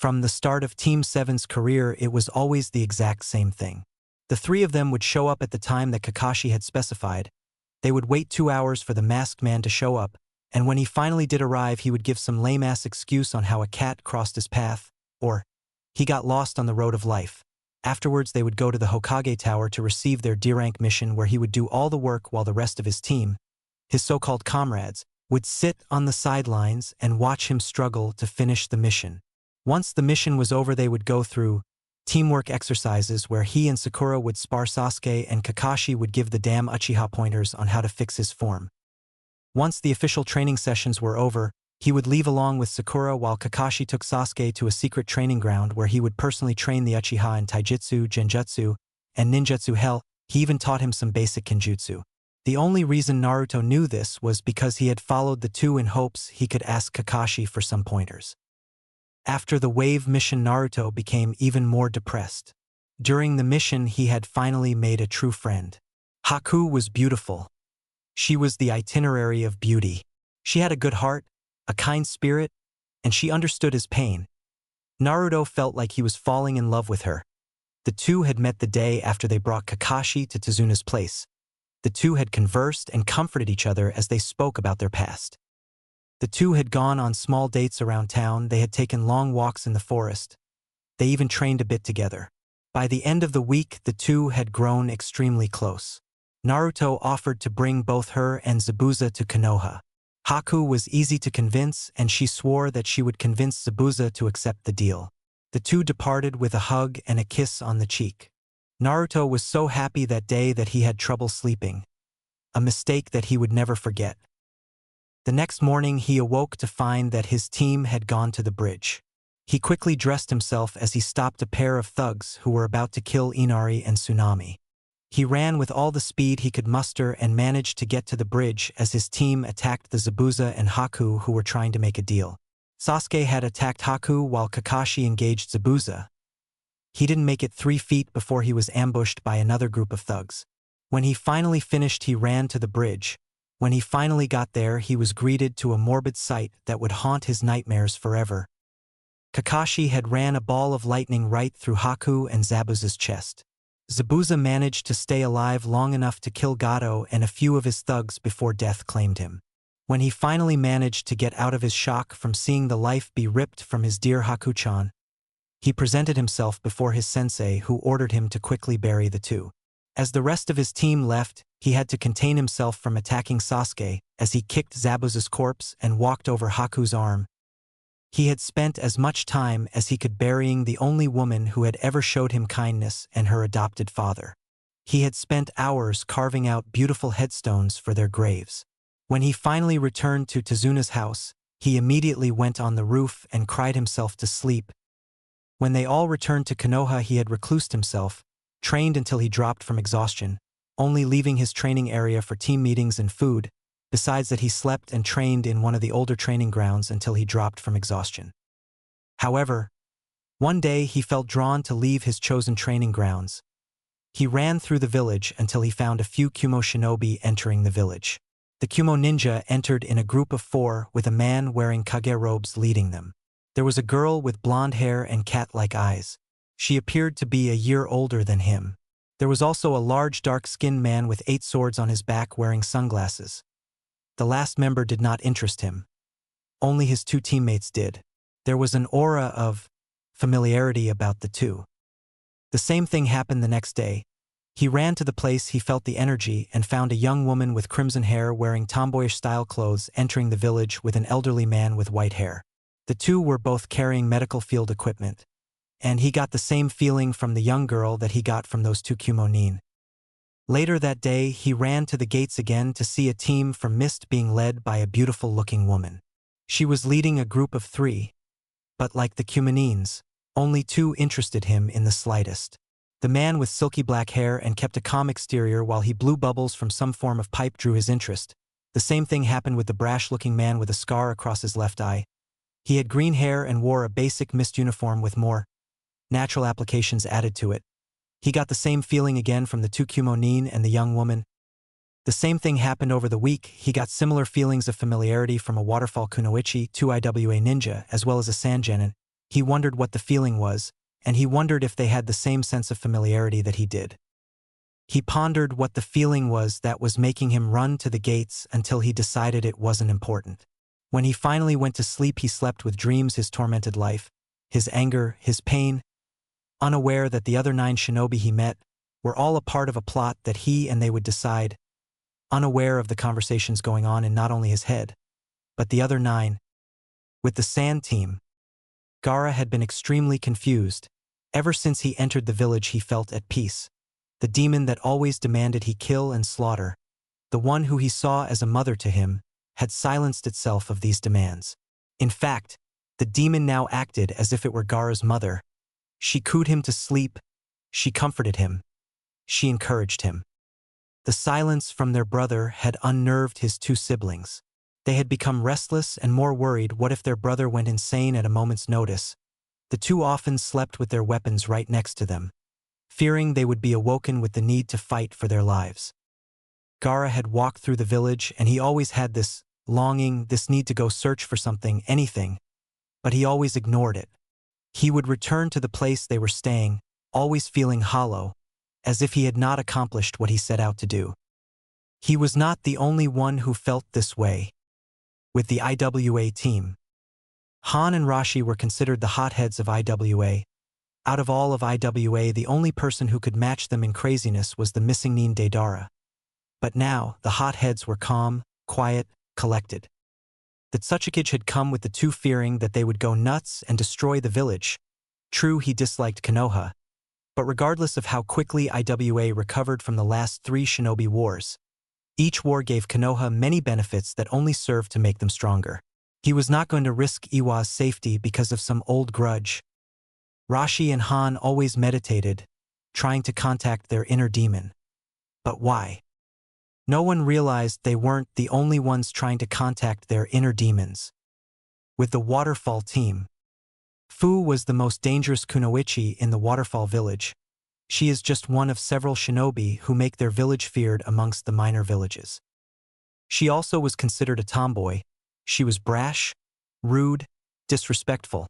From the start of Team 7's career, it was always the exact same thing. The three of them would show up at the time that Kakashi had specified. They would wait 2 hours for the masked man to show up, and when he finally did arrive, he would give some lame-ass excuse on how a cat crossed his path, or he got lost on the road of life. Afterwards, they would go to the Hokage Tower to receive their D-rank mission, where he would do all the work while the rest of his team, his so-called comrades, would sit on the sidelines and watch him struggle to finish the mission. Once the mission was over, they would go through teamwork exercises where he and Sakura would spar Sasuke and Kakashi would give the damn Achiha pointers on how to fix his form. Once the official training sessions were over, he would leave along with Sakura while Kakashi took Sasuke to a secret training ground where he would personally train the Achiha in taijutsu, genjutsu, and ninjutsu. Hell, he even taught him some basic kenjutsu. The only reason Naruto knew this was because he had followed the two in hopes he could ask Kakashi for some pointers. After the wave mission, Naruto became even more depressed. During the mission, he had finally made a true friend. Haku was beautiful. She was the itinerary of beauty. She had a good heart, a kind spirit, and she understood his pain. Naruto felt like he was falling in love with her. The two had met the day after they brought Kakashi to Tezuna's place. The two had conversed and comforted each other as they spoke about their past. The two had gone on small dates around town, they had taken long walks in the forest. They even trained a bit together. By the end of the week, the two had grown extremely close. Naruto offered to bring both her and Zabuza to Konoha. Haku was easy to convince, and she swore that she would convince Zabuza to accept the deal. The two departed with a hug and a kiss on the cheek. Naruto was so happy that day that he had trouble sleeping, a mistake that he would never forget. The next morning, he awoke to find that his team had gone to the bridge. He quickly dressed himself as he stopped a pair of thugs who were about to kill Inari and Tsunami. He ran with all the speed he could muster and managed to get to the bridge as his team attacked the Zabuza and Haku who were trying to make a deal. Sasuke had attacked Haku while Kakashi engaged Zabuza. He didn't make it 3 feet before he was ambushed by another group of thugs. When he finally finished, he ran to the bridge. When he finally got there, he was greeted to a morbid sight that would haunt his nightmares forever. Kakashi had ran a ball of lightning right through Haku and Zabuza's chest. Zabuza managed to stay alive long enough to kill Gato and a few of his thugs before death claimed him. When he finally managed to get out of his shock from seeing the life be ripped from his dear Haku-chan, he presented himself before his sensei, who ordered him to quickly bury the two. As the rest of his team left, he had to contain himself from attacking Sasuke as he kicked Zabuza's corpse and walked over Haku's arm. He had spent as much time as he could burying the only woman who had ever showed him kindness and her adopted father. He had spent hours carving out beautiful headstones for their graves. When he finally returned to Tezuna's house, he immediately went on the roof and cried himself to sleep. When they all returned to Konoha, he had reclused himself, trained until he dropped from exhaustion, only leaving his training area for team meetings and food. Besides that, he slept and trained in one of the older training grounds until he dropped from exhaustion. However, one day he felt drawn to leave his chosen training grounds. He ran through the village until he found a few Kumo shinobi entering the village. The Kumo ninja entered in a group of 4 with a man wearing kage robes leading them. There was a girl with blonde hair and cat-like eyes. She appeared to be a year older than him. There was also a large dark-skinned man with 8 swords on his back wearing sunglasses. The last member did not interest him. Only his 2 teammates did. There was an aura of familiarity about the two. The same thing happened the next day. He ran to the place, he felt the energy, and found a young woman with crimson hair wearing tomboyish-style clothes entering the village with an elderly man with white hair. The two were both carrying medical field equipment, and he got the same feeling from the young girl that he got from those 2 Kumo nin. Later that day, he ran to the gates again to see a team from Mist being led by a beautiful-looking woman. She was leading a group of 3, but like the Kumonins, only 2 interested him in the slightest. The man with silky black hair and kept a calm exterior while he blew bubbles from some form of pipe drew his interest. The same thing happened with the brash-looking man with a scar across his left eye. He had green hair and wore a basic Mist uniform with more natural applications added to it. He got the same feeling again from the 2 Kumo nin and the young woman. The same thing happened over the week. He got similar feelings of familiarity from a waterfall kunoichi, 2 iwa ninja, as well as a sangenin. He wondered what the feeling was, and he wondered if they had the same sense of familiarity that he did. He pondered what the feeling was that was making him run to the gates until he decided it wasn't important. When he finally went to sleep, he slept with dreams his tormented life, his anger, his pain, unaware that the other 9 shinobi he met were all a part of a plot that he and they would decide, unaware of the conversations going on in not only his head, but the other 9. With the sand team, Gaara had been extremely confused. Ever since he entered the village, he felt at peace. The demon that always demanded he kill and slaughter, the one who he saw as a mother to him, had silenced itself of these demands. In fact, the demon now acted as if it were Gaara's mother. She cooed him to sleep, she comforted him, she encouraged him. The silence from their brother had unnerved his 2 siblings. They had become restless and more worried. What if their brother went insane at a moment's notice? The 2 often slept with their weapons right next to them, fearing they would be awoken with the need to fight for their lives. Gaara had walked through the village, and he always had this longing, this need to go search for something, anything, but he always ignored it. He would return to the place they were staying, always feeling hollow, as if he had not accomplished what he set out to do. He was not the only one who felt this way. With the IWA team, Han and Rashi were considered the hotheads of IWA. Out of all of IWA, the only person who could match them in craziness was the missing Nin Deidara. But now, the hotheads were calm, quiet, collected. The Tsuchikage had come with the 2 fearing that they would go nuts and destroy the village. True, he disliked Konoha, but regardless of how quickly IWA recovered from the last 3 shinobi wars, each war gave Konoha many benefits that only served to make them stronger. He was not going to risk Iwa's safety because of some old grudge. Rashi and Han always meditated, trying to contact their inner demon. But why? No one realized they weren't the only ones trying to contact their inner demons. With the waterfall team, Fu was the most dangerous kunoichi in the waterfall village. She is just one of several shinobi who make their village feared amongst the minor villages. She also was considered a tomboy. She was brash, rude, disrespectful.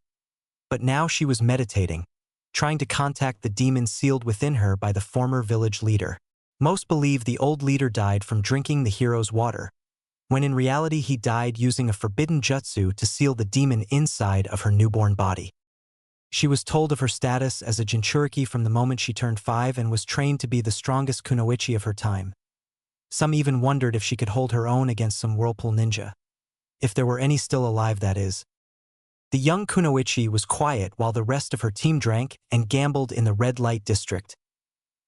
But now she was meditating, trying to contact the demon sealed within her by the former village leader. Most believe the old leader died from drinking the hero's water, when in reality he died using a forbidden jutsu to seal the demon inside of her newborn body. She was told of her status as a jinchuriki from the moment she turned 5 and was trained to be the strongest kunoichi of her time. Some even wondered if she could hold her own against some whirlpool ninja. If there were any still alive, that is. The young kunoichi was quiet while the rest of her team drank and gambled in the red light district,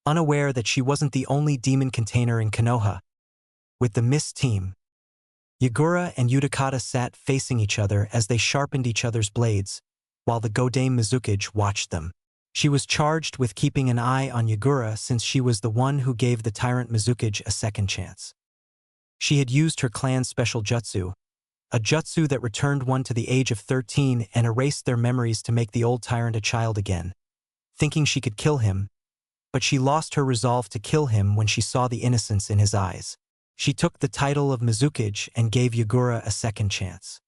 unaware that she wasn't the only demon container in Konoha. With the mist team, Yagura and Udakata sat facing each other as they sharpened each other's blades, while the Godame Mizukage watched them. She was charged with keeping an eye on Yagura since she was the one who gave the tyrant Mizukage a second chance. She had used her clan's special jutsu, a jutsu that returned one to the age of 13 and erased their memories to make the old tyrant a child again, thinking she could kill him, but she lost her resolve to kill him when she saw the innocence in his eyes. She took the title of Mizukage and gave Yagura a second chance.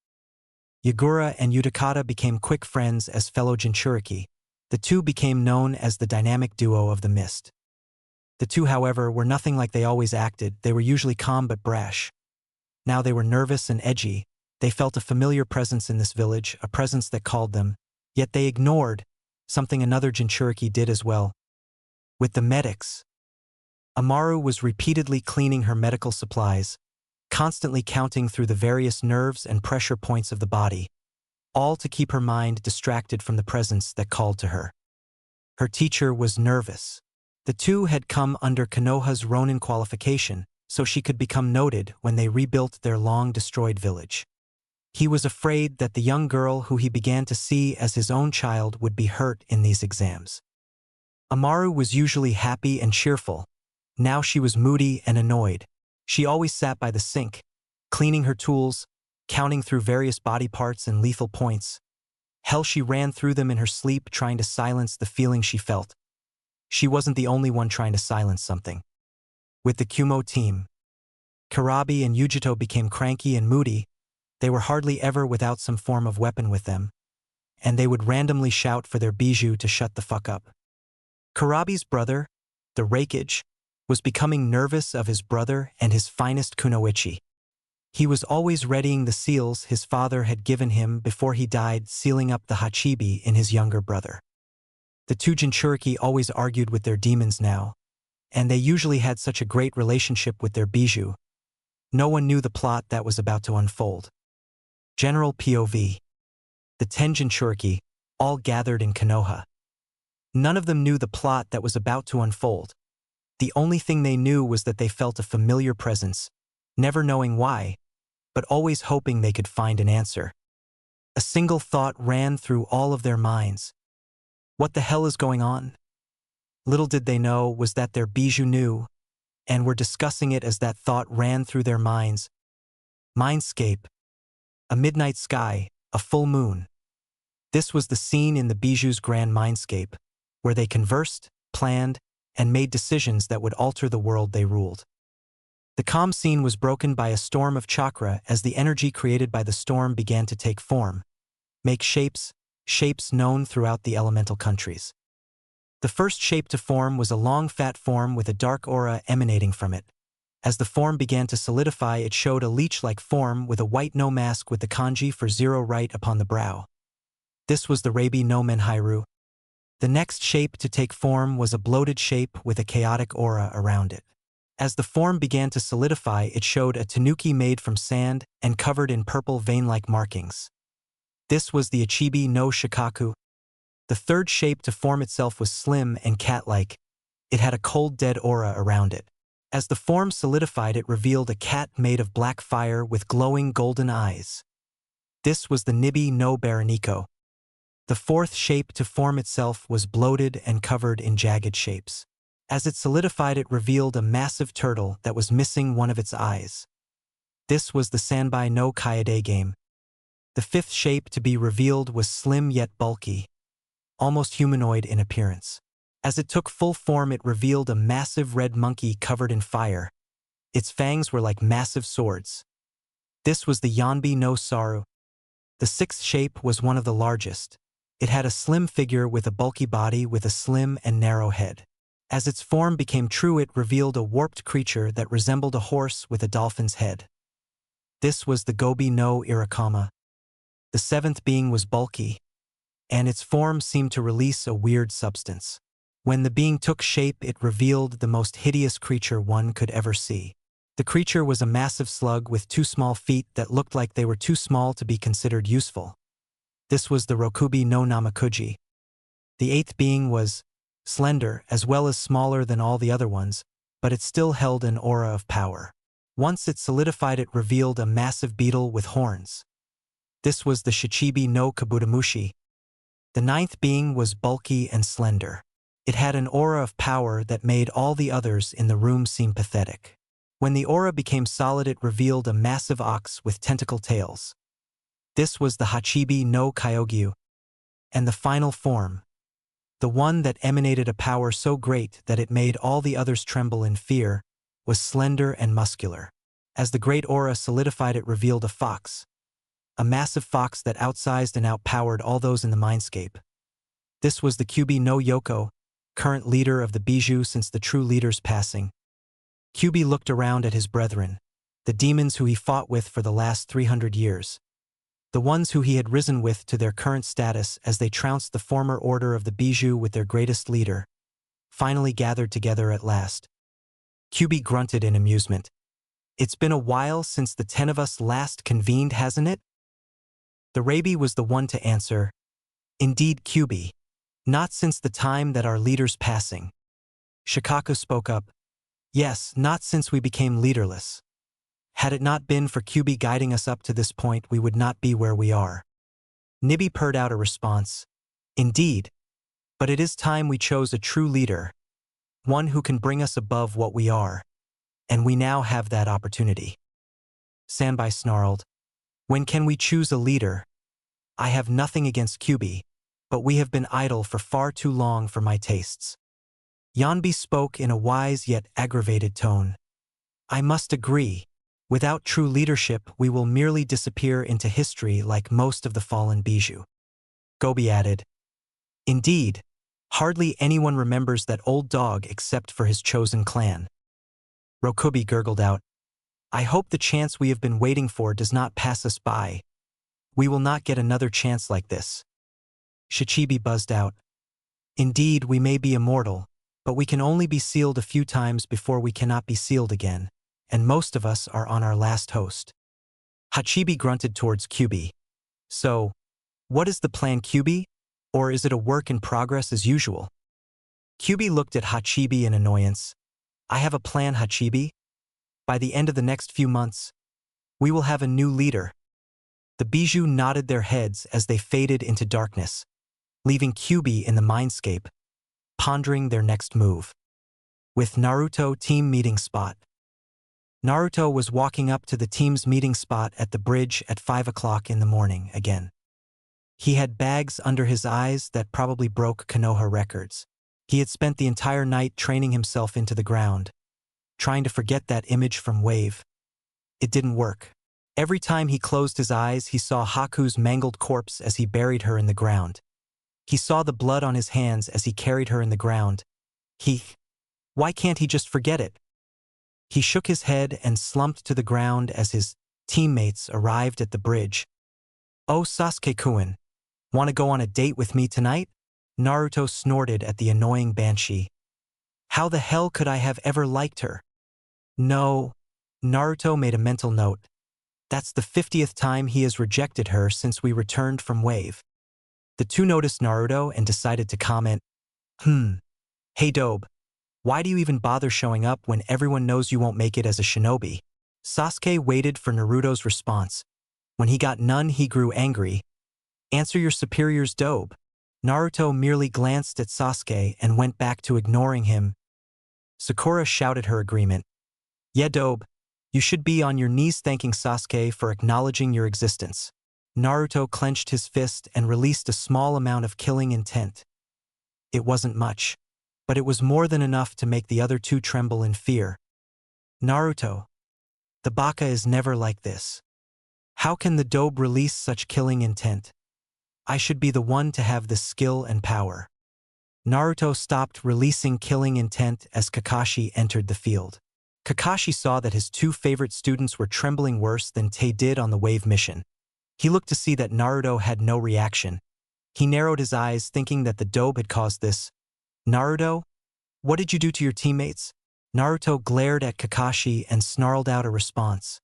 Yagura and Udakata became quick friends as fellow jinchuriki. The 2 became known as the dynamic duo of the mist. The 2, however, were nothing like they always acted. They were usually calm but brash. Now they were nervous and edgy. They felt a familiar presence in this village, a presence that called them, yet they ignored something another jinchuriki did as well. With the medics, Amaru was repeatedly cleaning her medical supplies, constantly counting through the various nerves and pressure points of the body, all to keep her mind distracted from the presence that called to her. Her teacher was nervous. The 2 had come under Konoha's Ronin qualification, so she could become noted when they rebuilt their long-destroyed village. He was afraid that the young girl who he began to see as his own child would be hurt in these exams. Amaru was usually happy and cheerful. Now she was moody and annoyed. She always sat by the sink, cleaning her tools, counting through various body parts and lethal points. Hell, she ran through them in her sleep trying to silence the feeling she felt. She wasn't the only one trying to silence something. With the Kumo team, Karabi and Yujito became cranky and moody. They were hardly ever without some form of weapon with them. and they would randomly shout for their biju to shut the fuck up. Kurabi's brother, the Raikage, was becoming nervous of his brother and his finest kunoichi. He was always readying the seals his father had given him before he died, sealing up the hachibi in his younger brother. The two jinchuriki always argued with their demons now, and they usually had such a great relationship with their biju. No one knew the plot that was about to unfold. General POV. The 10 jinchuriki, all gathered in Konoha. None of them knew the plot that was about to unfold. The only thing they knew was that they felt a familiar presence, never knowing why, but always hoping they could find an answer. A single thought ran through all of their minds. What the hell is going on? Little did they know was that their biju knew, and were discussing it as that thought ran through their minds. Mindscape. A midnight sky, a full moon. This was the scene in the biju's grand mindscape, where they conversed, planned, and made decisions that would alter the world they ruled. The calm scene was broken by a storm of chakra as the energy created by the storm began to take form, make shapes known throughout the elemental countries. The first shape to form was a long fat form with a dark aura emanating from it. As the form began to solidify, it showed a leech-like form with a white no mask with the kanji for 0 right upon the brow. This was the Rabi no Menhairu. The next shape to take form was a bloated shape with a chaotic aura around it. As the form began to solidify, it showed a tanuki made from sand and covered in purple vein-like markings. This was the Ichibi no Shikaku. The third shape to form itself was slim and cat-like. It had a cold dead aura around it. As the form solidified, it revealed a cat made of black fire with glowing golden eyes. This was the Nibi no Baraniko. The fourth shape to form itself was bloated and covered in jagged shapes. As it solidified, it revealed a massive turtle that was missing one of its eyes. This was the Sanbai no Kaede game. The fifth shape to be revealed was slim yet bulky, almost humanoid in appearance. As it took full form, it revealed a massive red monkey covered in fire. Its fangs were like massive swords. This was the Yanbi no Saru. The sixth shape was one of the largest. It had a slim figure with a bulky body with a slim and narrow head. As its form became true, it revealed a warped creature that resembled a horse with a dolphin's head. This was the Gobi no Irakama. The seventh being was bulky, and its form seemed to release a weird substance. When the being took shape, it revealed the most hideous creature one could ever see. The creature was a massive slug with 2 small feet that looked like they were too small to be considered useful. This was the Rokubi no Namakuji. The eighth being was slender as well as smaller than all the other ones, but it still held an aura of power. Once it solidified, it revealed a massive beetle with horns. This was the Shichibi no Kabutamushi. The ninth being was bulky and slender. It had an aura of power that made all the others in the room seem pathetic. When the aura became solid, it revealed a massive ox with tentacle tails. This was the Hachibi no Kyogyu. And the final form, the one that emanated a power so great that it made all the others tremble in fear, was slender and muscular. As the great aura solidified, it revealed a fox. A massive fox that outsized and outpowered all those in the mindscape. This was the Kyubi no Yoko, current leader of the biju since the true leader's passing. Kyubi looked around at his brethren, the demons who he fought with for the last 300 years. The ones who he had risen with to their current status as they trounced the former order of the biju with their greatest leader, finally gathered together at last. Kyubi grunted in amusement. It's been a while since the 10 of us last convened, hasn't it? The Rabi was the one to answer. Indeed, Kyubi. Not since the time that our leader's passing. Shikaku spoke up. Yes, not since we became leaderless. Had it not been for Kyubi guiding us up to this point, we would not be where we are. Nibi purred out a response. Indeed. But it is time we chose a true leader. One who can bring us above what we are. And we now have that opportunity. Sanbai snarled. When can we choose a leader? I have nothing against Kyubi, but we have been idle for far too long for my tastes. Yanbi spoke in a wise yet aggravated tone. I must agree. Without true leadership, we will merely disappear into history like most of the fallen biju. Gobi added. Indeed, hardly anyone remembers that old dog except for his chosen clan. Rokubi gurgled out, I hope the chance we have been waiting for does not pass us by. We will not get another chance like this. Shichibi buzzed out. Indeed, we may be immortal, but we can only be sealed a few times before we cannot be sealed again, and most of us are on our last host. Hachibi grunted towards Kyubi. So, what is the plan, Kyubi? Or is it a work in progress as usual? Kyubi looked at Hachibi in annoyance. I have a plan, Hachibi. By the end of the next few months, we will have a new leader. The biju nodded their heads as they faded into darkness, leaving Kyubi in the mindscape, pondering their next move. With Naruto team meeting spot. Naruto was walking up to the team's meeting spot at the bridge at 5 o'clock in the morning again. He had bags under his eyes that probably broke Konoha records. He had spent the entire night training himself into the ground, trying to forget that image from Wave. It didn't work. Every time he closed his eyes, he saw Haku's mangled corpse as he buried her in the ground. He saw the blood on his hands as he carried her in the ground. Why can't he just forget it? He shook his head and slumped to the ground as his teammates arrived at the bridge. Oh, Sasuke-kun, want to go on a date with me tonight? Naruto snorted at the annoying banshee. How the hell could I have ever liked her? No. Naruto made a mental note. That's the 50th time he has rejected her since we returned from Wave. The two noticed Naruto and decided to comment, Hey Dobe, why do you even bother showing up when everyone knows you won't make it as a shinobi? Sasuke waited for Naruto's response. When he got none, he grew angry. Answer your superiors, Dobe. Naruto merely glanced at Sasuke and went back to ignoring him. Sakura shouted her agreement. Yeah, Dobe, you should be on your knees thanking Sasuke for acknowledging your existence. Naruto clenched his fist and released a small amount of killing intent. It wasn't much, but it was more than enough to make the other two tremble in fear. Naruto, the baka is never like this. How can the Dobe release such killing intent? I should be the one to have this skill and power. Naruto stopped releasing killing intent as Kakashi entered the field. Kakashi saw that his two favorite students were trembling worse than Tei did on the Wave mission. He looked to see that Naruto had no reaction. He narrowed his eyes, thinking that the Dobe had caused this. Naruto, what did you do to your teammates? Naruto glared at Kakashi and snarled out a response.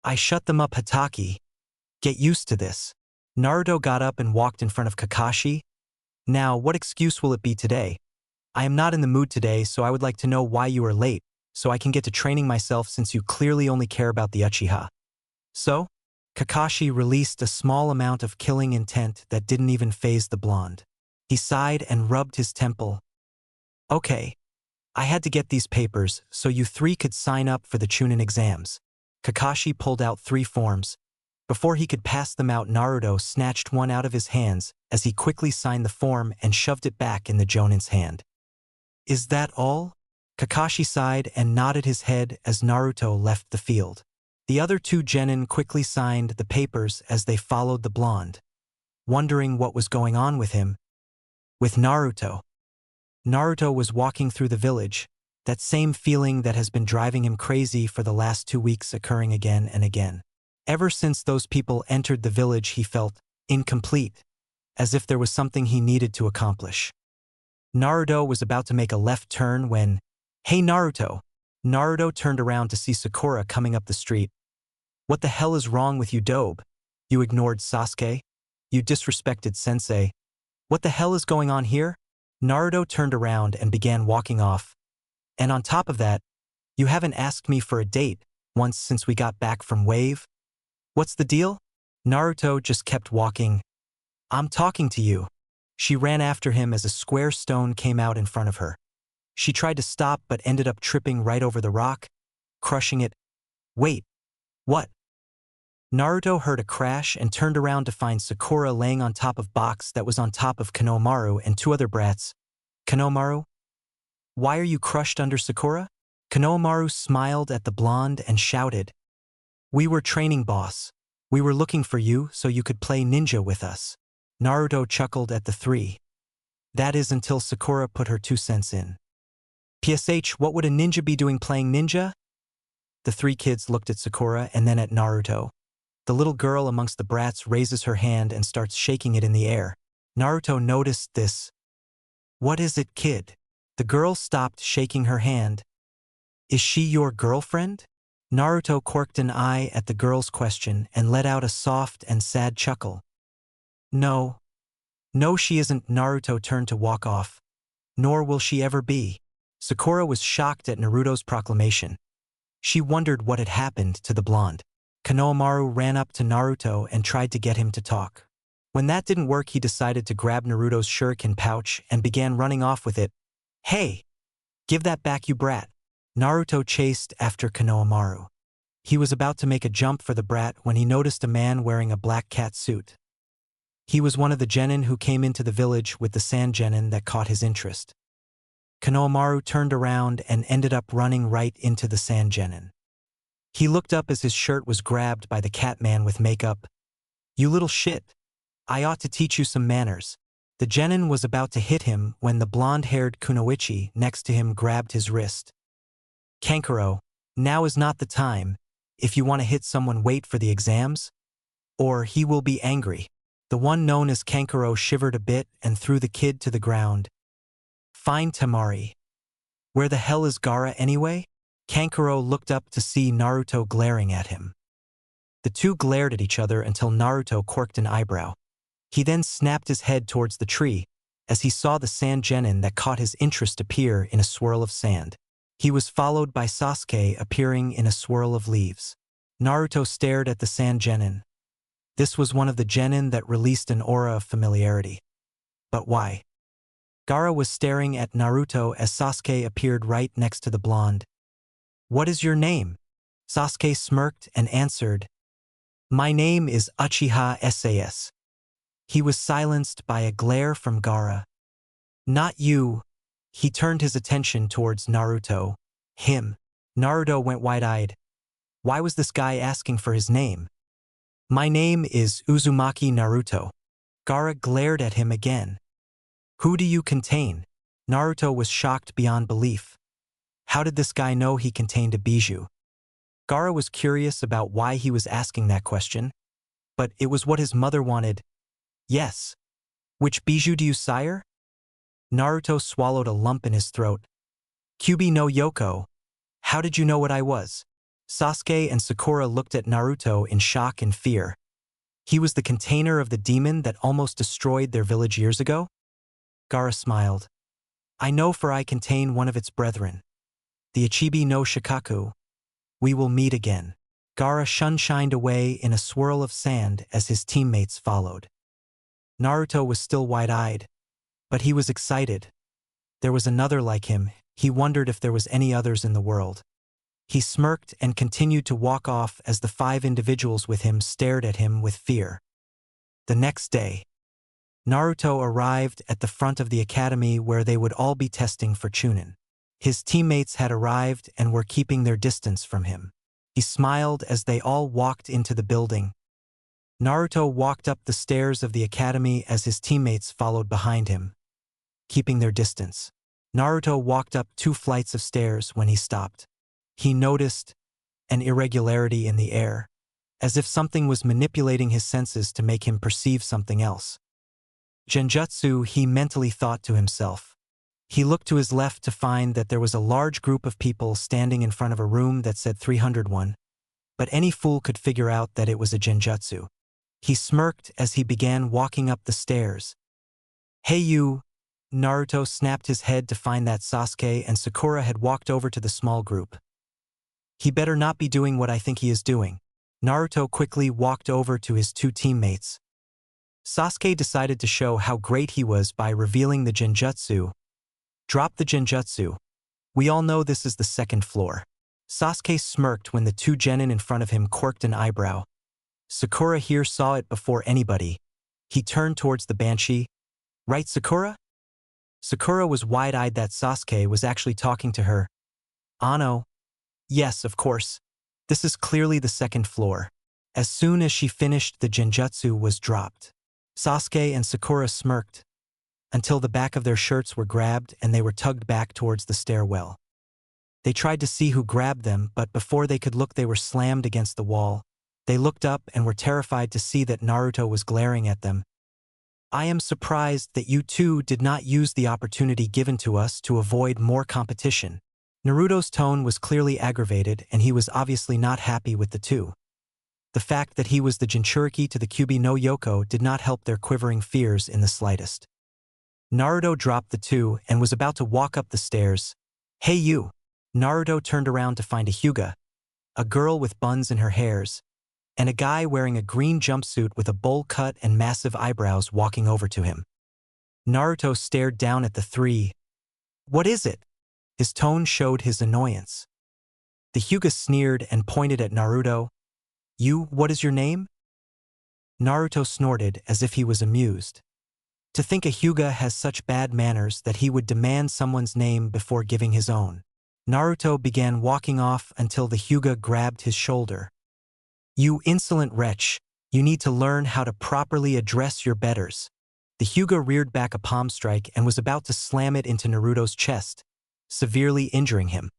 I shut them up, Hatake. Get used to this. Naruto got up and walked in front of Kakashi. Now, what excuse will it be today? I am not in the mood today, so I would like to know why you are late, so I can get to training myself since you clearly only care about the Achiha. So? Kakashi released a small amount of killing intent that didn't even faze the blonde. He sighed and rubbed his temple. Okay. I had to get these papers so you three could sign up for the Chunin Exams. Kakashi pulled out 3 forms. Before he could pass them out, Naruto snatched one out of his hands as he quickly signed the form and shoved it back in the Jonin's hand. Is that all? Kakashi sighed and nodded his head as Naruto left the field. The other 2 genin quickly signed the papers as they followed the blonde, wondering what was going on with him. With Naruto. Naruto was walking through the village, that same feeling that has been driving him crazy for the last 2 weeks occurring again and again. Ever since those people entered the village, he felt incomplete, as if there was something he needed to accomplish. Naruto was about to make a left turn when, Hey Naruto! Naruto turned around to see Sakura coming up the street. What the hell is wrong with you, Dobe? You ignored Sasuke? You disrespected Sensei. What the hell is going on here? Naruto turned around and began walking off. And on top of that, you haven't asked me for a date once since we got back from Wave? What's the deal? Naruto just kept walking. I'm talking to you. She ran after him as a square stone came out in front of her. She tried to stop but ended up tripping right over the rock, crushing it. Wait, what? Naruto heard a crash and turned around to find Sakura laying on top of box that was on top of Konohamaru and 2 other brats. Konohamaru? Why are you crushed under Sakura? Konohamaru smiled at the blonde and shouted. We were training, boss. We were looking for you so you could play ninja with us. Naruto chuckled at the three. That is until Sakura put her 2 cents in. PSH, what would a ninja be doing playing ninja? The three kids looked at Sakura and then at Naruto. The little girl amongst the brats raises her hand and starts shaking it in the air. Naruto noticed this. What is it, kid? The girl stopped shaking her hand. Is she your girlfriend? Naruto quirked an eye at the girl's question and let out a soft and sad chuckle. No. No, she isn't. Naruto turned to walk off. Nor will she ever be. Sakura was shocked at Naruto's proclamation. She wondered what had happened to the blonde. Konohamaru ran up to Naruto and tried to get him to talk. When that didn't work, he decided to grab Naruto's shuriken pouch and began running off with it. Hey! Give that back, you brat! Naruto chased after Konohamaru. He was about to make a jump for the brat when he noticed a man wearing a black cat suit. He was one of the genin who came into the village with the sand genin that caught his interest. Konohamaru turned around and ended up running right into the sand genin. He looked up as his shirt was grabbed by the cat man with makeup. You little shit. I ought to teach you some manners. The genin was about to hit him when the blonde-haired kunoichi next to him grabbed his wrist. Kankuro, now is not the time. If you want to hit someone, wait for the exams. Or he will be angry. The one known as Kankuro shivered a bit and threw the kid to the ground. Fine, Temari. Where the hell is Gaara anyway? Kankuro looked up to see Naruto glaring at him. The two glared at each other until Naruto quirked an eyebrow. He then snapped his head towards the tree as he saw the sand genin that caught his interest appear in a swirl of sand. He was followed by Sasuke appearing in a swirl of leaves. Naruto stared at the sand genin. This was one of the genin that released an aura of familiarity. But why? Gaara was staring at Naruto as Sasuke appeared right next to the blonde. What is your name? Sasuke smirked and answered. My name is Achiha SAS. He was silenced by a glare from Gaara. Not you. He turned his attention towards Naruto. Him. Naruto went wide-eyed. Why was this guy asking for his name? My name is Uzumaki Naruto. Gaara glared at him again. Who do you contain? Naruto was shocked beyond belief. How did this guy know he contained a biju? Gaara was curious about why he was asking that question, but it was what his mother wanted. Yes. Which biju do you sire? Naruto swallowed a lump in his throat. Kyubi no Yoko. How did you know what I was? Sasuke and Sakura looked at Naruto in shock and fear. He was the container of the demon that almost destroyed their village years ago? Gaara smiled. I know, for I contain one of its brethren. The Ichibi no Shikaku. We will meet again. Gaara shined away in a swirl of sand as his teammates followed. Naruto was still wide-eyed, but he was excited. There was another like him. He wondered if there was any others in the world. He smirked and continued to walk off as the 5 individuals with him stared at him with fear. The next day, Naruto arrived at the front of the academy where they would all be testing for Chunin. His teammates had arrived and were keeping their distance from him. He smiled as they all walked into the building. Naruto walked up the stairs of the academy as his teammates followed behind him, keeping their distance. Naruto walked up 2 flights of stairs when he stopped. He noticed an irregularity in the air, as if something was manipulating his senses to make him perceive something else. Genjutsu, he mentally thought to himself. He looked to his left to find that there was a large group of people standing in front of a room that said 301, but any fool could figure out that it was a genjutsu. He smirked as he began walking up the stairs. Hey you! Naruto snapped his head to find that Sasuke and Sakura had walked over to the small group. He better not be doing what I think he is doing. Naruto quickly walked over to his 2 teammates. Sasuke decided to show how great he was by revealing the genjutsu. Drop the genjutsu. We all know this is the 2nd floor. Sasuke smirked when the 2 genin in front of him quirked an eyebrow. Sakura here saw it before anybody. He turned towards the banshee. Right, Sakura? Sakura was wide-eyed that Sasuke was actually talking to her. Ano. Yes, of course. This is clearly the 2nd floor. As soon as she finished, the genjutsu was dropped. Sasuke and Sakura smirked, until the back of their shirts were grabbed and they were tugged back towards the stairwell. They tried to see who grabbed them, but before they could look they were slammed against the wall. They looked up and were terrified to see that Naruto was glaring at them. I am surprised that you two did not use the opportunity given to us to avoid more competition. Naruto's tone was clearly aggravated and he was obviously not happy with the two. The fact that he was the jinchuriki to the Kyuubi no Yoko did not help their quivering fears in the slightest. Naruto dropped the two and was about to walk up the stairs. Hey you! Naruto turned around to find a Hyuga, a girl with buns in her hairs, and a guy wearing a green jumpsuit with a bowl cut and massive eyebrows walking over to him. Naruto stared down at the three. What is it? His tone showed his annoyance. The Hyuga sneered and pointed at Naruto. You, what is your name? Naruto snorted as if he was amused. To think a Hyuga has such bad manners that he would demand someone's name before giving his own. Naruto began walking off until the Hyuga grabbed his shoulder. You insolent wretch, you need to learn how to properly address your betters. The Hyuga reared back a palm strike and was about to slam it into Naruto's chest, severely injuring him.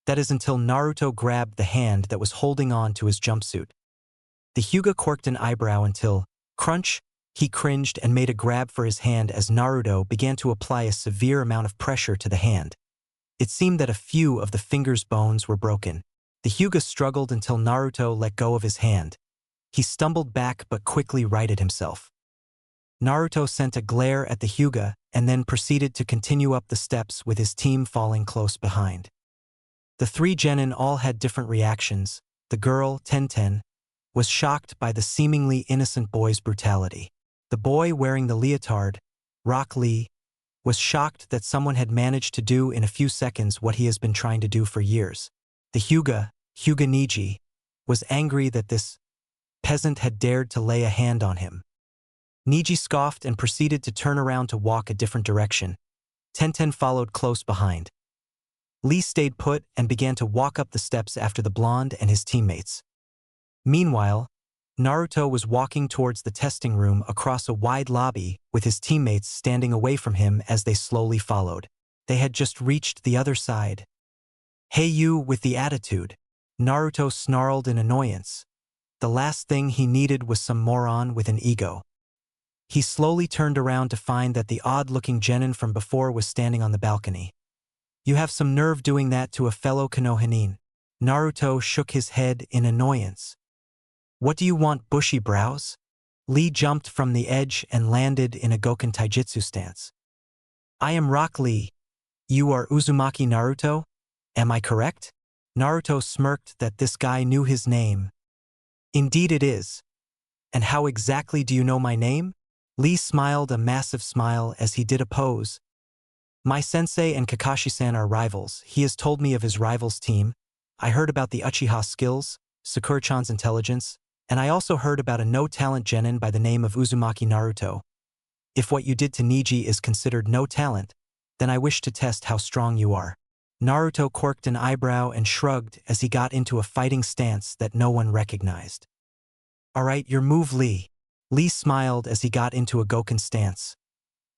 That is until Naruto grabbed the hand that was holding on to his jumpsuit. The Hyuga quirked an eyebrow until, crunch, he cringed and made a grab for his hand as Naruto began to apply a severe amount of pressure to the hand. It seemed that a few of the finger's bones were broken. The Hyuga struggled until Naruto let go of his hand. He stumbled back but quickly righted himself. Naruto sent a glare at the Hyuga and then proceeded to continue up the steps with his team falling close behind. The three genin all had different reactions. The girl, Tenten, was shocked by the seemingly innocent boy's brutality. The boy wearing the leotard, Rock Lee, was shocked that someone had managed to do in a few seconds what he has been trying to do for years. The Hyuga Neji, was angry that this peasant had dared to lay a hand on him. Neji scoffed and proceeded to turn around to walk a different direction. Tenten followed close behind. Lee stayed put and began to walk up the steps after the blonde and his teammates. Meanwhile, Naruto was walking towards the testing room across a wide lobby with his teammates standing away from him as they slowly followed. They had just reached the other side. Hey you with the attitude! Naruto snarled in annoyance. The last thing he needed was some moron with an ego. He slowly turned around to find that the odd-looking genin from before was standing on the balcony. You have some nerve doing that to a fellow Konohanin. Naruto shook his head in annoyance. What do you want, bushy brows? Lee jumped from the edge and landed in a Goken Taijutsu stance. I am Rock Lee. You are Uzumaki Naruto? Am I correct? Naruto smirked that this guy knew his name. Indeed it is. And how exactly do you know my name? Lee smiled a massive smile as he did a pose. My sensei and Kakashi-san are rivals. He has told me of his rival's team. I heard about the Achiha skills, Sakura-chan's intelligence, and I also heard about a no-talent genin by the name of Uzumaki Naruto. If what you did to Neji is considered no talent, then I wish to test how strong you are. Naruto quirked an eyebrow and shrugged as he got into a fighting stance that no one recognized. Alright, your move, Lee. Lee smiled as he got into a Goken stance.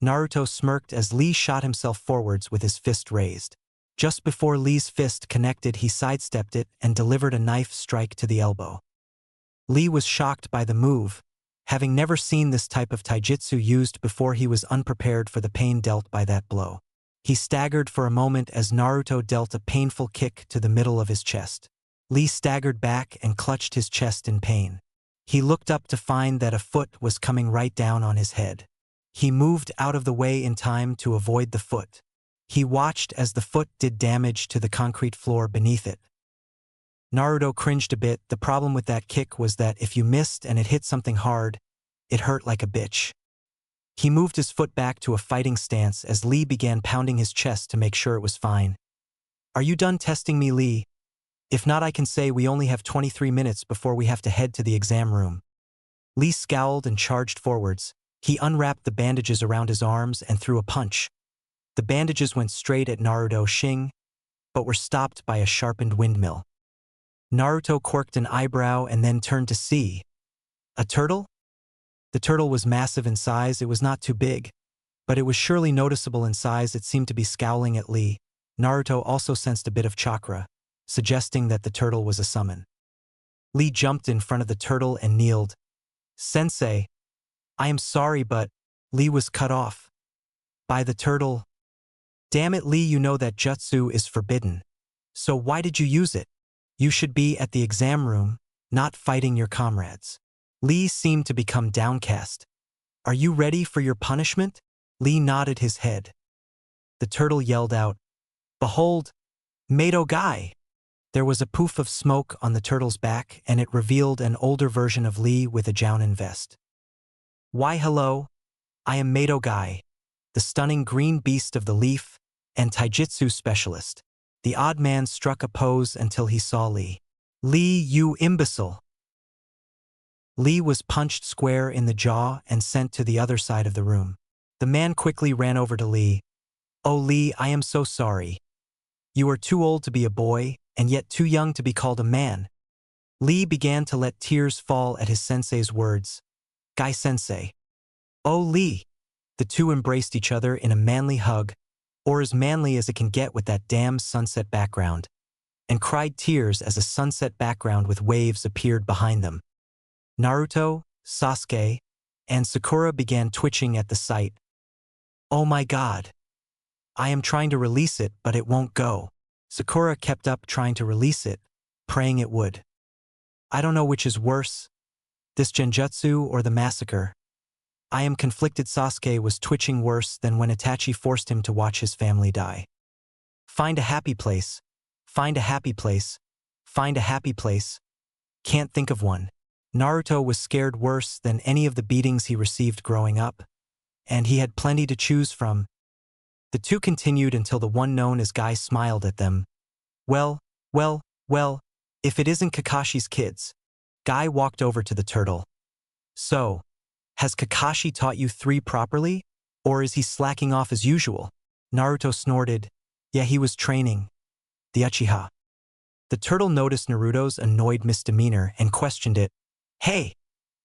Naruto smirked as Lee shot himself forwards with his fist raised. Just before Lee's fist connected, he sidestepped it and delivered a knife strike to the elbow. Lee was shocked by the move. Having never seen this type of taijutsu used before, he was unprepared for the pain dealt by that blow. He staggered for a moment as Naruto dealt a painful kick to the middle of his chest. Lee staggered back and clutched his chest in pain. He looked up to find that a foot was coming right down on his head. He moved out of the way in time to avoid the foot. He watched as the foot did damage to the concrete floor beneath it. Naruto cringed a bit. The problem with that kick was that if you missed and it hit something hard, it hurt like a bitch. He moved his foot back to a fighting stance as Lee began pounding his chest to make sure it was fine. Are you done testing me, Lee? If not, I can say we only have 23 minutes before we have to head to the exam room. Lee scowled and charged forwards. He unwrapped the bandages around his arms and threw a punch. The bandages went straight at Naruto Shing, but were stopped by a sharpened windmill. Naruto quirked an eyebrow and then turned to see. A turtle? The turtle was massive in size. It was not too big, but it was surely noticeable in size. It seemed to be scowling at Lee. Naruto also sensed a bit of chakra, suggesting that the turtle was a summon. Lee jumped in front of the turtle and kneeled. "Sensei, I am sorry, but..." Lee was cut off by the turtle. "Damn it, Lee, you know that jutsu is forbidden. So why did you use it? You should be at the exam room, not fighting your comrades." Lee seemed to become downcast. "Are you ready for your punishment?" Lee nodded his head. The turtle yelled out, "Behold, Mato Guy!" There was a poof of smoke on the turtle's back, and it revealed an older version of Lee with a jounin vest. "Why hello, I am Mato Guy, the stunning green beast of the leaf and taijutsu specialist." The odd man struck a pose until he saw Lee. "Lee, you imbecile!" Lee was punched square in the jaw and sent to the other side of the room. The man quickly ran over to Lee. "Oh Lee, I am so sorry. You are too old to be a boy, and yet too young to be called a man." Lee began to let tears fall at his sensei's words. "Guy sensei." "Oh Lee." The two embraced each other in a manly hug, or as manly as it can get with that damn sunset background, and cried tears as a sunset background with waves appeared behind them. Naruto, Sasuke, and Sakura began twitching at the sight. "Oh my god. I am trying to release it, but it won't go." Sakura kept up trying to release it, praying it would. "I don't know which is worse, this genjutsu or the massacre. I am conflicted." Sasuke was twitching worse than when Itachi forced him to watch his family die. "Find a happy place. Find a happy place. Find a happy place. Can't think of one." Naruto was scared worse than any of the beatings he received growing up, and he had plenty to choose from. The two continued until the one known as Guy smiled at them. Well, if it isn't Kakashi's kids." Guy walked over to the turtle. "So, has Kakashi taught you 3 properly, or is he slacking off as usual?" Naruto snorted. "Yeah, he was training. The Achiha." The turtle noticed Naruto's annoyed misdemeanor and questioned it. "Hey,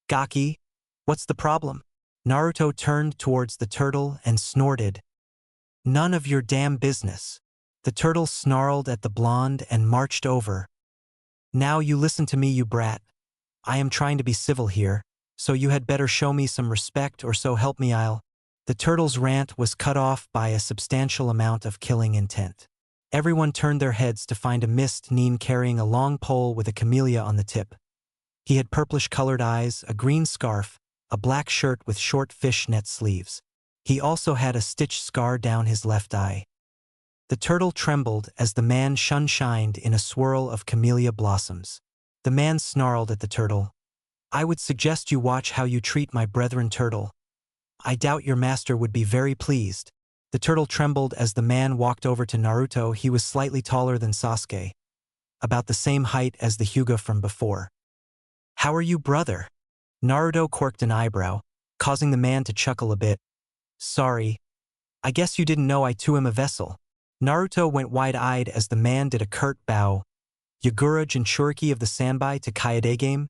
Gaki, what's the problem?" Naruto turned towards the turtle and snorted. "None of your damn business." The turtle snarled at the blonde and marched over. "Now you listen to me, you brat. I am trying to be civil here, so you had better show me some respect, or so help me I'll..." The turtle's rant was cut off by a substantial amount of killing intent. Everyone turned their heads to find a mist Nin carrying a long pole with a camellia on the tip. He had purplish-colored eyes, a green scarf, a black shirt with short fishnet sleeves. He also had a stitched scar down his left eye. The turtle trembled as the man shined in a swirl of camellia blossoms. The man snarled at the turtle. "I would suggest you watch how you treat my brethren, turtle. I doubt your master would be very pleased." The turtle trembled as the man walked over to Naruto. He was slightly taller than Sasuke, about the same height as the Hyuga from before. "How are you, brother?" Naruto quirked an eyebrow, causing the man to chuckle a bit. "Sorry. I guess you didn't know I too am a vessel." Naruto went wide-eyed as the man did a curt bow. "Yagura jinchuriki of the Sanbai to Kaede game?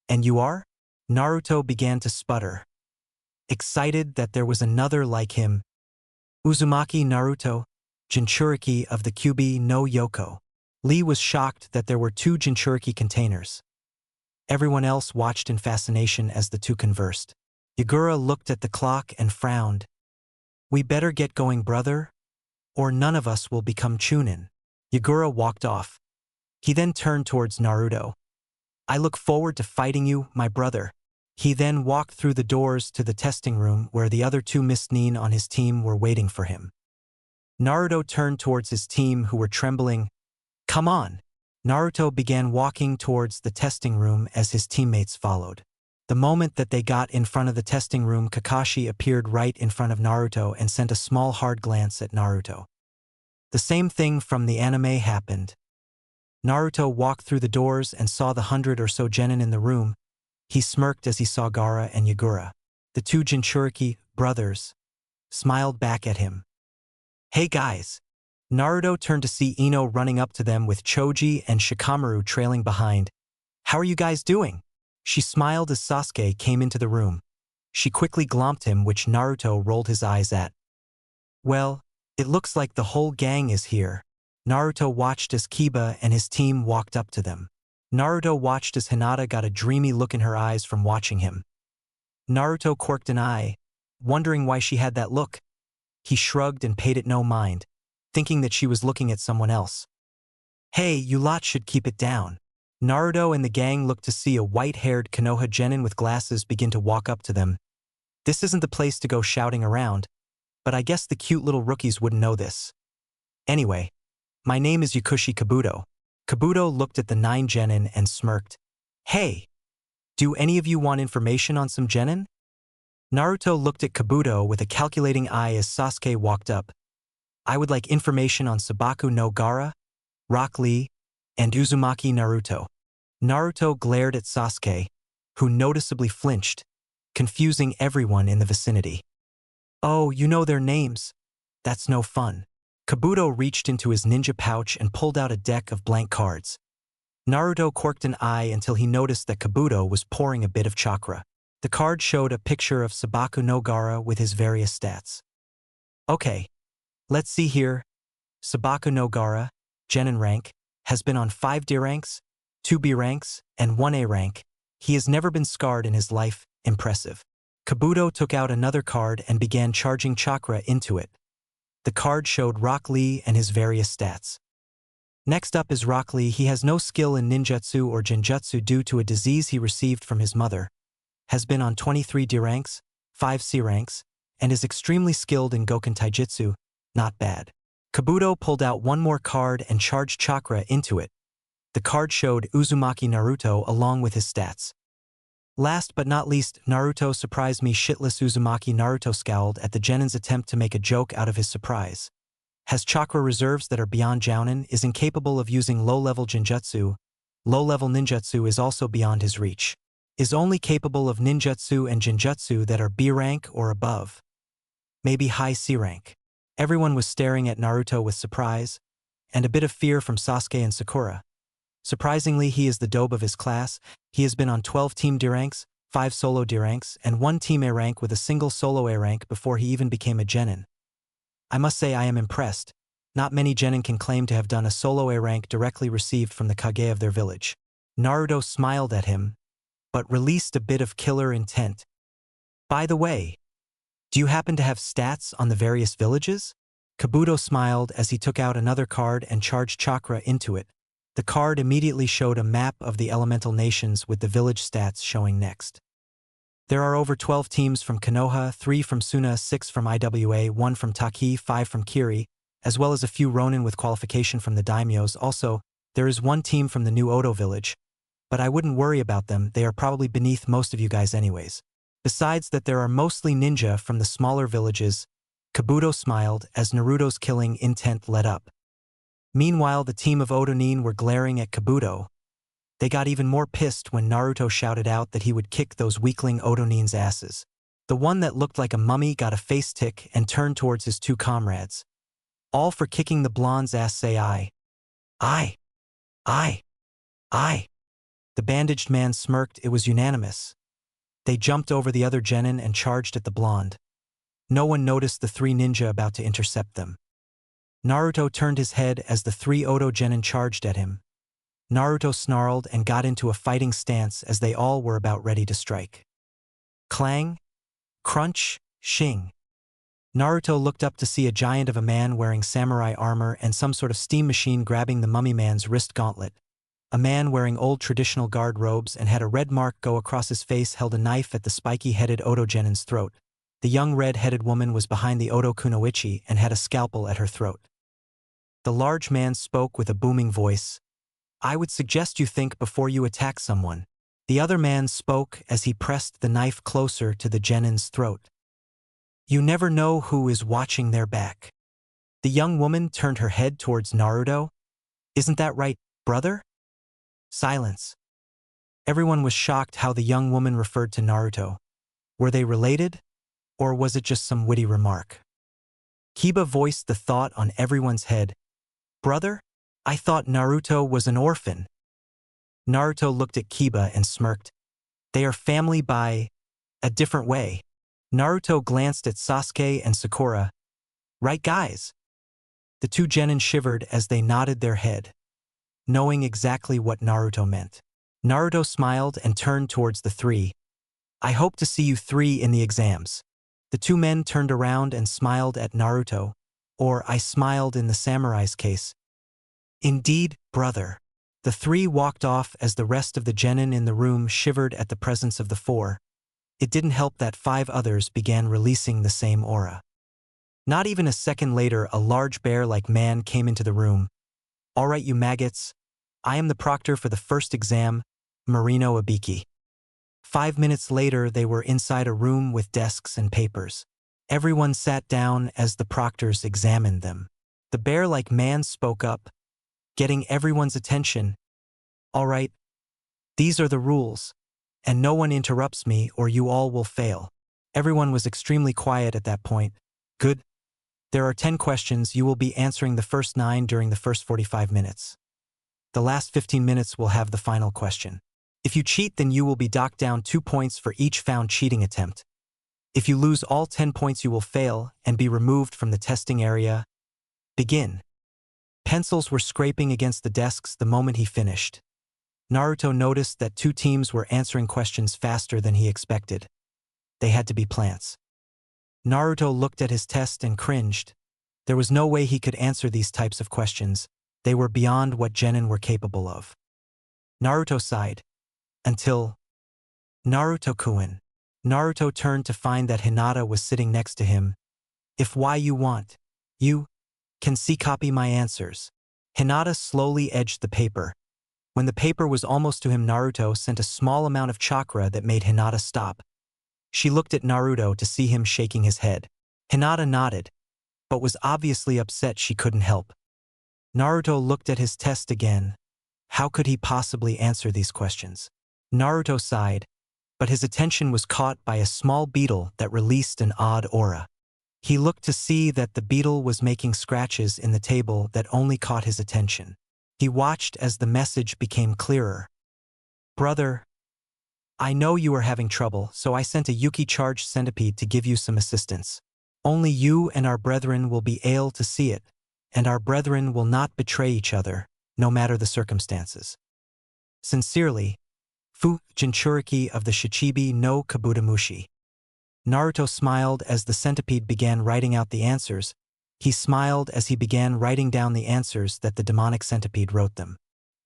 And you are?" Naruto began to sputter, excited that there was another like him. "Uzumaki Naruto, jinchuriki of the Kyubi no Yoko." Lee was shocked that there were 2 jinchuriki containers. Everyone else watched in fascination as the two conversed. Yagura looked at the clock and frowned. "We better get going, brother, or none of us will become Chunin." Yagura walked off. He then turned towards Naruto. "I look forward to fighting you, my brother." He then walked through the doors to the testing room where the other 2 Miss Nin on his team were waiting for him. Naruto turned towards his team, who were trembling. "Come on." Naruto began walking towards the testing room as his teammates followed. The moment that they got in front of the testing room, Kakashi appeared right in front of Naruto and sent a small hard glance at Naruto. The same thing from the anime happened. Naruto walked through the doors and saw the 100 or so genin in the room. He smirked as he saw Gaara and Yagura. The 2 Jinchuriki brothers smiled back at him. "Hey guys." Naruto turned to see Ino running up to them with Choji and Shikamaru trailing behind. "How are you guys doing?" She smiled as Sasuke came into the room. She quickly glomped him, which Naruto rolled his eyes at. Well, it looks like the whole gang is here. Naruto watched as Kiba and his team walked up to them. Naruto watched as Hinata got a dreamy look in her eyes from watching him. Naruto quirked an eye, wondering why she had that look. He shrugged and paid it no mind, thinking that she was looking at someone else. Hey, you lot should keep it down. Naruto and the gang looked to see a white-haired Konoha genin with glasses begin to walk up to them. This isn't the place to go shouting around, but I guess the cute little rookies wouldn't know this. Anyway, my name is Yakushi Kabuto. Kabuto looked at the 9 genin and smirked. Hey, do any of you want information on some genin? Naruto looked at Kabuto with a calculating eye as Sasuke walked up. I would like information on Sabaku no Gaara, Rock Lee, and Uzumaki Naruto. Naruto glared at Sasuke, who noticeably flinched, confusing everyone in the vicinity. Oh, you know their names. That's no fun. Kabuto reached into his ninja pouch and pulled out a deck of blank cards. Naruto quirked an eye until he noticed that Kabuto was pouring a bit of chakra. The card showed a picture of Sabaku no Gaara with his various stats. Okay, let's see here. Sabaku no Gaara, genin rank, has been on 5 D ranks, 2 B ranks, and 1 A rank. He has never been scarred in his life. Impressive. Kabuto took out another card and began charging chakra into it. The card showed Rock Lee and his various stats. Next up is Rock Lee. He has no skill in ninjutsu or jinjutsu due to a disease he received from his mother, has been on 23 D ranks, 5 C ranks, and is extremely skilled in Goken Taijutsu. Not bad. Kabuto pulled out one more card and charged chakra into it. The card showed Uzumaki Naruto along with his stats. Last but not least, Naruto surprised me shitless. Uzumaki Naruto scowled at the genin's attempt to make a joke out of his surprise. Has chakra reserves that are beyond jounin, is incapable of using low-level jinjutsu. Low-level ninjutsu is also beyond his reach. Is only capable of ninjutsu and jinjutsu that are B rank or above. Maybe high C rank. Everyone was staring at Naruto with surprise, and a bit of fear from Sasuke and Sakura. Surprisingly, he is the dobe of his class. He has been on 12 team D ranks, 5 solo D ranks, and 1 team A rank with a single solo A rank before he even became a genin. I must say I am impressed. Not many genin can claim to have done a solo A rank directly received from the Kage of their village. Naruto smiled at him, but released a bit of killer intent. By the way, do you happen to have stats on the various villages? Kabuto smiled as he took out another card and charged chakra into it. The card immediately showed a map of the elemental nations with the village stats showing next. There are over 12 teams from Konoha, 3 from Suna, 6 from IWA, 1 from Taki, 5 from Kiri, as well as a few Ronin with qualification from the daimyos. Also, there is 1 team from the new Odo village, but I wouldn't worry about them, they are probably beneath most of you guys anyways. Besides that, there are mostly ninja from the smaller villages. Kabuto smiled as Naruto's killing intent let up. Meanwhile, the team of Odonin were glaring at Kabuto. They got even more pissed when Naruto shouted out that he would kick those weakling Odonin's asses. The one that looked like a mummy got a face tick and turned towards his 2 comrades. All for kicking the blonde's ass. Say I. I. The bandaged man smirked. It was unanimous. They jumped over the other genin and charged at the blonde. No one noticed the 3 ninja about to intercept them. Naruto turned his head as the 3 Odo genin charged at him. Naruto snarled and got into a fighting stance as they all were about ready to strike. Clang, crunch, shing. Naruto looked up to see a giant of a man wearing samurai armor and some sort of steam machine grabbing the mummy man's wrist gauntlet. A man wearing old traditional guard robes and had a red mark go across his face held a knife at the spiky-headed Odo genin's throat. The young red-headed woman was behind the Odo kunoichi and had a scalpel at her throat. The large man spoke with a booming voice. I would suggest you think before you attack someone. The other man spoke as he pressed the knife closer to the genin's throat. You never know who is watching their back. The young woman turned her head towards Naruto. Isn't that right, brother? Silence. Everyone was shocked how the young woman referred to Naruto. Were they related? Or was it just some witty remark? Kiba voiced the thought on everyone's head. Brother? I thought Naruto was an orphan. Naruto looked at Kiba and smirked. They are family by A different way. Naruto glanced at Sasuke and Sakura. Right, guys? The two genin shivered as they nodded their head, knowing exactly what Naruto meant. Naruto smiled and turned towards the three. I hope to see you three in the exams. The two men turned around and smiled at Naruto, or I smiled in the samurai's case. Indeed, brother. The three walked off as the rest of the genin in the room shivered at the presence of the four. It didn't help that 5 others began releasing the same aura. Not even a second later, a large bear-like man came into the room. All right, you maggots. I am the proctor for the first exam, Marino Ibiki. 5 minutes later, they were inside a room with desks and papers. Everyone sat down as the proctors examined them. The bear-like man spoke up, getting everyone's attention. All right, these are the rules, and no one interrupts me or you all will fail. Everyone was extremely quiet at that point. Good. There are 10 questions. You will be answering the first 9 during the first 45 minutes. The last 15 minutes will have the final question. If you cheat, then you will be docked down 2 points for each found cheating attempt. If you lose all 10 points, you will fail and be removed from the testing area. Begin. Pencils were scraping against the desks the moment he finished. Naruto noticed that 2 teams were answering questions faster than he expected. They had to be plants. Naruto looked at his test and cringed. There was no way he could answer these types of questions. They were beyond what genin were capable of. Naruto sighed. Until Naruto-kun. Naruto turned to find that Hinata was sitting next to him. If why you want, you can see copy my answers. Hinata slowly edged the paper. When the paper was almost to him, Naruto sent a small amount of chakra that made Hinata stop. She looked at Naruto to see him shaking his head. Hinata nodded, but was obviously upset she couldn't help. Naruto looked at his test again. How could he possibly answer these questions? Naruto sighed, but his attention was caught by a small beetle that released an odd aura. He looked to see that the beetle was making scratches in the table that only caught his attention. He watched as the message became clearer. Brother, I know you are having trouble, so I sent a Yuki-charged centipede to give you some assistance. Only you and our brethren will be able to see it, and our brethren will not betray each other, no matter the circumstances. Sincerely, Fu Jinchuriki of the Shichibi no Kabutomushi. Naruto smiled as the centipede began writing out the answers. He smiled as he began writing down the answers that the demonic centipede wrote them.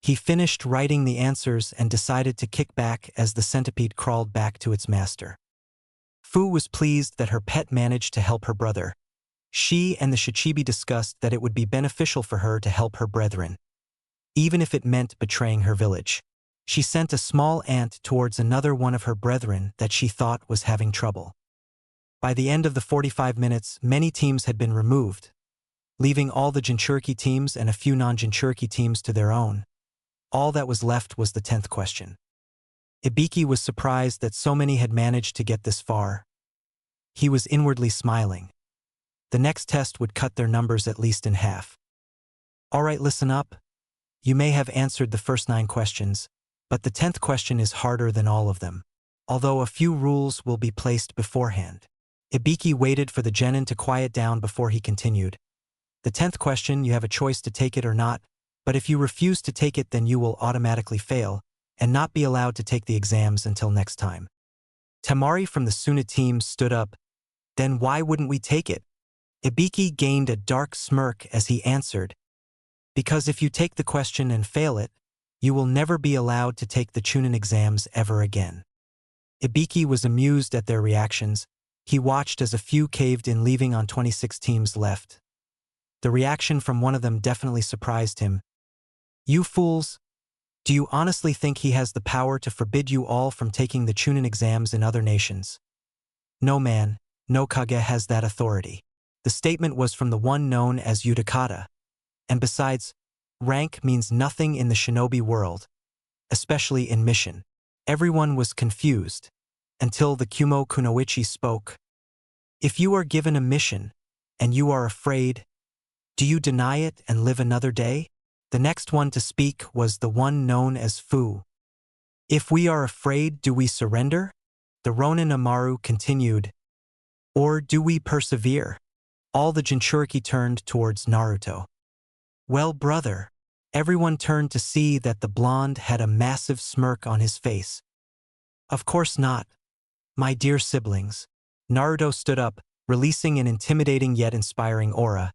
He finished writing the answers and decided to kick back as the centipede crawled back to its master. Fu was pleased that her pet managed to help her brother. She and the Shichibi discussed that it would be beneficial for her to help her brethren, even if it meant betraying her village. She sent a small ant towards another one of her brethren that she thought was having trouble. By the end of the 45 minutes, many teams had been removed, leaving all the Jinchuriki teams and a few non-Jinchuriki teams to their own. All that was left was the 10th question. Ibiki was surprised that so many had managed to get this far. He was inwardly smiling. The next test would cut their numbers at least in half. All right, listen up. You may have answered the first 9 questions, but the 10th question is harder than all of them, although a few rules will be placed beforehand. Ibiki waited for the genin to quiet down before he continued. The 10th question, you have a choice to take it or not, but if you refuse to take it, then you will automatically fail and not be allowed to take the exams until next time. Temari from the Suna team stood up. Then why wouldn't we take it? Ibiki gained a dark smirk as he answered. Because if you take the question and fail it, you will never be allowed to take the Chunin exams ever again. Ibiki was amused at their reactions. He watched as a few caved in, leaving on 26 teams left. The reaction from one of them definitely surprised him. You fools! Do you honestly think he has the power to forbid you all from taking the Chunin exams in other nations? No man, no Kage has that authority. The statement was from the one known as Udakata. And besides, rank means nothing in the shinobi world, especially in mission. Everyone was confused, until the Kumo Kunoichi spoke. If you are given a mission, and you are afraid, do you deny it and live another day? The next one to speak was the one known as Fu. If we are afraid, do we surrender? The Ronin Amaru continued, "Or do we persevere?" All the jinchuriki turned towards Naruto. "Well, brother." Everyone turned to see that the blonde had a massive smirk on his face. "Of course not, my dear siblings." Naruto stood up, releasing an intimidating yet inspiring aura.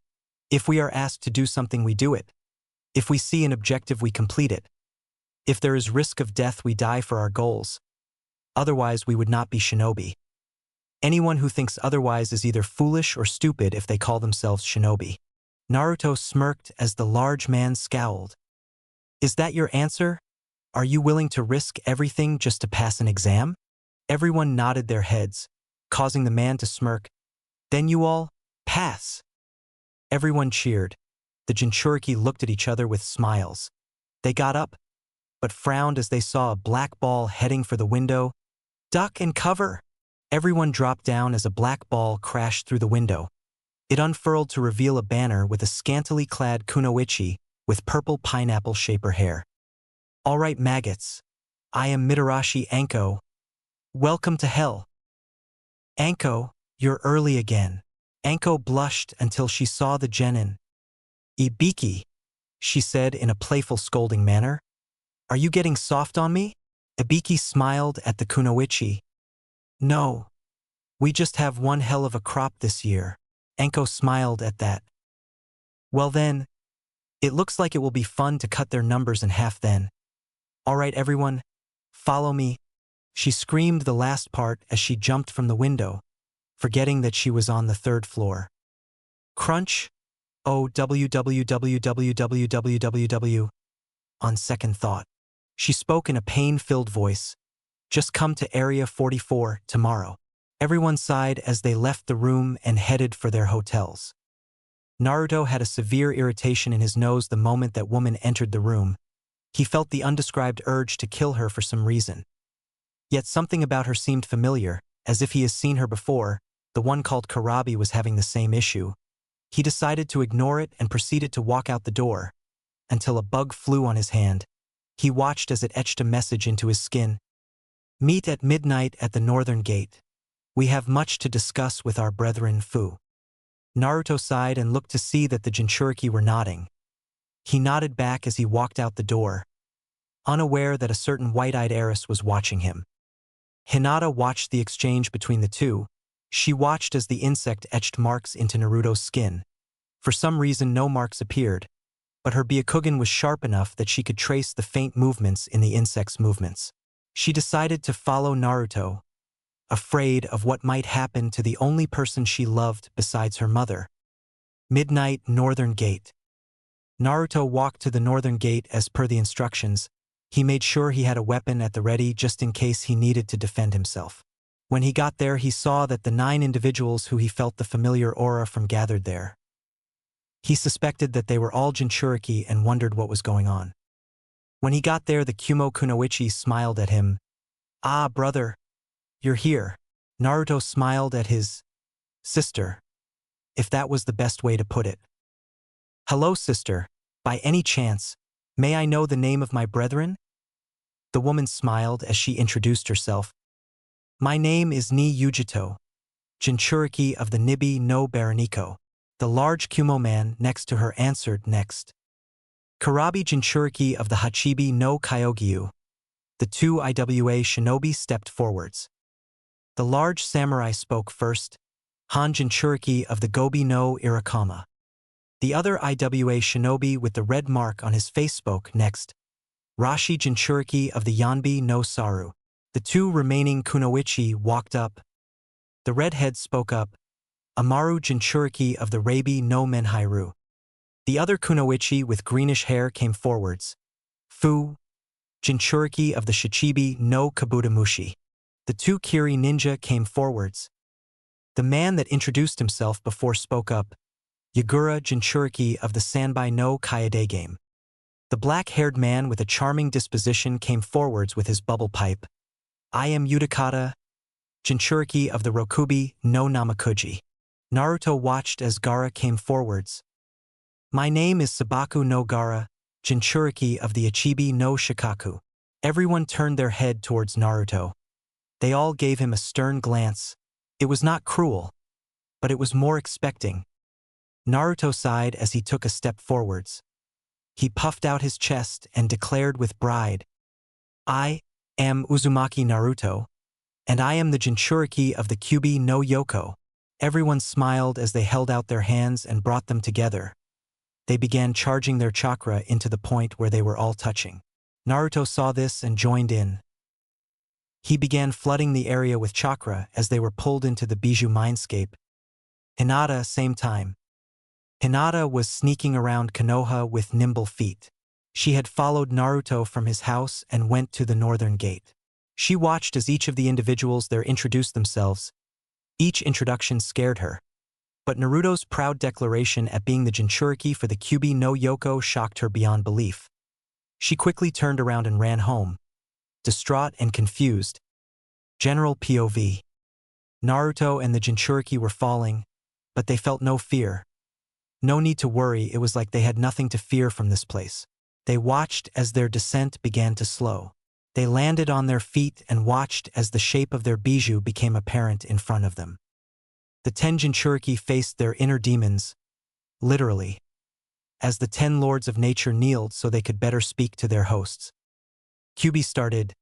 "If we are asked to do something, we do it. If we see an objective, we complete it. If there is risk of death, we die for our goals. Otherwise, we would not be shinobi. Anyone who thinks otherwise is either foolish or stupid if they call themselves shinobi." Naruto smirked as the large man scowled. "Is that your answer? Are you willing to risk everything just to pass an exam?" Everyone nodded their heads, causing the man to smirk. "Then you all pass." Everyone cheered. The jinchuriki looked at each other with smiles. They got up, but frowned as they saw a black ball heading for the window. "Duck and cover!" Everyone dropped down as a black ball crashed through the window. It unfurled to reveal a banner with a scantily clad kunoichi with purple pineapple-shaper hair. "All right, maggots. I am Mitarashi Anko. Welcome to hell." "Anko, you're early again." Anko blushed until she saw the genin. "Ibiki," she said in a playful scolding manner. "Are you getting soft on me?" Ibiki smiled at the kunoichi. "No. We just have one hell of a crop this year." Anko smiled at that. "Well then, it looks like it will be fun to cut their numbers in half then. All right, everyone, follow me." She screamed the last part as she jumped from the window, forgetting that she was on the third floor. Crunch. Oh, www. On second thought, she spoke in a pain-filled voice. "Just come to Area 44 tomorrow." Everyone sighed as they left the room and headed for their hotels. Naruto had a severe irritation in his nose the moment that woman entered the room. He felt the undescribed urge to kill her for some reason. Yet something about her seemed familiar, as if he has seen her before. The one called Karabi was having the same issue. He decided to ignore it and proceeded to walk out the door, until a bug flew on his hand. He watched as it etched a message into his skin. "Meet at midnight at the northern gate. We have much to discuss with our brethren Fu." Naruto sighed and looked to see that the jinchuriki were nodding. He nodded back as he walked out the door, unaware that a certain white-eyed heiress was watching him. Hinata watched the exchange between the two. She watched as the insect etched marks into Naruto's skin. For some reason, no marks appeared, but her Byakugan was sharp enough that she could trace the faint movements in the insect's movements. She decided to follow Naruto, afraid of what might happen to the only person she loved besides her mother. Midnight Northern Gate. Naruto walked to the northern gate as per the instructions. He made sure he had a weapon at the ready just in case he needed to defend himself. When he got there, he saw that the 9 individuals who he felt the familiar aura from gathered there. He suspected that they were all jinchuriki and wondered what was going on. When he got there, the Kumo Kunoichi smiled at him. "Ah, brother. You're here." Naruto smiled at his sister, if that was the best way to put it. "Hello, sister. By any chance, may I know the name of my brethren?" The woman smiled as she introduced herself. "My name is Ni Yujito, jinchuriki of the Nibi no Baraniko." The large Kumo man next to her answered next. "Karabi jinchuriki of the Hachibi no Kyogyu." The 2 IWA shinobi stepped forwards. The large samurai spoke first, Han jinchuriki of the Gobi no Irakama. The other IWA shinobi with the red mark on his face spoke next, Rashi jinchuriki of the Yanbi no Saru. The 2 remaining kunoichi walked up. The redhead spoke up, Amaru jinchuriki of the Rabi no Menhairu. The other kunoichi with greenish hair came forwards, Fu jinchuriki of the Shichibi no Kabutamushi. The 2 Kiri ninja came forwards. The man that introduced himself before spoke up, Yagura jinchuriki of the Sanbai no Kayade game. The black-haired man with a charming disposition came forwards with his bubble pipe. "I am Udakata, jinchuriki of the Rokubi no Namakuji." Naruto watched as Gaara came forwards. "My name is Sabaku no Gaara, jinchuriki of the Ichibi no Shikaku." Everyone turned their head towards Naruto. They all gave him a stern glance. It was not cruel, but it was more expecting. Naruto sighed as he took a step forwards. He puffed out his chest and declared with pride, "I am Uzumaki Naruto, and I am the jinchuriki of the Kyubi no Yoko." Everyone smiled as they held out their hands and brought them together. They began charging their chakra into the point where they were all touching. Naruto saw this and joined in. He began flooding the area with chakra as they were pulled into the biju mindscape. Hinata, same time. Hinata was sneaking around Konoha with nimble feet. She had followed Naruto from his house and went to the northern gate. She watched as each of the individuals there introduced themselves. Each introduction scared her. But Naruto's proud declaration at being the jinchuriki for the Kyubi no Yoko shocked her beyond belief. She quickly turned around and ran home, distraught and confused. General POV. Naruto and the jinchuriki were falling, but they felt no fear. No need to worry, it was like they had nothing to fear from this place. They watched as their descent began to slow. They landed on their feet and watched as the shape of their biju became apparent in front of them. The 10 jinchuriki faced their inner demons, literally, as the 10 lords of nature kneeled so they could better speak to their hosts. Kyubi started,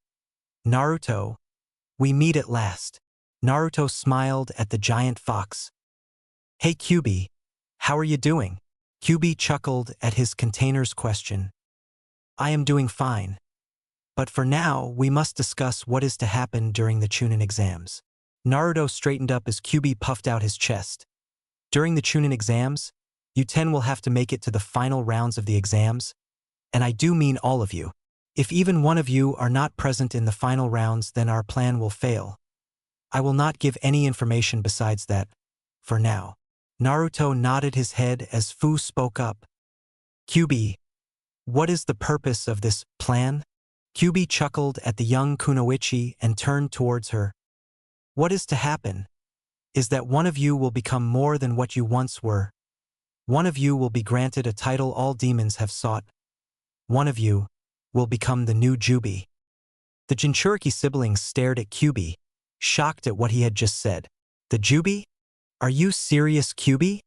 "Naruto, we meet at last." Naruto smiled at the giant fox. "Hey Kyubi, how are you doing?" Kyubi chuckled at his container's question. "I am doing fine. But for now, we must discuss what is to happen during the Chunin exams." Naruto straightened up as Kyubi puffed out his chest. "During the Chunin exams, you 10 will have to make it to the final rounds of the exams, and I do mean all of you. If even one of you are not present in the final rounds, then our plan will fail. I will not give any information besides that, for now." Naruto nodded his head as Fu spoke up. "Kyubi, what is the purpose of this plan?" Kyubi chuckled at the young kunoichi and turned towards her. "What is to happen is that one of you will become more than what you once were. One of you will be granted a title all demons have sought. One of you will become the new Jubi." The jinchuriki siblings stared at Kyubi, shocked at what he had just said. "The Jubi? Are you serious, Kyubi?"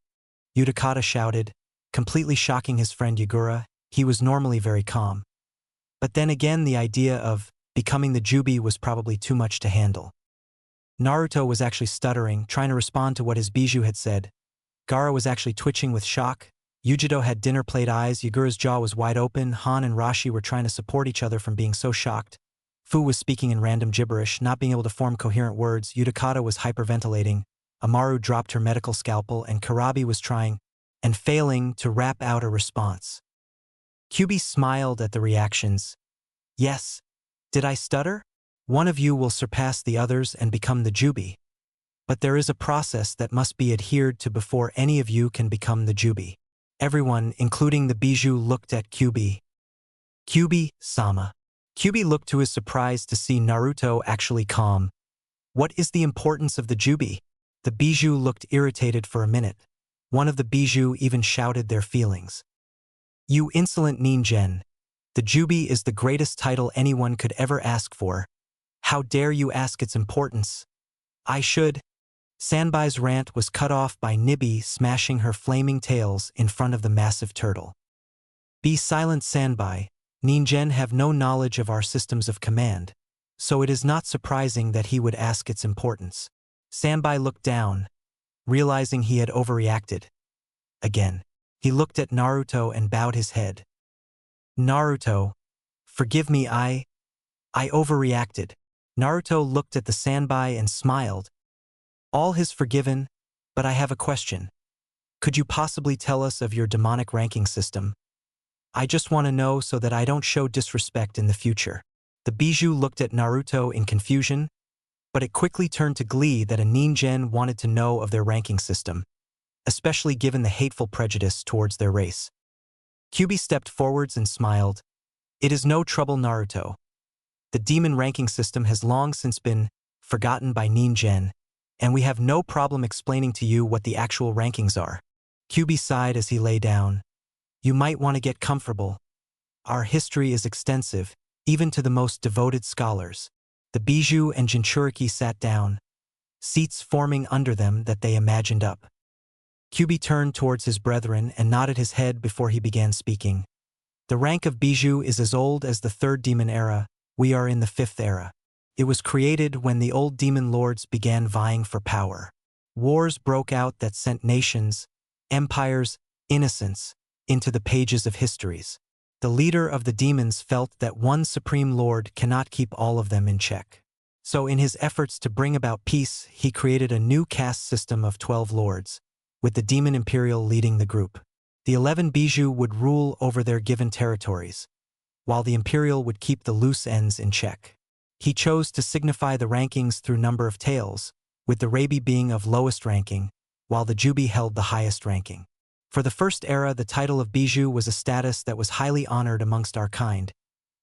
Udakata shouted, completely shocking his friend Yagura. He was normally very calm. But then again, the idea of becoming the Jubi was probably too much to handle. Naruto was actually stuttering, trying to respond to what his biju had said. Gaara was actually twitching with shock. Yujido had dinner plate eyes, Yagura's jaw was wide open, Han and Rashi were trying to support each other from being so shocked. Fu was speaking in random gibberish, not being able to form coherent words. Udakata was hyperventilating. Amaru dropped her medical scalpel, and Karabi was trying, and failing, to rap out a response. Kyubi smiled at the reactions. "Yes. Did I stutter? One of you will surpass the others and become the Jubi. But there is a process that must be adhered to before any of you can become the Jubi." Everyone, including the biju, looked at Kyubi. "Kyubi-sama." Kyubi looked to his surprise to see Naruto actually calm. "What is the importance of the Jubi?" The biju looked irritated for a minute. One of the biju even shouted their feelings. "You insolent ninjen. The Jubi is the greatest title anyone could ever ask for. How dare you ask its importance?" "I should." Sanbai's rant was cut off by Nibi smashing her flaming tails in front of the massive turtle. "Be silent, Sanbai. Ninjen have no knowledge of our systems of command, so it is not surprising that he would ask its importance." Sanbai looked down, realizing he had overreacted. Again, he looked at Naruto and bowed his head. "Naruto, forgive me, I overreacted." Naruto looked at the Sanbai and smiled. "All is forgiven, but I have a question. Could you possibly tell us of your demonic ranking system? I just want to know so that I don't show disrespect in the future." The biju looked at Naruto in confusion, but it quickly turned to glee that a ninjen wanted to know of their ranking system, especially given the hateful prejudice towards their race. Kyubi stepped forwards and smiled. "It is no trouble, Naruto. The demon ranking system has long since been forgotten by ninjen, and we have no problem explaining to you what the actual rankings are." Kyubi sighed as he lay down. "You might want to get comfortable. Our history is extensive, even to the most devoted scholars. The biju and jinchuriki sat down, seats forming under them that they imagined up. Kyubi turned towards his brethren and nodded his head before he began speaking. The rank of biju is as old as the third demon era. We are in the fifth era. It was created when the old demon lords began vying for power. Wars broke out that sent nations, empires, innocents, into the pages of histories. The leader of the demons felt that one supreme lord cannot keep all of them in check. So in his efforts to bring about peace, he created a new caste system of 12 lords, with the demon imperial leading the group. The 11 biju would rule over their given territories, while the imperial would keep the loose ends in check. He chose to signify the rankings through number of tails, with the Rabi being of lowest ranking, while the Jubi held the highest ranking. For the first era, the title of biju was a status that was highly honored amongst our kind,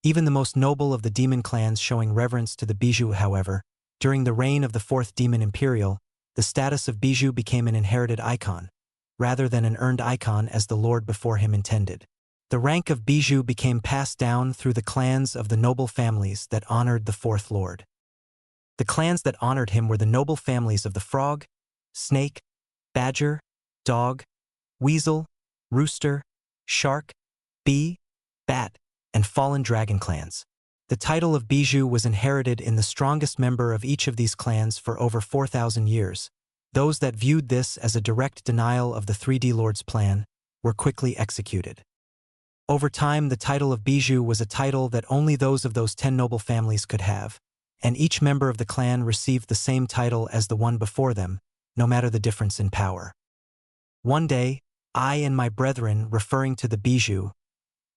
even the most noble of the demon clans showing reverence to the biju. However, during the reign of the fourth demon imperial, the status of biju became an inherited icon, rather than an earned icon as the lord before him intended. The rank of biju became passed down through the clans of the noble families that honored the fourth lord. The clans that honored him were the noble families of the frog, snake, badger, dog, weasel, rooster, shark, bee, bat, and fallen dragon clans. The title of biju was inherited in the strongest member of each of these clans for over 4,000 years. Those that viewed this as a direct denial of the 3D Lord's plan were quickly executed. Over time, the title of biju was a title that only those of those 10 noble families could have, and each member of the clan received the same title as the one before them, no matter the difference in power. One day, I and my brethren, referring to the biju,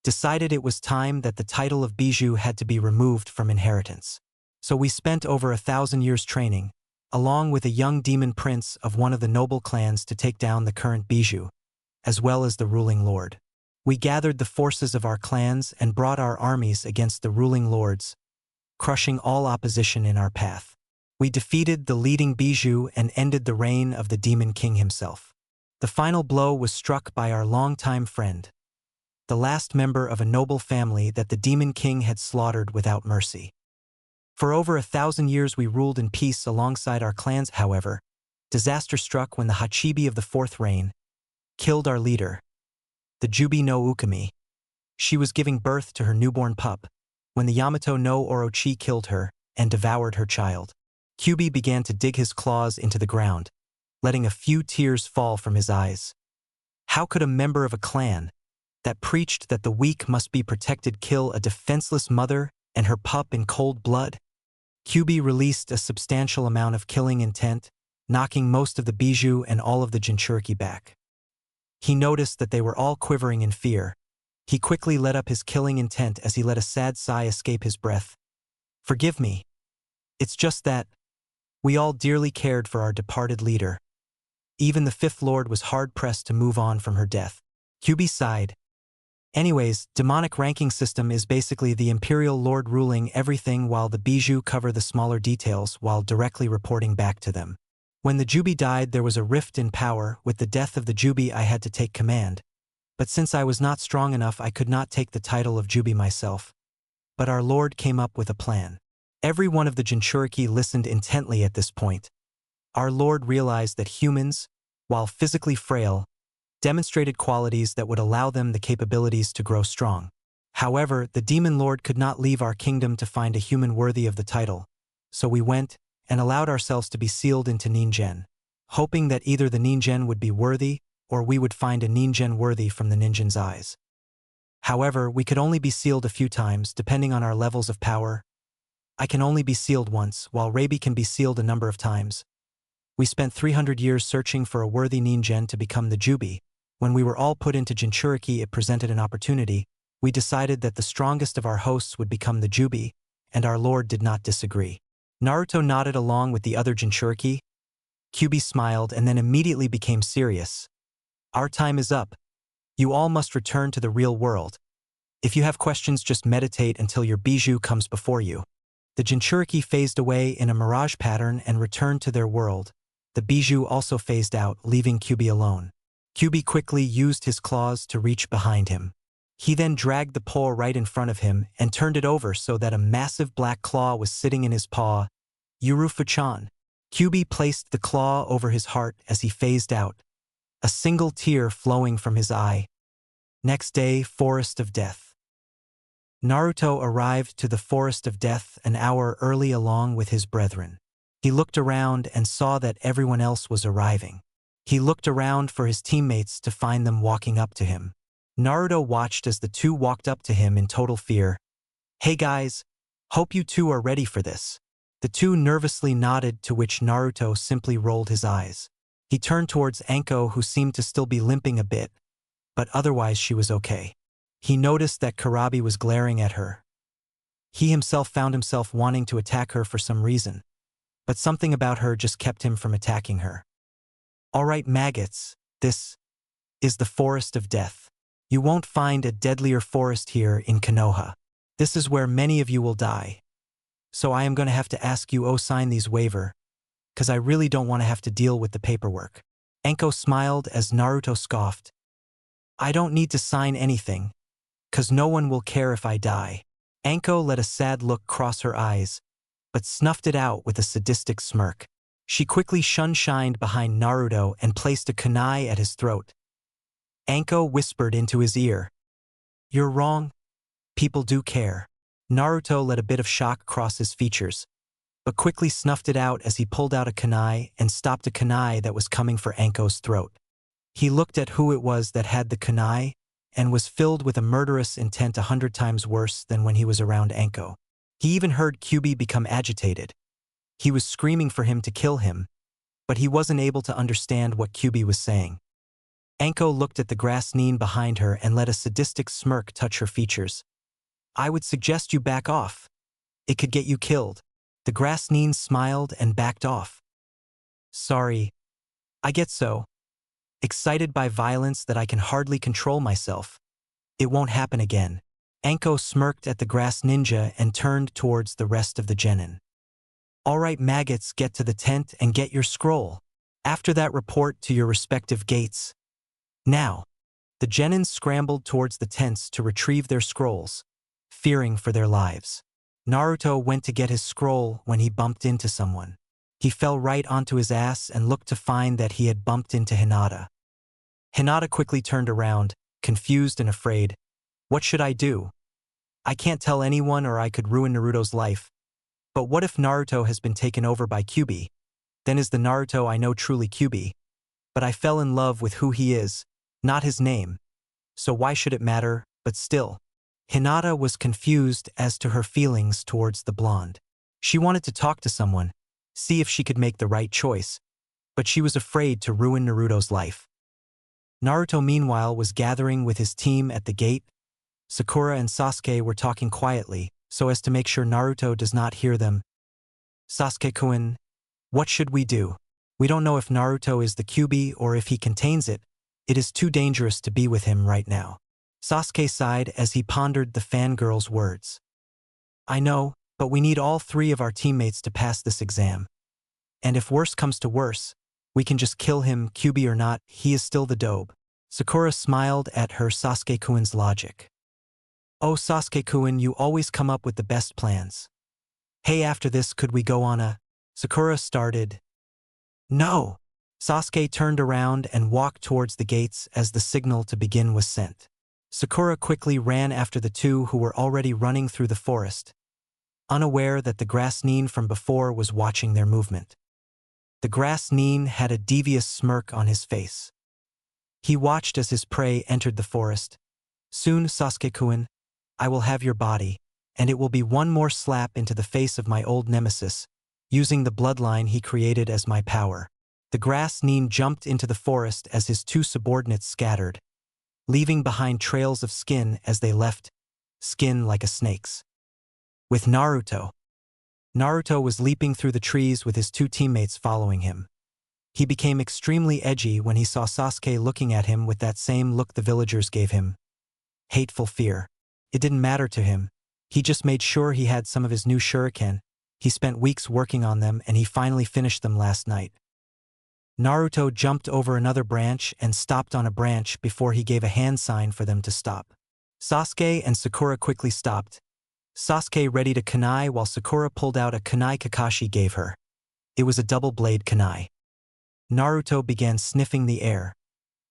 decided it was time that the title of biju had to be removed from inheritance. So we spent over 1,000 years training, along with a young demon prince of one of the noble clans to take down the current biju, as well as the ruling lord. We gathered the forces of our clans and brought our armies against the ruling lords, crushing all opposition in our path. We defeated the leading biju and ended the reign of the demon king himself. The final blow was struck by our longtime friend, the last member of a noble family that the demon king had slaughtered without mercy. For over 1,000 years we ruled in peace alongside our clans. However, disaster struck when the Hachibi of the fourth reign killed our leader, the Jubi no Ukami. She was giving birth to her newborn pup when the Yamato no Orochi killed her and devoured her child. Kyubi began to dig his claws into the ground, letting a few tears fall from his eyes. How could a member of a clan that preached that the weak must be protected kill a defenseless mother and her pup in cold blood? Kyubi released a substantial amount of killing intent, knocking most of the biju and all of the jinchuriki back. He noticed that they were all quivering in fear. He quickly let up his killing intent as he let a sad sigh escape his breath. "Forgive me. It's just that we all dearly cared for our departed leader." Even the fifth lord was hard-pressed to move on from her death. Kyubi sighed. Anyways, demonic ranking system is basically the imperial lord ruling everything while the biju cover the smaller details while directly reporting back to them. When the Jubi died, there was a rift in power. With the death of the Jubi, I had to take command. But since I was not strong enough, I could not take the title of Jubi myself. But our lord came up with a plan. Every one of the jinchuriki listened intently at this point. Our lord realized that humans, while physically frail, demonstrated qualities that would allow them the capabilities to grow strong. However, the demon lord could not leave our kingdom to find a human worthy of the title. So we went and allowed ourselves to be sealed into Ningen, hoping that either the Ningen would be worthy or we would find a Ningen worthy from the Ninjin's eyes. However, we could only be sealed a few times depending on our levels of power. I can only be sealed once, while Rabi can be sealed a number of times. We spent 300 years searching for a worthy Ningen to become the Jubi. When we were all put into jinchuriki, it presented an opportunity. We decided that the strongest of our hosts would become the Jubi, and our lord did not disagree. Naruto nodded along with the other jinchuriki. Kyubi smiled and then immediately became serious. "Our time is up. You all must return to the real world. If you have questions, just meditate until your biju comes before you." The jinchuriki phased away in a mirage pattern and returned to their world. The biju also phased out, leaving Kyubi alone. Kyubi quickly used his claws to reach behind him. He then dragged the pole right in front of him and turned it over so that a massive black claw was sitting in his paw. Yurufu-chan. Kyubi placed the claw over his heart as he phased out, a single tear flowing from his eye. Next day, Forest of Death. Naruto arrived to the Forest of Death an hour early along with his brethren. He looked around and saw that everyone else was arriving. He looked around for his teammates to find them walking up to him. Naruto watched as the two walked up to him in total fear. "Hey guys, hope you two are ready for this." The two nervously nodded, to which Naruto simply rolled his eyes. He turned towards Anko, who seemed to still be limping a bit, but otherwise she was okay. He noticed that Kurabi was glaring at her. He himself found himself wanting to attack her for some reason, but something about her just kept him from attacking her. "Alright maggots, this is the Forest of Death. You won't find a deadlier forest here in Konoha. This is where many of you will die. So I am going to have to ask you sign these waiver, cause I really don't want to have to deal with the paperwork." Anko smiled as Naruto scoffed. "I don't need to sign anything, cause no one will care if I die." Anko let a sad look cross her eyes, but snuffed it out with a sadistic smirk. She quickly shined behind Naruto and placed a kunai at his throat. Anko whispered into his ear, "You're wrong. People do care." Naruto let a bit of shock cross his features, but quickly snuffed it out as he pulled out a kunai and stopped a kunai that was coming for Anko's throat. He looked at who it was that had the kunai and was filled with a murderous intent 100 times worse than when he was around Anko. He even heard Kyubi become agitated. He was screaming for him to kill him, but he wasn't able to understand what Kyubi was saying. Anko looked at the grass nin behind her and let a sadistic smirk touch her features. "I would suggest you back off. It could get you killed." The grass nin smiled and backed off. "Sorry. I get so excited by violence that I can hardly control myself. It won't happen again." Anko smirked at the grass ninja and turned towards the rest of the genin. "Alright maggots, get to the tent and get your scroll. After that, report to your respective gates. Now." The genin scrambled towards the tents to retrieve their scrolls, fearing for their lives. Naruto went to get his scroll when he bumped into someone. He fell right onto his ass and looked to find that he had bumped into Hinata. Hinata quickly turned around, confused and afraid. "What should I do? I can't tell anyone or I could ruin Naruto's life. But what if Naruto has been taken over by Kyubi? Then is the Naruto I know truly Kyubi? But I fell in love with who he is, not his name. So why should it matter? But still." Hinata was confused as to her feelings towards the blonde. She wanted to talk to someone, see if she could make the right choice, but she was afraid to ruin Naruto's life. Naruto meanwhile was gathering with his team at the gate. Sakura and Sasuke were talking quietly, so as to make sure Naruto does not hear them. "Sasuke-kun, what should we do? We don't know if Naruto is the Kyubi or if he contains it. It is too dangerous to be with him right now." Sasuke sighed as he pondered the fangirl's words. "I know, but we need all 3 of our teammates to pass this exam. And if worse comes to worse, we can just kill him, Kyubi or not, he is still the dobe." Sakura smiled at her Sasuke-kun's logic. "Oh Sasuke-kun, you always come up with the best plans. Hey, after this could we go on a..." Sakura started. "No!" Sasuke turned around and walked towards the gates as the signal to begin was sent. Sakura quickly ran after the two who were already running through the forest, unaware that the grass nin from before was watching their movement. The grass nin had a devious smirk on his face. He watched as his prey entered the forest. "Soon, Sasuke-kun, I will have your body, and it will be one more slap into the face of my old nemesis, using the bloodline he created as my power." The grass nin jumped into the forest as his 2 subordinates scattered, leaving behind trails of skin as they left, skin like a snake's. With Naruto was leaping through the trees with his 2 teammates following him. He became extremely edgy when he saw Sasuke looking at him with that same look the villagers gave him. Hateful fear. It didn't matter to him. He just made sure he had some of his new shuriken. He spent weeks working on them and he finally finished them last night. Naruto jumped over another branch and stopped on a branch before he gave a hand sign for them to stop. Sasuke and Sakura quickly stopped. Sasuke readied a kunai while Sakura pulled out a kunai Kakashi gave her. It was a double-blade kunai. Naruto began sniffing the air.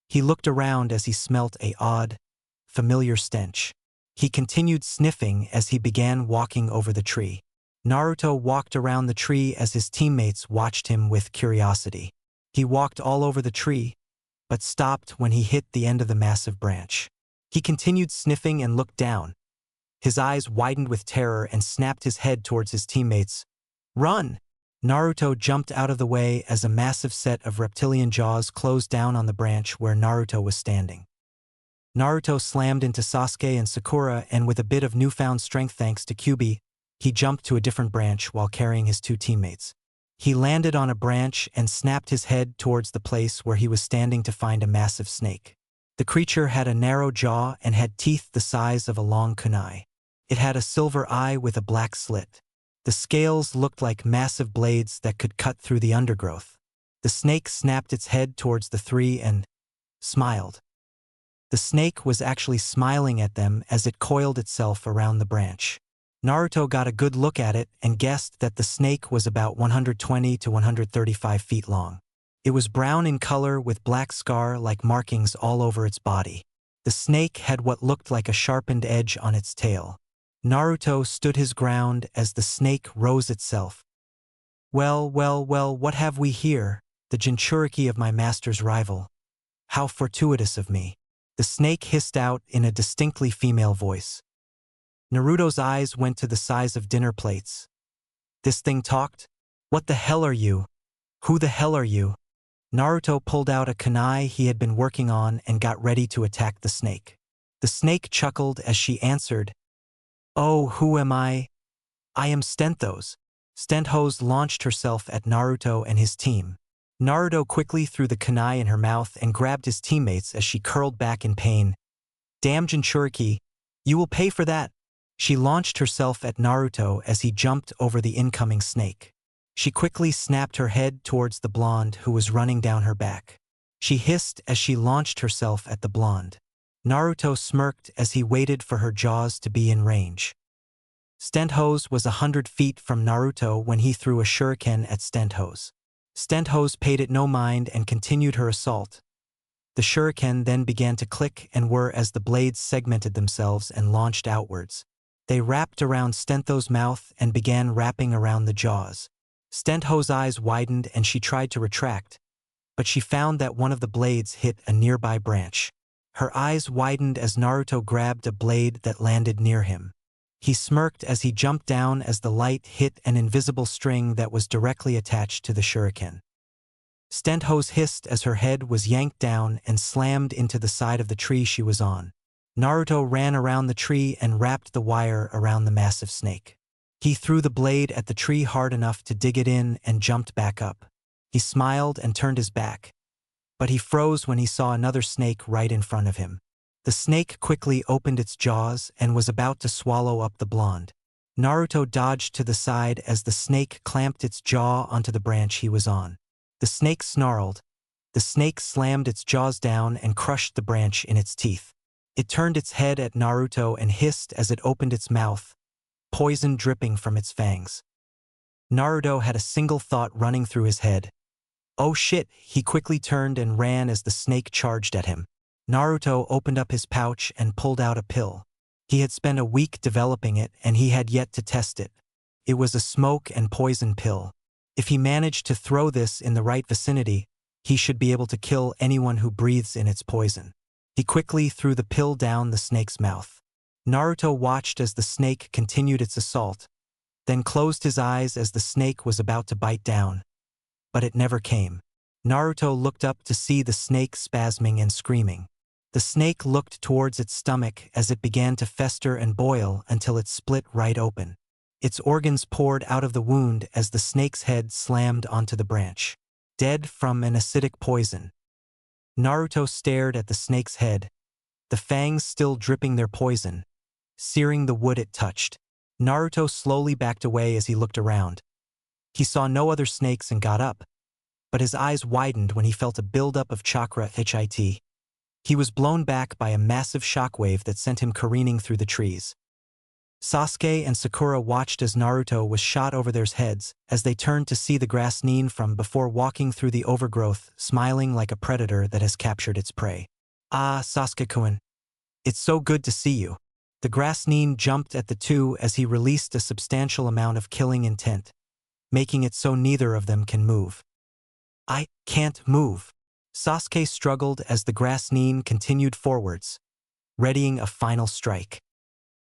He looked around as he smelt a odd, familiar stench. He continued sniffing as he began walking over the tree. Naruto walked around the tree as his teammates watched him with curiosity. He walked all over the tree, but stopped when he hit the end of the massive branch. He continued sniffing and looked down. His eyes widened with terror and snapped his head towards his teammates. "Run!" Naruto jumped out of the way as a massive set of reptilian jaws closed down on the branch where Naruto was standing. Naruto slammed into Sasuke and Sakura, and with a bit of newfound strength thanks to Kyuubi, he jumped to a different branch while carrying his two teammates. He landed on a branch and snapped his head towards the place where he was standing to find a massive snake. The creature had a narrow jaw and had teeth the size of a long kunai. It had a silver eye with a black slit. The scales looked like massive blades that could cut through the undergrowth. The snake snapped its head towards the three and smiled. The snake was actually smiling at them as it coiled itself around the branch. Naruto got a good look at it and guessed that the snake was about 120 to 135 feet long. It was brown in color with black scar-like markings all over its body. The snake had what looked like a sharpened edge on its tail. Naruto stood his ground as the snake rose itself. Well, what have we here? The jinchuriki of my master's rival. How fortuitous of me. The snake hissed out in a distinctly female voice. Naruto's eyes went to the size of dinner plates. This thing talked? What the hell are you? Who the hell are you? Naruto pulled out a kunai he had been working on and got ready to attack the snake. The snake chuckled as she answered, "Oh, who am I? I am Stenthos." Stenthos launched herself at Naruto and his team. Naruto quickly threw the kunai in her mouth and grabbed his teammates as she curled back in pain. "Damn jinchuriki, you will pay for that." She launched herself at Naruto as he jumped over the incoming snake. She quickly snapped her head towards the blonde who was running down her back. She hissed as she launched herself at the blonde. Naruto smirked as he waited for her jaws to be in range. Stenthos was 100 feet from Naruto when he threw a shuriken at Stenthos. Stenthos paid it no mind and continued her assault. The shuriken then began to click and whir as the blades segmented themselves and launched outwards. They wrapped around Stenthos' mouth and began wrapping around the jaws. Stenthos' eyes widened and she tried to retract, but she found that one of the blades hit a nearby branch. Her eyes widened as Naruto grabbed a blade that landed near him. He smirked as he jumped down as the light hit an invisible string that was directly attached to the shuriken. Stenthos hissed as her head was yanked down and slammed into the side of the tree she was on. Naruto ran around the tree and wrapped the wire around the massive snake. He threw the blade at the tree hard enough to dig it in and jumped back up. He smiled and turned his back, but he froze when he saw another snake right in front of him. The snake quickly opened its jaws and was about to swallow up the blonde. Naruto dodged to the side as the snake clamped its jaw onto the branch he was on. The snake snarled. The snake slammed its jaws down and crushed the branch in its teeth. It turned its head at Naruto and hissed as it opened its mouth, poison dripping from its fangs. Naruto had a single thought running through his head. Oh shit, he quickly turned and ran as the snake charged at him. Naruto opened up his pouch and pulled out a pill. He had spent a week developing it and he had yet to test it. It was a smoke and poison pill. If he managed to throw this in the right vicinity, he should be able to kill anyone who breathes in its poison. He quickly threw the pill down the snake's mouth. Naruto watched as the snake continued its assault, then closed his eyes as the snake was about to bite down. But it never came. Naruto looked up to see the snake spasming and screaming. The snake looked towards its stomach as it began to fester and boil until it split right open. Its organs poured out of the wound as the snake's head slammed onto the branch. Dead from an acidic poison. Naruto stared at the snake's head, the fangs still dripping their poison, searing the wood it touched. Naruto slowly backed away as he looked around. He saw no other snakes and got up, but his eyes widened when he felt a buildup of chakra HIT. He was blown back by a massive shockwave that sent him careening through the trees. Sasuke and Sakura watched as Naruto was shot over their heads as they turned to see the grass Nin from before walking through the overgrowth, smiling like a predator that has captured its prey. "Ah, Sasuke-kun. It's so good to see you." The grass Nin jumped at the two as he released a substantial amount of killing intent, making it so neither of them can move. "I can't move." Sasuke struggled as the grass Nin continued forwards, readying a final strike.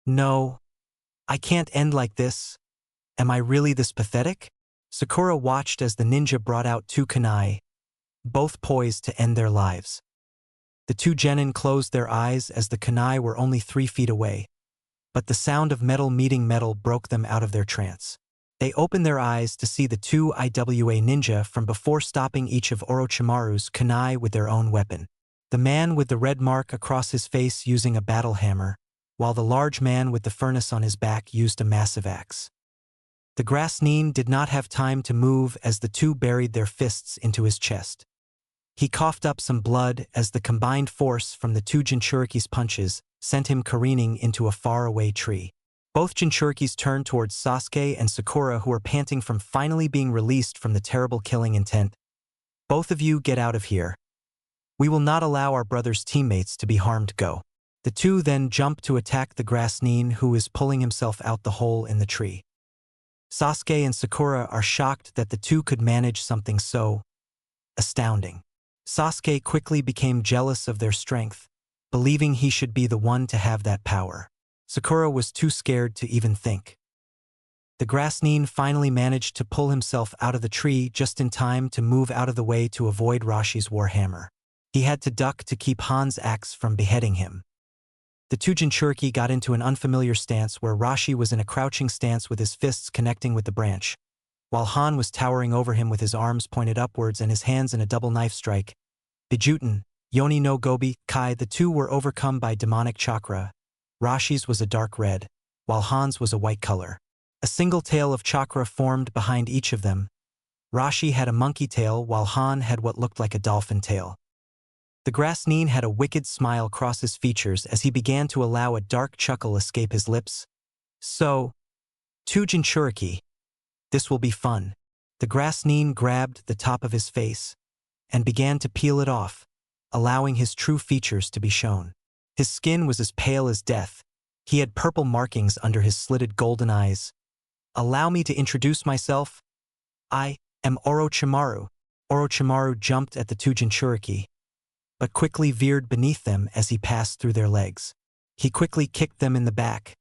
"No. I can't end like this. Am I really this pathetic?" Sakura watched as the ninja brought out two kunai, both poised to end their lives. The two genin closed their eyes as the kunai were only 3 feet away, but the sound of metal meeting metal broke them out of their trance. They opened their eyes to see the two IWA ninja from before stopping each of Orochimaru's kunai with their own weapon. The man with the red mark across his face using a battle hammer, while the large man with the furnace on his back used a massive axe. The grass Nin did not have time to move as the two buried their fists into his chest. He coughed up some blood as the combined force from the two jinchuriki's punches sent him careening into a faraway tree. Both jinchurikis turned towards Sasuke and Sakura, who were panting from finally being released from the terrible killing intent. "Both of you get out of here. We will not allow our brother's teammates to be harmed. Go." The two then jump to attack the grass Nin, who is pulling himself out the hole in the tree. Sasuke and Sakura are shocked that the two could manage something so astounding. Sasuke quickly became jealous of their strength, believing he should be the one to have that power. Sakura was too scared to even think. The grass Nin finally managed to pull himself out of the tree just in time to move out of the way to avoid Rashi's warhammer. He had to duck to keep Han's axe from beheading him. The two jinchuriki got into an unfamiliar stance where Rashi was in a crouching stance with his fists connecting with the branch, while Han was towering over him with his arms pointed upwards and his hands in a double knife strike. Bijuten, Yoni no Gobi, Kai, the two were overcome by demonic chakra. Rashi's was a dark red, while Han's was a white color. A single tail of chakra formed behind each of them. Rashi had a monkey tail while Han had what looked like a dolphin tail. The grass Nin had a wicked smile cross his features as he began to allow a dark chuckle escape his lips. "So, two jinchuriki. This will be fun." The grass Nin grabbed the top of his face and began to peel it off, allowing his true features to be shown. His skin was as pale as death. He had purple markings under his slitted golden eyes. "Allow me to introduce myself. I am Orochimaru." Orochimaru jumped at the two jinchuriki, but quickly veered beneath them as he passed through their legs. He quickly kicked them in the back,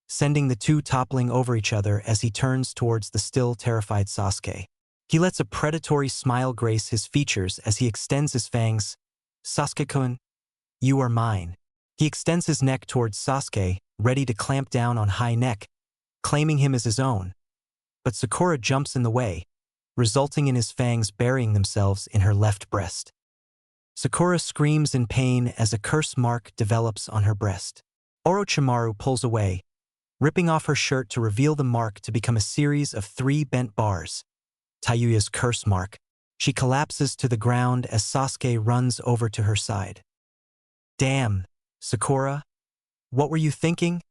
sending the two toppling over each other as he turns towards the still terrified Sasuke. He lets a predatory smile grace his features as he extends his fangs. "Sasuke-kun, you are mine." He extends his neck towards Sasuke, ready to clamp down on high neck, claiming him as his own. But Sakura jumps in the way, resulting in his fangs burying themselves in her left breast. Sakura screams in pain as a curse mark develops on her breast. Orochimaru pulls away, ripping off her shirt to reveal the mark to become a series of 3 bent bars. Tayuya's curse mark. She collapses to the ground as Sasuke runs over to her side. "Damn, Sakura. What were you thinking?"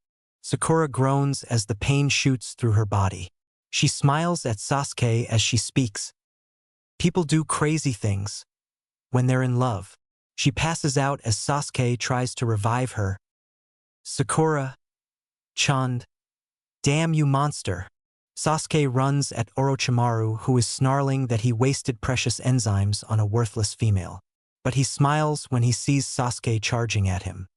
Sakura groans as the pain shoots through her body. She smiles at Sasuke as she speaks. "People do crazy things when they're in love." She passes out as Sasuke tries to revive her. "Sakura, Chand, damn you monster." Sasuke runs at Orochimaru, who is snarling that he wasted precious enzymes on a worthless female. But he smiles when he sees Sasuke charging at him.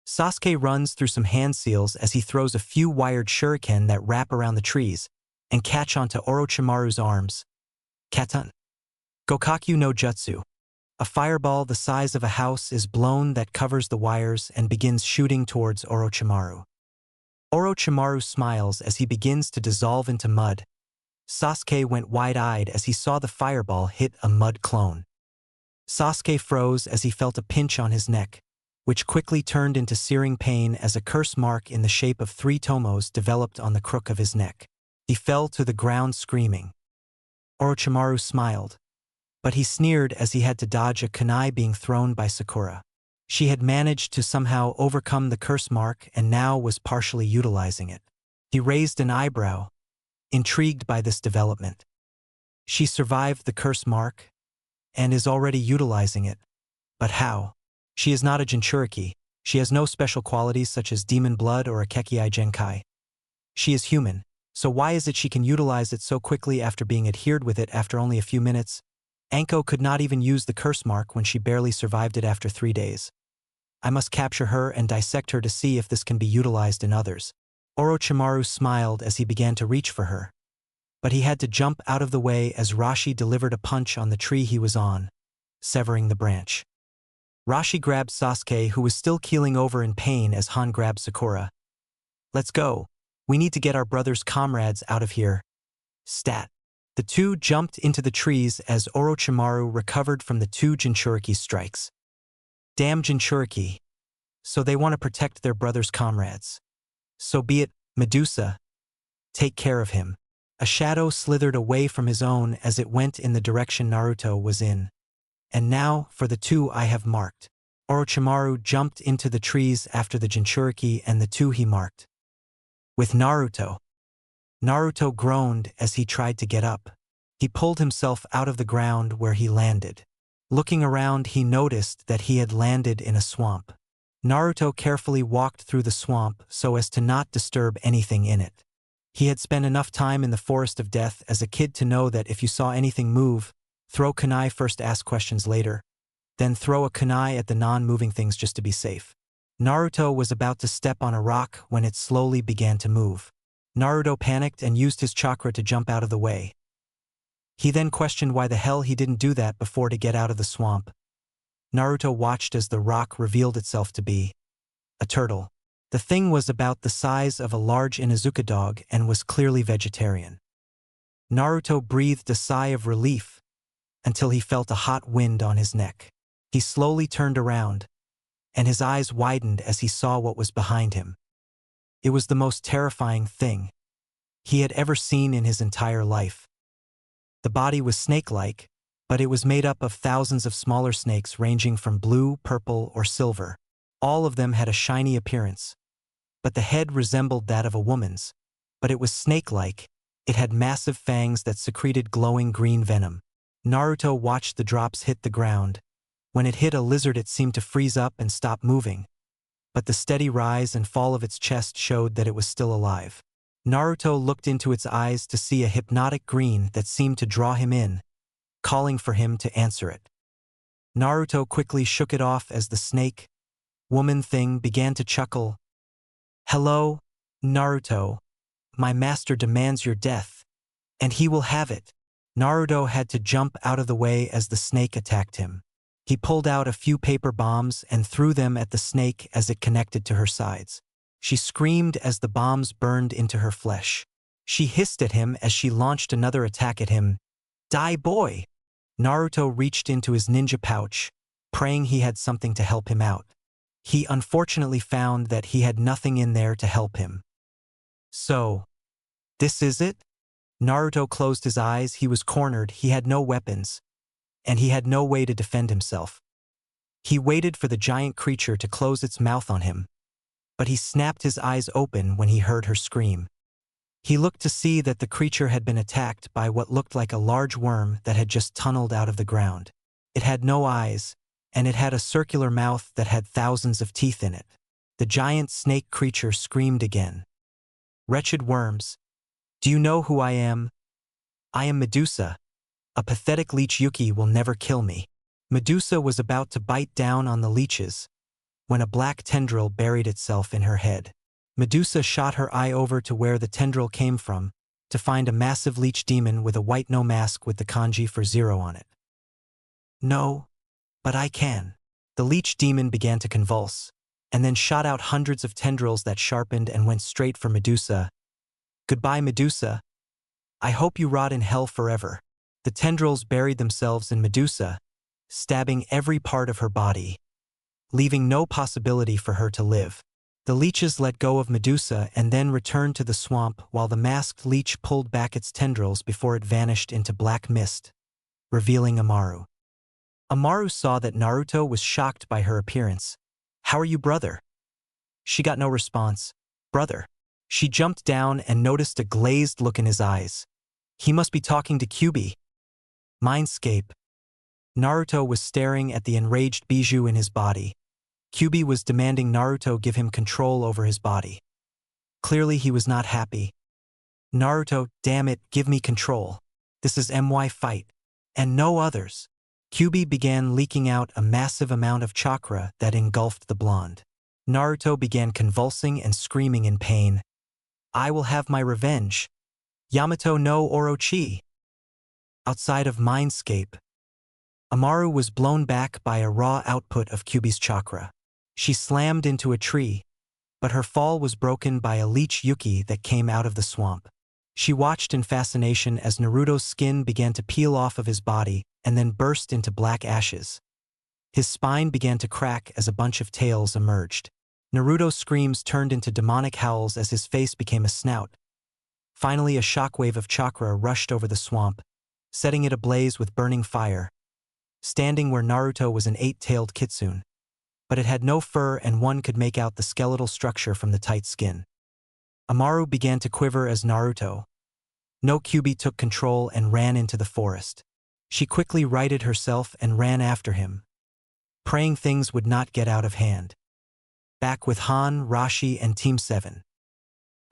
Sasuke runs through some hand seals as he throws a few wired shuriken that wrap around the trees and catch onto Orochimaru's arms. Katan. Gokaku no Jutsu. A fireball the size of a house is blown that covers the wires and begins shooting towards Orochimaru. Orochimaru smiles as he begins to dissolve into mud. Sasuke went wide-eyed as he saw the fireball hit a mud clone. Sasuke froze as he felt a pinch on his neck, which quickly turned into searing pain as a curse mark in the shape of 3 tomos developed on the crook of his neck. He fell to the ground screaming. Orochimaru smiled, but he sneered as he had to dodge a kunai being thrown by Sakura. She had managed to somehow overcome the curse mark and now was partially utilizing it. He raised an eyebrow, intrigued by this development. She survived the curse mark and is already utilizing it. But how? She is not a jinchuriki. She has no special qualities such as demon blood or a kekei genkai. She is human, so why is it she can utilize it so quickly after being adhered with it after only a few minutes? Anko could not even use the curse mark when she barely survived it after 3 days. I must capture her and dissect her to see if this can be utilized in others. Orochimaru smiled as he began to reach for her. But he had to jump out of the way as Rashi delivered a punch on the tree he was on, severing the branch. Rashi grabbed Sasuke, who was still keeling over in pain, as Han grabbed Sakura. "Let's go. We need to get our brother's comrades out of here." Stat. The two jumped into the trees as Orochimaru recovered from the 2 jinchuriki strikes. Damn jinchuriki. So they want to protect their brother's comrades. So be it, Medusa. Take care of him. A shadow slithered away from his own as it went in the direction Naruto was in. And now, for the 2 I have marked. Orochimaru jumped into the trees after the jinchuriki and the 2 he marked. With Naruto. Naruto groaned as he tried to get up. He pulled himself out of the ground where he landed. Looking around, he noticed that he had landed in a swamp. Naruto carefully walked through the swamp so as to not disturb anything in it. He had spent enough time in the Forest of Death as a kid to know that if you saw anything move, throw kunai first, ask questions later, then throw a kunai at the non-moving things just to be safe. Naruto was about to step on a rock when it slowly began to move. Naruto panicked and used his chakra to jump out of the way. He then questioned why the hell he didn't do that before to get out of the swamp. Naruto watched as the rock revealed itself to be a turtle. The thing was about the size of a large Inuzuka dog and was clearly vegetarian. Naruto breathed a sigh of relief until he felt a hot wind on his neck. He slowly turned around, and his eyes widened as he saw what was behind him. It was the most terrifying thing he had ever seen in his entire life. The body was snake-like, but it was made up of thousands of smaller snakes ranging from blue, purple, or silver. All of them had a shiny appearance, but the head resembled that of a woman's, but it was snake-like. It had massive fangs that secreted glowing green venom. Naruto watched the drops hit the ground. When it hit a lizard, it seemed to freeze up and stop moving, but the steady rise and fall of its chest showed that it was still alive. Naruto looked into its eyes to see a hypnotic green that seemed to draw him in, calling for him to answer it. Naruto quickly shook it off as the snake woman thing began to chuckle. "Hello, Naruto. My master demands your death, and he will have it." Naruto had to jump out of the way as the snake attacked him. He pulled out a few paper bombs and threw them at the snake as it connected to her sides. She screamed as the bombs burned into her flesh. She hissed at him as she launched another attack at him. "Die, boy!" Naruto reached into his ninja pouch, praying he had something to help him out. He unfortunately found that he had nothing in there to help him. So, this is it? Naruto closed his eyes. He was cornered. He had no weapons, and he had no way to defend himself. He waited for the giant creature to close its mouth on him, but he snapped his eyes open when he heard her scream. He looked to see that the creature had been attacked by what looked like a large worm that had just tunneled out of the ground. It had no eyes, and it had a circular mouth that had thousands of teeth in it. The giant snake creature screamed again. "Wretched worms, do you know who I am? I am Medusa. A pathetic leech. Yuki will never kill me." Medusa was about to bite down on the leeches when a black tendril buried itself in her head. Medusa shot her eye over to where the tendril came from to find a massive leech demon with a white no mask with the kanji for 0 on it. "No, but I can." The leech demon began to convulse, and then shot out hundreds of tendrils that sharpened and went straight for Medusa. "Goodbye, Medusa. I hope you rot in hell forever." The tendrils buried themselves in Medusa, stabbing every part of her body, leaving no possibility for her to live. The leeches let go of Medusa and then returned to the swamp while the masked leech pulled back its tendrils before it vanished into black mist, revealing Amaru. Amaru saw that Naruto was shocked by her appearance. "How are you, brother?" She got no response. "Brother." She jumped down and noticed a glazed look in his eyes. He must be talking to Kyubi. Mindscape. Naruto was staring at the enraged biju in his body. Kyubi was demanding Naruto give him control over his body. Clearly he was not happy. "Naruto, damn it, give me control. This is my fight. And no others." Kyubi began leaking out a massive amount of chakra that engulfed the blonde. Naruto began convulsing and screaming in pain. "I will have my revenge. Yamato no Orochi." Outside of Mindscape, Amaru was blown back by a raw output of Kyubi's chakra. She slammed into a tree, but her fall was broken by a leech Yuki that came out of the swamp. She watched in fascination as Naruto's skin began to peel off of his body and then burst into black ashes. His spine began to crack as a bunch of tails emerged. Naruto's screams turned into demonic howls as his face became a snout. Finally, a shockwave of chakra rushed over the swamp, setting it ablaze with burning fire. Standing where Naruto was an 8-tailed kitsune, but it had no fur and one could make out the skeletal structure from the tight skin. Amaru began to quiver as Naruto. No Kyubi took control and ran into the forest. She quickly righted herself and ran after him, praying things would not get out of hand. Back with Han, Rashi, and Team 7.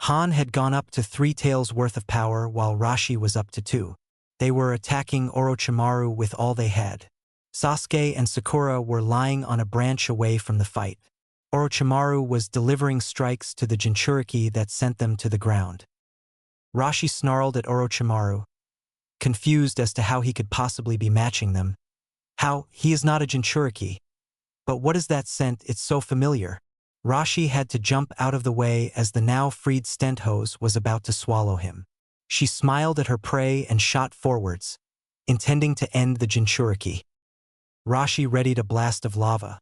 Han had gone up to 3 tails worth of power while Rashi was up to 2. They were attacking Orochimaru with all they had. Sasuke and Sakura were lying on a branch away from the fight. Orochimaru was delivering strikes to the jinchuriki that sent them to the ground. Rashi snarled at Orochimaru, confused as to how he could possibly be matching them. "How? He is not a jinchuriki. But what is that scent? It's so familiar." Rashi had to jump out of the way as the now freed stent hose was about to swallow him. She smiled at her prey and shot forwards, intending to end the jinchuriki. Rashi readied a blast of lava,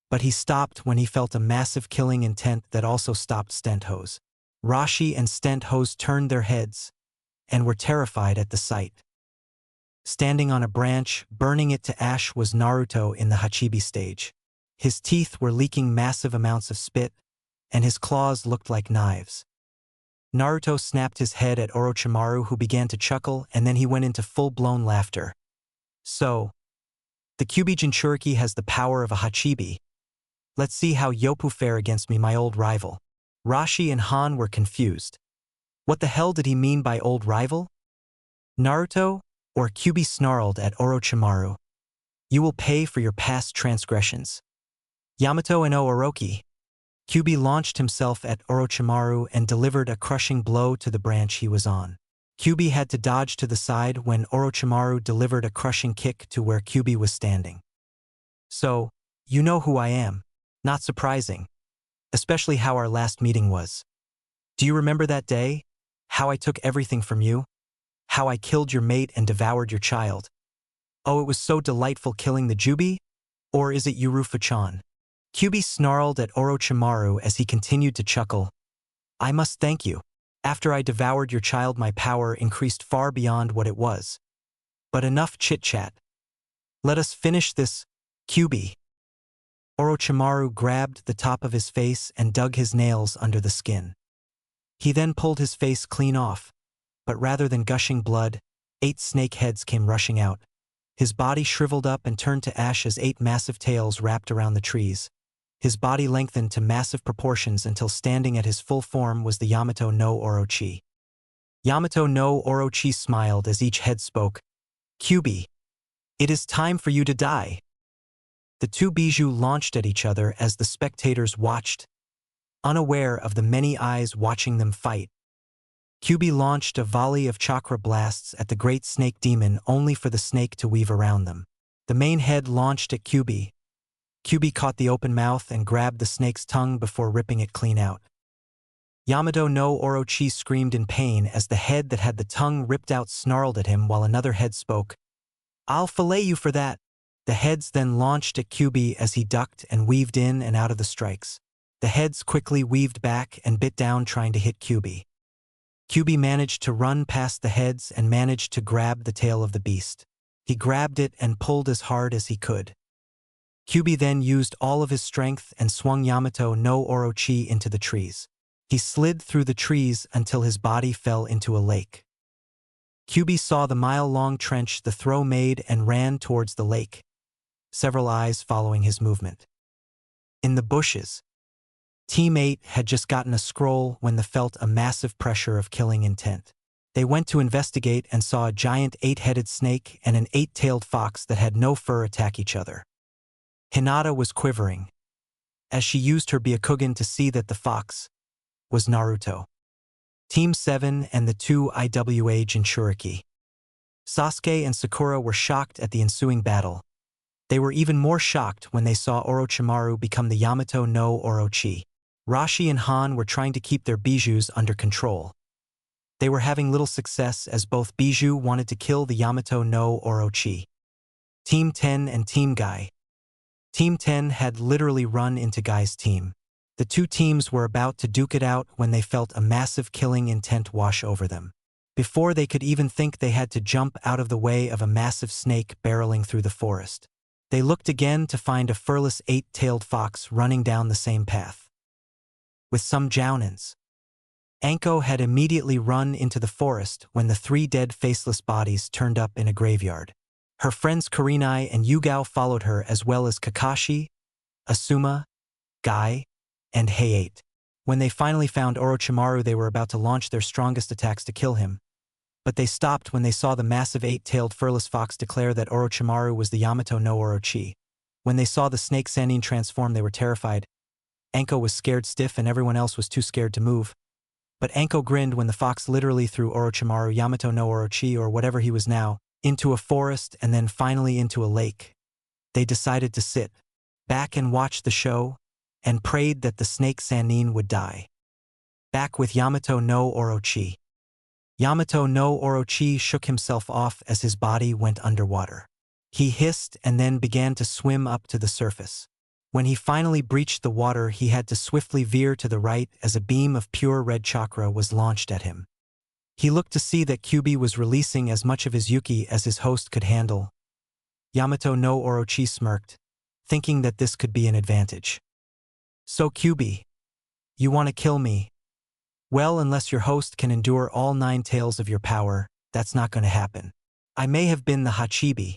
but he stopped when he felt a massive killing intent that also stopped stent hose. Rashi and stent hose turned their heads and were terrified at the sight. Standing on a branch, burning it to ash, was Naruto in the Hachibi stage. His teeth were leaking massive amounts of spit, and his claws looked like knives. Naruto snapped his head at Orochimaru, who began to chuckle, and then he went into full-blown laughter. "So, the Kyubi Jinchuriki has the power of a Hachibi. Let's see how Yopu fare against me, my old rival." Rashi and Han were confused. What the hell did he mean by old rival? Naruto? Or Kyubi snarled at Orochimaru. "You will pay for your past transgressions. Yamato no Orochi." Kyubi launched himself at Orochimaru and delivered a crushing blow to the branch he was on. Kyubi had to dodge to the side when Orochimaru delivered a crushing kick to where Kyubi was standing. "So, you know who I am. Not surprising. Especially how our last meeting was. Do you remember that day? How I took everything from you? How I killed your mate and devoured your child? Oh, it was so delightful killing the Jubi? Or is it Yurufa-chan?" Kyubi snarled at Orochimaru as he continued to chuckle. "I must thank you. After I devoured your child, my power increased far beyond what it was. But enough chit-chat. Let us finish this, Kyubi." Orochimaru grabbed the top of his face and dug his nails under the skin. He then pulled his face clean off, but rather than gushing blood, 8 snake heads came rushing out. His body shriveled up and turned to ash as 8 massive tails wrapped around the trees. His body lengthened to massive proportions until standing at his full form was the Yamato no Orochi. Yamato no Orochi smiled as each head spoke. "Kyubi, it is time for you to die." The 2 biju launched at each other as the spectators watched, unaware of the many eyes watching them fight. Kyubi launched a volley of chakra blasts at the great snake demon only for the snake to weave around them. The main head launched at Kyubi. Kyubi caught the open mouth and grabbed the snake's tongue before ripping it clean out. Yamato no Orochi screamed in pain as the head that had the tongue ripped out snarled at him while another head spoke. "I'll fillet you for that." The heads then launched at Kyubi as he ducked and weaved in and out of the strikes. The heads quickly weaved back and bit down trying to hit Kyubi. Kyubi managed to run past the heads and managed to grab the tail of the beast. He grabbed it and pulled as hard as he could. Kyubi then used all of his strength and swung Yamato no Orochi into the trees. He slid through the trees until his body fell into a lake. Kyubi saw the mile-long trench the throw made and ran towards the lake, several eyes following his movement. In the bushes, Team 8 had just gotten a scroll when they felt a massive pressure of killing intent. They went to investigate and saw a giant 8-headed snake and an 8-tailed fox that had no fur attack each other. Hinata was quivering, as she used her Byakugan to see that the fox was Naruto. Team 7 and the 2 IWA Jinchuriki. Sasuke and Sakura were shocked at the ensuing battle. They were even more shocked when they saw Orochimaru become the Yamato no Orochi. Rashi and Han were trying to keep their bijus under control. They were having little success as both biju wanted to kill the Yamato no Orochi. Team 10 and Team Guy. Team 10 had literally run into Guy's team. The two teams were about to duke it out when they felt a massive killing intent wash over them. Before they could even think, they had to jump out of the way of a massive snake barreling through the forest. They looked again to find a furless 8-tailed fox running down the same path. With some jounins, Anko had immediately run into the forest when the 3 dead faceless bodies turned up in a graveyard. Her friends Kurenai and Yugao followed her, as well as Kakashi, Asuma, Guy, and Hayate. When they finally found Orochimaru, they were about to launch their strongest attacks to kill him. But they stopped when they saw the massive 8-tailed furless fox declare that Orochimaru was the Yamato no Orochi. When they saw the snake Sannin transform, they were terrified. Anko was scared stiff and everyone else was too scared to move. But Anko grinned when the fox literally threw Orochimaru, Yamato no Orochi, or whatever he was now, into a forest and then finally into a lake. They decided to sit back and watch the show and prayed that the snake Sannin would die. Back with Yamato no Orochi. Yamato no Orochi shook himself off as his body went underwater. He hissed and then began to swim up to the surface. When he finally breached the water, he had to swiftly veer to the right as a beam of pure red chakra was launched at him. He looked to see that Kyubi was releasing as much of his Yuki as his host could handle. Yamato no Orochi smirked, thinking that this could be an advantage. So Kyubi, you want to kill me? Well, unless your host can endure all 9 tails of your power, that's not going to happen. I may have been the Hachibi,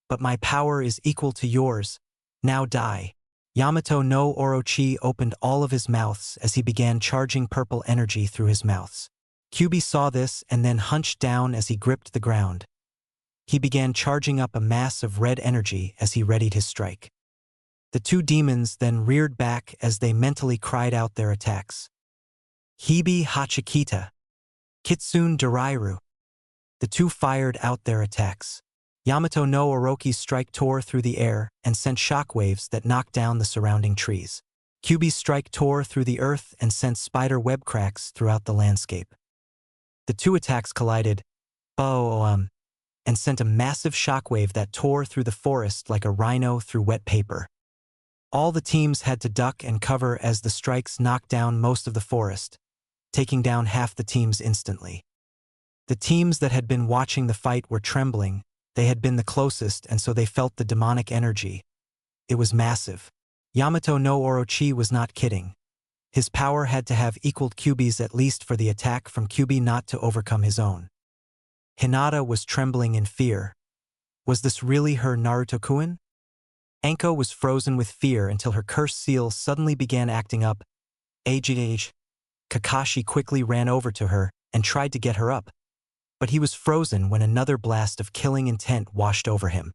but my power is equal to yours. Now die. Yamato no Orochi opened all of his mouths as he began charging purple energy through his mouths. Kyubi saw this and then hunched down as he gripped the ground. He began charging up a mass of red energy as he readied his strike. The 2 demons then reared back as they mentally cried out their attacks. Hibi Hachikita, Kitsune Dorairu. The 2 fired out their attacks. Yamato no Orochi's strike tore through the air and sent shockwaves that knocked down the surrounding trees. Kyubi's strike tore through the earth and sent spider web cracks throughout the landscape. The 2 attacks collided, and sent a massive shockwave that tore through the forest like a rhino through wet paper. All the teams had to duck and cover as the strikes knocked down most of the forest, taking down half the teams instantly. The teams that had been watching the fight were trembling. They had been the closest, and so they felt the demonic energy. It was massive. Yamato no Orochi was not kidding. His power had to have equaled Kyubi's at least for the attack from Kyubi not to overcome his own. Hinata was trembling in fear. Was this really her Naruto-kun? Anko was frozen with fear until her cursed seal suddenly began acting up. Age. Kakashi quickly ran over to her and tried to get her up, but he was frozen when another blast of killing intent washed over him.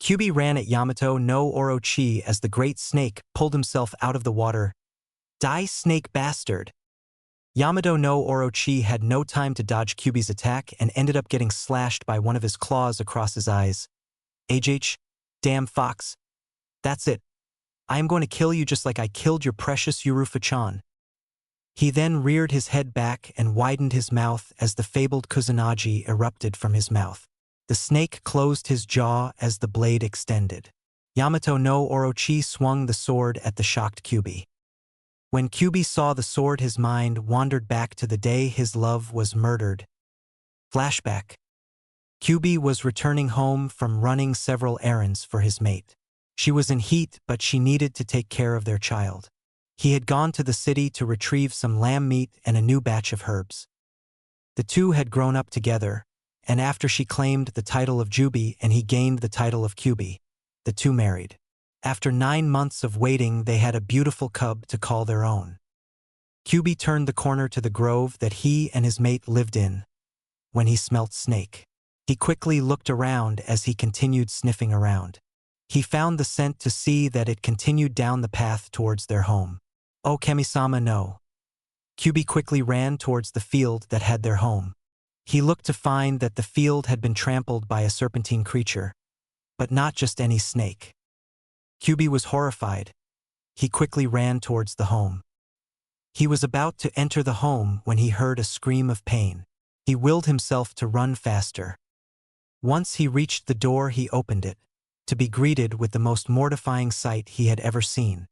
Kyubi ran at Yamato no Orochi as the great snake pulled himself out of the water. Die, snake bastard! Yamato no Orochi had no time to dodge Kyubi's attack and ended up getting slashed by one of his claws across his eyes. Damn fox. That's it. I am going to kill you just like I killed your precious Yurufa-chan. He then reared his head back and widened his mouth as the fabled Kusanagi erupted from his mouth. The snake closed his jaw as the blade extended. Yamato no Orochi swung the sword at the shocked Kyubi. When Kyubi saw the sword, his mind wandered back to the day his love was murdered. Flashback. Kyubi was returning home from running several errands for his mate. She was in heat, but she needed to take care of their child. He had gone to the city to retrieve some lamb meat and a new batch of herbs. The two had grown up together, and after she claimed the title of Jubi and he gained the title of Kyubi, the two married. After 9 months of waiting, they had a beautiful cub to call their own. Kyubi turned the corner to the grove that he and his mate lived in when he smelt snake. He quickly looked around as he continued sniffing around. He found the scent to see that it continued down the path towards their home. "Oh, Kami-sama, no." Kyubi quickly ran towards the field that had their home. He looked to find that the field had been trampled by a serpentine creature, but not just any snake. Kyubi was horrified. He quickly ran towards the home. He was about to enter the home when he heard a scream of pain. He willed himself to run faster. Once he reached the door, he opened it, to be greeted with the most mortifying sight he had ever seen.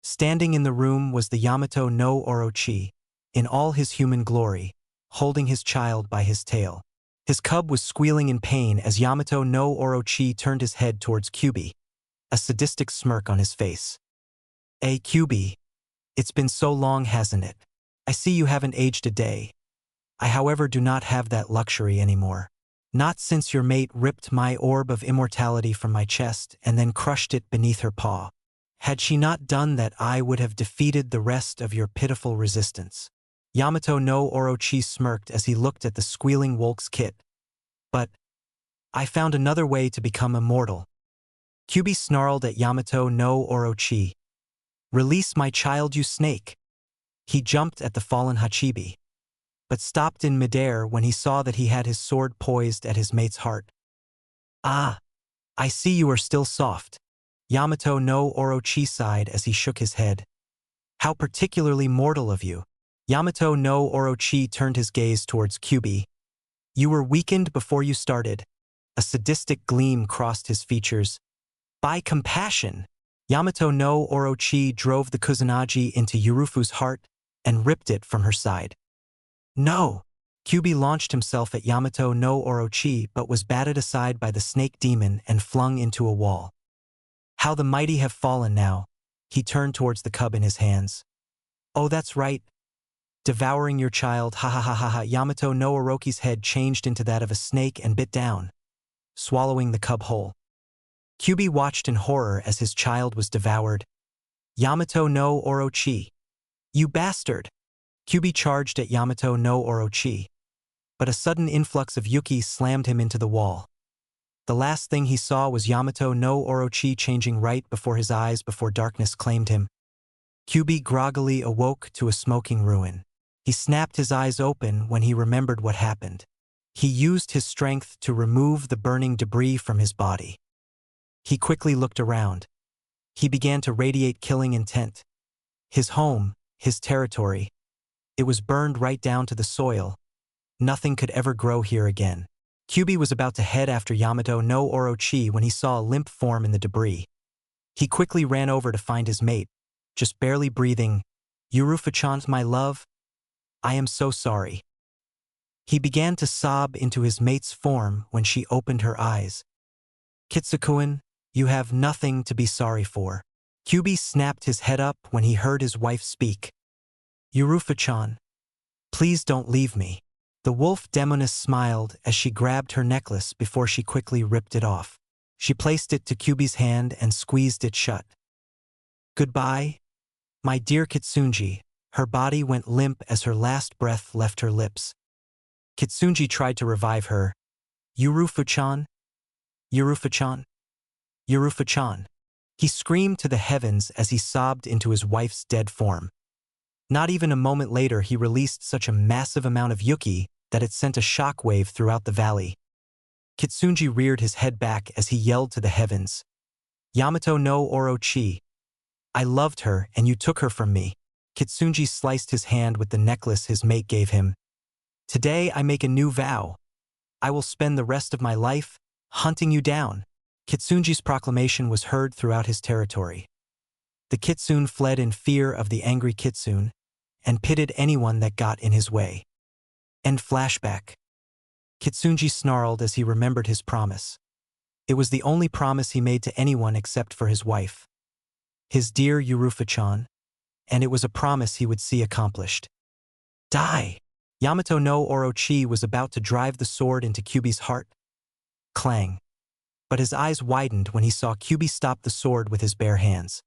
Standing in the room was the Yamato no Orochi, in all his human glory, holding his child by his tail. His cub was squealing in pain as Yamato no Orochi turned his head towards Kyubi, a sadistic smirk on his face. "Hey, Kyubi, it's been so long, hasn't it? I see you haven't aged a day. I, however, do not have that luxury anymore. Not since your mate ripped my orb of immortality from my chest and then crushed it beneath her paw. Had she not done that, I would have defeated the rest of your pitiful resistance." Yamato no Orochi smirked as he looked at the squealing wolf's kit. "But I found another way to become immortal." Kyubi snarled at Yamato no Orochi. "Release my child, you snake." He jumped at the fallen Hachibi, but stopped in midair when he saw that he had his sword poised at his mate's heart. "Ah, I see you are still soft." Yamato no Orochi sighed as he shook his head. "How particularly mortal of you." Yamato no Orochi turned his gaze towards Kyubi. "You were weakened before you started." A sadistic gleam crossed his features. "By compassion." Yamato no Orochi drove the Kusanagi into Yurufu's heart and ripped it from her side. "No!" Kyubi launched himself at Yamato no Orochi but was batted aside by the snake demon and flung into a wall. "How the mighty have fallen now." He turned towards the cub in his hands. "Oh, that's right. Devouring your child, ha ha ha ha ha." Yamato no Orochi's head changed into that of a snake and bit down, swallowing the cub whole. Kyubi watched in horror as his child was devoured. "Yamato no Orochi, you bastard!" Kyubi charged at Yamato no Orochi, but a sudden influx of Yuki slammed him into the wall. The last thing he saw was Yamato no Orochi changing right before his eyes before darkness claimed him. Kyubi groggily awoke to a smoking ruin. He snapped his eyes open when he remembered what happened. He used his strength to remove the burning debris from his body. He quickly looked around. He began to radiate killing intent. His home, his territory, it was burned right down to the soil. Nothing could ever grow here again. Kyubi was about to head after Yamato no Orochi when he saw a limp form in the debris. He quickly ran over to find his mate, just barely breathing. "Yurufa-chan, my love, I am so sorry." He began to sob into his mate's form when she opened her eyes. "Kitsukuin, you have nothing to be sorry for." Kyubi snapped his head up when he heard his wife speak. "Yurufa-chan, please don't leave me." The wolf demoness smiled as she grabbed her necklace before she quickly ripped it off. She placed it to Kyubi's hand and squeezed it shut. "Goodbye, my dear Kitsunji." Her body went limp as her last breath left her lips. Kitsunji tried to revive her. "Yurufa-chan? Yurufa-chan? Yurufa-chan?" He screamed to the heavens as he sobbed into his wife's dead form. Not even a moment later, he released such a massive amount of Yuki that it sent a shockwave throughout the valley. Kitsunji reared his head back as he yelled to the heavens. "Yamato no Orochi, I loved her and you took her from me." Kitsunji sliced his hand with the necklace his mate gave him. "Today I make a new vow. I will spend the rest of my life hunting you down." Kitsunji's proclamation was heard throughout his territory. The kitsune fled in fear of the angry kitsune and pitted anyone that got in his way. End flashback. Kitsunji snarled as he remembered his promise. It was the only promise he made to anyone except for his wife. His dear Yurufa-chan, and it was a promise he would see accomplished. Die! Yamato no Orochi was about to drive the sword into Kyubi's heart. Clang. But his eyes widened when he saw Kyubi stop the sword with his bare hands.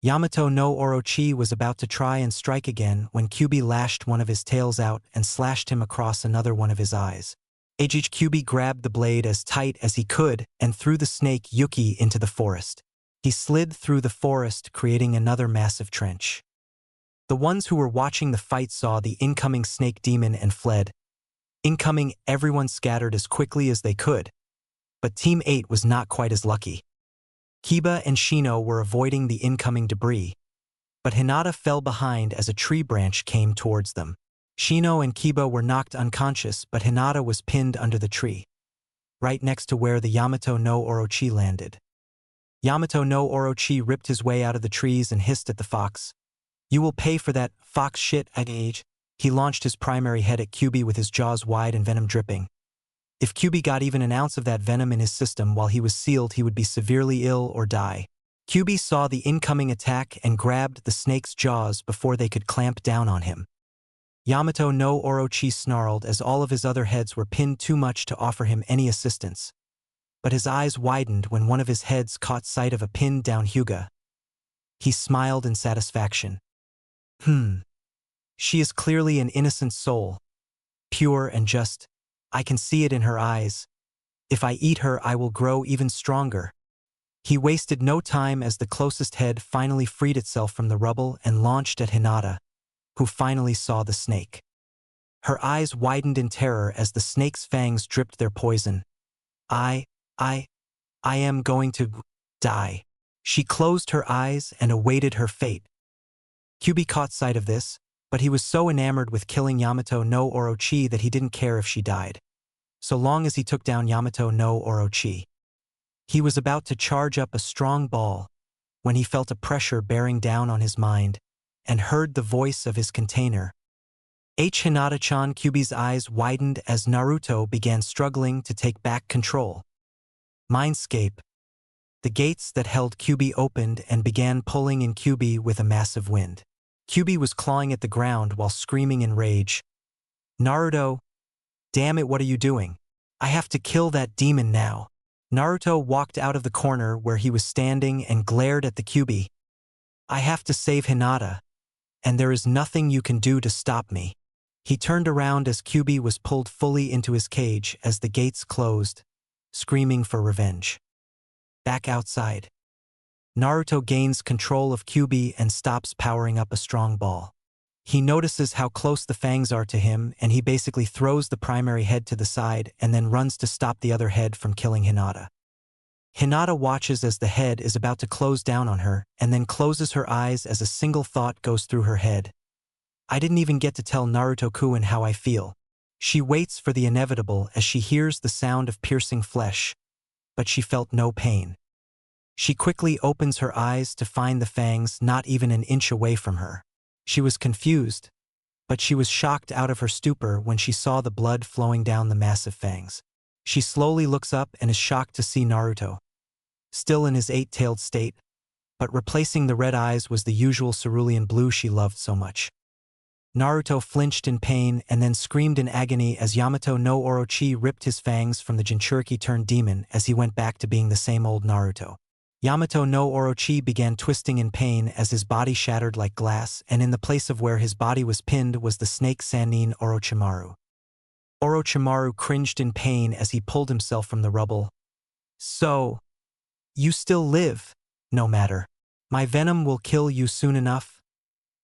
Yamato no Orochi was about to try and strike again when Kyubi lashed one of his tails out and slashed him across another one of his eyes. Kyubi grabbed the blade as tight as he could and threw the snake Yuki into the forest. He slid through the forest, creating another massive trench. The ones who were watching the fight saw the incoming snake demon and fled. Incoming, everyone scattered as quickly as they could. But Team 8 was not quite as lucky. Kiba and Shino were avoiding the incoming debris, but Hinata fell behind as a tree branch came towards them. Shino and Kiba were knocked unconscious, but Hinata was pinned under the tree, right next to where the Yamato no Orochi landed. Yamato no Orochi ripped his way out of the trees and hissed at the fox. "You will pay for that, fox shit, at age." He launched his primary head at Kyubi with his jaws wide and venom dripping. If Kyubi got even an ounce of that venom in his system while he was sealed, he would be severely ill or die. Kyubi saw the incoming attack and grabbed the snake's jaws before they could clamp down on him. Yamato no Orochi snarled as all of his other heads were pinned too much to offer him any assistance. But his eyes widened when one of his heads caught sight of a pinned down Hyuga. He smiled in satisfaction. She is clearly an innocent soul. Pure and just. I can see it in her eyes. If I eat her, I will grow even stronger. He wasted no time as the closest head finally freed itself from the rubble and launched at Hinata, who finally saw the snake. Her eyes widened in terror as the snake's fangs dripped their poison. I am going to die. She closed her eyes and awaited her fate. Kyubi caught sight of this, but he was so enamored with killing Yamato no Orochi that he didn't care if she died, so long as he took down Yamato no Orochi. He was about to charge up a strong ball when he felt a pressure bearing down on his mind and heard the voice of his container. Hinata-chan. Kyubi's eyes widened as Naruto began struggling to take back control. Mindscape. The gates that held Kyubi opened and began pulling in Kyubi with a massive wind. Kyubi was clawing at the ground while screaming in rage. Naruto, damn it, what are you doing? I have to kill that demon now. Naruto walked out of the corner where he was standing and glared at the Kyubi. I have to save Hinata, and there is nothing you can do to stop me. He turned around as Kyubi was pulled fully into his cage as the gates closed, screaming for revenge. Back outside. Naruto gains control of Kyubi and stops powering up a strong ball. He notices how close the fangs are to him, and he basically throws the primary head to the side and then runs to stop the other head from killing Hinata. Hinata watches as the head is about to close down on her and then closes her eyes as a single thought goes through her head. I didn't even get to tell Naruto-kun how I feel. She waits for the inevitable as she hears the sound of piercing flesh, but she felt no pain. She quickly opens her eyes to find the fangs not even an inch away from her. She was confused, but she was shocked out of her stupor when she saw the blood flowing down the massive fangs. She slowly looks up and is shocked to see Naruto, still in his eight-tailed state, but replacing the red eyes was the usual cerulean blue she loved so much. Naruto flinched in pain and then screamed in agony as Yamato no Orochi ripped his fangs from the jinchuriki turned demon as he went back to being the same old Naruto. Yamato no Orochi began twisting in pain as his body shattered like glass, and in the place of where his body was pinned was the snake Sannin Orochimaru. Orochimaru cringed in pain as he pulled himself from the rubble. So, you still live? No matter. My venom will kill you soon enough?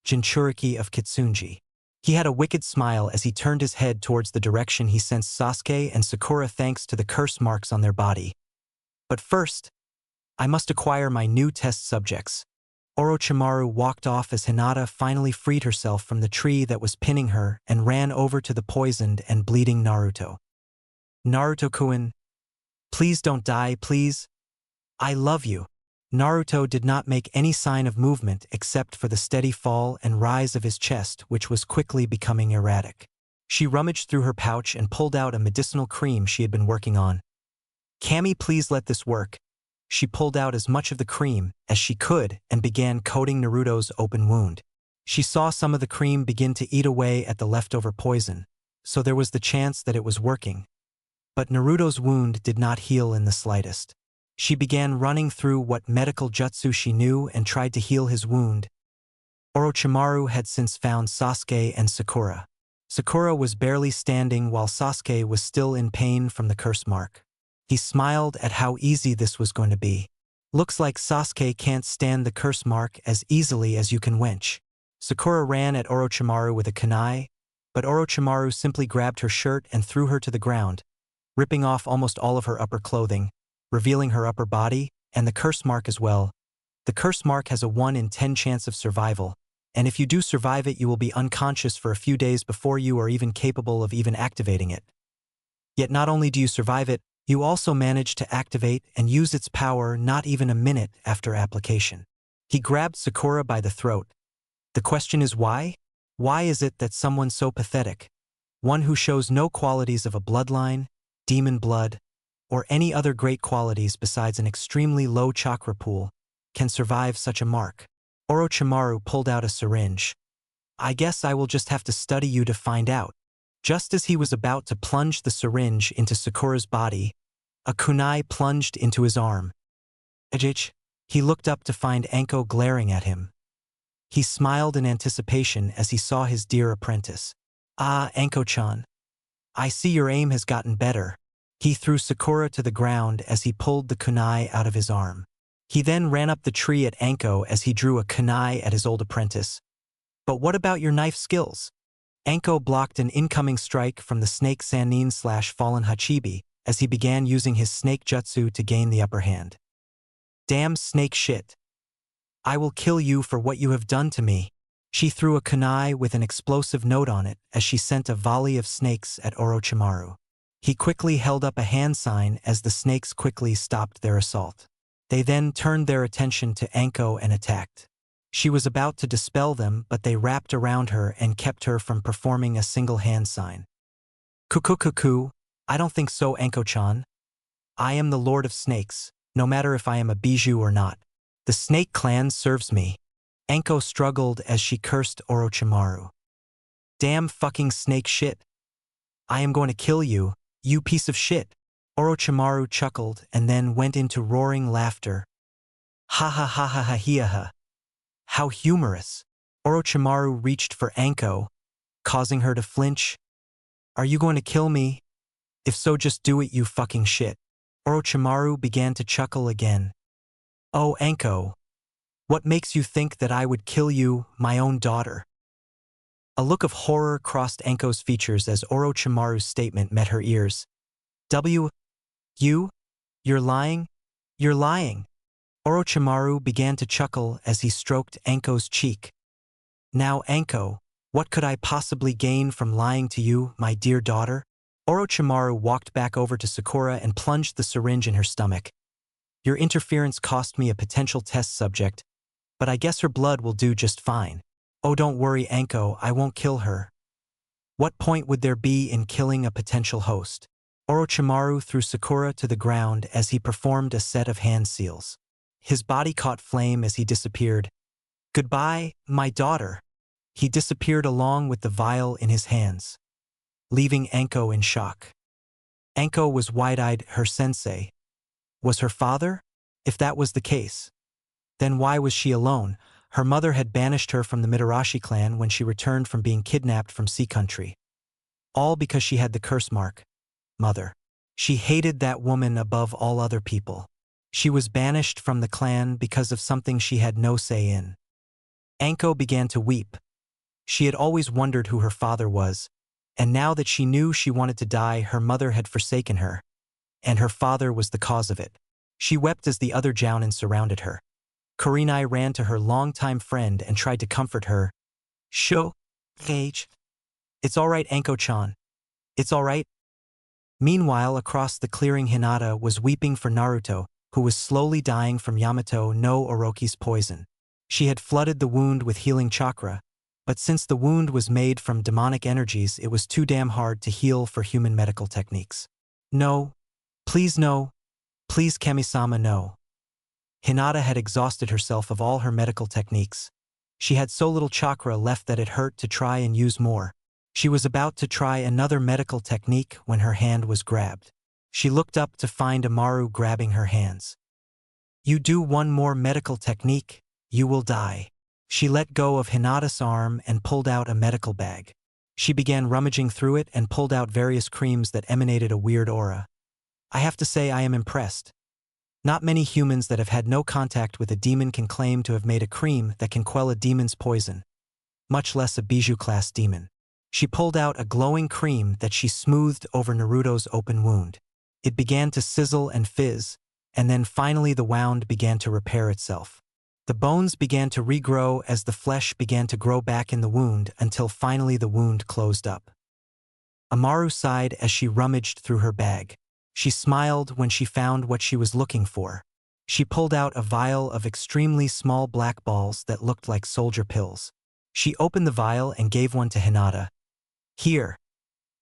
Jinchuriki of Kitsunji. He had a wicked smile as he turned his head towards the direction he sensed Sasuke and Sakura thanks to the curse marks on their body. But first, I must acquire my new test subjects. Orochimaru walked off as Hinata finally freed herself from the tree that was pinning her and ran over to the poisoned and bleeding Naruto. Naruto-kun, please don't die, please. I love you. Naruto did not make any sign of movement except for the steady fall and rise of his chest, which was quickly becoming erratic. She rummaged through her pouch and pulled out a medicinal cream she had been working on. "Cammy, please let this work." She pulled out as much of the cream as she could and began coating Naruto's open wound. She saw some of the cream begin to eat away at the leftover poison, so there was the chance that it was working. But Naruto's wound did not heal in the slightest. She began running through what medical jutsu she knew and tried to heal his wound. Orochimaru had since found Sasuke and Sakura. Sakura was barely standing while Sasuke was still in pain from the curse mark. He smiled at how easy this was going to be. "Looks like Sasuke can't stand the curse mark as easily as you can, wench." Sakura ran at Orochimaru with a kunai, but Orochimaru simply grabbed her shirt and threw her to the ground, ripping off almost all of her upper clothing, revealing her upper body, and the curse mark as well. The curse mark has a 1 in 10 chance of survival, and if you do survive it, you will be unconscious for a few days before you are even capable of even activating it. Yet not only do you survive it, you also manage to activate and use its power not even a minute after application. He grabbed Sakura by the throat. The question is why? Why is it that someone so pathetic, one who shows no qualities of a bloodline, demon blood, or any other great qualities besides an extremely low chakra pool, can survive such a mark? Orochimaru pulled out a syringe. "I guess I will just have to study you to find out." Just as he was about to plunge the syringe into Sakura's body, a kunai plunged into his arm. "Ajich." He looked up to find Anko glaring at him. He smiled in anticipation as he saw his dear apprentice. "Ah, Anko-chan. I see your aim has gotten better." He threw Sakura to the ground as he pulled the kunai out of his arm. He then ran up the tree at Anko as he drew a kunai at his old apprentice. "But what about your knife skills?" Anko blocked an incoming strike from the snake Sannin/fallen Hachibi as he began using his snake jutsu to gain the upper hand. "Damn snake shit. I will kill you for what you have done to me." She threw a kunai with an explosive note on it as she sent a volley of snakes at Orochimaru. He quickly held up a hand sign as the snakes quickly stopped their assault. They then turned their attention to Anko and attacked. She was about to dispel them, but they wrapped around her and kept her from performing a single hand sign. "Kuku, I don't think so, Anko-chan. I am the Lord of Snakes, no matter if I am a biju or not. The Snake Clan serves me." Anko struggled as she cursed Orochimaru. "Damn fucking snake shit. I am going to kill you, you piece of shit." Orochimaru chuckled and then went into roaring laughter. "Ha ha ha ha ha ha ha. How humorous." Orochimaru reached for Anko, causing her to flinch. "Are you going to kill me? If so, just do it, you fucking shit." Orochimaru began to chuckle again. "Oh, Anko. What makes you think that I would kill you, my own daughter?" A look of horror crossed Anko's features as Orochimaru's statement met her ears. You're lying? You're lying." Orochimaru began to chuckle as he stroked Anko's cheek. "Now, Anko, what could I possibly gain from lying to you, my dear daughter?" Orochimaru walked back over to Sakura and plunged the syringe in her stomach. "Your interference cost me a potential test subject, but I guess her blood will do just fine." "Oh, don't worry, Anko, I won't kill her." "What point would there be in killing a potential host?" Orochimaru threw Sakura to the ground as he performed a set of hand seals. His body caught flame as he disappeared. "Goodbye, my daughter." He disappeared along with the vial in his hands, leaving Anko in shock. Anko was wide-eyed. Her sensei was her father? If that was the case, then why was she alone? Her mother had banished her from the Mitarashi clan when she returned from being kidnapped from Sea Country. All because she had the curse mark. Mother. She hated that woman above all other people. She was banished from the clan because of something she had no say in. Anko began to weep. She had always wondered who her father was, and now that she knew she wanted to die, her mother had forsaken her, and her father was the cause of it. She wept as the other jounin surrounded her. Kurenai ran to her longtime friend and tried to comfort her. "Sho, Age. It's all right, Anko-chan. It's all right." Meanwhile, across the clearing, Hinata was weeping for Naruto, who was slowly dying from Yamato no Orochi's poison. She had flooded the wound with healing chakra, But since the wound was made from demonic energies, it was too damn hard to heal for human medical techniques. No. Please no. Please Kami-sama no. Hinata had exhausted herself of all her medical techniques. She had so little chakra left that it hurt to try and use more. She was about to try another medical technique when her hand was grabbed. She looked up to find Amaru grabbing her hands. You do one more medical technique, you will die. She let go of Hinata's arm and pulled out a medical bag. She began rummaging through it and pulled out various creams that emanated a weird aura. I have to say I am impressed. Not many humans that have had no contact with a demon can claim to have made a cream that can quell a demon's poison, much less a biju class demon. She pulled out a glowing cream that she smoothed over Naruto's open wound. It began to sizzle and fizz, and then finally the wound began to repair itself. The bones began to regrow as the flesh began to grow back in the wound until finally the wound closed up. Amaru sighed as she rummaged through her bag. She smiled when she found what she was looking for. She pulled out a vial of extremely small black balls that looked like soldier pills. She opened the vial and gave one to Hinata. Here.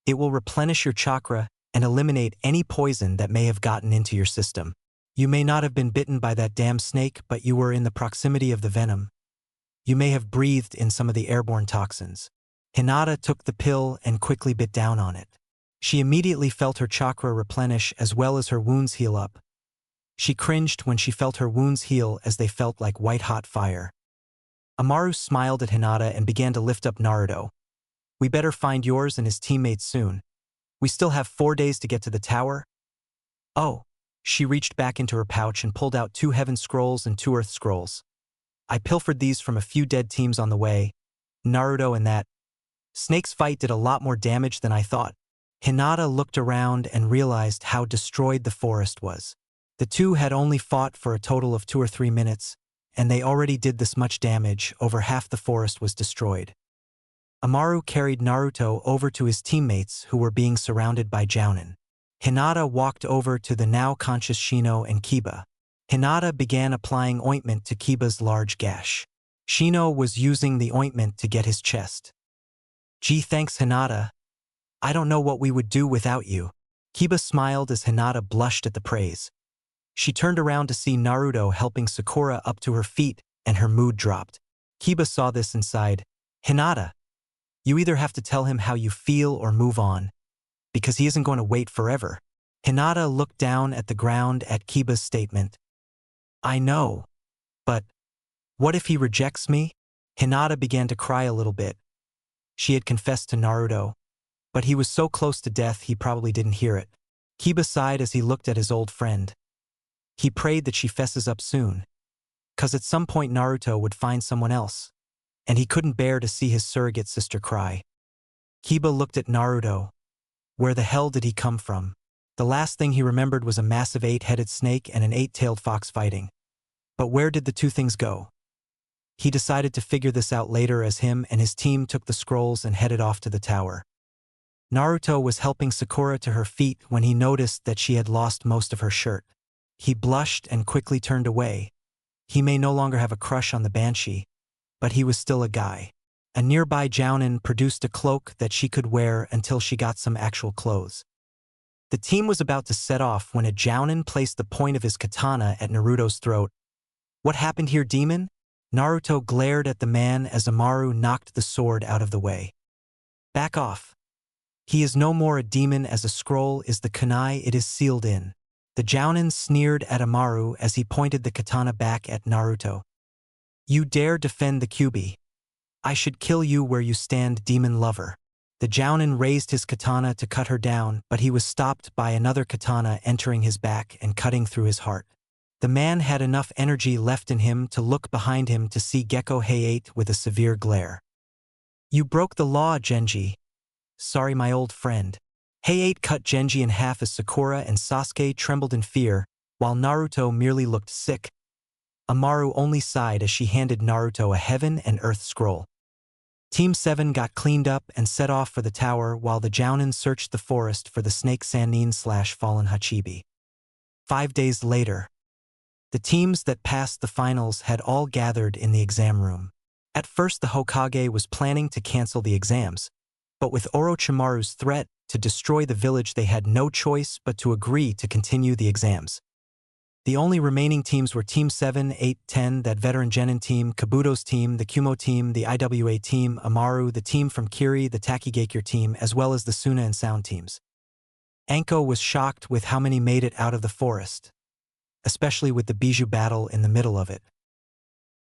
It will replenish your chakra and eliminate any poison that may have gotten into your system. You may not have been bitten by that damn snake, but you were in the proximity of the venom. You may have breathed in some of the airborne toxins. Hinata took the pill and quickly bit down on it. She immediately felt her chakra replenish as well as her wounds heal up. She cringed when she felt her wounds heal as they felt like white-hot fire. Amaru smiled at Hinata and began to lift up Naruto. We better find yours and his teammates soon. We still have 4 days to get to the tower. Oh. She reached back into her pouch and pulled out 2 heaven scrolls and 2 earth scrolls. I pilfered these from a few dead teams on the way. Naruto and that snake's fight did a lot more damage than I thought. Hinata looked around and realized how destroyed the forest was. The two had only fought for a total of 2 or 3 minutes, and they already did this much damage. Over half the forest was destroyed. Amaru carried Naruto over to his teammates who were being surrounded by Jounin. Hinata walked over to the now conscious Shino and Kiba. Hinata began applying ointment to Kiba's large gash. Shino was using the ointment to get his chest. Gee, thanks Hinata. I don't know what we would do without you. Kiba smiled as Hinata blushed at the praise. She turned around to see Naruto helping Sakura up to her feet, and her mood dropped. Kiba saw this and sighed. Hinata, you either have to tell him how you feel or move on, because he isn't going to wait forever. Hinata looked down at the ground at Kiba's statement. I know. But what if he rejects me? Hinata began to cry a little bit. She had confessed to Naruto, but he was so close to death he probably didn't hear it. Kiba sighed as he looked at his old friend. He prayed that she fesses up soon, 'cause at some point Naruto would find someone else, and he couldn't bear to see his surrogate sister cry. Kiba looked at Naruto. Where the hell did he come from? The last thing he remembered was a massive 8-headed snake and an 8-tailed fox fighting. But where did the two things go? He decided to figure this out later as him and his team took the scrolls and headed off to the tower. Naruto was helping Sakura to her feet when he noticed that she had lost most of her shirt. He blushed and quickly turned away. He may no longer have a crush on the Banshee, but he was still a guy. A nearby Jounin produced a cloak that she could wear until she got some actual clothes. The team was about to set off when a Jounin placed the point of his katana at Naruto's throat. What happened here, demon? Naruto glared at the man as Amaru knocked the sword out of the way. Back off. He is no more a demon as a scroll is the kunai it is sealed in. The Jounin sneered at Amaru as he pointed the katana back at Naruto. You dare defend the Kyuubi? I should kill you where you stand, demon lover. The Jounin raised his katana to cut her down, but he was stopped by another katana entering his back and cutting through his heart. The man had enough energy left in him to look behind him to see Gecko Hayate with a severe glare. You broke the law, Genji. Sorry, my old friend. Hayate cut Genji in half as Sakura and Sasuke trembled in fear, while Naruto merely looked sick. Amaru only sighed as she handed Naruto a heaven and earth scroll. Team 7 got cleaned up and set off for the tower while the Jounin searched the forest for the snake Sannin/fallen Hachibi. 5 days later, the teams that passed the finals had all gathered in the exam room. At first the Hokage was planning to cancel the exams, but with Orochimaru's threat to destroy the village they had no choice but to agree to continue the exams. The only remaining teams were Team 7, 8, 10, that veteran genin team, Kabuto's team, the Kumo team, the IWA team, Amaru, the team from Kiri, the Takigakure team, as well as the Suna and Sound teams. Anko was shocked with how many made it out of the forest, especially with the biju battle in the middle of it.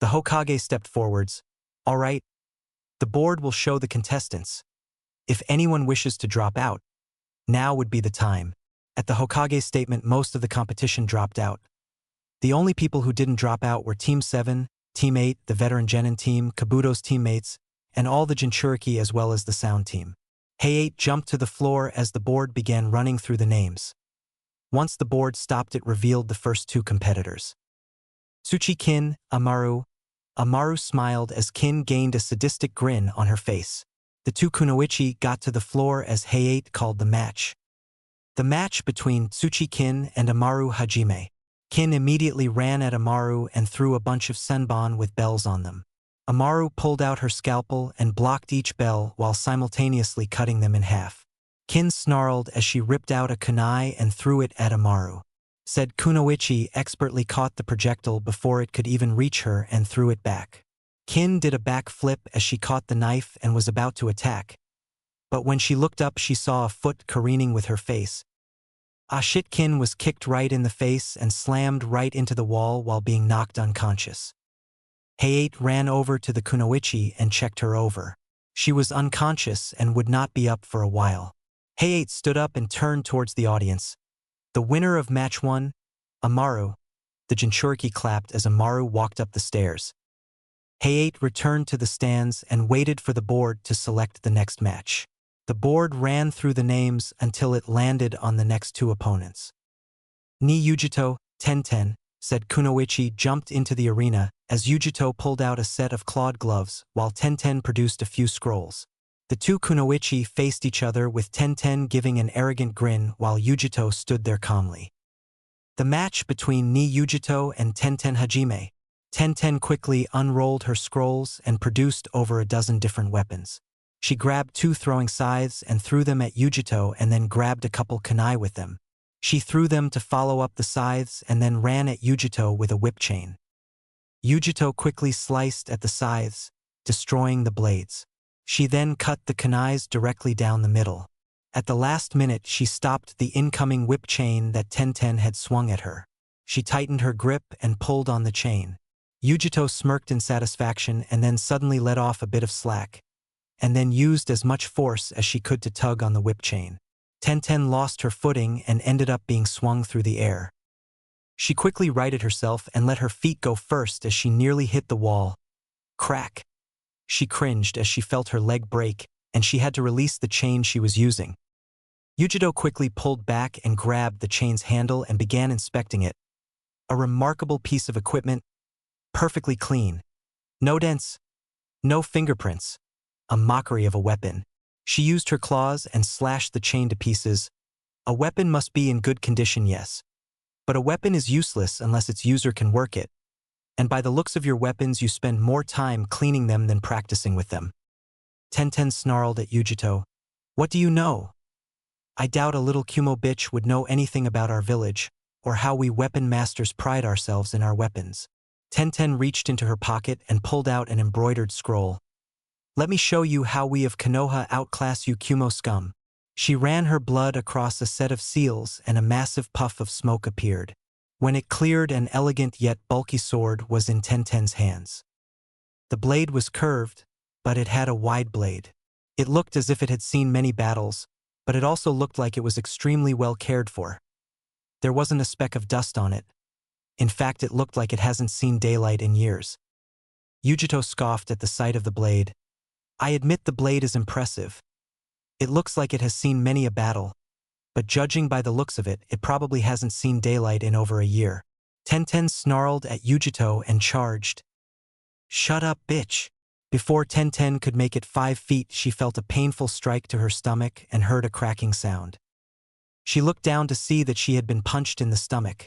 The Hokage stepped forwards. All right, the board will show the contestants. If anyone wishes to drop out, now would be the time. At the Hokage's statement, most of the competition dropped out. The only people who didn't drop out were Team 7, Team 8, the veteran genin team, Kabuto's teammates, and all the jinchuriki as well as the sound team. Hey-8 jumped to the floor as the board began running through the names. Once the board stopped, it revealed the first two competitors. Tsuchi-kin, Amaru. Amaru smiled as Kin gained a sadistic grin on her face. The two kunoichi got to the floor as Hey-8 called the match. The match between Tsuchi-kin and Amaru Hajime. Kin immediately ran at Amaru and threw a bunch of senbon with bells on them. Amaru pulled out her scalpel and blocked each bell while simultaneously cutting them in half. Kin snarled as she ripped out a kunai and threw it at Amaru. Said kunoichi expertly caught the projectile before it could even reach her and threw it back. Kin did a back flip as she caught the knife and was about to attack. But when she looked up, she saw a foot careening with her face. Kin was kicked right in the face and slammed right into the wall while being knocked unconscious. Hey-8 ran over to the kunoichi and checked her over. She was unconscious and would not be up for a while. Hey-8 stood up and turned towards the audience. The winner of match 1, Amaru. The jinchuriki clapped as Amaru walked up the stairs. Hey-8 returned to the stands and waited for the board to select the next match. The board ran through the names until it landed on the next two opponents. Ni Yujito, 10-10, said kunoichi jumped into the arena as Yujito pulled out a set of clawed gloves while 10-10 produced a few scrolls. The two kunoichi faced each other with 10-10 giving an arrogant grin while Yujito stood there calmly. The match between Ni Yujito and 10-10 Hajime. 10-10 quickly unrolled her scrolls and produced over a dozen different weapons. She grabbed two throwing scythes and threw them at Yujito and then grabbed a couple kunai with them. She threw them to follow up the scythes and then ran at Yujito with a whip chain. Yujito quickly sliced at the scythes, destroying the blades. She then cut the kunais directly down the middle. At the last minute, she stopped the incoming whip chain that 10-10 had swung at her. She tightened her grip and pulled on the chain. Yujito smirked in satisfaction and then suddenly let off a bit of slack, and then used as much force as she could to tug on the whip chain. 10-10 lost her footing and ended up being swung through the air. She quickly righted herself and let her feet go first as she nearly hit the wall. Crack! She cringed as she felt her leg break, and she had to release the chain she was using. Yujito quickly pulled back and grabbed the chain's handle and began inspecting it. A remarkable piece of equipment, perfectly clean. No dents, no fingerprints. A mockery of a weapon. She used her claws and slashed the chain to pieces. A weapon must be in good condition, yes. But a weapon is useless unless its user can work it. And by the looks of your weapons, you spend more time cleaning them than practicing with them. 10-10 snarled at Yujito. What do you know? I doubt a little Kumo bitch would know anything about our village, or how we weapon masters pride ourselves in our weapons. 10-10 reached into her pocket and pulled out an embroidered scroll. Let me show you how we of Konoha outclass you Kumo scum. She ran her blood across a set of seals and a massive puff of smoke appeared. When it cleared, an elegant yet bulky sword was in 10-10's hands. The blade was curved, but it had a wide blade. It looked as if it had seen many battles, but it also looked like it was extremely well cared for. There wasn't a speck of dust on it. In fact, it looked like it hasn't seen daylight in years. Yujito scoffed at the sight of the blade. I admit the blade is impressive. It looks like it has seen many a battle, but judging by the looks of it, it probably hasn't seen daylight in over a year. 10-10 snarled at Yujito and charged. Shut up, bitch. Before 10-10 could make it 5 feet, she felt a painful strike to her stomach and heard a cracking sound. She looked down to see that she had been punched in the stomach.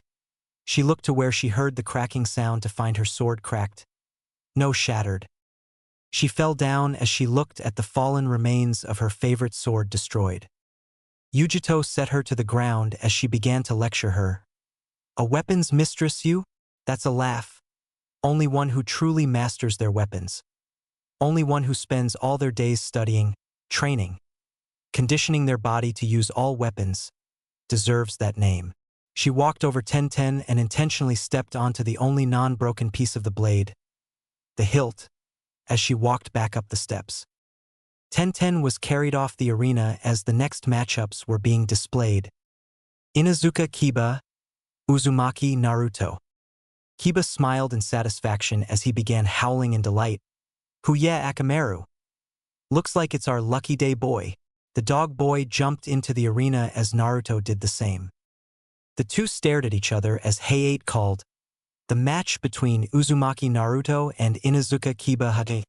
She looked to where she heard the cracking sound to find her sword cracked. No, shattered. She fell down as she looked at the fallen remains of her favorite sword destroyed. Yujito set her to the ground as she began to lecture her. A weapons mistress, you? That's a laugh. Only one who truly masters their weapons. Only one who spends all their days studying, training, conditioning their body to use all weapons, deserves that name. She walked over Ten and intentionally stepped onto the only non-broken piece of the blade, the hilt, as she walked back up the steps. Ten was carried off the arena as the next matchups were being displayed. Inuzuka Kiba, Uzumaki Naruto. Kiba smiled in satisfaction as he began howling in delight. "Huya Akamaru. Looks like it's our lucky day, boy." The dog boy jumped into the arena as Naruto did the same. The two stared at each other as Hayate called, "The match between Uzumaki Naruto and Inuzuka Kiba Hage."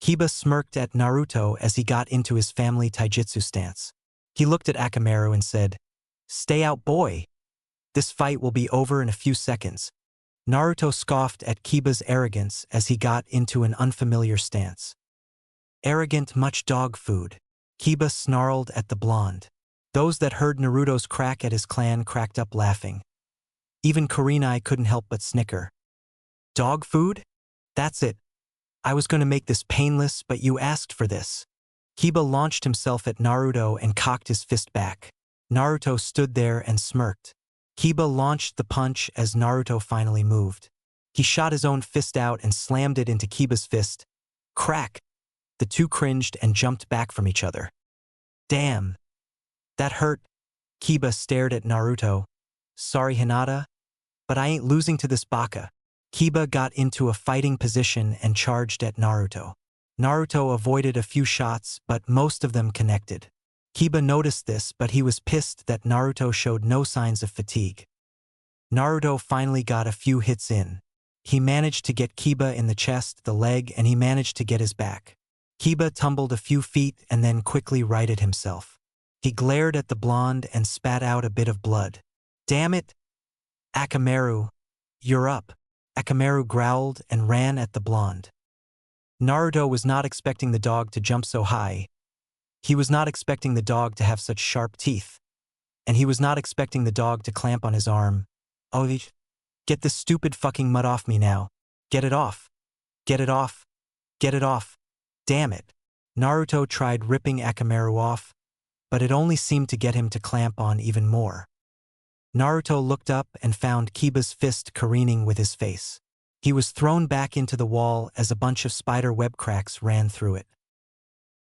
Kiba smirked at Naruto as he got into his family taijutsu stance. He looked at Akamaru and said, "Stay out, boy. This fight will be over in a few seconds." Naruto scoffed at Kiba's arrogance as he got into an unfamiliar stance. "Arrogant much dog food." Kiba snarled at the blonde. Those that heard Naruto's crack at his clan cracked up laughing. Even Kurenai couldn't help but snicker. "Dog food? That's it. I was going to make this painless, but you asked for this." Kiba launched himself at Naruto and cocked his fist back. Naruto stood there and smirked. Kiba launched the punch as Naruto finally moved. He shot his own fist out and slammed it into Kiba's fist. Crack! The two cringed and jumped back from each other. "Damn. That hurt." Kiba stared at Naruto. "Sorry, Hinata, but I ain't losing to this baka." Kiba got into a fighting position and charged at Naruto. Naruto avoided a few shots, but most of them connected. Kiba noticed this, but he was pissed that Naruto showed no signs of fatigue. Naruto finally got a few hits in. He managed to get Kiba in the chest, the leg, and he managed to get his back. Kiba tumbled a few feet and then quickly righted himself. He glared at the blonde and spat out a bit of blood. "Damn it! Akamaru, you're up." Akamaru growled and ran at the blonde. Naruto was not expecting the dog to jump so high. He was not expecting the dog to have such sharp teeth. And he was not expecting the dog to clamp on his arm. "Oh, get this stupid fucking mud off me now. Get it off. Get it off. Get it off. Damn it." Naruto tried ripping Akamaru off, but it only seemed to get him to clamp on even more. Naruto looked up and found Kiba's fist careening with his face. He was thrown back into the wall as a bunch of spider web cracks ran through it.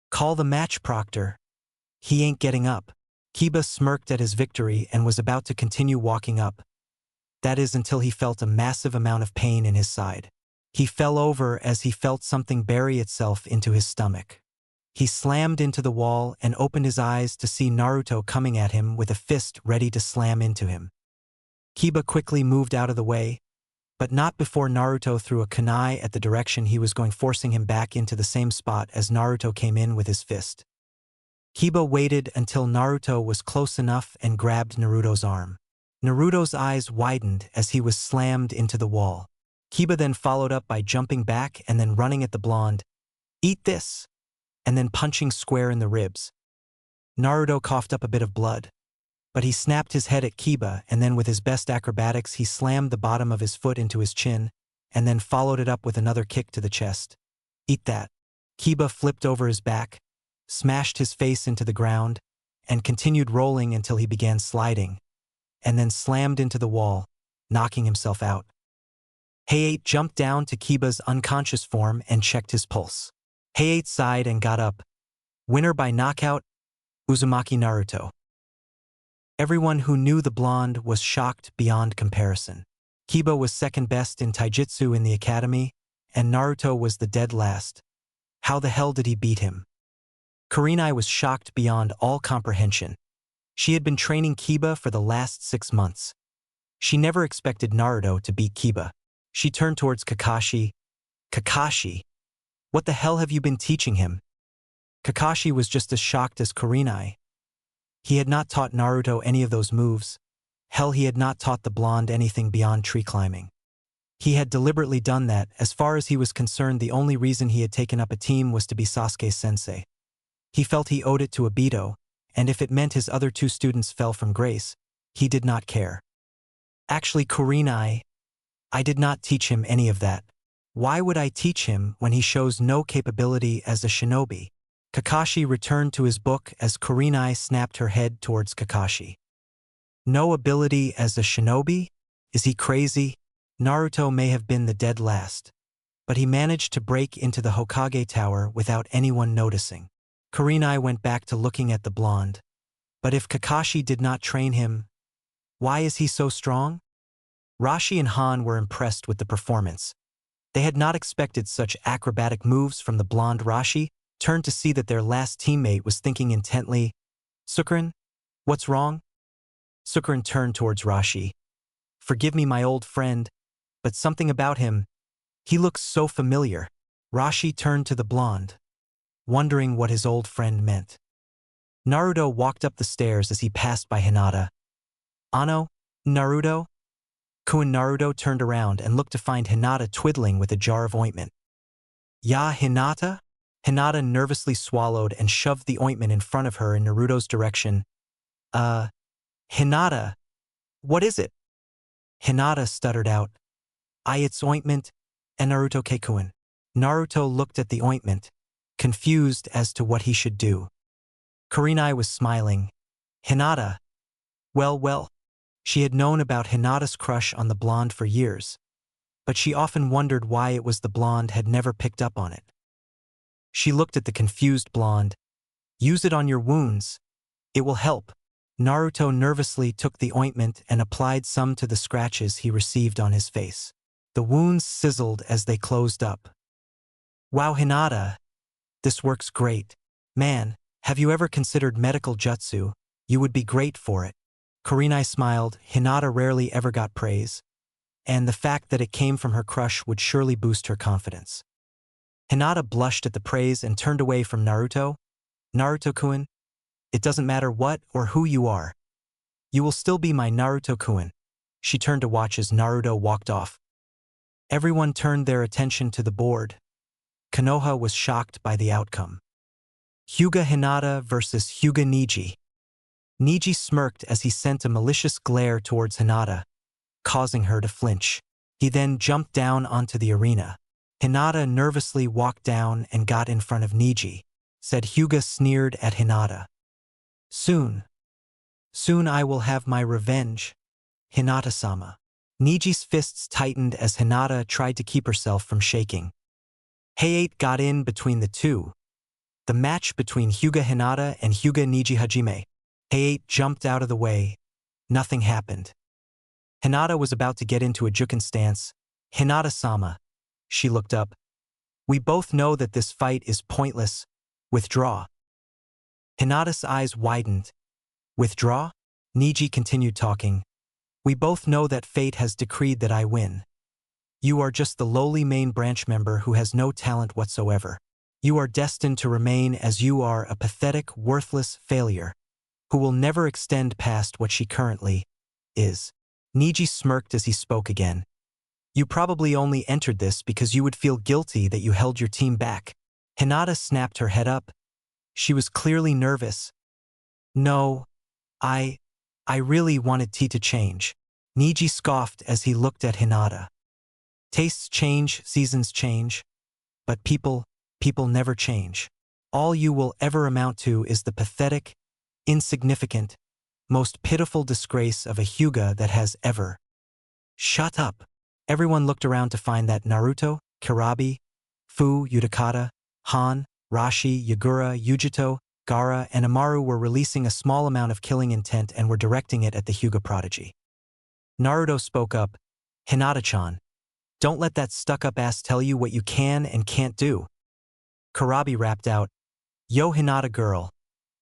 "Call the match, Proctor. He ain't getting up." Kiba smirked at his victory and was about to continue walking up. That is until he felt a massive amount of pain in his side. He fell over as he felt something bury itself into his stomach. He slammed into the wall and opened his eyes to see Naruto coming at him with a fist ready to slam into him. Kiba quickly moved out of the way, but not before Naruto threw a kunai at the direction he was going, forcing him back into the same spot as Naruto came in with his fist. Kiba waited until Naruto was close enough and grabbed Naruto's arm. Naruto's eyes widened as he was slammed into the wall. Kiba then followed up by jumping back and then running at the blonde. "Eat this!" and then punching square in the ribs. Naruto coughed up a bit of blood, but he snapped his head at Kiba and then with his best acrobatics he slammed the bottom of his foot into his chin and then followed it up with another kick to the chest. "Eat that." Kiba flipped over his back, smashed his face into the ground, and continued rolling until he began sliding, and then slammed into the wall, knocking himself out. Hayate jumped down to Kiba's unconscious form and checked his pulse. Hayate sighed and got up. Winner by knockout, Uzumaki Naruto. Everyone who knew the blonde was shocked beyond comparison. Kiba was second best in taijutsu in the academy, and Naruto was the dead last. How the hell did he beat him? Kurenai was shocked beyond all comprehension. She had been training Kiba for the last 6 months. She never expected Naruto to beat Kiba. She turned towards Kakashi. "Kakashi, what the hell have you been teaching him?" Kakashi was just as shocked as Kurenai. He had not taught Naruto any of those moves. Hell, he had not taught the blonde anything beyond tree climbing. He had deliberately done that. As far as he was concerned, the only reason he had taken up a team was to be Sasuke's sensei. He felt he owed it to Obito, and if it meant his other two students fell from grace, he did not care. Actually, Kurenai, I did not teach him any of that. Why would I teach him when he shows no capability as a shinobi? Kakashi returned to his book as Kurenai snapped her head towards Kakashi. No ability as a shinobi? Is he crazy? Naruto may have been the dead last, but he managed to break into the Hokage Tower without anyone noticing. Kurenai went back to looking at the blonde. But if Kakashi did not train him, why is he so strong? Rashi and Han were impressed with the performance. They had not expected such acrobatic moves from the blonde. Rashi turned to see that their last teammate was thinking intently. Sukurin, what's wrong? Sukurin turned towards Rashi. Forgive me, my old friend, but something about him, he looks so familiar. Rashi turned to the blonde, wondering what his old friend meant. Naruto walked up the stairs as he passed by Hinata. Ano, Naruto? Naruto turned around and looked to find Hinata twiddling with a jar of ointment. Ya, Hinata? Hinata nervously swallowed and shoved the ointment in front of her in Naruto's direction. Hinata, what is it? Hinata stuttered out. It's ointment, and Naruto Keikuin. Naruto looked at the ointment, confused as to what he should do. Kurenai was smiling. Hinata. Well, she had known about Hinata's crush on the blonde for years, but she often wondered why it was the blonde had never picked up on it. She looked at the confused blonde. Use it on your wounds. It will help. Naruto nervously took the ointment and applied some to the scratches he received on his face. The wounds sizzled as they closed up. Wow, Hinata, this works great. Man, have you ever considered medical jutsu? You would be great for it. Kurenai smiled. Hinata rarely ever got praise, and the fact that it came from her crush would surely boost her confidence. Hinata blushed at the praise and turned away from Naruto. Naruto-kun, it doesn't matter what or who you are. You will still be my Naruto-kun. She turned to watch as Naruto walked off. Everyone turned their attention to the board. Konoha was shocked by the outcome. Hyuga Hinata versus Hyuga Neji. Neji smirked as he sent a malicious glare towards Hinata, causing her to flinch. He then jumped down onto the arena. Hinata nervously walked down and got in front of Neji. Said Hyuga sneered at Hinata. Soon I will have my revenge, Hinata-sama. Neji's fists tightened as Hinata tried to keep herself from shaking. Hayate got in between the two. The match between Hyuga Hinata and Hyuga Neji Hajime. Hayate jumped out of the way. Nothing happened. Hinata was about to get into a juken stance. Hinata-sama. She looked up. We both know that this fight is pointless. Withdraw. Hinata's eyes widened. Withdraw? Neji continued talking. We both know that fate has decreed that I win. You are just the lowly main branch member who has no talent whatsoever. You are destined to remain as you are, a pathetic, worthless failure, who will never extend past what she currently is. Neji smirked as he spoke again. You probably only entered this because you would feel guilty that you held your team back. Hinata snapped her head up. She was clearly nervous. No, I really wanted tea to change. Neji scoffed as he looked at Hinata. Tastes change, seasons change, but people never change. All you will ever amount to is the pathetic, insignificant, most pitiful disgrace of a Hyuga that has ever. Shut up. Everyone looked around to find that Naruto, Kirabi, Fu, Udakata, Han, Rashi, Yagura, Yujito, Gaara, and Amaru were releasing a small amount of killing intent and were directing it at the Hyuga prodigy. Naruto spoke up. Hinata-chan, don't let that stuck-up ass tell you what you can and can't do. Kirabi rapped out. Yo, Hinata girl.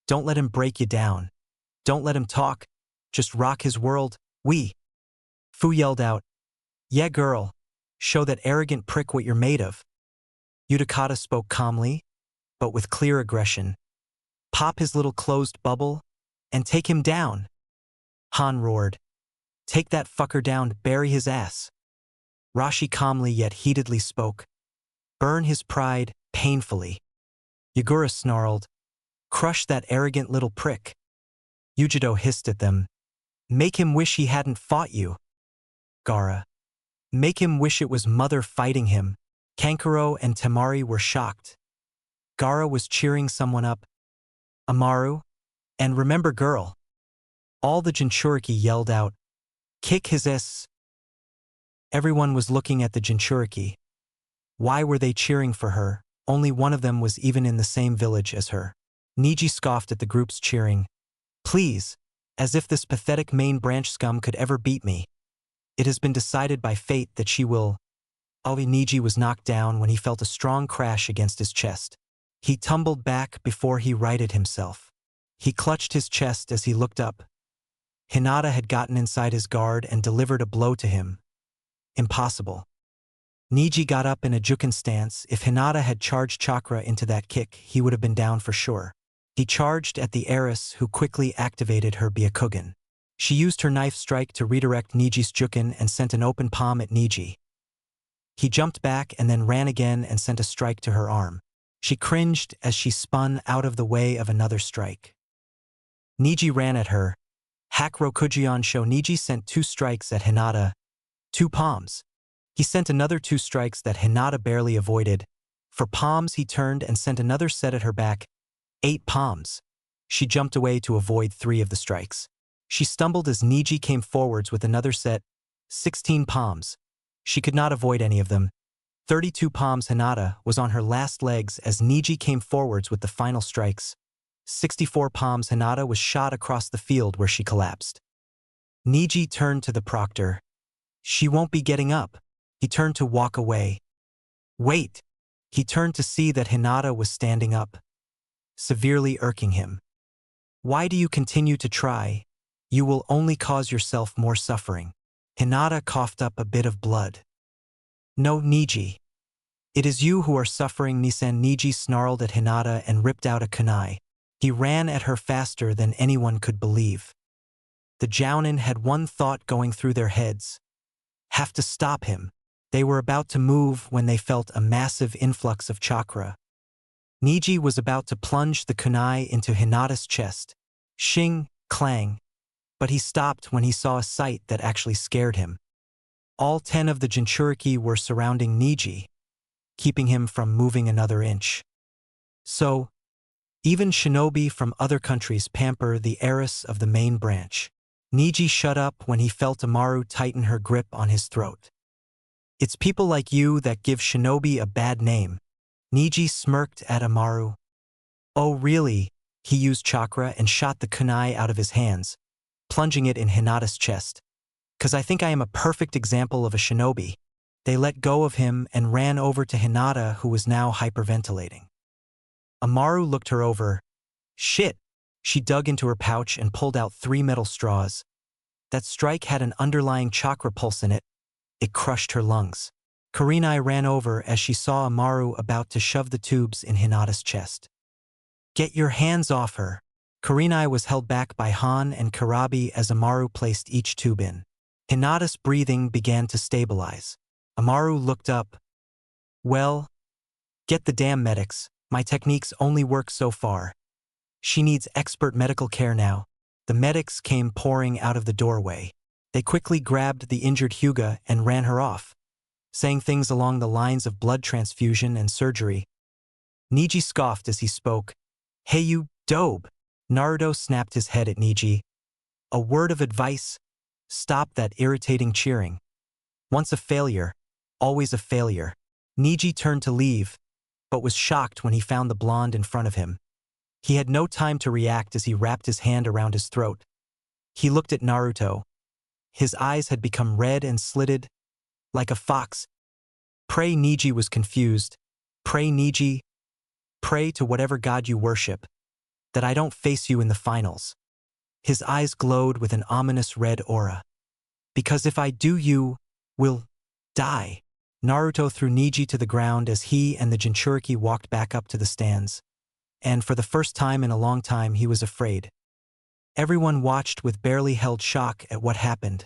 Don't let him break you down. Don't let him talk. Just rock his world. Fu yelled out. Yeah, girl. Show that arrogant prick what you're made of. Udakata spoke calmly, but with clear aggression. Pop his little closed bubble and take him down. Han roared. Take that fucker down, bury his ass. Rashi calmly yet heatedly spoke. Burn his pride, painfully. Yagura snarled. Crush that arrogant little prick. Ujido hissed at them. Make him wish he hadn't fought you. Gaara. Make him wish it was mother fighting him. Kankuro and Temari were shocked. Gaara was cheering someone up. Amaru? And remember girl. All the jinchuriki yelled out. Kick his ass. Everyone was looking at the jinchuriki. Why were they cheering for her? Only one of them was even in the same village as her. Neji scoffed at the group's cheering. Please, as if this pathetic main branch scum could ever beat me. It has been decided by fate that she will. Neji was knocked down when he felt a strong crash against his chest. He tumbled back before he righted himself. He clutched his chest as he looked up. Hinata had gotten inside his guard and delivered a blow to him. Impossible. Neji got up in a Juken stance. If Hinata had charged chakra into that kick, he would have been down for sure. He charged at the heiress, who quickly activated her Byakugan. She used her knife strike to redirect Neji's Juken and sent an open palm at Neji. He jumped back and then ran again and sent a strike to her arm. She cringed as she spun out of the way of another strike. Neji ran at her. Hakurokujion show Neji sent 2 strikes at Hinata. 2 palms. He sent another 2 strikes that Hinata barely avoided. For palms he turned and sent another set at her back. 8 palms. She jumped away to avoid 3 of the strikes. She stumbled as Neji came forwards with another set. 16 palms. She could not avoid any of them. 32 palms. Hinata was on her last legs as Neji came forwards with the final strikes. 64 palms. Hinata was shot across the field where she collapsed. Neji turned to the proctor. She won't be getting up. He turned to walk away. Wait! He turned to see that Hinata was standing up, severely irking him. Why do you continue to try? You will only cause yourself more suffering. Hinata coughed up a bit of blood. No, Neji. It is you who are suffering. Neji snarled at Hinata and ripped out a kunai. He ran at her faster than anyone could believe. The Jounin had one thought going through their heads. Have to stop him. They were about to move when they felt a massive influx of chakra. Neji was about to plunge the kunai into Hinata's chest. Shing, clang. But he stopped when he saw a sight that actually scared him. All 10 of the jinchuriki were surrounding Neji, keeping him from moving another inch. So, even shinobi from other countries pamper the heiress of the main branch. Neji shut up when he felt Amaru tighten her grip on his throat. It's people like you that give shinobi a bad name. Neji smirked at Amaru. Oh really? He used chakra and shot the kunai out of his hands, plunging it in Hinata's chest. 'Cause I think I am a perfect example of a shinobi. They let go of him and ran over to Hinata, who was now hyperventilating. Amaru looked her over. Shit! She dug into her pouch and pulled out 3 metal straws. That strike had an underlying chakra pulse in it. It crushed her lungs. Kurenai ran over as she saw Amaru about to shove the tubes in Hinata's chest. Get your hands off her! Kurenai was held back by Han and Karabi as Amaru placed each tube in. Hinata's breathing began to stabilize. Amaru looked up. Well, get the damn medics. My techniques only work so far. She needs expert medical care now. The medics came pouring out of the doorway. They quickly grabbed the injured Hyuga and ran her off, saying things along the lines of blood transfusion and surgery. Neji scoffed as he spoke. Hey you, dobe! Naruto snapped his head at Neji. A word of advice? Stop that irritating cheering. Once a failure, always a failure. Neji turned to leave, but was shocked when he found the blonde in front of him. He had no time to react as he wrapped his hand around his throat. He looked at Naruto. His eyes had become red and slitted, like a fox. Pray. Neji was confused. Pray, Neji. Pray to whatever god you worship, that I don't face you in the finals. His eyes glowed with an ominous red aura. Because if I do, you will die. Naruto threw Neji to the ground as he and the jinchuriki walked back up to the stands. And for the first time in a long time, he was afraid. Everyone watched with barely held shock at what happened.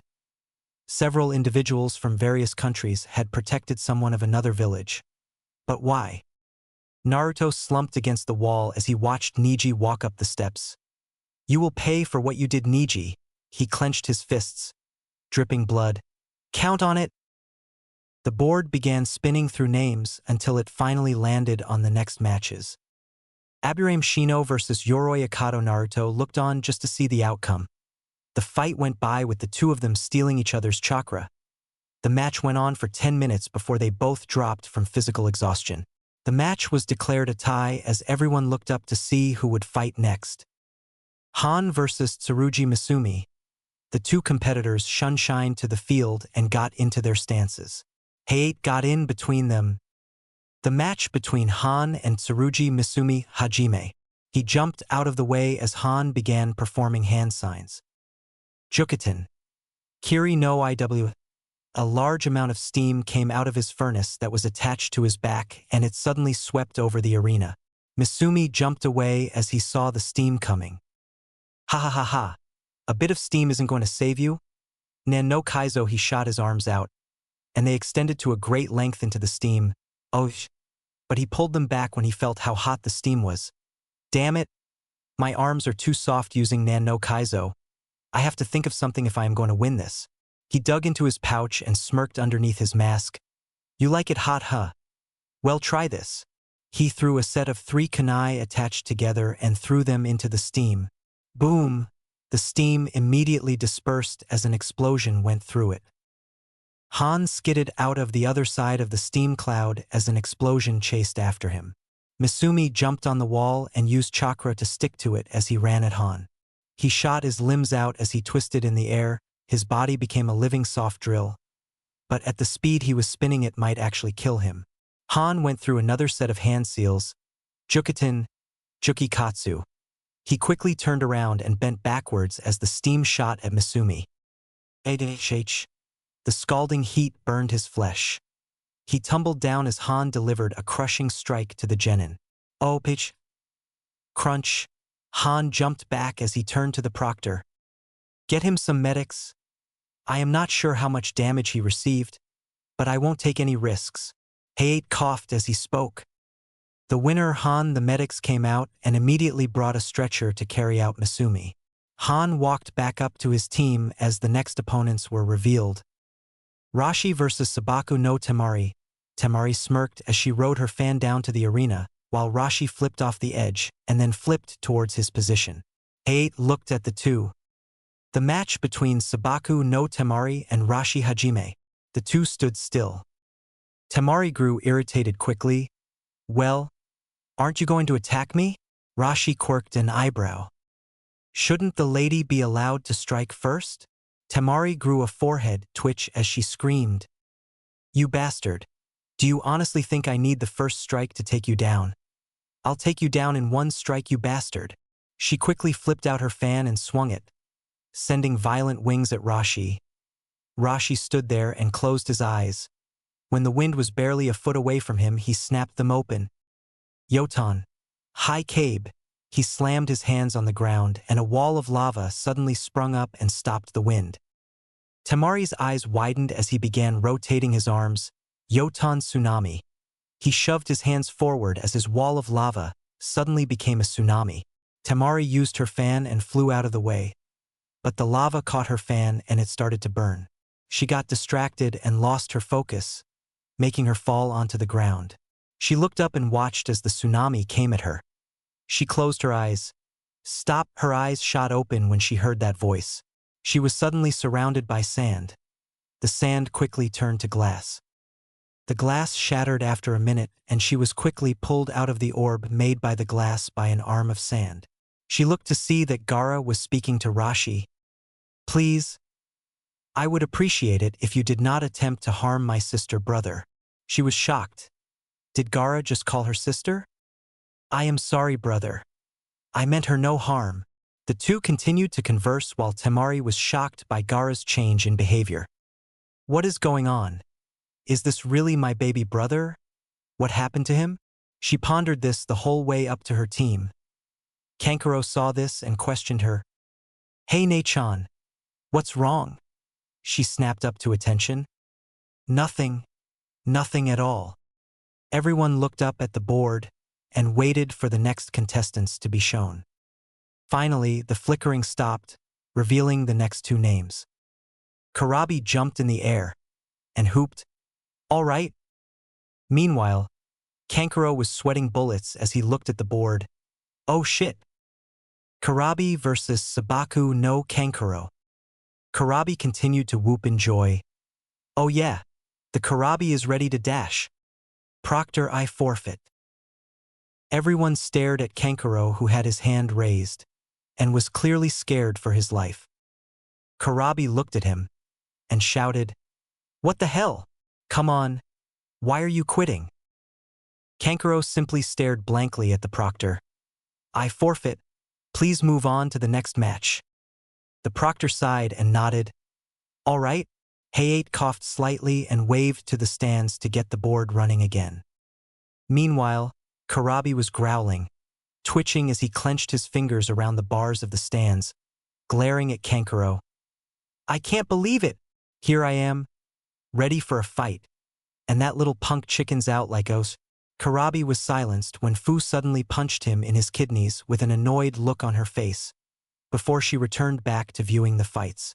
Several individuals from various countries had protected someone of another village. But why? Naruto slumped against the wall as he watched Neji walk up the steps. You will pay for what you did, Neji. He clenched his fists, dripping blood. Count on it. The board began spinning through names until it finally landed on the next matches. Aburame Shino versus Yoroi Akato. Naruto looked on just to see the outcome. The fight went by with the two of them stealing each other's chakra. The match went on for 10 minutes before they both dropped from physical exhaustion. The match was declared a tie as everyone looked up to see who would fight next. Han versus Tsurugi Misumi. The two competitors shunshined to the field and got into their stances. Hayate got in between them. The match between Han and Tsurugi Misumi Hajime. He jumped out of the way as Han began performing hand signs. Jukaten. Kiri no Iw. A large amount of steam came out of his furnace that was attached to his back, and it suddenly swept over the arena. Misumi jumped away as he saw the steam coming. Ha ha ha ha. A bit of steam isn't going to save you? Nan no Kaizo. He shot his arms out, and they extended to a great length into the steam. Oh, but he pulled them back when he felt how hot the steam was. Damn it. My arms are too soft using Nan no Kaizo. I have to think of something if I am going to win this. He dug into his pouch and smirked underneath his mask. You like it hot, huh? Well, try this. He threw a set of 3 kunai attached together and threw them into the steam. Boom! The steam immediately dispersed as an explosion went through it. Han skidded out of the other side of the steam cloud as an explosion chased after him. Misumi jumped on the wall and used chakra to stick to it as he ran at Han. He shot his limbs out as he twisted in the air. His body became a living soft drill. But at the speed he was spinning, it might actually kill him. Han went through another set of hand seals. Jukaten, Jukikatsu. He quickly turned around and bent backwards as the steam shot at Misumi. The scalding heat burned his flesh. He tumbled down as Han delivered a crushing strike to the genin. Oh, pitch. Crunch. Han jumped back as he turned to the proctor. Get him some medics. I am not sure how much damage he received, but I won't take any risks. Hayate coughed as he spoke. The winner, Han. The medics came out and immediately brought a stretcher to carry out Misumi. Han walked back up to his team as the next opponents were revealed. Rashi versus Sabaku no Temari. Temari smirked as she rode her fan down to the arena, while Rashi flipped off the edge and then flipped towards his position. Hayate looked at the two. The match between Sabaku no Temari and Rashi Hajime. The two stood still. Temari grew irritated quickly. Well, aren't you going to attack me? Rashi quirked an eyebrow. Shouldn't the lady be allowed to strike first? Temari grew a forehead twitch as she screamed. You bastard. Do you honestly think I need the first strike to take you down? I'll take you down in one strike, you bastard. She quickly flipped out her fan and swung it, sending violent wings at Rashi. Rashi stood there and closed his eyes. When the wind was barely a foot away from him, he snapped them open. Yotan. Hi Cabe. He slammed his hands on the ground and a wall of lava suddenly sprung up and stopped the wind. Temari's eyes widened as he began rotating his arms. Yotan tsunami. He shoved his hands forward as his wall of lava suddenly became a tsunami. Temari used her fan and flew out of the way. But the lava caught her fan and it started to burn. She got distracted and lost her focus, making her fall onto the ground. She looked up and watched as the tsunami came at her. She closed her eyes. Stop! Her eyes shot open when she heard that voice. She was suddenly surrounded by sand. The sand quickly turned to glass. The glass shattered after a minute, and she was quickly pulled out of the orb made by the glass by an arm of sand. She looked to see that Gaara was speaking to Rashi. Please, I would appreciate it if you did not attempt to harm my sister-brother. She was shocked. Did Gaara just call her sister? I am sorry, brother. I meant her no harm. The two continued to converse while Temari was shocked by Gaara's change in behavior. What is going on? Is this really my baby brother? What happened to him? She pondered this the whole way up to her team. Kankuro saw this and questioned her. Hey Ne-chan. What's wrong? She snapped up to attention. Nothing. Nothing at all. Everyone looked up at the board and waited for the next contestants to be shown. Finally, the flickering stopped, revealing the next two names. Karabi jumped in the air and whooped, "All right." Meanwhile, Kankuro was sweating bullets as he looked at the board. Oh shit. Karabi versus Sabaku no Kankuro. Karabi continued to whoop in joy. Oh yeah, the Karabi is ready to dash. Proctor I forfeit. Everyone stared at Kankuro, who had his hand raised and was clearly scared for his life. Karabi looked at him and shouted, "What the hell? Come on, why are you quitting?" Kankuro simply stared blankly at the proctor. "I forfeit. Please move on to the next match." The proctor sighed and nodded. "All right." Hayate coughed slightly and waved to the stands to get the board running again. Meanwhile, Karabi was growling, twitching as he clenched his fingers around the bars of the stands, glaring at Kankuro. "I can't believe it! Here I am, ready for a fight. And that little punk chicken's out like os." Karabi was silenced when Fu suddenly punched him in his kidneys with an annoyed look on her face, before she returned back to viewing the fights.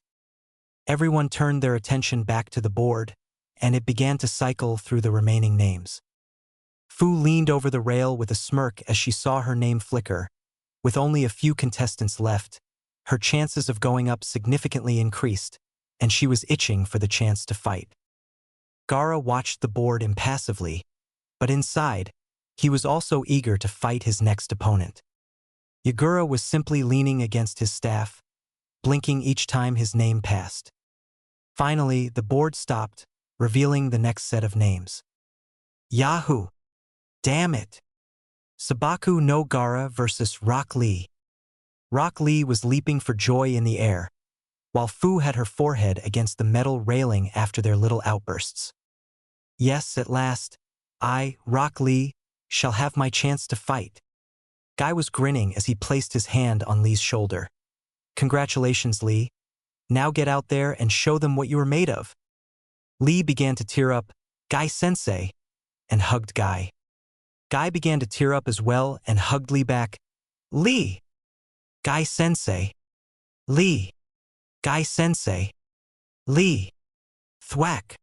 Everyone turned their attention back to the board, and it began to cycle through the remaining names. Fu leaned over the rail with a smirk as she saw her name flicker. With only a few contestants left, her chances of going up significantly increased, and she was itching for the chance to fight. Gaara watched the board impassively, but inside, he was also eager to fight his next opponent. Yagura was simply leaning against his staff, blinking each time his name passed. Finally, the board stopped, revealing the next set of names. Yahoo! Damn it! Sabaku no Gaara versus Rock Lee. Rock Lee was leaping for joy in the air, while Fu had her forehead against the metal railing after their little outbursts. Yes, at last, I, Rock Lee, shall have my chance to fight. Guy was grinning as he placed his hand on Lee's shoulder. Congratulations, Lee. Now get out there and show them what you are made of. Lee began to tear up, Guy-sensei, and hugged Guy. Guy began to tear up as well and hugged Lee back. Lee! Guy-sensei. Lee! Guy-sensei. Lee! Thwack!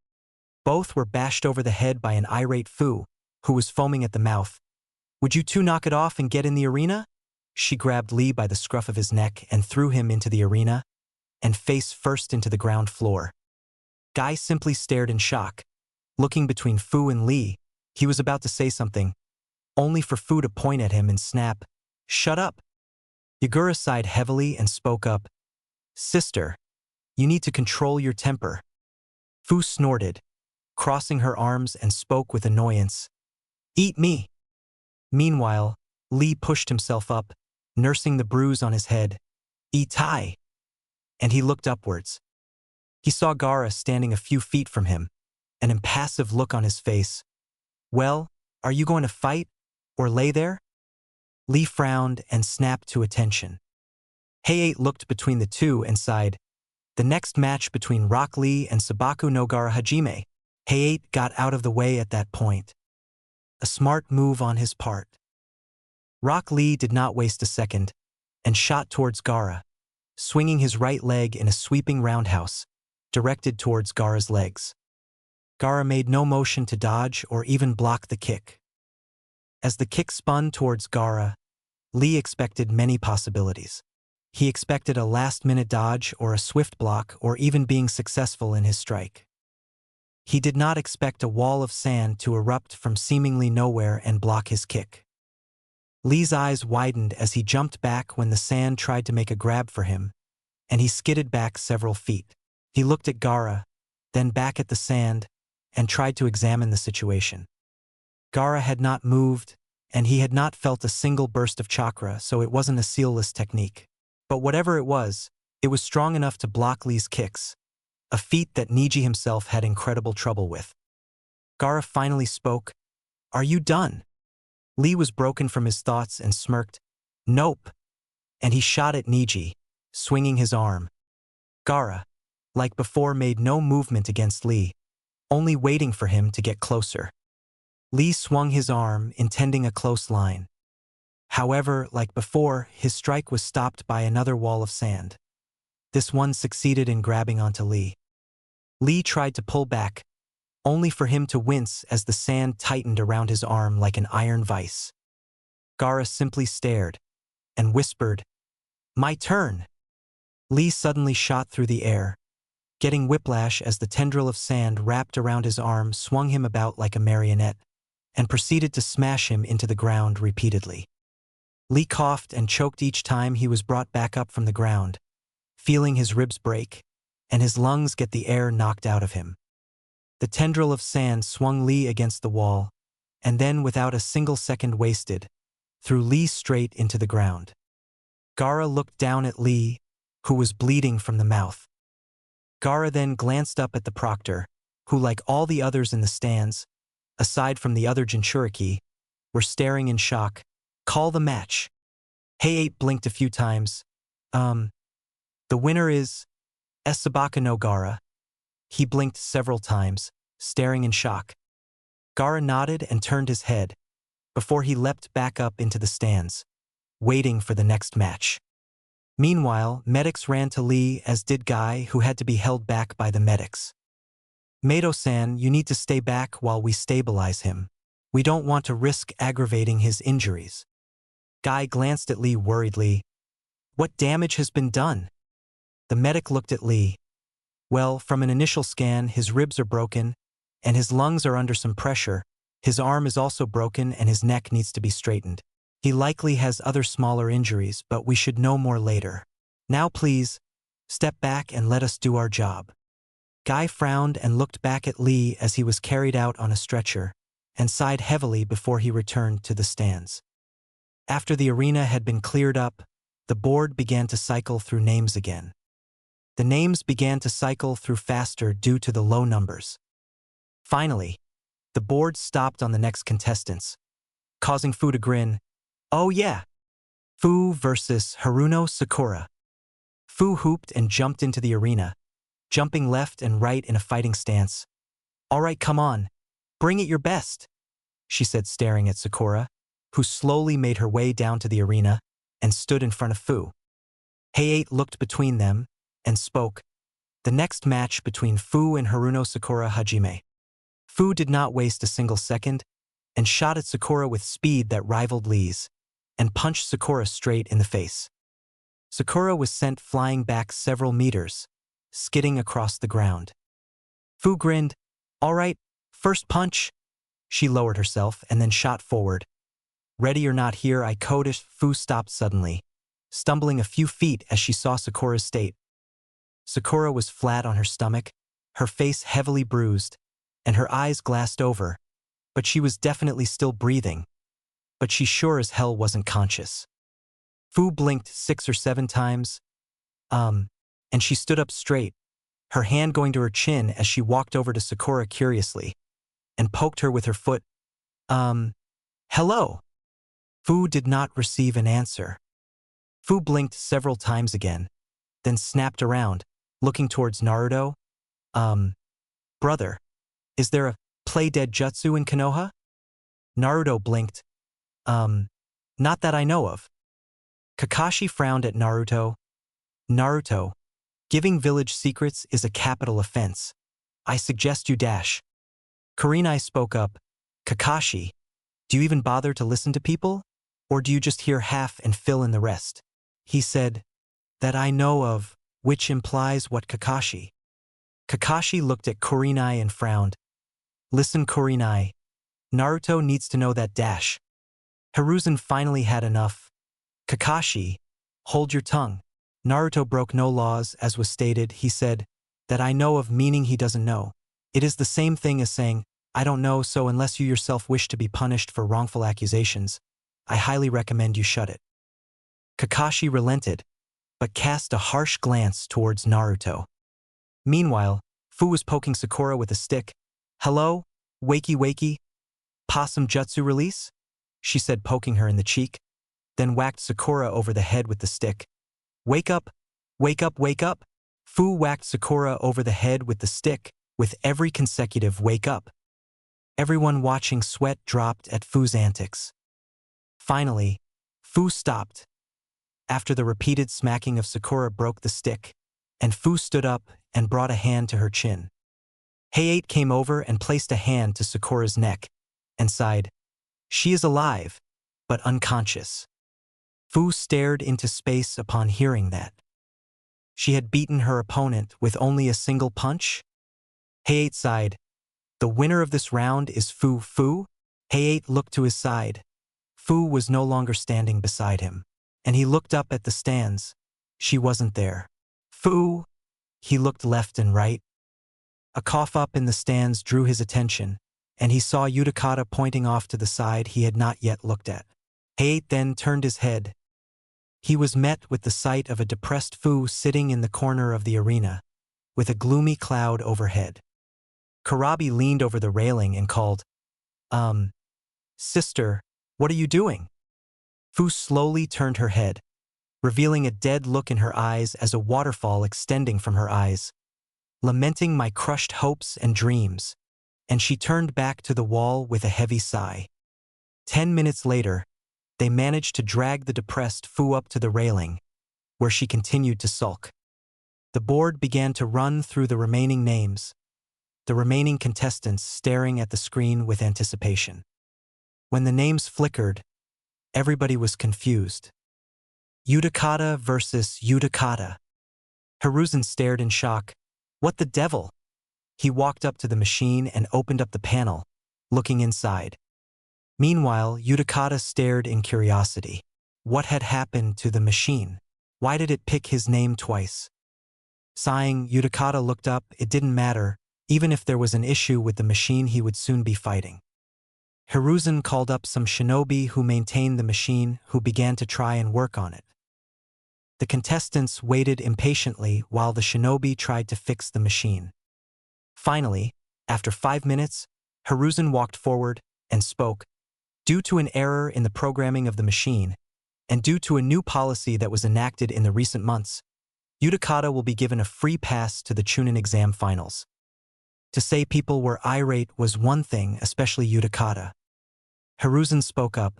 Both were bashed over the head by an irate Fu, who was foaming at the mouth. Would you two knock it off and get in the arena? She grabbed Lee by the scruff of his neck and threw him into the arena, and face first into the ground floor. Guy simply stared in shock. Looking between Fu and Lee, he was about to say something, only for Fu to point at him and snap, "Shut up!" Yagura sighed heavily and spoke up. "Sister, you need to control your temper." Fu snorted, crossing her arms and spoke with annoyance. "Eat me!" Meanwhile, Lee pushed himself up, nursing the bruise on his head. "Itai!" And he looked upwards. He saw Gaara standing a few feet from him, an impassive look on his face. "Well, are you going to fight, or lay there?" Lee frowned and snapped to attention. Hayate looked between the two and sighed. The next match between Rock Lee and Sabaku no Gaara Hajime. Hayate got out of the way at that point. A smart move on his part. Rock Lee did not waste a second, and shot towards Gaara, swinging his right leg in a sweeping roundhouse, directed towards Gaara's legs. Gaara made no motion to dodge or even block the kick. As the kick spun towards Gaara, Lee expected many possibilities. He expected a last-minute dodge or a swift block or even being successful in his strike. He did not expect a wall of sand to erupt from seemingly nowhere and block his kick. Lee's eyes widened as he jumped back when the sand tried to make a grab for him, and he skidded back several feet. He looked at Gaara, then back at the sand, and tried to examine the situation. Gaara had not moved, and he had not felt a single burst of chakra, so it wasn't a sealless technique. But whatever it was strong enough to block Lee's kicks, a feat that Neji himself had incredible trouble with. Gaara finally spoke. "Are you done?" Lee was broken from his thoughts and smirked. "Nope." And he shot at Neji, swinging his arm. "Gaara, like before, made no movement against Lee, only waiting for him to get closer. Lee swung his arm, intending a close line. However, like before, his strike was stopped by another wall of sand. This one succeeded in grabbing onto Lee. Lee tried to pull back, only for him to wince as the sand tightened around his arm like an iron vice. Gaara simply stared and whispered, "My turn!" Lee suddenly shot through the air, getting whiplash as the tendril of sand wrapped around his arm swung him about like a marionette, and proceeded to smash him into the ground repeatedly. Lee coughed and choked each time he was brought back up from the ground, feeling his ribs break and his lungs get the air knocked out of him. The tendril of sand swung Lee against the wall, and then, without a single second wasted, threw Lee straight into the ground. Gaara looked down at Lee, who was bleeding from the mouth. Gaara then glanced up at the proctor, who, like all the others in the stands, aside from the other jinchuriki, were staring in shock. "Call the match." Hayate blinked a few times. The winner is Sabaka no Gaara." He blinked several times, staring in shock. Gaara nodded and turned his head, before he leapt back up into the stands, waiting for the next match. Meanwhile, medics ran to Lee, as did Guy, who had to be held back by the medics. "Mato-san, you need to stay back while we stabilize him. We don't want to risk aggravating his injuries." Guy glanced at Lee worriedly. "What damage has been done?" The medic looked at Lee. "Well, from an initial scan, his ribs are broken, and his lungs are under some pressure. His arm is also broken and his neck needs to be straightened. He likely has other smaller injuries, but we should know more later. Now please, step back and let us do our job." Guy frowned and looked back at Lee as he was carried out on a stretcher, and sighed heavily before he returned to the stands. After the arena had been cleared up, the board began to cycle through names again. The names began to cycle through faster due to the low numbers. Finally, the board stopped on the next contestants, causing Fu to grin. "Oh yeah! Fu versus Haruno Sakura." Fu hooped and jumped into the arena, jumping left and right in a fighting stance. "All right, come on. Bring it your best," she said, staring at Sakura, who slowly made her way down to the arena and stood in front of Fu. Hayate looked between them and spoke. "The next match between Fu and Haruno Sakura Hajime." Fu did not waste a single second and shot at Sakura with speed that rivaled Lee's, and punched Sakura straight in the face. Sakura was sent flying back several meters, skidding across the ground. Fu grinned. "All right, first punch." She lowered herself and then shot forward. "Ready or not, here I coded." Fu stopped suddenly, stumbling a few feet as she saw Sakura's state. Sakura was flat on her stomach, her face heavily bruised, and her eyes glassed over, but she was definitely still breathing, but she sure as hell wasn't conscious. Fu blinked 6 or 7 times, and she stood up straight, her hand going to her chin as she walked over to Sakura curiously, and poked her with her foot. Hello?" Fu did not receive an answer. Fu blinked several times again, then snapped around, looking towards Naruto. Brother, is there a play-dead jutsu in Konoha?" Naruto blinked. Not that I know of." Kakashi frowned at Naruto. "Naruto, giving village secrets is a capital offense. I suggest you dash." Kurenai spoke up. "Kakashi, do you even bother to listen to people? Or do you just hear half and fill in the rest?" He said, "That I know of," which implies what Kakashi? Kakashi looked at Kurenai and frowned. "Listen, Kurenai. Naruto needs to know that dash." Hiruzen finally had enough. "Kakashi, hold your tongue." Naruto broke no laws, as was stated. He said, "That I know of," meaning he doesn't know. It is the same thing as saying, "I don't know," so unless you yourself wish to be punished for wrongful accusations, I highly recommend you shut it. Kakashi relented, but cast a harsh glance towards Naruto. Meanwhile, Fu was poking Sakura with a stick. "Hello, wakey wakey? Possum jutsu release?" she said, poking her in the cheek, then whacked Sakura over the head with the stick. "Wake up, wake up, wake up!" Fu whacked Sakura over the head with the stick, with every consecutive wake up. Everyone watching sweat dropped at Fu's antics. Finally, Fu stopped. After the repeated smacking of Sakura broke the stick, and Fu stood up and brought a hand to her chin. Hayate came over and placed a hand to Sakura's neck, and sighed, "She is alive, but unconscious." Fu stared into space upon hearing that. She had beaten her opponent with only a single punch? Hayate sighed, "The winner of this round is Fu." Hayate looked to his side. Fu was no longer standing beside him, and he looked up at the stands. She wasn't there. "Fu!" He looked left and right. A cough up in the stands drew his attention, and he saw Udakata pointing off to the side he had not yet looked at. Hayate then turned his head. He was met with the sight of a depressed Fu sitting in the corner of the arena, with a gloomy cloud overhead. Kurabi leaned over the railing and called, "Sister, what are you doing?" Fu slowly turned her head, revealing a dead look in her eyes as a waterfall extending from her eyes. "Lamenting my crushed hopes and dreams," and she turned back to the wall with a heavy sigh. 10 minutes later, they managed to drag the depressed Fu up to the railing, where she continued to sulk. The board began to run through the remaining names, the remaining contestants staring at the screen with anticipation. When the names flickered, everybody was confused. Udakata versus Udakata. Hiruzen stared in shock. What the devil? He walked up to the machine and opened up the panel, looking inside. Meanwhile, Udakata stared in curiosity. What had happened to the machine? Why did it pick his name twice? Sighing, Udakata looked up. It didn't matter. Even if there was an issue with the machine, he would soon be fighting. Hiruzen called up some shinobi who maintained the machine, who began to try and work on it. The contestants waited impatiently while the shinobi tried to fix the machine. Finally, after 5 minutes, Hiruzen walked forward and spoke. Due to an error in the programming of the machine, and due to a new policy that was enacted in the recent months, Udakata will be given a free pass to the Chunin exam finals. To say people were irate was one thing, especially Udakata. Hiruzen spoke up.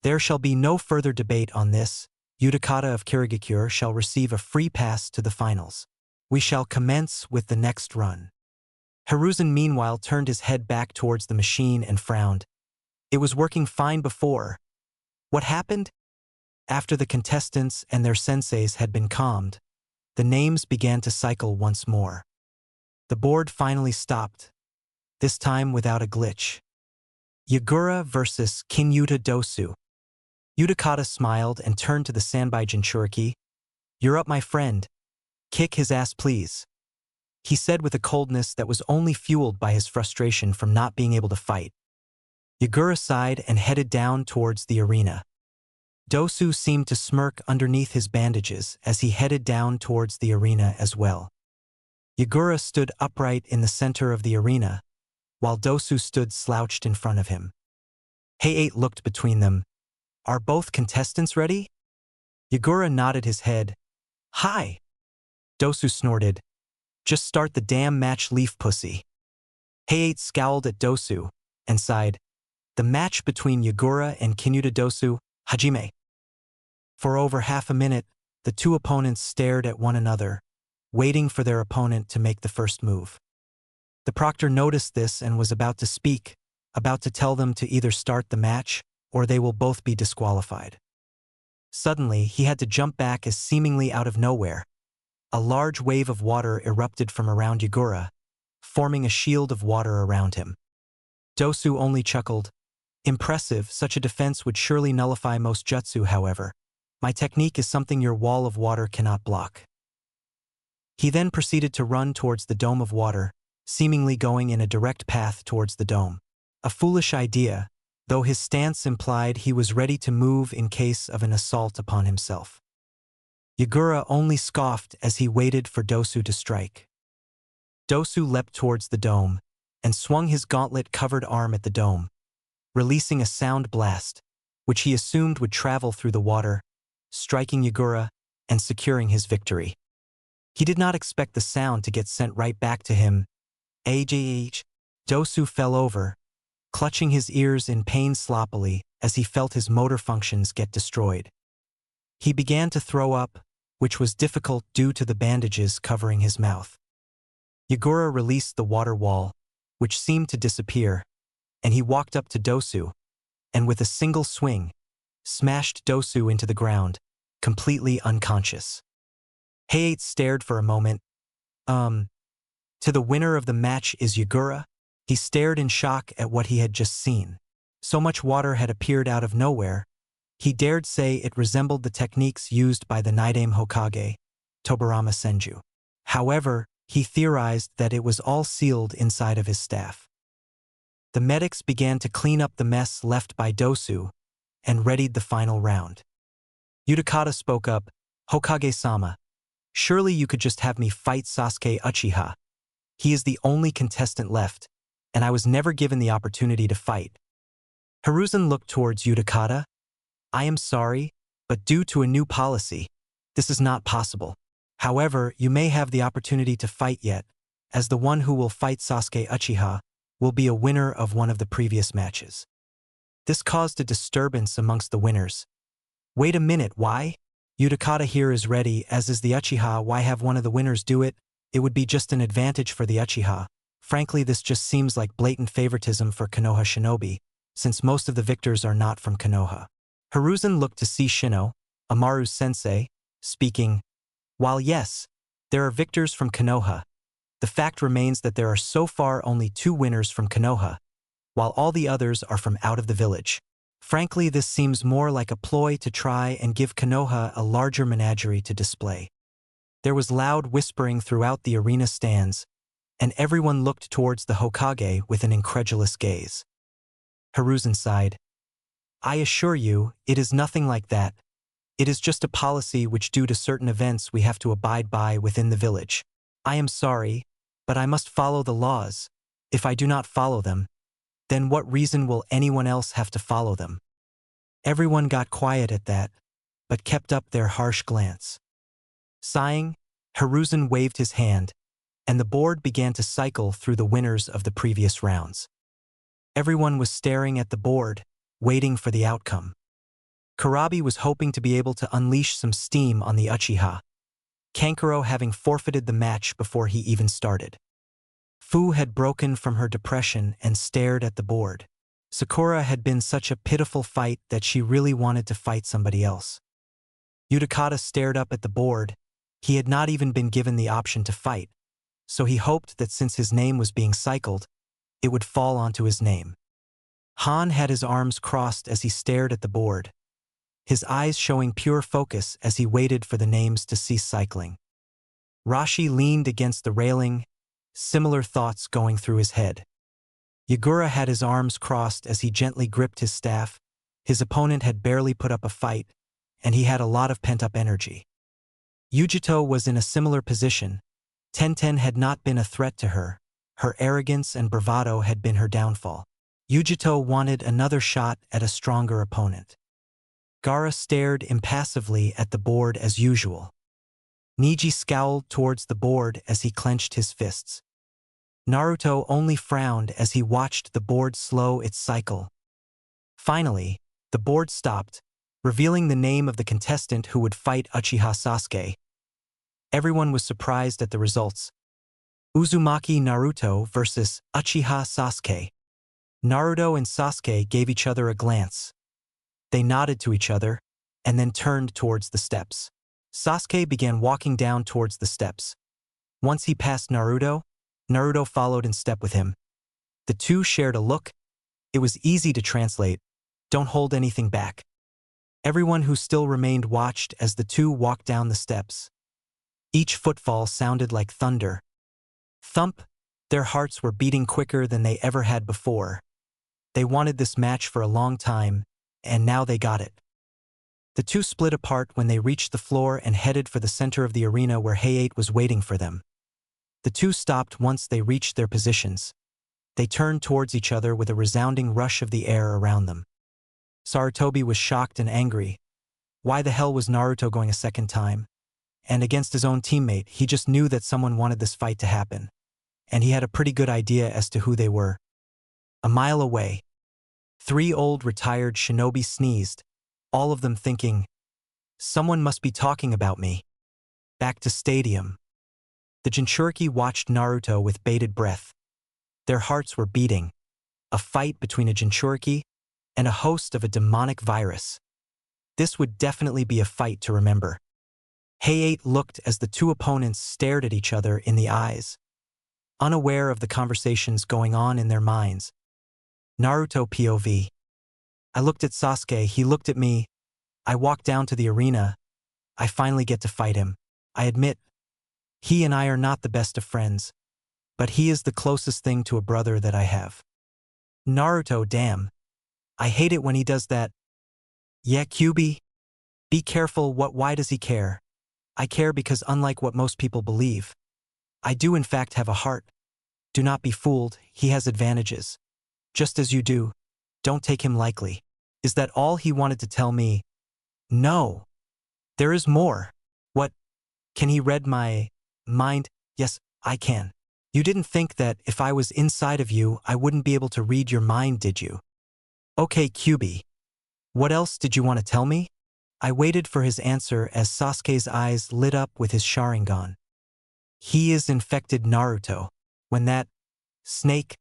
There shall be no further debate on this. Udakata of Kirigakure shall receive a free pass to the finals. We shall commence with the next run. Hiruzen meanwhile turned his head back towards the machine and frowned. It was working fine before. What happened? After the contestants and their senseis had been calmed, the names began to cycle once more. The board finally stopped, this time without a glitch. Yagura versus Kinyuta Dosu. Udakata smiled and turned to the Sanbai Jinchuriki. "You're up, my friend. Kick his ass, please," he said with a coldness that was only fueled by his frustration from not being able to fight. Yagura sighed and headed down towards the arena. Dosu seemed to smirk underneath his bandages as he headed down towards the arena as well. Yagura stood upright in the center of the arena, while Dosu stood slouched in front of him. Hayate looked between them. "Are both contestants ready?" Yagura nodded his head. "Hi!" Dosu snorted. "Just start the damn match, leaf pussy." Hayate scowled at Dosu and sighed. The match between Yagura and Kinyuta Dosu, Hajime. For over half a minute, the two opponents stared at one another, waiting for their opponent to make the first move. The proctor noticed this and was about to speak, about to tell them to either start the match or they will both be disqualified. Suddenly, he had to jump back as seemingly out of nowhere. A large wave of water erupted from around Yagura, forming a shield of water around him. Dosu only chuckled. "Impressive, such a defense would surely nullify most jutsu, however. My technique is something your wall of water cannot block." He then proceeded to run towards the dome of water, seemingly going in a direct path towards the dome. A foolish idea, though his stance implied he was ready to move in case of an assault upon himself. Yagura only scoffed as he waited for Dosu to strike. Dosu leapt towards the dome and swung his gauntlet-covered arm at the dome, releasing a sound blast, which he assumed would travel through the water, striking Yagura and securing his victory. He did not expect the sound to get sent right back to him. Ajh. Dosu fell over, clutching his ears in pain sloppily as he felt his motor functions get destroyed. He began to throw up, which was difficult due to the bandages covering his mouth. Yagura released the water wall, which seemed to disappear, and he walked up to Dosu, and with a single swing, smashed Dosu into the ground, completely unconscious. Hayashi stared for a moment. To the winner of the match is Yagura? He stared in shock at what he had just seen. So much water had appeared out of nowhere. He dared say it resembled the techniques used by the Nidaime Hokage, Tobirama Senju. However, he theorized that it was all sealed inside of his staff. The medics began to clean up the mess left by Dosu and readied the final round. Udakata spoke up, "Hokage-sama, surely you could just have me fight Sasuke Uchiha. He is the only contestant left, and I was never given the opportunity to fight." Hiruzen looked towards Udakata. "I am sorry, but due to a new policy, this is not possible. However, you may have the opportunity to fight yet, as the one who will fight Sasuke Uchiha will be a winner of one of the previous matches." This caused a disturbance amongst the winners. "Wait a minute, why? Udakata here is ready, as is the Uchiha. Why have one of the winners do it? It would be just an advantage for the Uchiha. Frankly, this just seems like blatant favoritism for Konoha shinobi, since most of the victors are not from Konoha." Hiruzen looked to see Shino, Amaru's sensei, speaking, "While yes, there are victors from Konoha, the fact remains that there are so far only 2 winners from Konoha, while all the others are from out of the village. Frankly, this seems more like a ploy to try and give Konoha a larger menagerie to display." There was loud whispering throughout the arena stands, and everyone looked towards the Hokage with an incredulous gaze. Hiruzen sighed. "I assure you, it is nothing like that. It is just a policy which due to certain events we have to abide by within the village. I am sorry, but I must follow the laws. If I do not follow them, then what reason will anyone else have to follow them?" Everyone got quiet at that, but kept up their harsh glance. Sighing, Hiruzen waved his hand, and the board began to cycle through the winners of the previous rounds. Everyone was staring at the board, waiting for the outcome. Kurabi was hoping to be able to unleash some steam on the Uchiha, Kankuro having forfeited the match before he even started. Fu had broken from her depression and stared at the board. Sakura had been such a pitiful fight that she really wanted to fight somebody else. Udakata stared up at the board. He had not even been given the option to fight, so he hoped that since his name was being cycled, it would fall onto his name. Han had his arms crossed as he stared at the board, his eyes showing pure focus as he waited for the names to cease cycling. Rashi leaned against the railing, similar thoughts going through his head. Yagura had his arms crossed as he gently gripped his staff. His opponent had barely put up a fight, and he had a lot of pent-up energy. Yujito was in a similar position. Tenten had not been a threat to her. Her arrogance and bravado had been her downfall. Yujito wanted another shot at a stronger opponent. Gaara stared impassively at the board as usual. Neji scowled towards the board as he clenched his fists. Naruto only frowned as he watched the board slow its cycle. Finally, the board stopped, revealing the name of the contestant who would fight Uchiha Sasuke. Everyone was surprised at the results. Uzumaki Naruto versus Uchiha Sasuke. Naruto and Sasuke gave each other a glance. They nodded to each other, and then turned towards the steps. Sasuke began walking down towards the steps. Once he passed Naruto, Naruto followed in step with him. The two shared a look. It was easy to translate, "Don't hold anything back." Everyone who still remained watched as the two walked down the steps. Each footfall sounded like thunder. Thump! Their hearts were beating quicker than they ever had before. They wanted this match for a long time, and now they got it. The two split apart when they reached the floor and headed for the center of the arena where Hayate was waiting for them. The two stopped once they reached their positions. They turned towards each other with a resounding rush of the air around them. Sarutobi was shocked and angry. Why the hell was Naruto going a second time? and against his own teammate, he just knew that someone wanted this fight to happen. And he had a pretty good idea as to who they were. A mile away, 3 old retired shinobi sneezed, all of them thinking, someone must be talking about me. Back to stadium. The jinchuriki watched Naruto with bated breath. Their hearts were beating. A fight between a jinchuriki and a host of a demonic virus. This would definitely be a fight to remember. Hayate looked as the 2 opponents stared at each other in the eyes, unaware of the conversations going on in their minds. Naruto POV. I looked at Sasuke, he looked at me. I walked down to the arena. I finally get to fight him. I admit, he and I are not the best of friends, but he is the closest thing to a brother that I have. Naruto, damn. I hate it when he does that. Yeah, Kyubi? Be careful, why does he care? I care because unlike what most people believe, I do in fact have a heart. Do not be fooled, he has advantages. Just as you do. Don't take him lightly. Is that all he wanted to tell me? No. There is more. What? Can he read my mind? Yes, I can. You didn't think that if I was inside of you, I wouldn't be able to read your mind, did you? Okay, Kyubi. What else did you want to tell me? I waited for his answer as Sasuke's eyes lit up with his Sharingan. He is infected Naruto. When that snake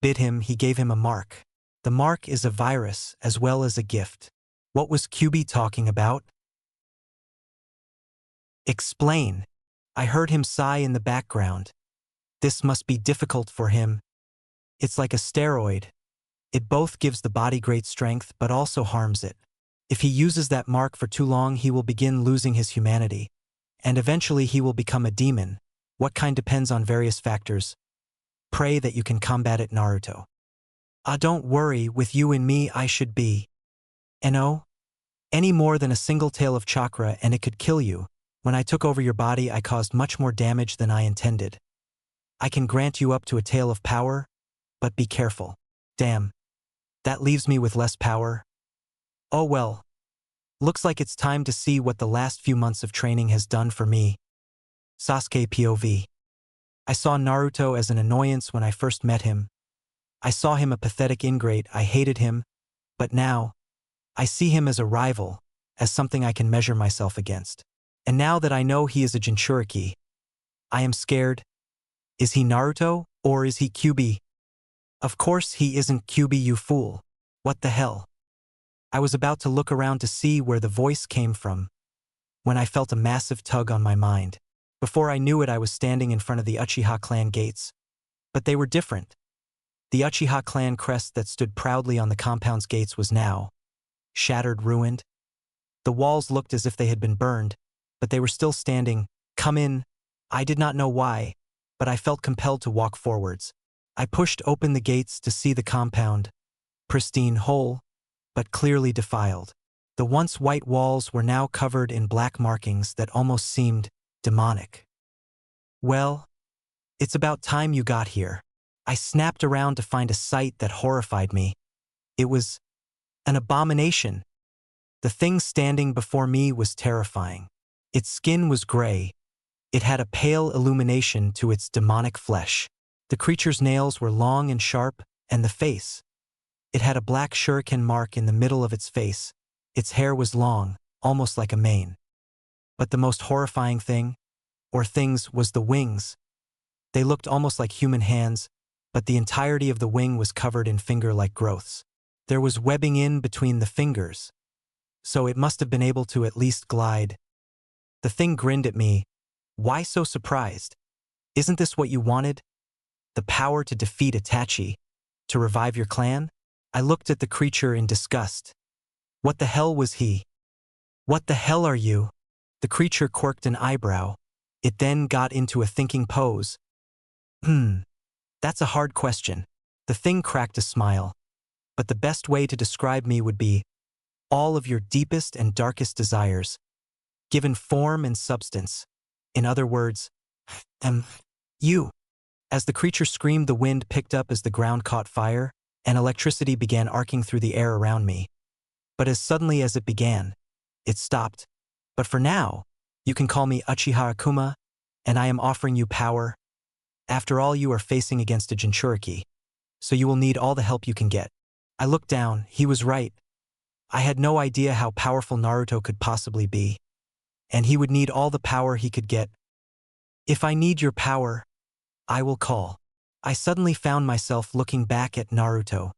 bit him, he gave him a mark. The mark is a virus as well as a gift. What was Kyubi talking about? Explain. I heard him sigh in the background. This must be difficult for him. It's like a steroid. It both gives the body great strength but also harms it. If he uses that mark for too long, he will begin losing his humanity. And eventually he will become a demon. What kind depends on various factors. Pray that you can combat it, Naruto. Don't worry, with you and me I should be. No? Any more than a single tail of chakra and it could kill you. When I took over your body, I caused much more damage than I intended. I can grant you up to a tail of power, but be careful. Damn. That leaves me with less power. Oh well. Looks like it's time to see what the last few months of training has done for me. Sasuke POV. I saw Naruto as an annoyance when I first met him. I saw him a pathetic ingrate, I hated him, but now, I see him as a rival, as something I can measure myself against. And now that I know he is a jinchuriki, I am scared. Is he Naruto, or is he Kyubi? Of course he isn't Kyubi, you fool. What the hell? I was about to look around to see where the voice came from, when I felt a massive tug on my mind. Before I knew it, I was standing in front of the Uchiha clan gates. But they were different. The Uchiha clan crest that stood proudly on the compound's gates was now shattered, ruined. The walls looked as if they had been burned, but they were still standing. Come in. I did not know why, but I felt compelled to walk forwards. I pushed open the gates to see the compound, pristine, whole, but clearly defiled. The once white walls were now covered in black markings that almost seemed demonic. Well, it's about time you got here. I snapped around to find a sight that horrified me. It was an abomination. The thing standing before me was terrifying. Its skin was gray. It had a pale illumination to its demonic flesh. The creature's nails were long and sharp, and the face. It had a black shuriken mark in the middle of its face. Its hair was long, almost like a mane. But the most horrifying thing, or things, was the wings. They looked almost like human hands, but the entirety of the wing was covered in finger-like growths. There was webbing in between the fingers, so it must have been able to at least glide. The thing grinned at me. Why so surprised? Isn't this what you wanted? The power to defeat Itachi, to revive your clan? I looked at the creature in disgust. What the hell was he? What the hell are you? The creature quirked an eyebrow. It then got into a thinking pose. That's a hard question. The thing cracked a smile. But the best way to describe me would be all of your deepest and darkest desires, given form and substance. In other words, you. As the creature screamed, the wind picked up as the ground caught fire, and electricity began arcing through the air around me. But as suddenly as it began, it stopped. But for now, You can call me Achiha Akuma, and I am offering you power. After all, you are facing against a jinchuriki, so you will need all the help you can get. I looked down. He was right. I had no idea how powerful Naruto could possibly be, and he would need all the power he could get. If I need your power, I will call. I suddenly found myself looking back at Naruto,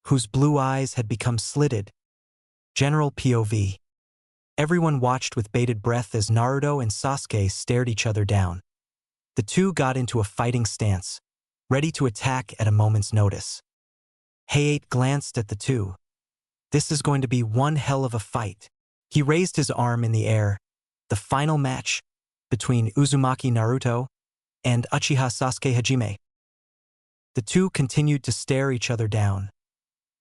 whose blue eyes had become slitted. General POV. Everyone watched with bated breath as Naruto and Sasuke stared each other down. The two got into a fighting stance, ready to attack at a moment's notice. Hayate glanced at the two. This is going to be one hell of a fight. He raised his arm in the air. The final match between Uzumaki Naruto and Uchiha Sasuke Hajime. The two continued to stare each other down,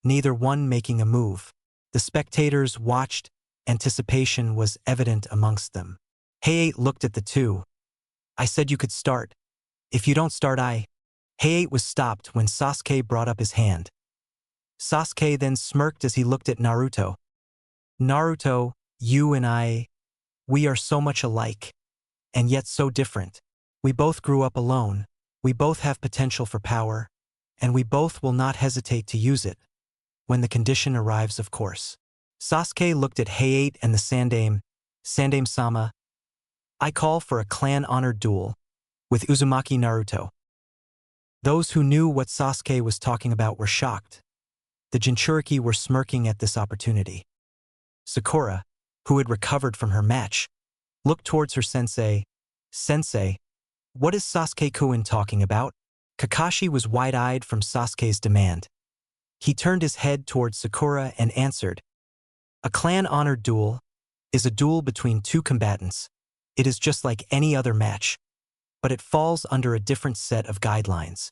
neither one making a move. The spectators watched. Anticipation was evident amongst them. Hayate looked at the two. I said you could start. If you don't start, Hayate was stopped when Sasuke brought up his hand. Sasuke then smirked as he looked at Naruto. Naruto, you and I, we are so much alike, and yet so different. We both grew up alone, we both have potential for power, and we both will not hesitate to use it. When the condition arrives, of course. Sasuke looked at Hayate and the Sandaime-sama. I call for a clan-honored duel with Uzumaki Naruto. Those who knew what Sasuke was talking about were shocked. The Jinchuriki were smirking at this opportunity. Sakura, who had recovered from her match, looked towards her sensei. Sensei, what is Sasuke-kun talking about? Kakashi was wide-eyed from Sasuke's demand. He turned his head towards Sakura and answered, a clan-honored duel is a duel between two combatants. It is just like any other match, but it falls under a different set of guidelines.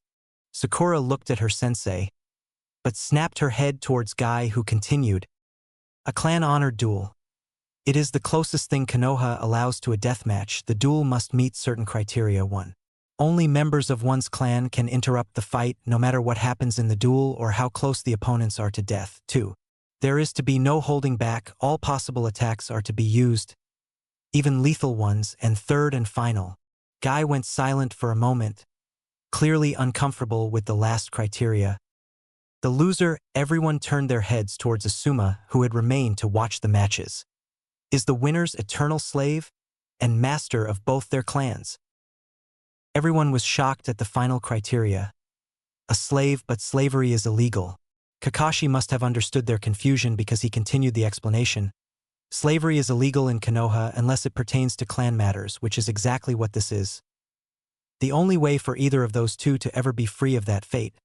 Sakura looked at her sensei, but snapped her head towards Guy, who continued, a clan-honored duel. It is the closest thing Konoha allows to a deathmatch. The duel must meet certain criteria. 1. Only members of one's clan can interrupt the fight, no matter what happens in the duel or how close the opponents are to death. 2. There is to be no holding back. All possible attacks are to be used, even lethal ones. And third and final. Guy went silent for a moment, clearly uncomfortable with the last criteria. The loser, everyone turned their heads towards Asuma, who had remained to watch the matches. Is the winner's eternal slave and master of both their clans. Everyone was shocked at the final criteria. A slave, but slavery is illegal. Kakashi must have understood their confusion because he continued the explanation. Slavery is illegal in Konoha unless it pertains to clan matters, which is exactly what this is. The only way for either of those two to ever be free of that fate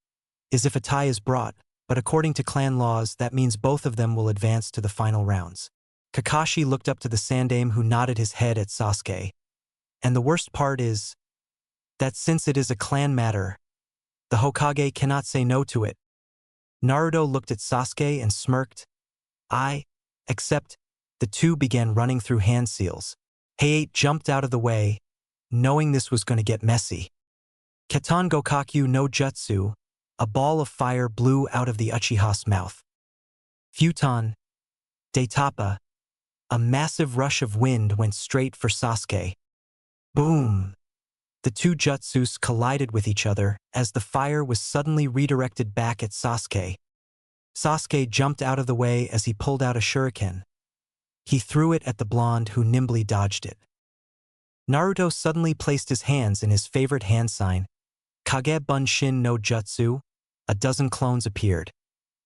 is if a tie is brought, but according to clan laws, that means both of them will advance to the final rounds. Kakashi looked up to the Sandaime, who nodded his head at Sasuke. And the worst part is that since it is a clan matter, the Hokage cannot say no to it. Naruto looked at Sasuke and smirked. Except, the two began running through hand seals. Hayate jumped out of the way, knowing this was going to get messy. Keton Gokakyu no Jutsu, a ball of fire blew out of the Uchiha's mouth. Futon, Daitapa, a massive rush of wind went straight for Sasuke. Boom! The two jutsus collided with each other as the fire was suddenly redirected back at Sasuke. Sasuke jumped out of the way as he pulled out a shuriken. He threw it at the blonde, who nimbly dodged it. Naruto suddenly placed his hands in his favorite hand sign, Kage Bunshin no Jutsu. A dozen clones appeared.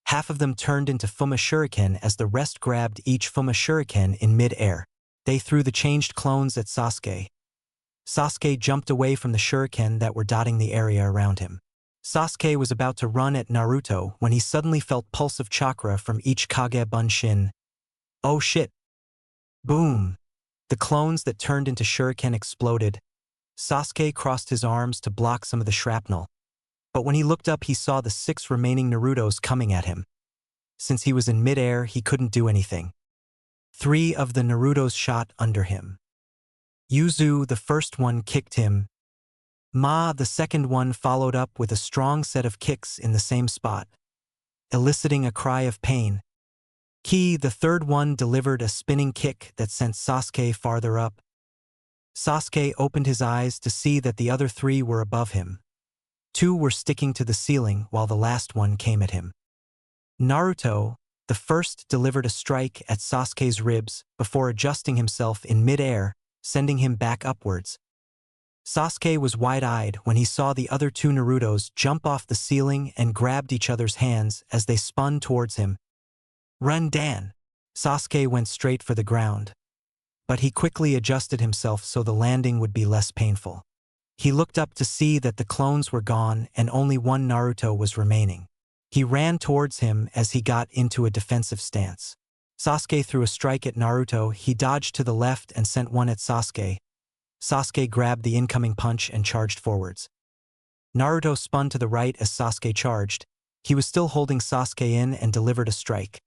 Half of them turned into Fuma Shuriken as the rest grabbed each Fuma Shuriken in mid-air. They threw the changed clones at Sasuke. Sasuke jumped away from the shuriken that were dotting the area around him. Sasuke was about to run at Naruto when he suddenly felt pulsive chakra from each Kage Bunshin. Oh shit! Boom! The clones that turned into shuriken exploded. Sasuke crossed his arms to block some of the shrapnel. But when he looked up, he saw the 6 remaining Narutos coming at him. Since he was in mid-air, he couldn't do anything. 3 of the Narutos shot under him. Yuzu, the first one, kicked him. Ma, the second one, followed up with a strong set of kicks in the same spot, eliciting a cry of pain. Ki, the third one, delivered a spinning kick that sent Sasuke farther up. Sasuke opened his eyes to see that the other three were above him. Two were sticking to the ceiling while the last one came at him. Naruto, the first, delivered a strike at Sasuke's ribs before adjusting himself in mid-air, sending him back upwards. Sasuke was wide-eyed when he saw the other two Narutos jump off the ceiling and grabbed each other's hands as they spun towards him. "Run, Dan!" Sasuke went straight for the ground. But he quickly adjusted himself so the landing would be less painful. He looked up to see that the clones were gone and only one Naruto was remaining. He ran towards him as he got into a defensive stance. Sasuke threw a strike at Naruto. He dodged to the left and sent one at Sasuke. Sasuke grabbed the incoming punch and charged forwards. Naruto spun to the right as Sasuke charged. He was still holding Sasuke in and delivered a strike.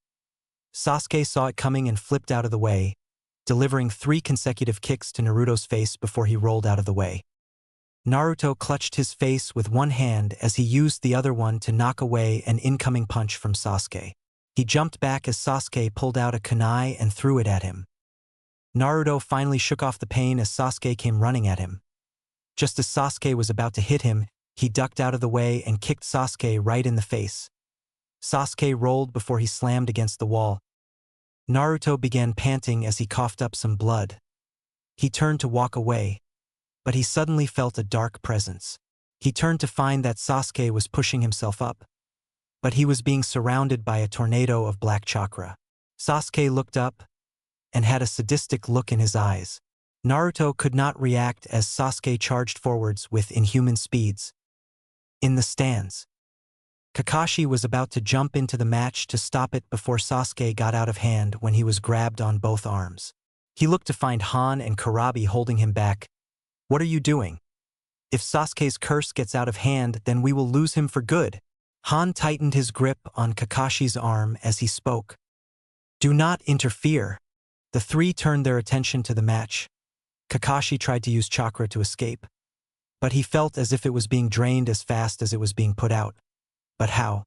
Sasuke saw it coming and flipped out of the way, delivering 3 consecutive kicks to Naruto's face before he rolled out of the way. Naruto clutched his face with one hand as he used the other one to knock away an incoming punch from Sasuke. He jumped back as Sasuke pulled out a kunai and threw it at him. Naruto finally shook off the pain as Sasuke came running at him. Just as Sasuke was about to hit him, he ducked out of the way and kicked Sasuke right in the face. Sasuke rolled before he slammed against the wall. Naruto began panting as he coughed up some blood. He turned to walk away, but he suddenly felt a dark presence. He turned to find that Sasuke was pushing himself up, but he was being surrounded by a tornado of black chakra. Sasuke looked up and had a sadistic look in his eyes. Naruto could not react as Sasuke charged forwards with inhuman speeds. In the stands, Kakashi was about to jump into the match to stop it before Sasuke got out of hand when he was grabbed on both arms. He looked to find Han and Karabi holding him back. "What are you doing? If Sasuke's curse gets out of hand, then we will lose him for good." Han tightened his grip on Kakashi's arm as he spoke. "Do not interfere." The three turned their attention to the match. Kakashi tried to use chakra to escape, but he felt as if it was being drained as fast as it was being put out. But how?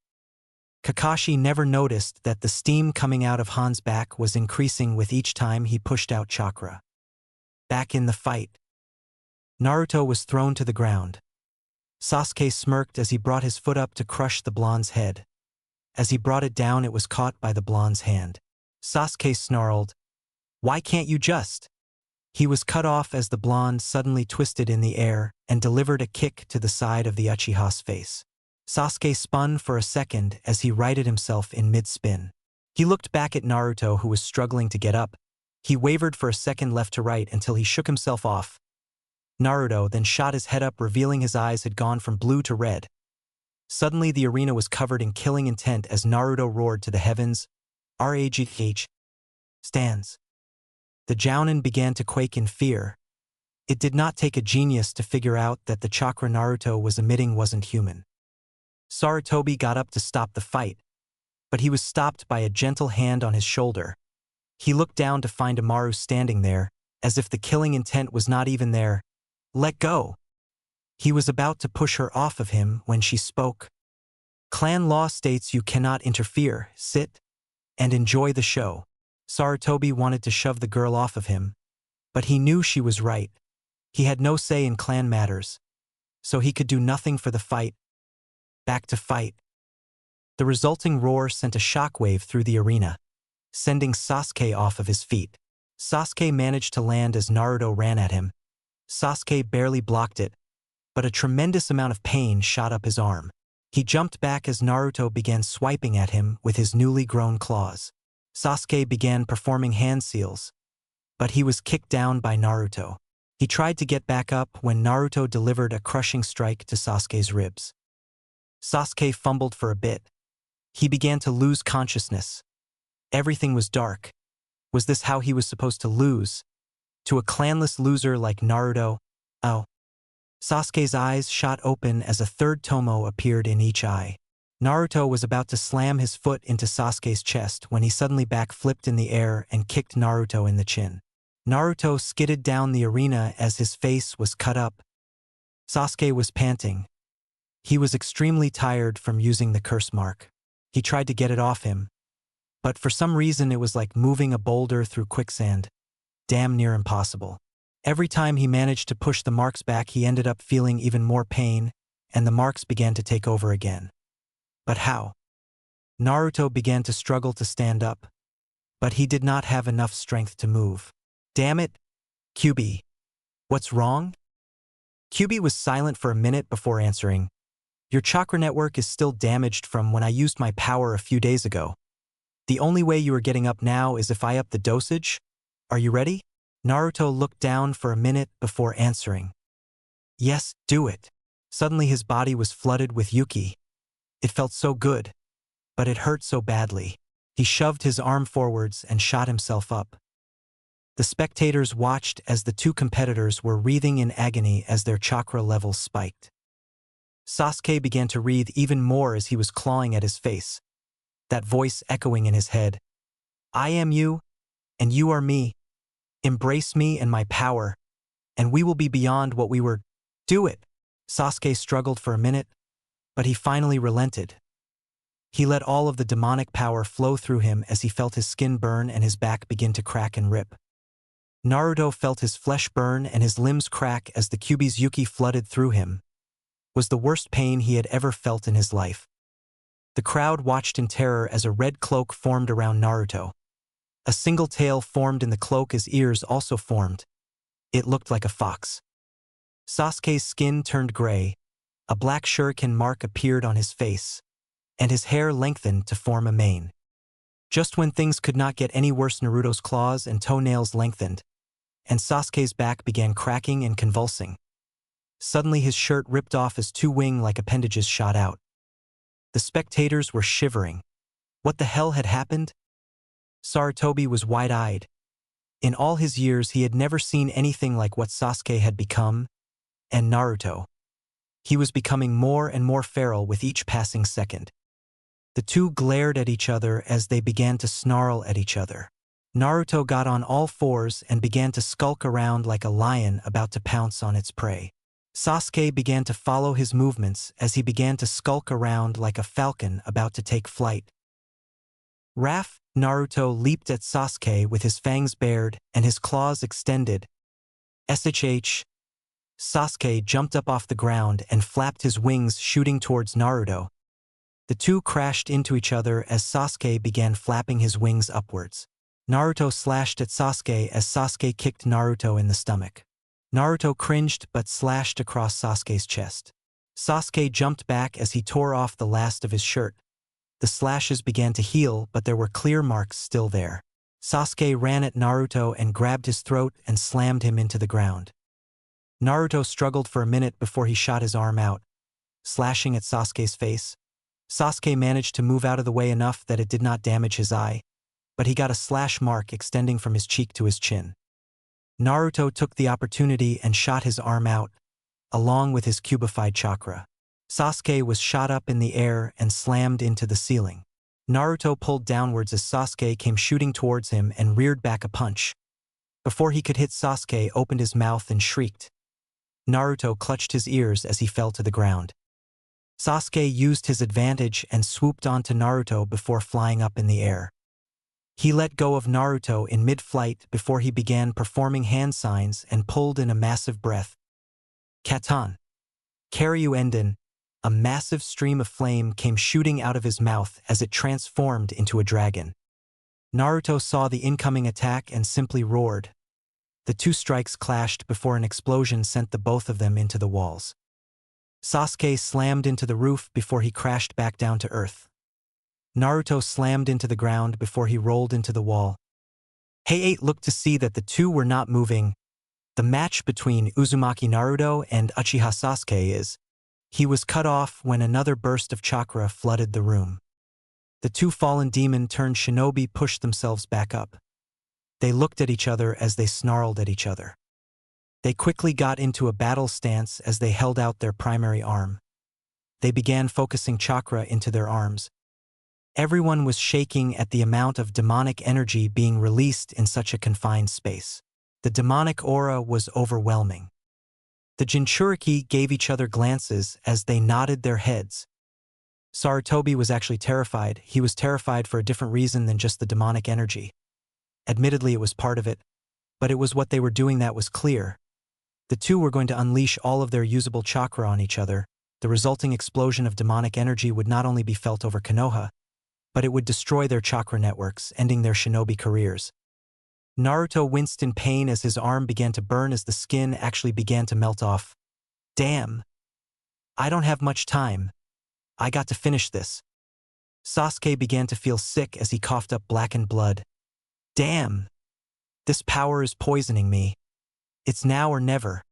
Kakashi never noticed that the steam coming out of Han's back was increasing with each time he pushed out chakra. Back in the fight, Naruto was thrown to the ground. Sasuke smirked as he brought his foot up to crush the blonde's head. As he brought it down, it was caught by the blonde's hand. Sasuke snarled, "Why can't you just?" He was cut off as the blonde suddenly twisted in the air and delivered a kick to the side of the Uchiha's face. Sasuke spun for a second as he righted himself in mid-spin. He looked back at Naruto, who was struggling to get up. He wavered for a second left to right until he shook himself off. Naruto then shot his head up, revealing his eyes had gone from blue to red. Suddenly the arena was covered in killing intent as Naruto roared to the heavens, "Ragh! Stands!" The Jounin began to quake in fear. It did not take a genius to figure out that the chakra Naruto was emitting wasn't human. Sarutobi got up to stop the fight, but he was stopped by a gentle hand on his shoulder. He looked down to find Amaru standing there, as if the killing intent was not even there. "Let go." He was about to push her off of him when she spoke. "Clan law states you cannot interfere. Sit and enjoy the show." Sarutobi wanted to shove the girl off of him, but he knew she was right. He had no say in clan matters, so he could do nothing for the fight. Back to fight. The resulting roar sent a shockwave through the arena, sending Sasuke off of his feet. Sasuke managed to land as Naruto ran at him. Sasuke barely blocked it, but a tremendous amount of pain shot up his arm. He jumped back as Naruto began swiping at him with his newly grown claws. Sasuke began performing hand seals, but he was kicked down by Naruto. He tried to get back up when Naruto delivered a crushing strike to Sasuke's ribs. Sasuke fumbled for a bit. He began to lose consciousness. Everything was dark. Was this how he was supposed to lose? To a clanless loser like Naruto? Oh. Sasuke's eyes shot open as a third tomo appeared in each eye. Naruto was about to slam his foot into Sasuke's chest when he suddenly backflipped in the air and kicked Naruto in the chin. Naruto skidded down the arena as his face was cut up. Sasuke was panting. He was extremely tired from using the curse mark. He tried to get it off him, but for some reason it was like moving a boulder through quicksand. Damn near impossible. Every time he managed to push the marks back, he ended up feeling even more pain, and the marks began to take over again. But how? Naruto began to struggle to stand up, but he did not have enough strength to move. Damn it, Kyubi. What's wrong? Kyubi was silent for a minute before answering. Your chakra network is still damaged from when I used my power a few days ago. The only way you are getting up now is if I up the dosage. Are you ready? Naruto looked down for a minute before answering. Yes, do it. Suddenly his body was flooded with yuki. It felt so good, but it hurt so badly. He shoved his arm forwards and shot himself up. The spectators watched as the two competitors were wreathing in agony as their chakra levels spiked. Sasuke began to wreathe even more as he was clawing at his face, that voice echoing in his head. I am you, and you are me. Embrace me and my power, and we will be beyond what we were. Do it. Sasuke struggled for a minute, but he finally relented. He let all of the demonic power flow through him as he felt his skin burn and his back begin to crack and rip. Naruto felt his flesh burn and his limbs crack as the Kyubi's yuki flooded through him. It was the worst pain he had ever felt in his life. The crowd watched in terror as a red cloak formed around Naruto. A single tail formed in the cloak as ears also formed. It looked like a fox. Sasuke's skin turned gray, a black shuriken mark appeared on his face, and his hair lengthened to form a mane. Just when things could not get any worse, Naruto's claws and toenails lengthened, and Sasuke's back began cracking and convulsing. Suddenly his shirt ripped off as two wing-like appendages shot out. The spectators were shivering. What the hell had happened? Sarutobi was wide-eyed. In all his years he had never seen anything like what Sasuke had become, and Naruto. He was becoming more and more feral with each passing second. The two glared at each other as they began to snarl at each other. Naruto got on all fours and began to skulk around like a lion about to pounce on its prey. Sasuke began to follow his movements as he began to skulk around like a falcon about to take flight. Raf, Naruto leaped at Sasuke with his fangs bared and his claws extended. SHH. Sasuke jumped up off the ground and flapped his wings, shooting towards Naruto. The two crashed into each other as Sasuke began flapping his wings upwards. Naruto slashed at Sasuke as Sasuke kicked Naruto in the stomach. Naruto cringed but slashed across Sasuke's chest. Sasuke jumped back as he tore off the last of his shirt. The slashes began to heal, but there were clear marks still there. Sasuke ran at Naruto and grabbed his throat and slammed him into the ground. Naruto struggled for a minute before he shot his arm out, slashing at Sasuke's face. Sasuke managed to move out of the way enough that it did not damage his eye, but he got a slash mark extending from his cheek to his chin. Naruto took the opportunity and shot his arm out, along with his cubified chakra. Sasuke was shot up in the air and slammed into the ceiling. Naruto pulled downwards as Sasuke came shooting towards him and reared back a punch. Before he could hit, Sasuke opened his mouth and shrieked. Naruto clutched his ears as he fell to the ground. Sasuke used his advantage and swooped onto Naruto before flying up in the air. He let go of Naruto in mid-flight before he began performing hand signs and pulled in a massive breath. Katan. Karyu Enden. A massive stream of flame came shooting out of his mouth as it transformed into a dragon. Naruto saw the incoming attack and simply roared. The two strikes clashed before an explosion sent the both of them into the walls. Sasuke slammed into the roof before he crashed back down to earth. Naruto slammed into the ground before he rolled into the wall. Heiei looked to see that the two were not moving. The match between Uzumaki Naruto and Uchiha Sasuke is. He was cut off when another burst of chakra flooded the room. The two fallen demon turned shinobi pushed themselves back up. They looked at each other as they snarled at each other. They quickly got into a battle stance as they held out their primary arm. They began focusing chakra into their arms. Everyone was shaking at the amount of demonic energy being released in such a confined space. The demonic aura was overwhelming. The jinchuriki gave each other glances as they nodded their heads. Sarutobi was actually terrified. He was terrified for a different reason than just the demonic energy. Admittedly, it was part of it, But it was what they were doing that was clear. The two were going to unleash all of their usable chakra on each other. The resulting explosion of demonic energy would not only be felt over Konoha, but it would destroy their chakra networks, ending their shinobi careers. Naruto winced in pain as his arm began to burn as the skin actually began to melt off. Damn. I don't have much time. I got to finish this. Sasuke began to feel sick as he coughed up blackened blood. Damn. This power is poisoning me. It's now or never.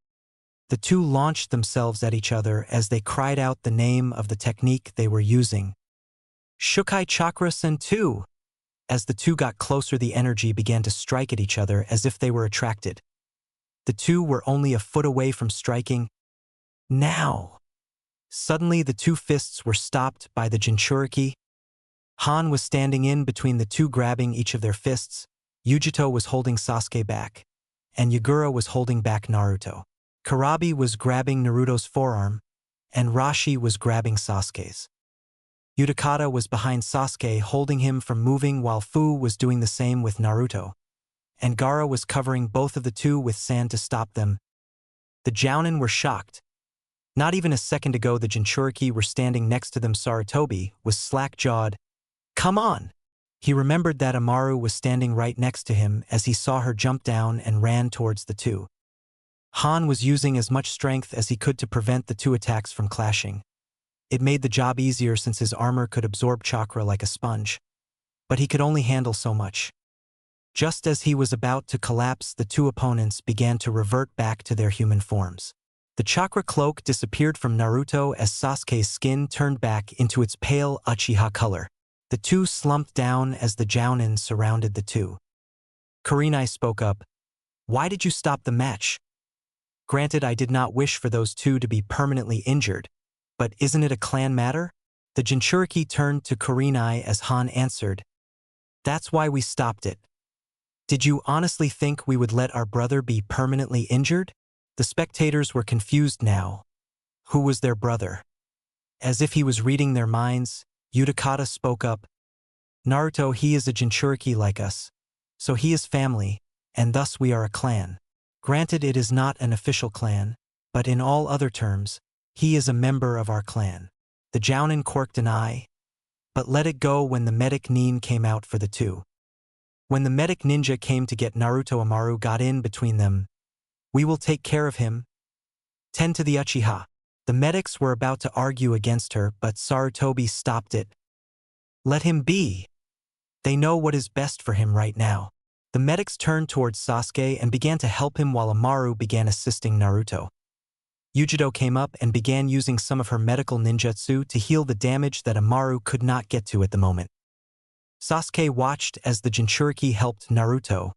The two launched themselves at each other as they cried out the name of the technique they were using. Shukai Chakra Sentu. As the two got closer, the energy began to strike at each other as if they were attracted. The two were only a foot away from striking. Now. Suddenly the two fists were stopped by the jinchuriki. Han was standing in between the two, grabbing each of their fists. Yujito was holding Sasuke back, and Yagura was holding back Naruto. Karabi was grabbing Naruto's forearm, and Rashi was grabbing Sasuke's. Udakata was behind Sasuke, holding him from moving, while Fu was doing the same with Naruto, and Gaara was covering both of the two with sand to stop them. The Jounin were shocked. Not even a second ago the Jinchuriki were standing next to them. Sarutobi was slack-jawed. Come on! He remembered that Amaru was standing right next to him as he saw her jump down and ran towards the two. Han was using as much strength as he could to prevent the two attacks from clashing. It made the job easier since his armor could absorb chakra like a sponge. But he could only handle so much. Just as he was about to collapse, the two opponents began to revert back to their human forms. The chakra cloak disappeared from Naruto as Sasuke's skin turned back into its pale Achiha color. The two slumped down as the Jounin surrounded the two. Kurenai spoke up. Why did you stop the match? Granted, I did not wish for those two to be permanently injured, but isn't it a clan matter? The Jinchuriki turned to Kurenai as Han answered. That's why we stopped it. Did you honestly think we would let our brother be permanently injured? The spectators were confused now. Who was their brother? As if he was reading their minds, Udakata spoke up. Naruto, he is a Jinchuriki like us. So he is family, and thus we are a clan. Granted, it is not an official clan, but in all other terms, he is a member of our clan. The Jounin quirked an eye, but let it go when the medic nin came out for the two. When the medic ninja came to get Naruto, Amaru got in between them. We will take care of him. Tend to the Uchiha. The medics were about to argue against her, but Sarutobi stopped it. Let him be. They know what is best for him right now. The medics turned towards Sasuke and began to help him while Amaru began assisting Naruto. Yujito came up and began using some of her medical ninjutsu to heal the damage that Amaru could not get to at the moment. Sasuke watched as the Jinchuriki helped Naruto.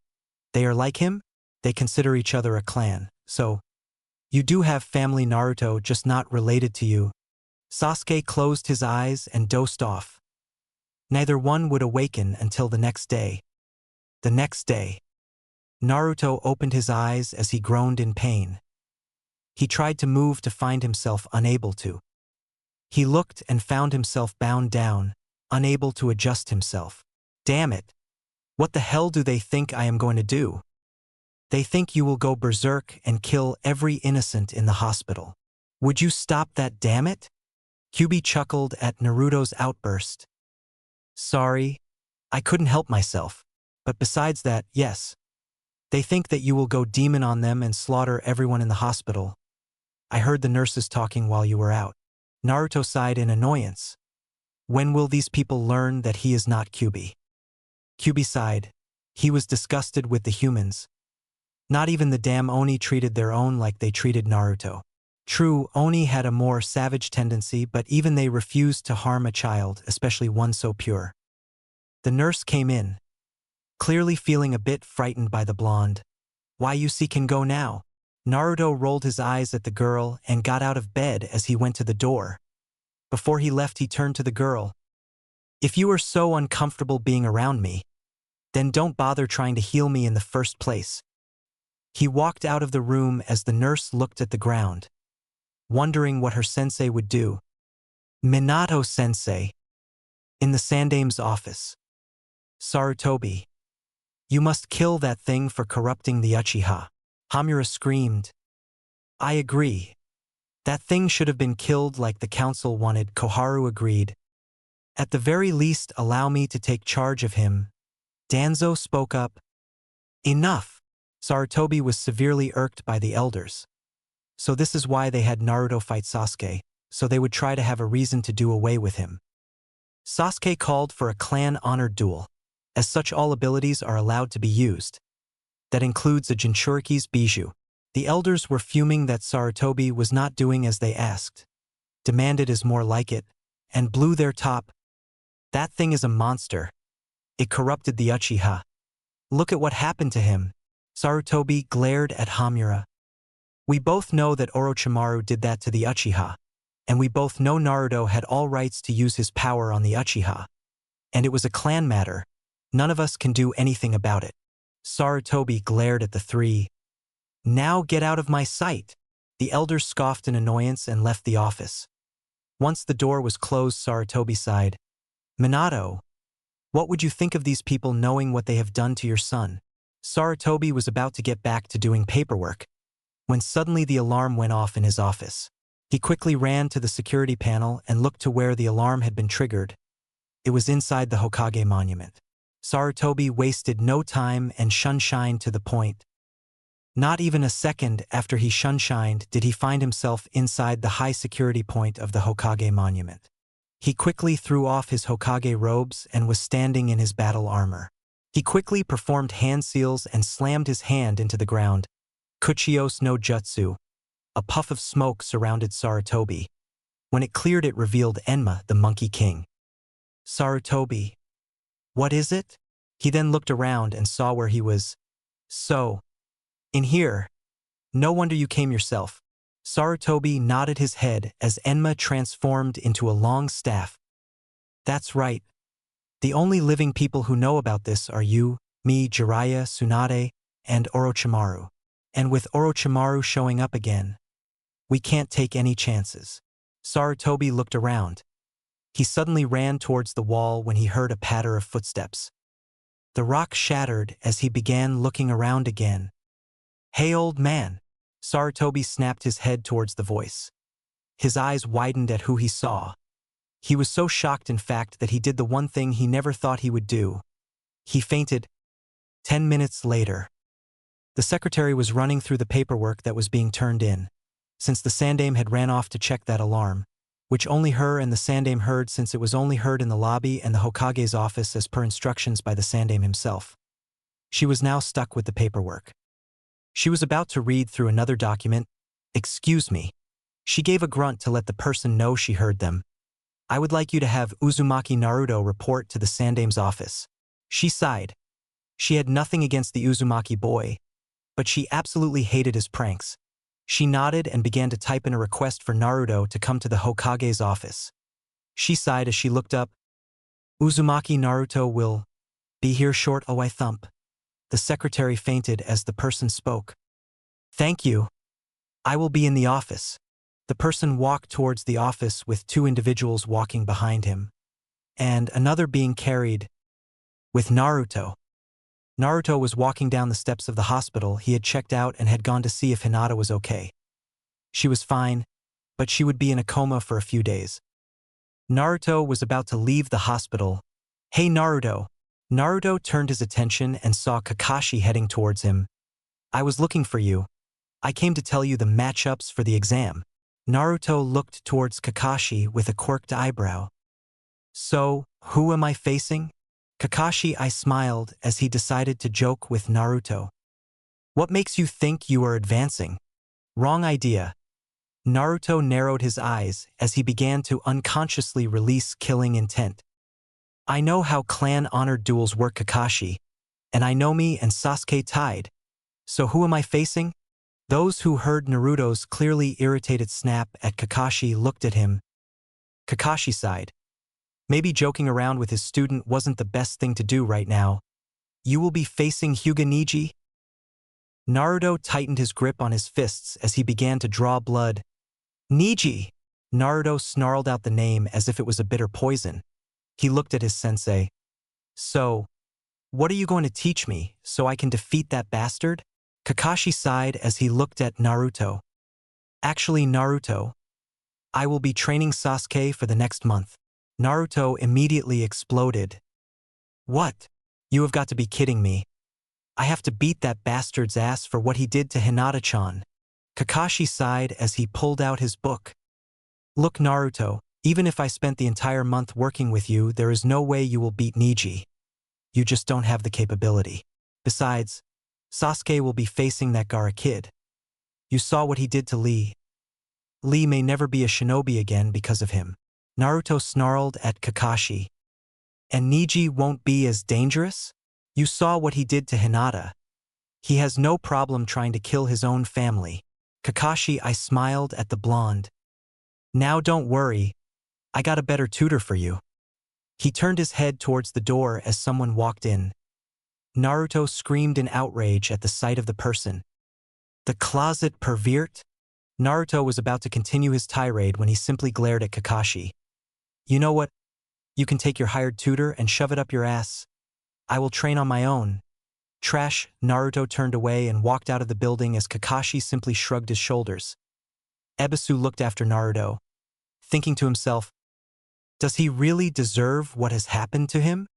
They are like him? They consider each other a clan, so you do have family, Naruto, just not related to you. Sasuke closed his eyes and dozed off. Neither one would awaken until the next day. The next day, Naruto opened his eyes as he groaned in pain. He tried to move to find himself unable to. He looked and found himself bound down, unable to adjust himself. Damn it! What the hell do they think I am going to do? They think you will go berserk and kill every innocent in the hospital. Would you stop that, damn it? Kyubi chuckled at Naruto's outburst. Sorry, I couldn't help myself. But besides that, yes. They think that you will go demon on them and slaughter everyone in the hospital. I heard the nurses talking while you were out. Naruto sighed in annoyance. When will these people learn that he is not Kyubi? Kyubi sighed. He was disgusted with the humans. Not even the damn Oni treated their own like they treated Naruto. True, Oni had a more savage tendency, but even they refused to harm a child, especially one so pure. The nurse came in, clearly feeling a bit frightened by the blonde. Why, you see, can go now. Naruto rolled his eyes at the girl and got out of bed as he went to the door. Before he left, he turned to the girl. If you are so uncomfortable being around me, then don't bother trying to heal me in the first place. He walked out of the room as the nurse looked at the ground, wondering what her sensei would do. Minato sensei. In the Sandame's office. Sarutobi. You must kill that thing for corrupting the Achiha. Hamura screamed. I agree. That thing should have been killed like the council wanted, Koharu agreed. At the very least, allow me to take charge of him. Danzo spoke up. Enough! Sarutobi was severely irked by the elders. So this is why they had Naruto fight Sasuke, so they would try to have a reason to do away with him. Sasuke called for a clan-honored duel, as such all abilities are allowed to be used. That includes a jinchuriki's biju. The elders were fuming that Sarutobi was not doing as they asked, demanded is more like it, and blew their top. That thing is a monster. It corrupted the Achiha. Look at what happened to him. Sarutobi glared at Hamura. We both know that Orochimaru did that to the Achiha, and we both know Naruto had all rights to use his power on the Achiha. And it was a clan matter. None of us can do anything about it. Sarutobi glared at the three. Now get out of my sight. The elders scoffed in annoyance and left the office. Once the door was closed, Sarutobi sighed. Minato, what would you think of these people knowing what they have done to your son? Sarutobi was about to get back to doing paperwork, when suddenly the alarm went off in his office. He quickly ran to the security panel and looked to where the alarm had been triggered. It was inside the Hokage monument. Sarutobi wasted no time and shunshined to the point. Not even a second after he shunshined did he find himself inside the high security point of the Hokage monument. He quickly threw off his Hokage robes and was standing in his battle armor. He quickly performed hand seals and slammed his hand into the ground. Kuchios no Jutsu. A puff of smoke surrounded Sarutobi. When it cleared, it revealed Enma, the Monkey King. Sarutobi. What is it? He then looked around and saw where he was. So, in here. No wonder you came yourself. Sarutobi nodded his head as Enma transformed into a long staff. That's right. The only living people who know about this are you, me, Jiraiya, Tsunade, and Orochimaru. And with Orochimaru showing up again, we can't take any chances. Sarutobi looked around. He suddenly ran towards the wall when he heard a patter of footsteps. The rock shattered as he began looking around again. Hey, old man. Sarutobi snapped his head towards the voice. His eyes widened at who he saw. He was so shocked, in fact, that he did the one thing he never thought he would do. He fainted. 10 minutes later. The secretary was running through the paperwork that was being turned in, since the Sandaime had ran off to check that alarm, which only her and the Sandaime heard, since it was only heard in the lobby and the Hokage's office as per instructions by the Sandaime himself. She was now stuck with the paperwork. She was about to read through another document. Excuse me. She gave a grunt to let the person know she heard them. I would like you to have Uzumaki Naruto report to the Sandaime's office. She sighed. She had nothing against the Uzumaki boy, but she absolutely hated his pranks. She nodded and began to type in a request for Naruto to come to the Hokage's office. She sighed as she looked up. Uzumaki Naruto will be here short. Oh, I thump. The secretary fainted as the person spoke. Thank you. I will be in the office. The person walked towards the office with two individuals walking behind him, and another being carried with Naruto. Naruto was walking down the steps of the hospital. He had checked out and had gone to see if Hinata was okay. She was fine, but she would be in a coma for a few days. Naruto was about to leave the hospital. Hey, Naruto. Naruto turned his attention and saw Kakashi heading towards him. I was looking for you. I came to tell you the matchups for the exam. Naruto looked towards Kakashi with a quirked eyebrow. So, who am I facing? Kakashi I smiled as he decided to joke with Naruto. What makes you think you are advancing? Wrong idea. Naruto narrowed his eyes as he began to unconsciously release killing intent. I know how clan-honored duels work, Kakashi, and I know me and Sasuke tied. So who am I facing? Those who heard Naruto's clearly irritated snap at Kakashi looked at him. Kakashi sighed. Maybe joking around with his student wasn't the best thing to do right now. You will be facing Hyuga Neji? Naruto tightened his grip on his fists as he began to draw blood. Neji! Naruto snarled out the name as if it was a bitter poison. He looked at his sensei. So, What are you going to teach me, so I can defeat that bastard? Kakashi sighed as he looked at Naruto. Actually, Naruto, I will be training Sasuke for the next month. Naruto immediately exploded. What? You have got to be kidding me. I have to beat that bastard's ass for what he did to Hinata-chan. Kakashi sighed as he pulled out his book. Look, Naruto, even if I spent the entire month working with you, there is no way you will beat Neji. You just don't have the capability. Besides, Sasuke will be facing that Gaara kid. You saw what he did to Lee. Lee may never be a shinobi again because of him. Naruto snarled at Kakashi. And Neji won't be as dangerous? You saw what he did to Hinata. He has no problem trying to kill his own family. Kakashi, I smiled at the blonde. Now don't worry, I got a better tutor for you. He turned his head towards the door as someone walked in. Naruto screamed in outrage at the sight of the person. The closet pervert? Naruto was about to continue his tirade when he simply glared at Kakashi. You know what? You can take your hired tutor and shove it up your ass. I will train on my own. Trash. Naruto turned away and walked out of the building as Kakashi simply shrugged his shoulders. Ebisu looked after Naruto, thinking to himself, does he really deserve what has happened to him?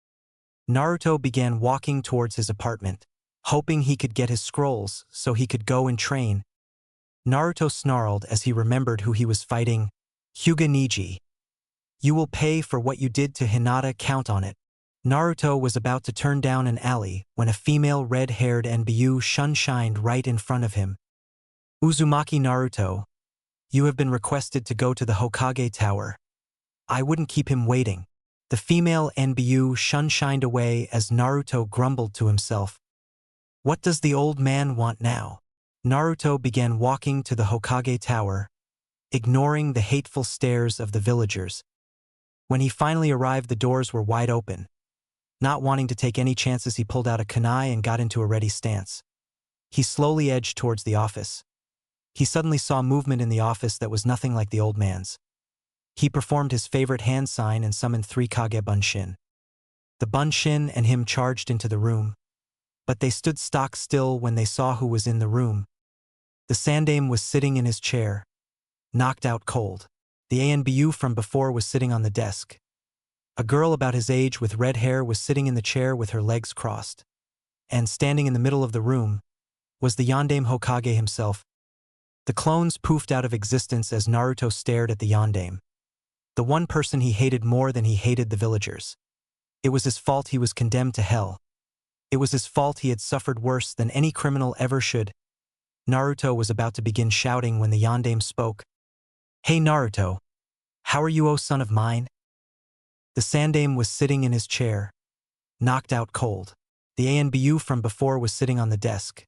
Naruto began walking towards his apartment, hoping he could get his scrolls so he could go and train. Naruto snarled as he remembered who he was fighting. Hyuga Neji. You will pay for what you did to Hinata, count on it. Naruto was about to turn down an alley when a female red-haired biju shined right in front of him. Uzumaki Naruto, you have been requested to go to the Hokage Tower. I wouldn't keep him waiting. The female biju shined away as Naruto grumbled to himself. What does the old man want now? Naruto began walking to the Hokage Tower, ignoring the hateful stares of the villagers. When he finally arrived, the doors were wide open. Not wanting to take any chances, he pulled out a kunai and got into a ready stance. He slowly edged towards the office. He suddenly saw movement in the office that was nothing like the old man's. He performed his favorite hand sign and summoned 3 Kage Bunshin. The Bunshin and him charged into the room, but they stood stock still when they saw who was in the room. The Sandaime was sitting in his chair, knocked out cold. The ANBU from before was sitting on the desk. A girl about his age with red hair was sitting in the chair with her legs crossed. And standing in the middle of the room was the Yondaime Hokage himself. The clones poofed out of existence as Naruto stared at the Yondaime. The one person he hated more than he hated the villagers. It was his fault he was condemned to hell. It was his fault he had suffered worse than any criminal ever should. Naruto was about to begin shouting when the Yondaime spoke. Hey Naruto, how are you, oh son of mine? The Sandaime was sitting in his chair, knocked out cold. The ANBU from before was sitting on the desk.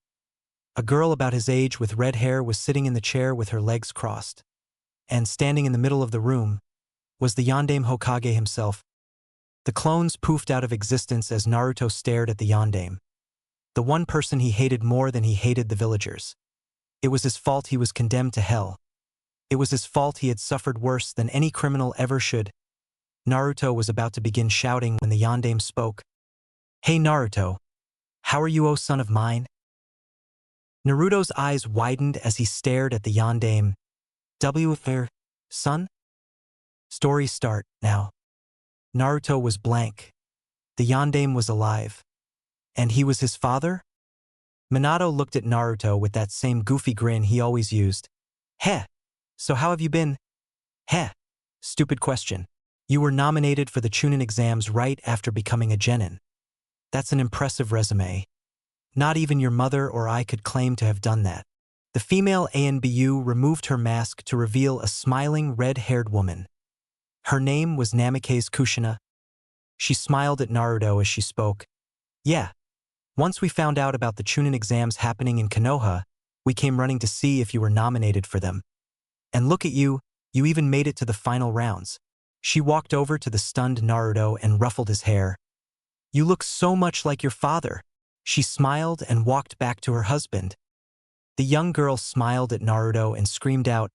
A girl about his age with red hair was sitting in the chair with her legs crossed. And standing in the middle of the room was the Yondaime Hokage himself. The clones poofed out of existence as Naruto stared at the Yondaime. The one person he hated more than he hated the villagers. It was his fault he was condemned to hell. It was his fault he had suffered worse than any criminal ever should. Naruto was about to begin shouting when the Yondaime spoke. Hey Naruto, how are you, oh son of mine? Naruto's eyes widened as he stared at the Yondaime. Fair, son? Story start, now. Naruto was blank. The Yondaime was alive. And he was his father? Minato looked at Naruto with that same goofy grin he always used. Heh, so how have you been? Heh, stupid question. You were nominated for the Chunin Exams right after becoming a genin. That's an impressive resume. Not even your mother or I could claim to have done that. The female ANBU removed her mask to reveal a smiling red-haired woman. Her name was Namikaze Kushina. She smiled at Naruto as she spoke. Yeah. Once we found out about the Chunin Exams happening in Konoha, we came running to see if you were nominated for them. And look at you, you even made it to the final rounds. She walked over to the stunned Naruto and ruffled his hair. You look so much like your father. She smiled and walked back to her husband. The young girl smiled at Naruto and screamed out,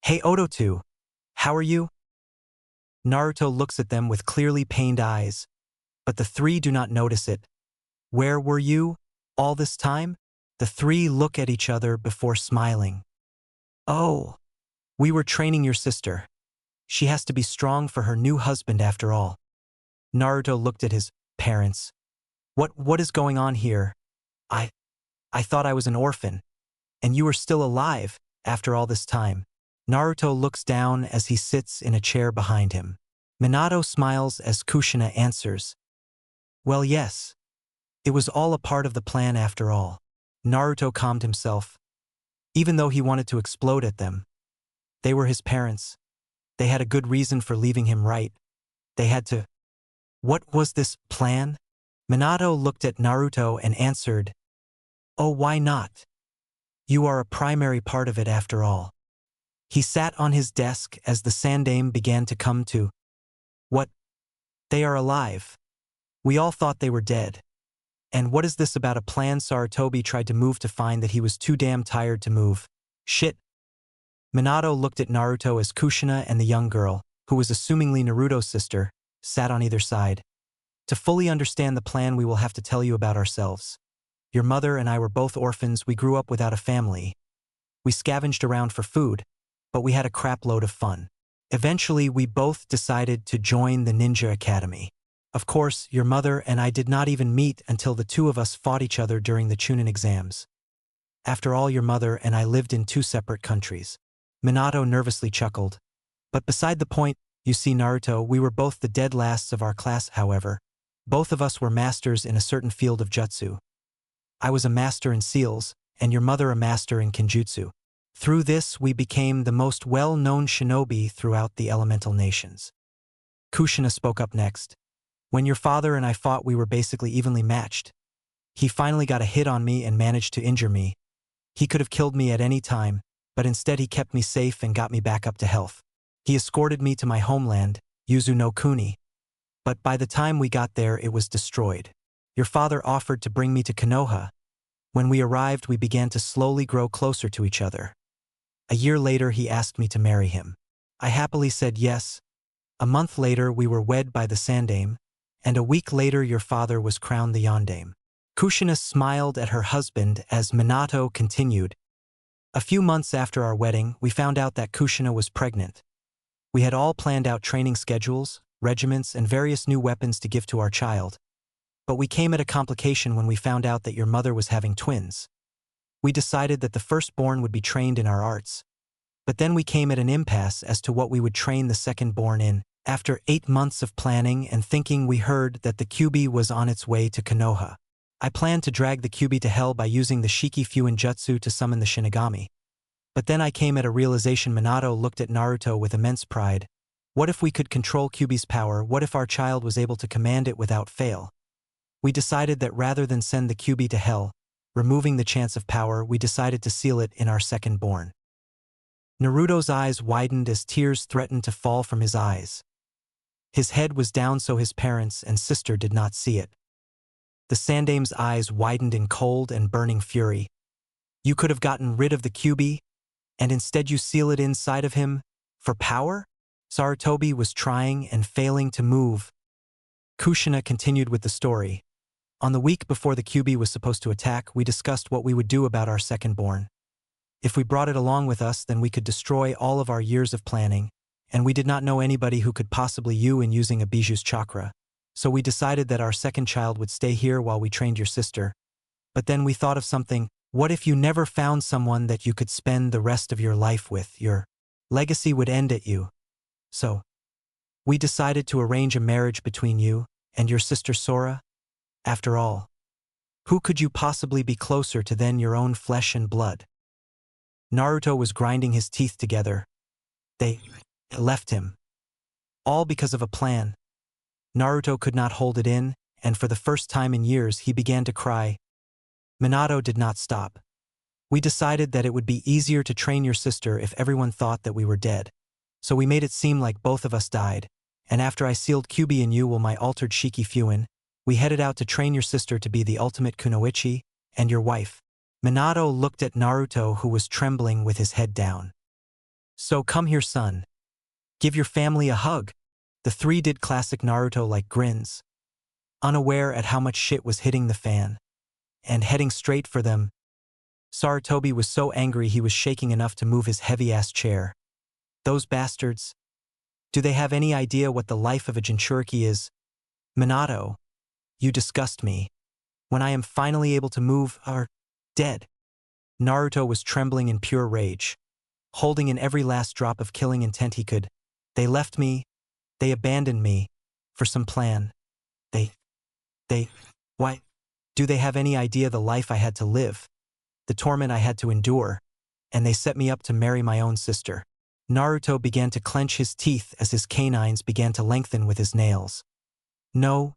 Hey Odotu, how are you? Naruto looks at them with clearly pained eyes, but the 3 do not notice it. Where were you all this time? The three look at each other before smiling. Oh, we were training your sister. She has to be strong for her new husband after all. Naruto looked at his parents. What is going on here? I thought I was an orphan. And you are still alive after all this time. Naruto looks down as he sits in a chair behind him. Minato smiles as Kushina answers. Well, yes. It was all a part of the plan after all. Naruto calmed himself. Even though he wanted to explode at them. They were his parents. They had a good reason for leaving him, right? They had to. What was this plan? Minato looked at Naruto and answered, Oh, why not? You are a primary part of it after all. He sat on his desk as the Sandaime began to come to. What? They are alive. We all thought they were dead. And what is this about a plan? Sarutobi tried to move to find that he was too damn tired to move. Shit. Minato looked at Naruto as Kushina and the young girl, who was assumingly Naruto's sister, sat on either side. To fully understand the plan, we will have to tell you about ourselves. Your mother and I were both orphans. We grew up without a family. We scavenged around for food, but we had a crap load of fun. Eventually, we both decided to join the Ninja Academy. Of course, your mother and I did not even meet until the two of us fought each other during the Chunin Exams. After all, your mother and I lived in two separate countries. Minato nervously chuckled. But beside the point, you see, Naruto, we were both the dead lasts of our class, however. Both of us were masters in a certain field of jutsu. I was a master in seals, and your mother a master in kenjutsu. Through this, we became the most well-known shinobi throughout the elemental nations. Kushina spoke up next. When your father and I fought, we were basically evenly matched. He finally got a hit on me and managed to injure me. He could have killed me at any time, but instead he kept me safe and got me back up to health. He escorted me to my homeland, Yuzu no Kuni. But by the time we got there, it was destroyed. Your father offered to bring me to Konoha. When we arrived, we began to slowly grow closer to each other. A year later, he asked me to marry him. I happily said yes. A month later, we were wed by the Sandaime, and a week later your father was crowned the Yondaime. Kushina smiled at her husband as Minato continued. A few months after our wedding, we found out that Kushina was pregnant. We had all planned out training schedules, regiments, and various new weapons to give to our child. But we came at a complication when we found out that your mother was having twins. We decided that the firstborn would be trained in our arts. But then we came at an impasse as to what we would train the second-born in. After 8 months of planning and thinking, we heard that the Kyuubi was on its way to Konoha. I planned to drag the Kyuubi to hell by using the Shiki Fuin Jutsu to summon the Shinigami. But then I came at a realization. Minato looked at Naruto with immense pride. What if we could control Kyuubi's power? What if our child was able to command it without fail? We decided that rather than send the Kyuubi to hell, removing the chance of power, we decided to seal it in our second-born. Naruto's eyes widened as tears threatened to fall from his eyes. His head was down so his parents and sister did not see it. The Sandaime's eyes widened in cold and burning fury. You could have gotten rid of the Kyuubi, and instead you seal it inside of him, for power? Sarutobi was trying and failing to move. Kushina continued with the story. On the week before the Kyuubi was supposed to attack, we discussed what we would do about our second-born. If we brought it along with us, then we could destroy all of our years of planning, and we did not know anybody who could possibly use in using a biju's chakra. So we decided that our second child would stay here while we trained your sister. But then we thought of something. What if you never found someone that you could spend the rest of your life with? Your legacy would end at you. So we decided to arrange a marriage between you and your sister Sora. After all, who could you possibly be closer to than your own flesh and blood? Naruto was grinding his teeth together. They left him. All because of a plan. Naruto could not hold it in, and for the first time in years he began to cry. Minato did not stop. We decided that it would be easier to train your sister if everyone thought that we were dead. So we made it seem like both of us died, and after I sealed Kyuubi in you with my altered Shiki Fuin, we headed out to train your sister to be the ultimate kunoichi and your wife. Minato looked at Naruto, who was trembling with his head down. So come here, son. Give your family a hug. The three did classic Naruto-like grins. unaware at how much shit was hitting the fan. And heading straight for them. Sarutobi was so angry he was shaking enough to move his heavy-ass chair. Those bastards. Do they have any idea what the life of a jinchuriki is? Minato, you disgust me. When I am finally able to move, are dead. Naruto was trembling in pure rage, holding in every last drop of killing intent he could. They left me, they abandoned me, for some plan. Why? Do they have any idea the life I had to live? The torment I had to endure? And they set me up to marry my own sister. Naruto began to clench his teeth as his canines began to lengthen with his nails. No.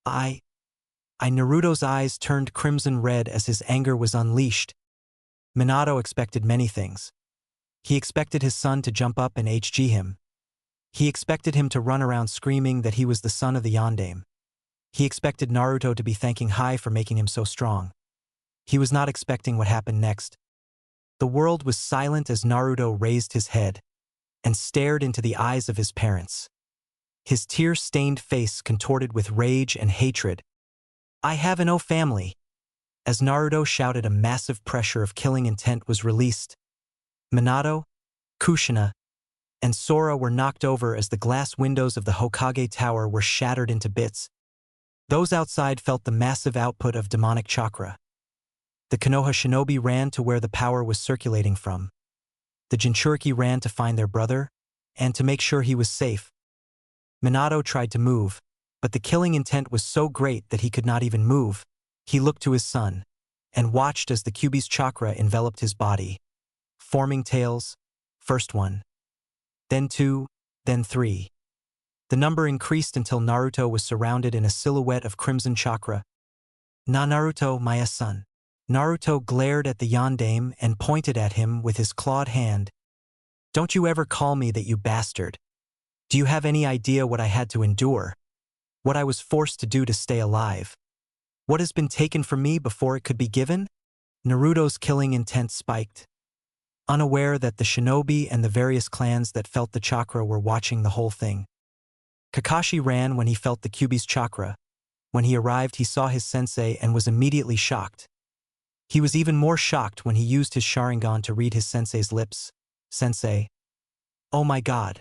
Naruto's eyes turned crimson red as his anger was unleashed. Minato expected many things. He expected his son to jump up and HG him. He expected him to run around screaming that he was the son of the yondaime. He expected Naruto to be thanking Hai for making him so strong. He was not expecting what happened next. The world was silent as Naruto raised his head and stared into the eyes of his parents. His tear-stained face contorted with rage and hatred. I have no family. As Naruto shouted, a massive pressure of killing intent was released. Minato, Kushina, and Sora were knocked over as the glass windows of the Hokage Tower were shattered into bits. Those outside felt the massive output of demonic chakra. The Konoha shinobi ran to where the power was circulating from. The Jinchuriki ran to find their brother, and to make sure he was safe. Minato tried to move, but the killing intent was so great that he could not even move. He looked to his son, and watched as the Kyuubi's chakra enveloped his body, forming tails, first one, then two, then three. The number increased until Naruto was surrounded in a silhouette of crimson chakra. Naruto, my son. Naruto glared at the yondaime and pointed at him with his clawed hand. Don't you ever call me that, you bastard. Do you have any idea what I had to endure? What I was forced to do to stay alive? What has been taken from me before it could be given? Naruto's killing intent spiked. Unaware that the shinobi and the various clans that felt the chakra were watching the whole thing. Kakashi ran when he felt the Kyuubi's chakra. When he arrived, he saw his sensei and was immediately shocked. He was even more shocked when he used his Sharingan to read his sensei's lips. Sensei. Oh my god.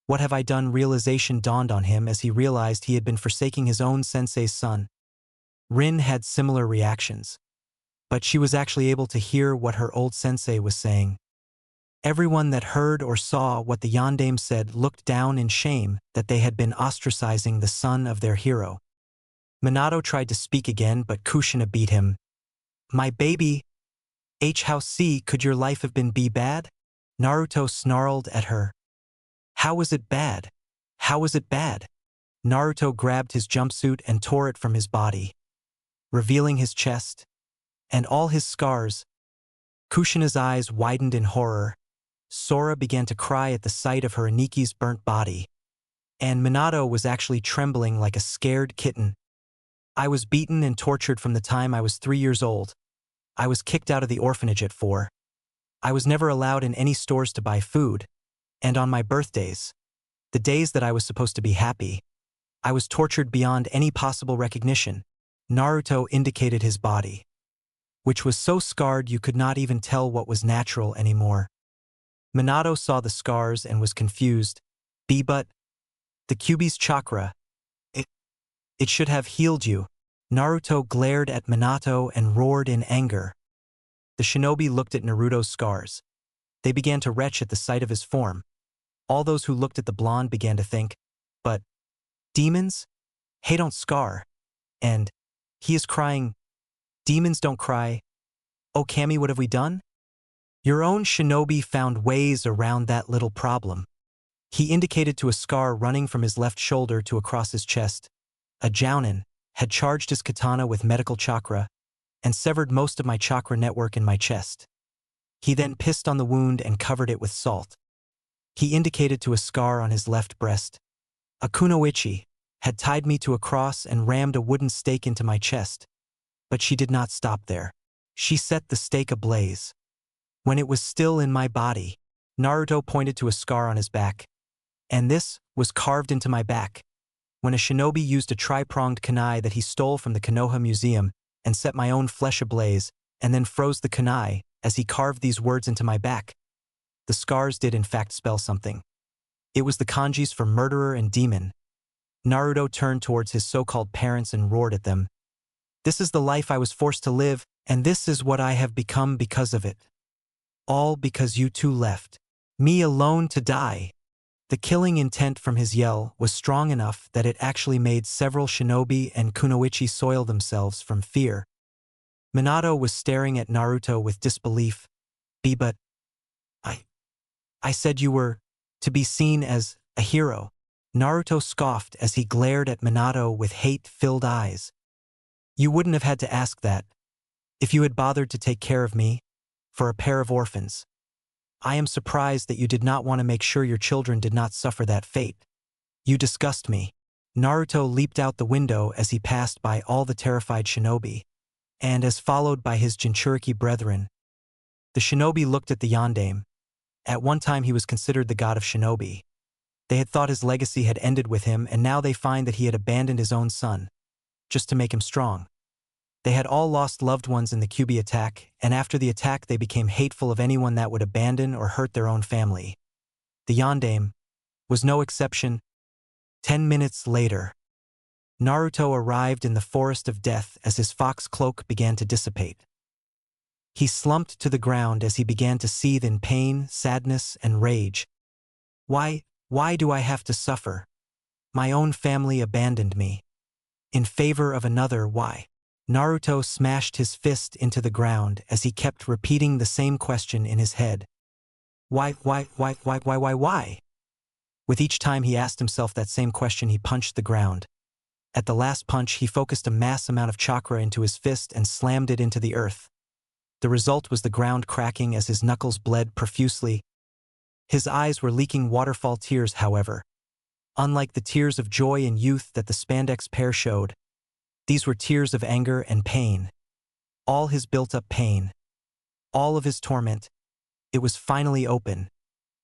What have I done? Realization dawned on him as he realized he had been forsaking his own sensei's son. Rin had similar reactions, but she was actually able to hear what her old sensei was saying. Everyone that heard or saw what the yondaime said looked down in shame that they had been ostracizing the son of their hero. Minato tried to speak again, but Kushina beat him. My baby. How could your life have been bad? Naruto snarled at her. How was it bad? How was it bad? Naruto grabbed his jumpsuit and tore it from his body, revealing his chest and all his scars. Kushina's eyes widened in horror. Sora began to cry at the sight of her Aniki's burnt body. And Minato was actually trembling like a scared kitten. I was beaten and tortured from the time I was 3 years old. I was kicked out of the orphanage at 4. I was never allowed in any stores to buy food. And on my birthdays, the days that I was supposed to be happy, I was tortured beyond any possible recognition. Naruto indicated his body, which was so scarred you could not even tell what was natural anymore. Minato saw the scars and was confused. But the Kyuubi's chakra, it should have healed you. Naruto glared at Minato and roared in anger. The shinobi looked at Naruto's scars. They began to retch at the sight of his form. All those who looked at the blonde began to think, but demons? Hey, don't scar. And he is crying. Demons don't cry. Oh, Kami, what have we done? Your own shinobi found ways around that little problem. He indicated to a scar running from his left shoulder to across his chest. A jounin had charged his katana with medical chakra and severed most of my chakra network in my chest. He then pissed on the wound and covered it with salt. He indicated to a scar on his left breast. A kunoichi had tied me to a cross and rammed a wooden stake into my chest. But she did not stop there. She set the stake ablaze. When it was still in my body, Naruto pointed to a scar on his back. And this was carved into my back. when a shinobi used a tri-pronged kunai that he stole from the Konoha Museum and set my own flesh ablaze, and then froze the kunai as he carved these words into my back. The scars did in fact spell something. It was the kanjis for murderer and demon. Naruto turned towards his so-called parents and roared at them. This is the life I was forced to live, and this is what I have become because of it. All because you two left me alone to die. The killing intent from his yell was strong enough that it actually made several shinobi and kunoichi soil themselves from fear. Minato was staring at Naruto with disbelief. But I said you were to be seen as a hero. Naruto scoffed as he glared at Minato with hate-filled eyes. You wouldn't have had to ask that if you had bothered to take care of me, for a pair of orphans. I am surprised that you did not want to make sure your children did not suffer that fate. You disgust me. Naruto leaped out the window as he passed by all the terrified shinobi, and as followed by his jinchuriki brethren. The shinobi looked at the yondaime. At one time he was considered the god of shinobi. They had thought his legacy had ended with him, and now they find that he had abandoned his own son, just to make him strong. They had all lost loved ones in the Kyuubi attack, and after the attack they became hateful of anyone that would abandon or hurt their own family. The yondaime was no exception. 10 minutes later, Naruto arrived in the forest of death as his fox cloak began to dissipate. He slumped to the ground as he began to seethe in pain, sadness, and rage. Why do I have to suffer? My own family abandoned me. In favor of another, why? Naruto smashed his fist into the ground as he kept repeating the same question in his head. Why? With each time he asked himself that same question, he punched the ground. At the last punch, he focused a mass amount of chakra into his fist and slammed it into the earth. The result was the ground cracking as his knuckles bled profusely. His eyes were leaking waterfall tears, however. Unlike the tears of joy and youth that the spandex pair showed, these were tears of anger and pain. All his built-up pain, all of his torment, it was finally open,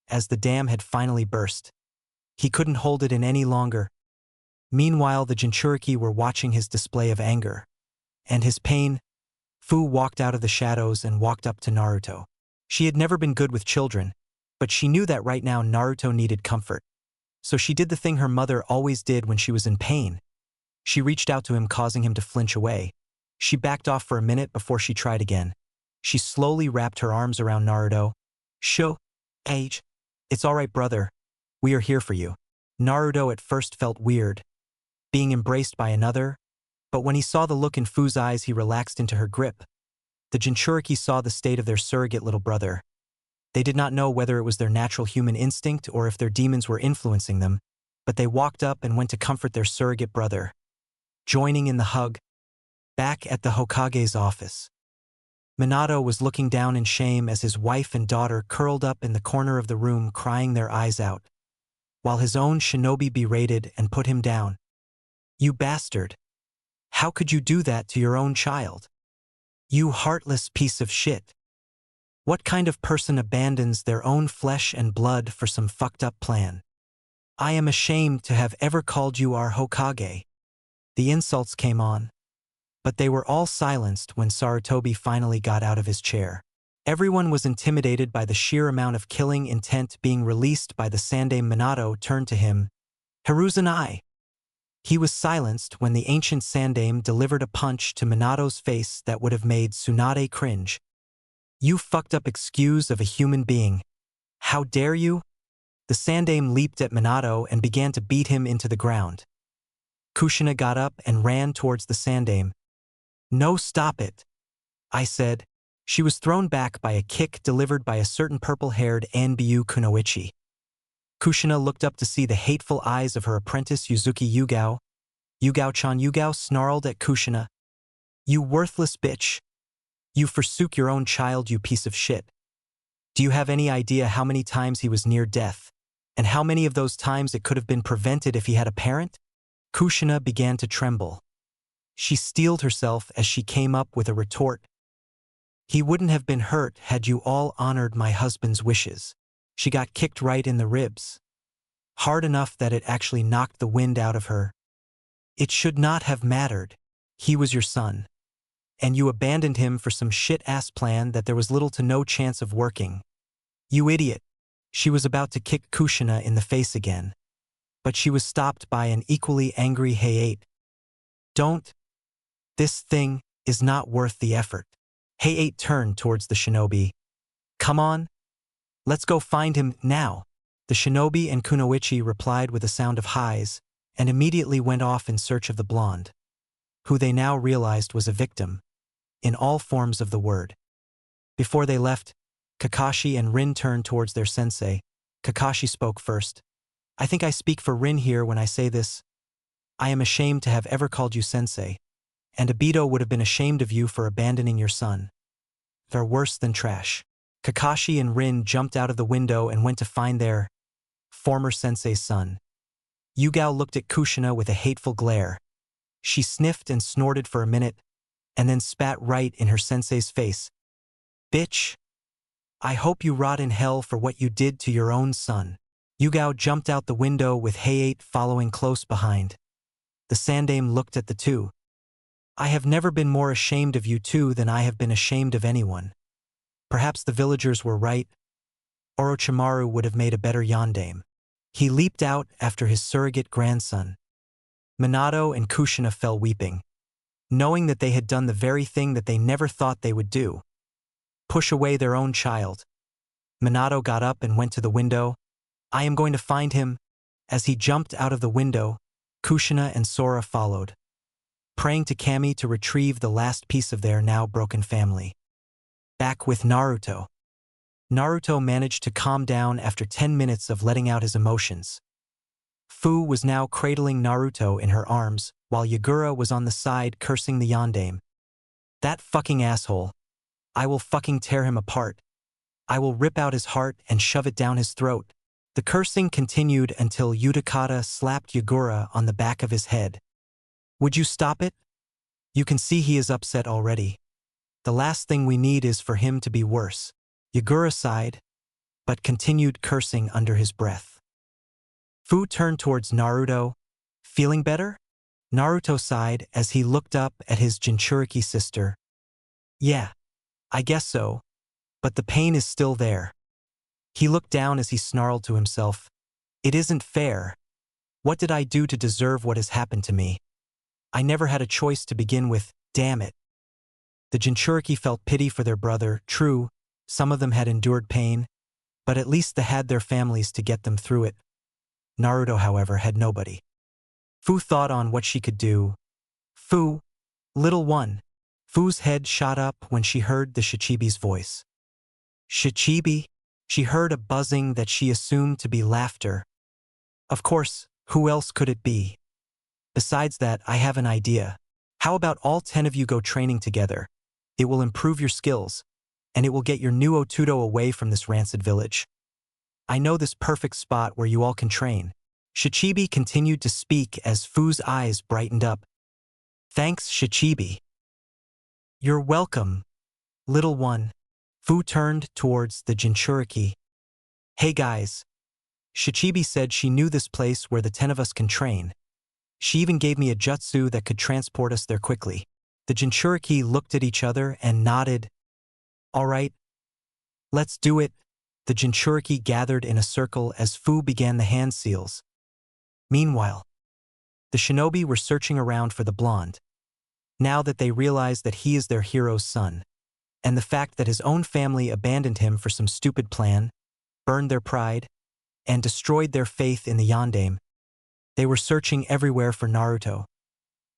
as the dam had finally burst. He couldn't hold it in any longer. Meanwhile, the jinchuriki were watching his display of anger and his pain. Fu walked out of the shadows and walked up to Naruto. She had never been good with children, but she knew that right now Naruto needed comfort. So she did the thing her mother always did when she was in pain. She reached out to him, causing him to flinch away. She backed off for a minute before she tried again. She slowly wrapped her arms around Naruto. Age. It's all right, brother. We are here for you. Naruto at first felt weird, being embraced by another, but when he saw the look in Fu's eyes, he relaxed into her grip. The jinchuriki saw the state of their surrogate little brother. They did not know whether it was their natural human instinct or if their demons were influencing them, but they walked up and went to comfort their surrogate brother, joining in the hug. Back at the Hokage's office, Minato was looking down in shame as his wife and daughter curled up in the corner of the room crying their eyes out, while his own shinobi berated and put him down. You bastard! How could you do that to your own child? You heartless piece of shit! What kind of person abandons their own flesh and blood for some fucked up plan? I am ashamed to have ever called you our Hokage. The insults came on, but they were all silenced when Sarutobi finally got out of his chair. Everyone was intimidated by the sheer amount of killing intent being released by the sandaime. Minato turned to him. Hiruzanai. He was silenced when the ancient sandaime delivered a punch to Minato's face that would have made Tsunade cringe. You fucked up excuse of a human being. How dare you? The sandaime leaped at Minato and began to beat him into the ground. Kushina got up and ran towards the sandaime. No, stop it, I said. She was thrown back by a kick delivered by a certain purple-haired Anbyu kunoichi. Kushina looked up to see the hateful eyes of her apprentice Yuzuki Yugao. Yugao-chan. Yugao snarled at Kushina. You worthless bitch. You forsook your own child, you piece of shit. Do you have any idea how many times he was near death, and how many of those times it could have been prevented if he had a parent? Kushina began to tremble. She steeled herself as she came up with a retort. He wouldn't have been hurt had you all honored my husband's wishes. She got kicked right in the ribs. Hard enough that it actually knocked the wind out of her. It should not have mattered. He was your son. And you abandoned him for some shit-ass plan that there was little to no chance of working. You idiot. She was about to kick Kushina in the face again. But she was stopped by an equally angry Hayate. Don't. This thing is not worth the effort. Hayate turned towards the shinobi. Come on. Let's go find him now. The shinobi and Kunoichi replied with a sound of highs and immediately went off in search of the blonde, who they now realized was a victim, in all forms of the word. Before they left, Kakashi and Rin turned towards their sensei. Kakashi spoke first. I think I speak for Rin here when I say this. I am ashamed to have ever called you sensei, and Obito would have been ashamed of you for abandoning your son. They're worse than trash. Kakashi and Rin jumped out of the window and went to find their former sensei's son. Yugao looked at Kushina with a hateful glare. She sniffed and snorted for a minute, and then spat right in her sensei's face. Bitch! I hope you rot in hell for what you did to your own son. Yugao jumped out the window with Hayate following close behind. The Sandaime looked at the two. I have never been more ashamed of you two than I have been ashamed of anyone. Perhaps the villagers were right. Orochimaru would have made a better yondaime. He leaped out after his surrogate grandson. Minato and Kushina fell weeping, knowing that they had done the very thing that they never thought they would do. Push away their own child. Minato got up and went to the window. I am going to find him. As he jumped out of the window, Kushina and Sora followed, praying to Kami to retrieve the last piece of their now broken family. Back with Naruto. Naruto managed to calm down after 10 minutes of letting out his emotions. Fu was now cradling Naruto in her arms, while Yagura was on the side cursing the yondaime. That fucking asshole. I will fucking tear him apart. I will rip out his heart and shove it down his throat. The cursing continued until Udakata slapped Yagura on the back of his head. Would you stop it? You can see he is upset already. The last thing we need is for him to be worse. Yagura sighed, but continued cursing under his breath. Fu turned towards Naruto. Feeling better? Naruto sighed as he looked up at his jinchuriki sister. Yeah, I guess so, but the pain is still there. He looked down as he snarled to himself. It isn't fair. What did I do to deserve what has happened to me? I never had a choice to begin with, damn it. The jinchuriki felt pity for their brother. True, some of them had endured pain, but at least they had their families to get them through it. Naruto, however, had nobody. Fu thought on what she could do. Fu, little one. Fu's head shot up when she heard the Shichibi's voice. Shichibi? She heard a buzzing that she assumed to be laughter. Of course, who else could it be? Besides that, I have an idea. How about all 10 of you go training together? It will improve your skills, and it will get your new Otudo away from this rancid village. I know this perfect spot where you all can train. Shichibi continued to speak as Fu's eyes brightened up. Thanks, Shichibi. You're welcome, little one. Fu turned towards the jinchuriki. Hey guys. Shichibi said she knew this place where the 10 of us can train. She even gave me a jutsu that could transport us there quickly. The jinchuriki looked at each other and nodded. All right. Let's do it. The jinchuriki gathered in a circle as Fu began the hand seals. Meanwhile, the shinobi were searching around for the blonde. Now that they realized that he is their hero's son, and the fact that his own family abandoned him for some stupid plan, burned their pride, and destroyed their faith in the yondaime, they were searching everywhere for Naruto.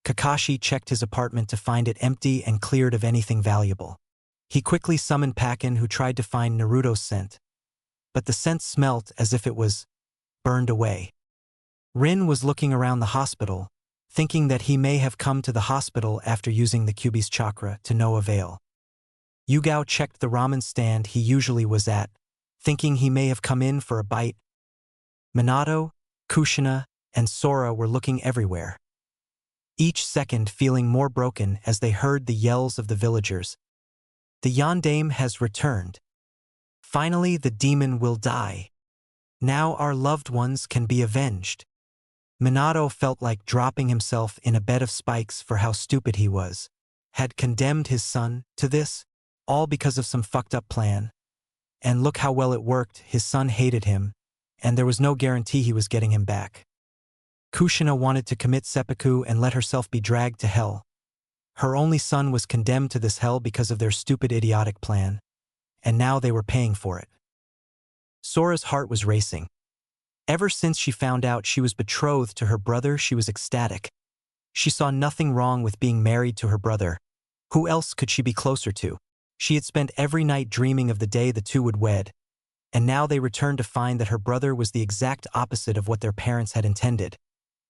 Kakashi checked his apartment to find it empty and cleared of anything valuable. He quickly summoned Pakken, who tried to find Naruto's scent, but the scent smelt as if it was burned away. Rin was looking around the hospital, thinking that he may have come to the hospital after using the Kyuubi's chakra to no avail. Yugao checked the ramen stand he usually was at, thinking he may have come in for a bite. Minato, Kushina, and Sora were looking everywhere, each second feeling more broken as they heard the yells of the villagers. The yondaime has returned. Finally, the demon will die. Now our loved ones can be avenged. Minato felt like dropping himself in a bed of spikes for how stupid he was. Had condemned his son to this, all because of some fucked up plan. And look how well it worked. His son hated him, and there was no guarantee he was getting him back. Kushina wanted to commit seppuku and let herself be dragged to hell. Her only son was condemned to this hell because of their stupid idiotic plan, and now they were paying for it. Sora's heart was racing. Ever since she found out she was betrothed to her brother, she was ecstatic. She saw nothing wrong with being married to her brother. Who else could she be closer to? She had spent every night dreaming of the day the two would wed, and now they returned to find that her brother was the exact opposite of what their parents had intended.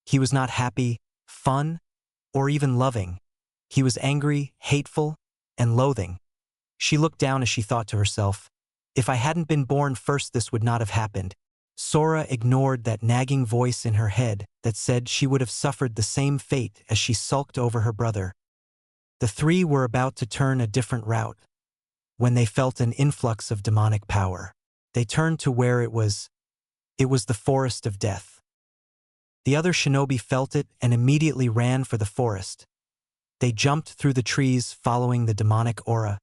He was not happy, fun, or even loving. He was angry, hateful, and loathing. She looked down as she thought to herself, if I hadn't been born first, this would not have happened. Sora ignored that nagging voice in her head that said she would have suffered the same fate as she sulked over her brother. The three were about to turn a different route when they felt an influx of demonic power. They turned to where it was the forest of death. The other shinobi felt it and immediately ran for the forest. They jumped through the trees following the demonic aura.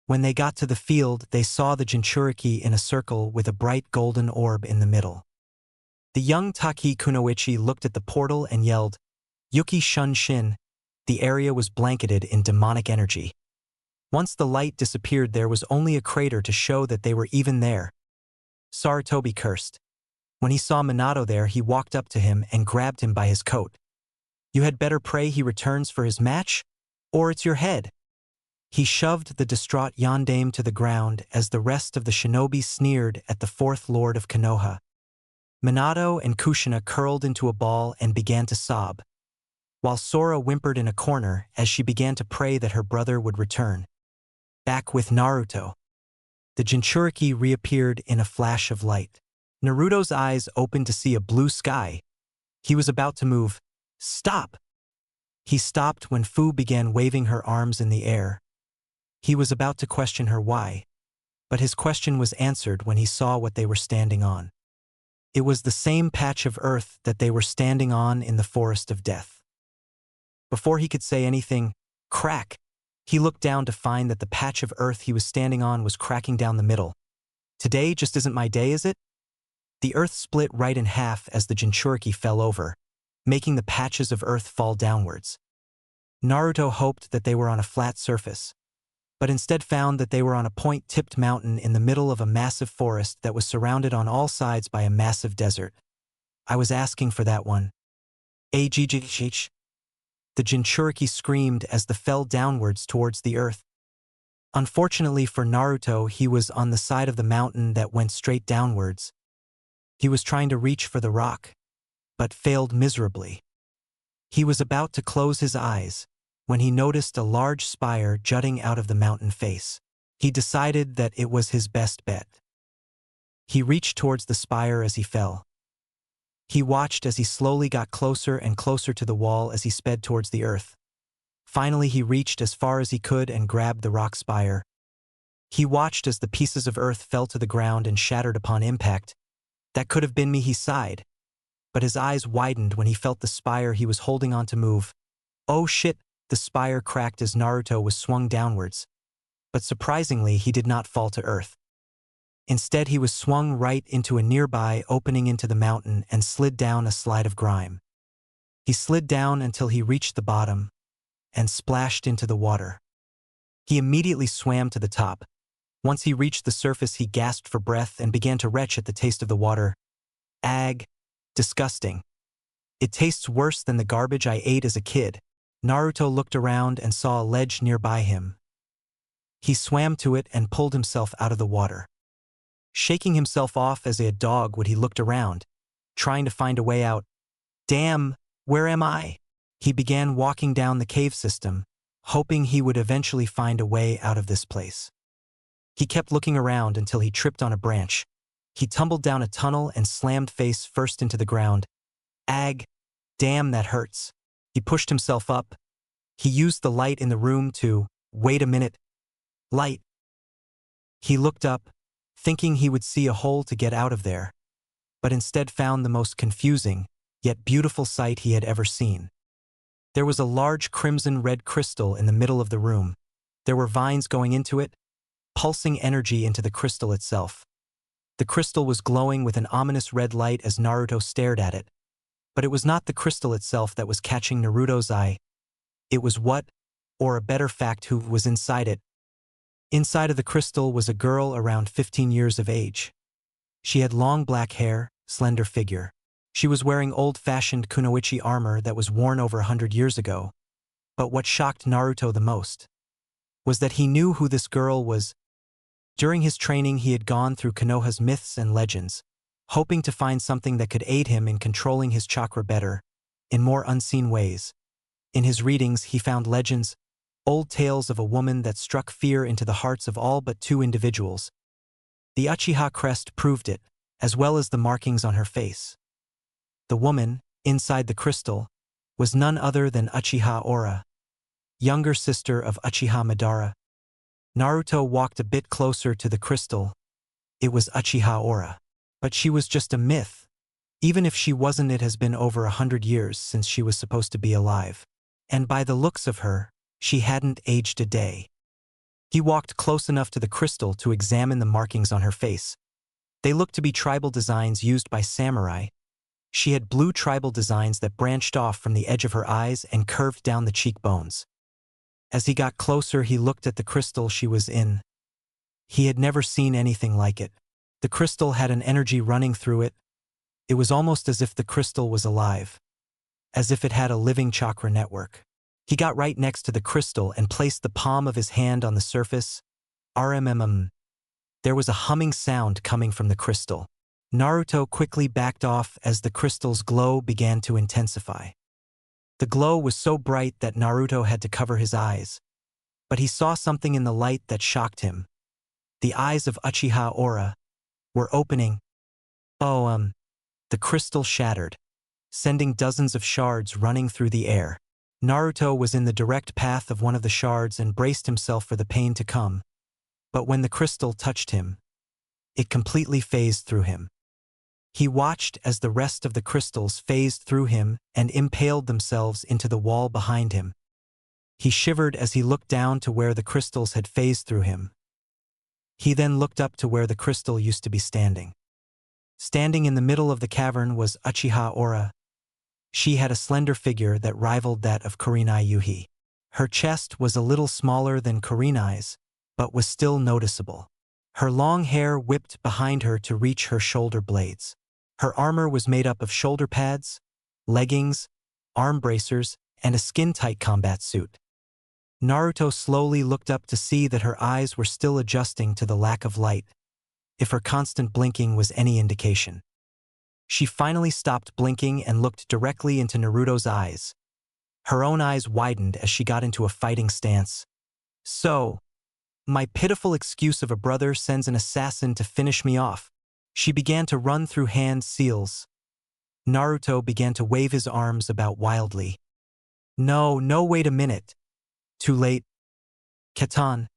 When they got to the field, they saw the jinchuriki in a circle with a bright golden orb in the middle. The young Taki Kunoichi looked at the portal and yelled, "Yuki Shun Shin." The area was blanketed in demonic energy. Once the light disappeared, there was only a crater to show that they were even there. Sarutobi cursed. When he saw Minato there, he walked up to him and grabbed him by his coat. "You had better pray he returns for his match, or it's your head." He shoved the distraught yondaime to the ground as the rest of the shinobi sneered at the fourth lord of Konoha. Minato and Kushina curled into a ball and began to sob, while Sora whimpered in a corner as she began to pray that her brother would return. Back with Naruto. The jinchuriki reappeared in a flash of light. Naruto's eyes opened to see a blue sky. He was about to move. "Stop!" He stopped when Fu began waving her arms in the air. He was about to question her why, but his question was answered when he saw what they were standing on. It was the same patch of earth that they were standing on in the forest of death. Before he could say anything, crack! He looked down to find that the patch of earth he was standing on was cracking down the middle. Today just isn't my day, is it? The earth split right in half as the jinchuriki fell over, making the patches of earth fall downwards. Naruto hoped that they were on a flat surface, but instead found that they were on a point-tipped mountain in the middle of a massive forest that was surrounded on all sides by a massive desert. "I was asking for that one." "Ajijijich." The jinchuriki screamed as they fell downwards towards the earth. Unfortunately for Naruto, he was on the side of the mountain that went straight downwards. He was trying to reach for the rock, but failed miserably. He was about to close his eyes when he noticed a large spire jutting out of the mountain face. He decided that it was his best bet. He reached towards the spire as he fell. He watched as he slowly got closer and closer to the wall as he sped towards the earth. Finally, he reached as far as he could and grabbed the rock spire. He watched as the pieces of earth fell to the ground and shattered upon impact. "That could have been me," he sighed. But his eyes widened when he felt the spire he was holding on to move. Oh shit! The spire cracked as Naruto was swung downwards. But surprisingly, he did not fall to earth. Instead, he was swung right into a nearby opening into the mountain and slid down a slide of grime. He slid down until he reached the bottom and splashed into the water. He immediately swam to the top. Once he reached the surface, he gasped for breath and began to retch at the taste of the water. Ag. Disgusting. "It tastes worse than the garbage I ate as a kid." Naruto looked around and saw a ledge nearby him. He swam to it and pulled himself out of the water. Shaking himself off as a dog would, he looked around, trying to find a way out. "Damn, where am I?" He began walking down the cave system, hoping he would eventually find a way out of this place. He kept looking around until he tripped on a branch. He tumbled down a tunnel and slammed face first into the ground. Ag. Damn, that hurts. He pushed himself up. He used the light in the room to, wait a minute. Light. He looked up, thinking he would see a hole to get out of there, but instead found the most confusing, yet beautiful sight he had ever seen. There was a large crimson-red crystal in the middle of the room. There were vines going into it, pulsing energy into the crystal itself. The crystal was glowing with an ominous red light as Naruto stared at it. But it was not the crystal itself that was catching Naruto's eye. It was what, or a better fact, who was inside it. Inside of the crystal was a girl around 15 years of age. She had long black hair, slender figure. She was wearing old-fashioned kunoichi armor that was worn over 100 years ago. But what shocked Naruto the most was that he knew who this girl was. During his training, he had gone through Konoha's myths and legends, hoping to find something that could aid him in controlling his chakra better, in more unseen ways. In his readings, he found legends, old tales of a woman that struck fear into the hearts of all but two individuals. The Achiha crest proved it, as well as the markings on her face. The woman, inside the crystal, was none other than Achiha Ora, younger sister of Achiha Madara. Naruto walked a bit closer to the crystal. It was Achiha Ora. But she was just a myth. Even if she wasn't, it has been over 100 years since she was supposed to be alive. And by the looks of her, she hadn't aged a day. He walked close enough to the crystal to examine the markings on her face. They looked to be tribal designs used by samurai. She had blue tribal designs that branched off from the edge of her eyes and curved down the cheekbones. As he got closer, he looked at the crystal she was in. He had never seen anything like it. The crystal had an energy running through it. It was almost as if the crystal was alive, as if it had a living chakra network. He got right next to the crystal and placed the palm of his hand on the surface. RMMM. There was a humming sound coming from the crystal. Naruto quickly backed off as the crystal's glow began to intensify. The glow was so bright that Naruto had to cover his eyes. But he saw something in the light that shocked him. The eyes of Achiha Ora were opening. The crystal shattered, sending dozens of shards running through the air. Naruto was in the direct path of one of the shards and braced himself for the pain to come. But when the crystal touched him, it completely phased through him. He watched as the rest of the crystals phased through him and impaled themselves into the wall behind him. He shivered as he looked down to where the crystals had phased through him. He then looked up to where the crystal used to be standing. Standing in the middle of the cavern was Achiha Ora. She had a slender figure that rivaled that of Kurenai Yuhi. Her chest was a little smaller than Kurenai's, but was still noticeable. Her long hair whipped behind her to reach her shoulder blades. Her armor was made up of shoulder pads, leggings, arm bracers, and a skin-tight combat suit. Naruto slowly looked up to see that her eyes were still adjusting to the lack of light, if her constant blinking was any indication. She finally stopped blinking and looked directly into Naruto's eyes. Her own eyes widened as she got into a fighting stance. So, my pitiful excuse of a brother sends an assassin to finish me off. She began to run through hand seals. Naruto began to wave his arms about wildly. No, wait a minute. Too late. Katan.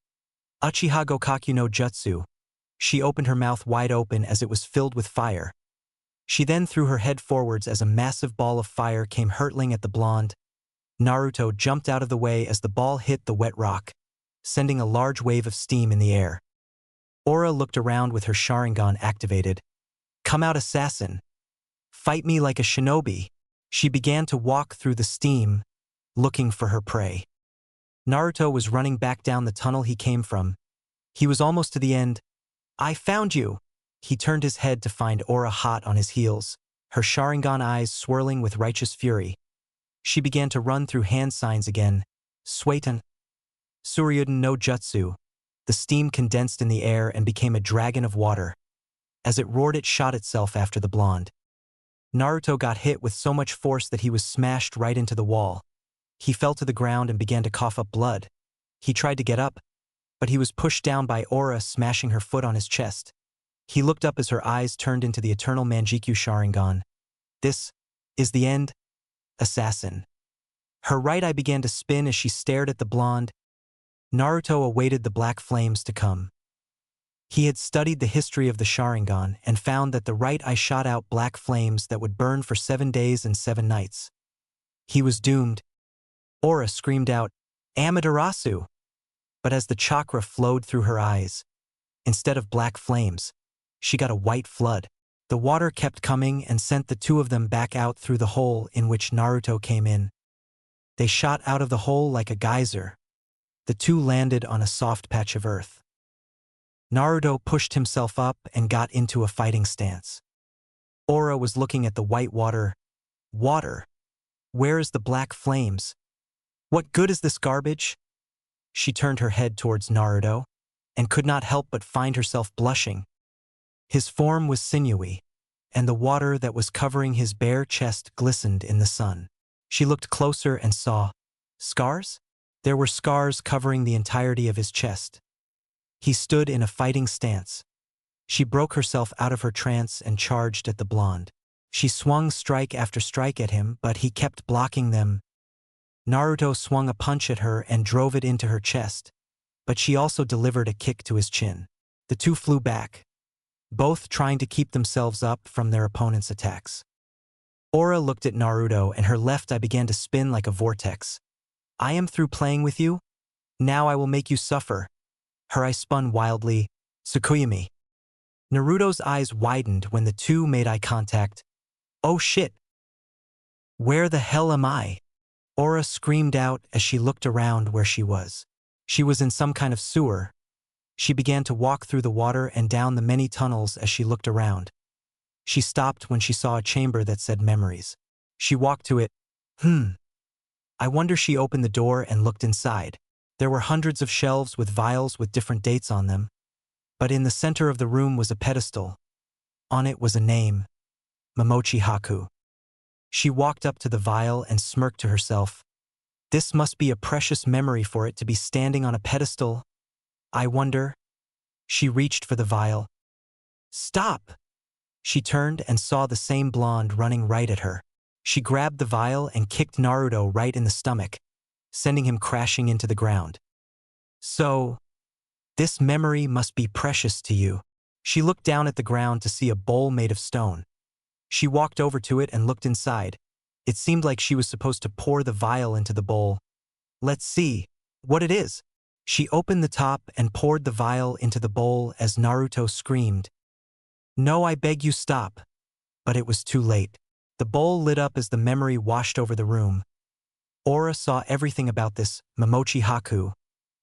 Achiha Gokakyu no Jutsu. She opened her mouth wide open as it was filled with fire. She then threw her head forwards as a massive ball of fire came hurtling at the blonde. Naruto jumped out of the way as the ball hit the wet rock, sending a large wave of steam in the air. Ora looked around with her Sharingan activated. Come out, assassin. Fight me like a shinobi. She began to walk through the steam, looking for her prey. Naruto was running back down the tunnel he came from. He was almost to the end. I found you. He turned his head to find Ora hot on his heels, her Sharingan eyes swirling with righteous fury. She began to run through hand signs again. Sueten. Suryuden no Jutsu. The steam condensed in the air and became a dragon of water. As it roared, it shot itself after the blonde. Naruto got hit with so much force that he was smashed right into the wall. He fell to the ground and began to cough up blood. He tried to get up, but he was pushed down by Ora, smashing her foot on his chest. He looked up as her eyes turned into the eternal Manjikyu Sharingan. This is the end, assassin. Her right eye began to spin as she stared at the blonde. Naruto awaited the black flames to come. He had studied the history of the Sharingan and found that the right eye shot out black flames that would burn for 7 days and 7 nights. He was doomed. Ora screamed out, Amaterasu! But as the chakra flowed through her eyes, instead of black flames, she got a white flood. The water kept coming and sent the two of them back out through the hole in which Naruto came in. They shot out of the hole like a geyser. The two landed on a soft patch of earth. Naruto pushed himself up and got into a fighting stance. Ora was looking at the white water. Water? Where is the black flames? What good is this garbage? She turned her head towards Naruto and could not help but find herself blushing. His form was sinewy, and the water that was covering his bare chest glistened in the sun. She looked closer and saw scars? There were scars covering the entirety of his chest. He stood in a fighting stance. She broke herself out of her trance and charged at the blonde. She swung strike after strike at him, but he kept blocking them. Naruto swung a punch at her and drove it into her chest, but she also delivered a kick to his chin. The two flew back, both trying to keep themselves up from their opponent's attacks. Ora looked at Naruto and her left eye began to spin like a vortex. I am through playing with you? Now I will make you suffer. Her eye spun wildly. Tsukuyami. Naruto's eyes widened when the two made eye contact. Oh shit! Where the hell am I? Ora screamed out as she looked around where she was. She was in some kind of sewer. She began to walk through the water and down the many tunnels as she looked around. She stopped when she saw a chamber that said memories. She walked to it. I wonder. She opened the door and looked inside. There were hundreds of shelves with vials with different dates on them. But in the center of the room was a pedestal. On it was a name. Momochi Haku. She walked up to the vial and smirked to herself. This must be a precious memory for it to be standing on a pedestal. I wonder. She reached for the vial. Stop! She turned and saw the same blonde running right at her. She grabbed the vial and kicked Naruto right in the stomach, sending him crashing into the ground. So, this memory must be precious to you. She looked down at the ground to see a bowl made of stone. She walked over to it and looked inside. It seemed like she was supposed to pour the vial into the bowl. Let's see what it is. She opened the top and poured the vial into the bowl as Naruto screamed. No, I beg you, stop. But it was too late. The bowl lit up as the memory washed over the room. Ora saw everything about this Momochi Haku.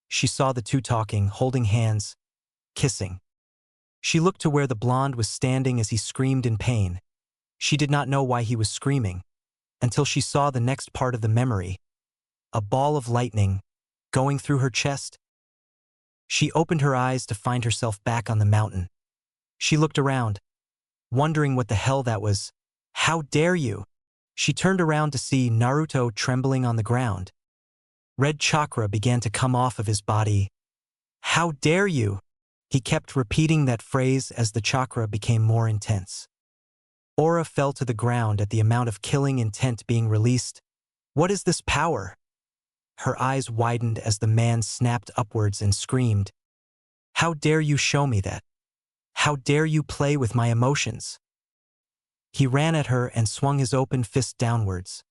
She saw the two talking, holding hands, kissing. She looked to where the blonde was standing as he screamed in pain. She did not know why he was screaming, until she saw the next part of the memory. A ball of lightning, going through her chest. She opened her eyes to find herself back on the mountain. She looked around, wondering what the hell that was. How dare you? She turned around to see Naruto trembling on the ground. Red chakra began to come off of his body. How dare you? He kept repeating that phrase as the chakra became more intense. Ora fell to the ground at the amount of killing intent being released. What is this power? Her eyes widened as the man snapped upwards and screamed. How dare you show me that? How dare you play with my emotions? He ran at her and swung his open fist downwards.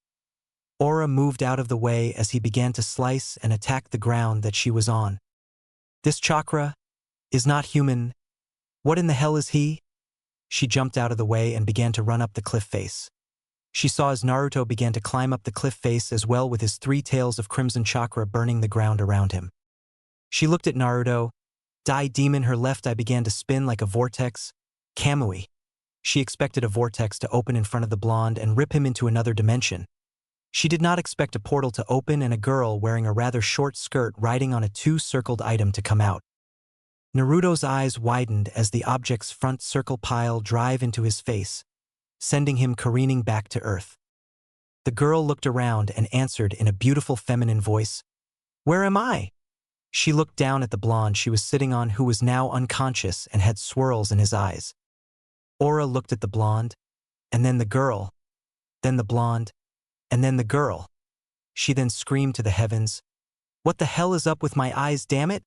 Ora moved out of the way as he began to slice and attack the ground that she was on. This chakra is not human. What in the hell is he? She jumped out of the way and began to run up the cliff face. She saw as Naruto began to climb up the cliff face as well with his 3 tails of crimson chakra burning the ground around him. She looked at Naruto. Dai demon, her left eye began to spin like a vortex. Kamui. She expected a vortex to open in front of the blonde and rip him into another dimension. She did not expect a portal to open and a girl wearing a rather short skirt riding on a 2-circled item to come out. Naruto's eyes widened as the object's front circle pile drive into his face, sending him careening back to earth. The girl looked around and answered in a beautiful feminine voice, Where am I? She looked down at the blonde she was sitting on, who was now unconscious and had swirls in his eyes. Ora looked at the blonde, and then the girl, then the blonde, and then the girl. She then screamed to the heavens, What the hell is up with my eyes, damn it?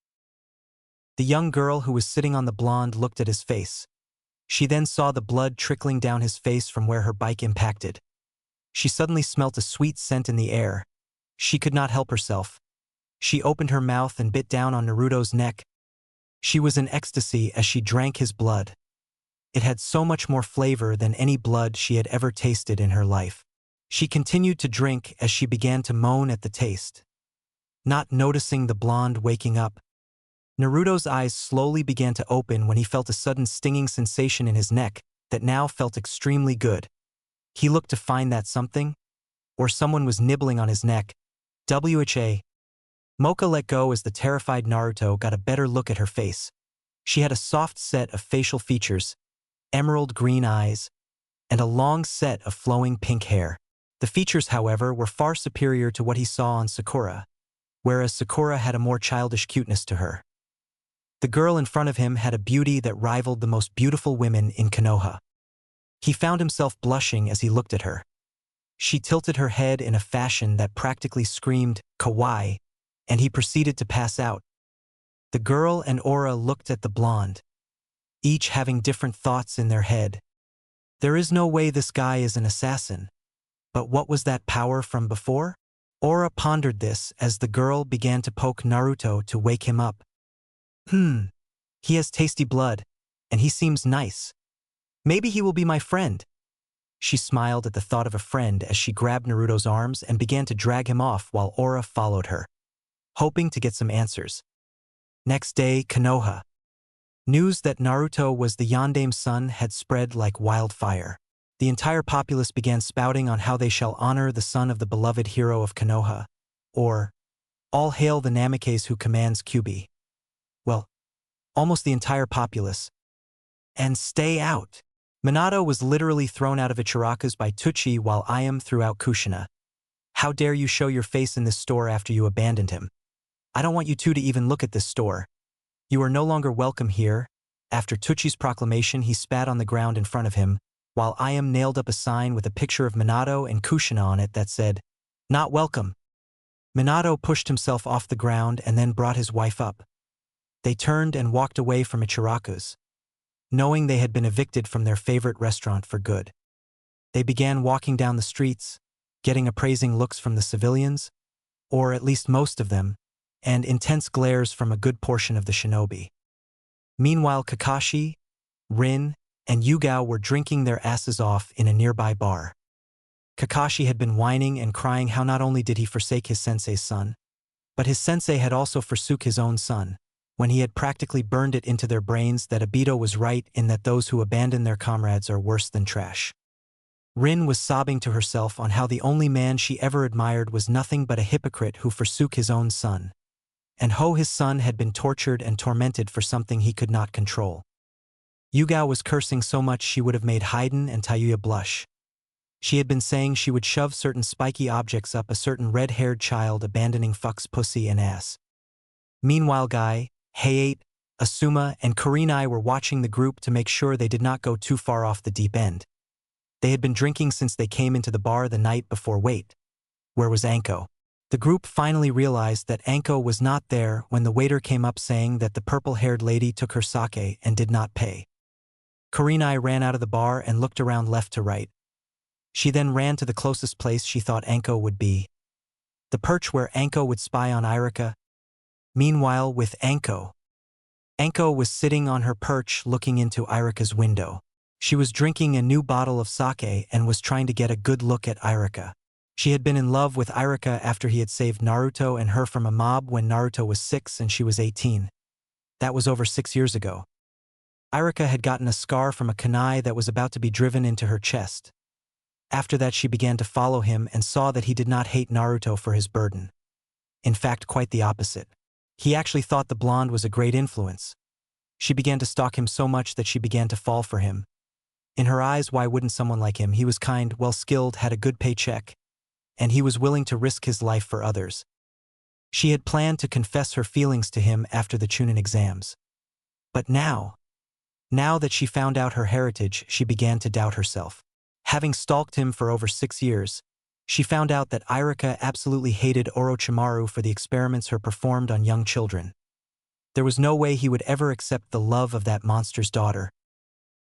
The young girl who was sitting on the blonde looked at his face. She then saw the blood trickling down his face from where her bike impacted. She suddenly smelt a sweet scent in the air. She could not help herself. She opened her mouth and bit down on Naruto's neck. She was in ecstasy as she drank his blood. It had so much more flavor than any blood she had ever tasted in her life. She continued to drink as she began to moan at the taste. Not noticing the blonde waking up, Naruto's eyes slowly began to open when he felt a sudden stinging sensation in his neck that now felt extremely good. He looked to find that something, or someone was nibbling on his neck. Wha. Moka let go as the terrified Naruto got a better look at her face. She had a soft set of facial features, emerald green eyes, and a long set of flowing pink hair. The features, however, were far superior to what he saw on Sakura, whereas Sakura had a more childish cuteness to her. The girl in front of him had a beauty that rivaled the most beautiful women in Konoha. He found himself blushing as he looked at her. She tilted her head in a fashion that practically screamed, "Kawaii," and he proceeded to pass out. The girl and Aura looked at the blonde, each having different thoughts in their head. There is no way this guy is an assassin. But what was that power from before? Aura pondered this as the girl began to poke Naruto to wake him up. He has tasty blood, and he seems nice. Maybe he will be my friend. She smiled at the thought of a friend as she grabbed Naruto's arms and began to drag him off while Aura followed her, hoping to get some answers. Next day, Konoha. News that Naruto was the Yandame's son had spread like wildfire. The entire populace began spouting on how they shall honor the son of the beloved hero of Konoha, or, all hail the Namikaze who commands Kyubi. Well, almost the entire populace. And stay out. Minato was literally thrown out of Ichiraku's by Tsuchi while Ayam threw out Kushina. How dare you show your face in this store after you abandoned him? I don't want you two to even look at this store. You are no longer welcome here. After Tsuchi's proclamation, he spat on the ground in front of him, while Ayam nailed up a sign with a picture of Minato and Kushina on it that said, "Not welcome." Minato pushed himself off the ground and then brought his wife up. They turned and walked away from Ichiraku's, knowing they had been evicted from their favorite restaurant for good. They began walking down the streets, getting appraising looks from the civilians, or at least most of them, and intense glares from a good portion of the shinobi. Meanwhile, Kakashi, Rin, and Yugao were drinking their asses off in a nearby bar. Kakashi had been whining and crying how not only did he forsake his sensei's son, but his sensei had also forsook his own son, when he had practically burned it into their brains that Obito was right in that those who abandon their comrades are worse than trash. Rin was sobbing to herself on how the only man she ever admired was nothing but a hypocrite who forsook his own son, and how his son had been tortured and tormented for something he could not control. Yugao was cursing so much she would have made Haiden and Tayuya blush. She had been saying she would shove certain spiky objects up a certain red-haired child abandoning fuck's pussy and ass. Meanwhile, Guy, Hayate, Asuma, and Kurenai were watching the group to make sure they did not go too far off the deep end. They had been drinking since they came into the bar the night before. Wait, where was Anko? The group finally realized that Anko was not there when the waiter came up saying that the purple-haired lady took her sake and did not pay. Kurenai ran out of the bar and looked around left to right. She then ran to the closest place she thought Anko would be, the perch where Anko would spy on Irika. Meanwhile, with Anko was sitting on her perch looking into Irika's window. She was drinking a new bottle of sake and was trying to get a good look at Irika. She had been in love with Irika after he had saved Naruto and her from a mob when Naruto was 6 and she was 18. That was over 6 years ago. Irika had gotten a scar from a kunai that was about to be driven into her chest. After that, she began to follow him and saw that he did not hate Naruto for his burden. In fact, quite the opposite. He actually thought the blonde was a great influence. She began to stalk him so much that she began to fall for him. In her eyes, why wouldn't someone like him? He was kind, well-skilled, had a good paycheck, and he was willing to risk his life for others. She had planned to confess her feelings to him after the Chunin Exams. But now that she found out her heritage, she began to doubt herself. Having stalked him for over 6 years, she found out that Irika absolutely hated Orochimaru for the experiments he performed on young children. There was no way he would ever accept the love of that monster's daughter.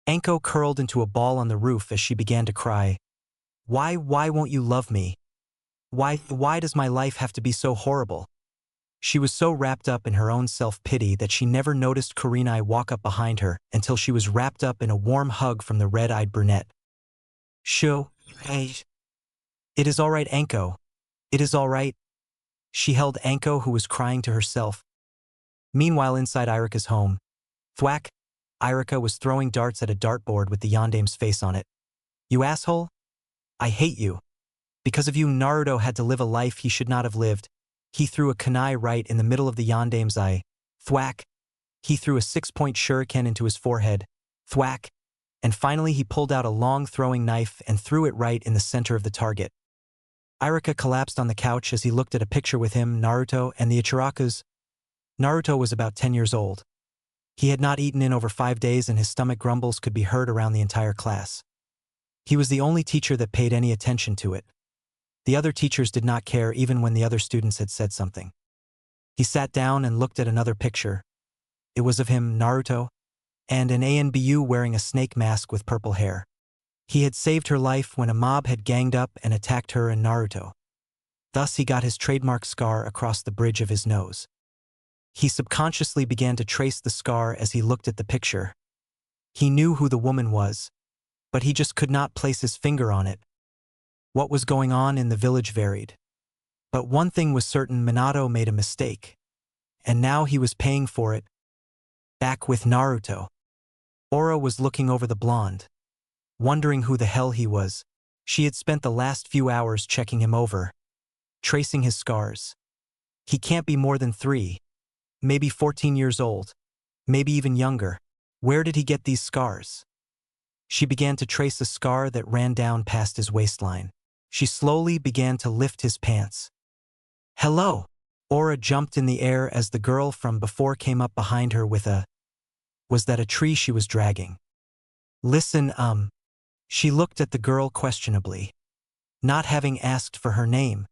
Anko curled into a ball on the roof as she began to cry. Why won't you love me? Why does my life have to be so horrible? She was so wrapped up in her own self-pity that she never noticed Kurenai walk up behind her until she was wrapped up in a warm hug from the red-eyed brunette. Shoo, hey. It is all right, Anko. It is all right. She held Anko, who was crying to herself. Meanwhile, inside Irika's home, thwack, Irika was throwing darts at a dartboard with the yandame's face on it. You asshole? I hate you. Because of you, Naruto had to live a life he should not have lived. He threw a kunai right in the middle of the yandame's eye. Thwack. He threw a 6-point shuriken into his forehead. Thwack. And finally he pulled out a long throwing knife and threw it right in the center of the target. Irika collapsed on the couch as he looked at a picture with him, Naruto, and the Ichirakus. Naruto was about 10 years old. He had not eaten in over 5 days and his stomach grumbles could be heard around the entire class. He was the only teacher that paid any attention to it. The other teachers did not care even when the other students had said something. He sat down and looked at another picture. It was of him, Naruto, and an ANBU wearing a snake mask with purple hair. He had saved her life when a mob had ganged up and attacked her and Naruto. Thus he got his trademark scar across the bridge of his nose. He subconsciously began to trace the scar as he looked at the picture. He knew who the woman was, but he just could not place his finger on it. What was going on in the village varied. But one thing was certain: Minato made a mistake. And now he was paying for it. Back with Naruto. Ora was looking over the blonde, wondering who the hell he was. She had spent the last few hours checking him over, tracing his scars. He can't be more than 3, maybe 14 years old, maybe even younger. Where did he get these scars? She began to trace a scar that ran down past his waistline. She slowly began to lift his pants. Hello! Ora jumped in the air as the girl from before came up behind her with a... Was that a tree she was dragging? Listen, She looked at the girl questionably, not having asked for her name.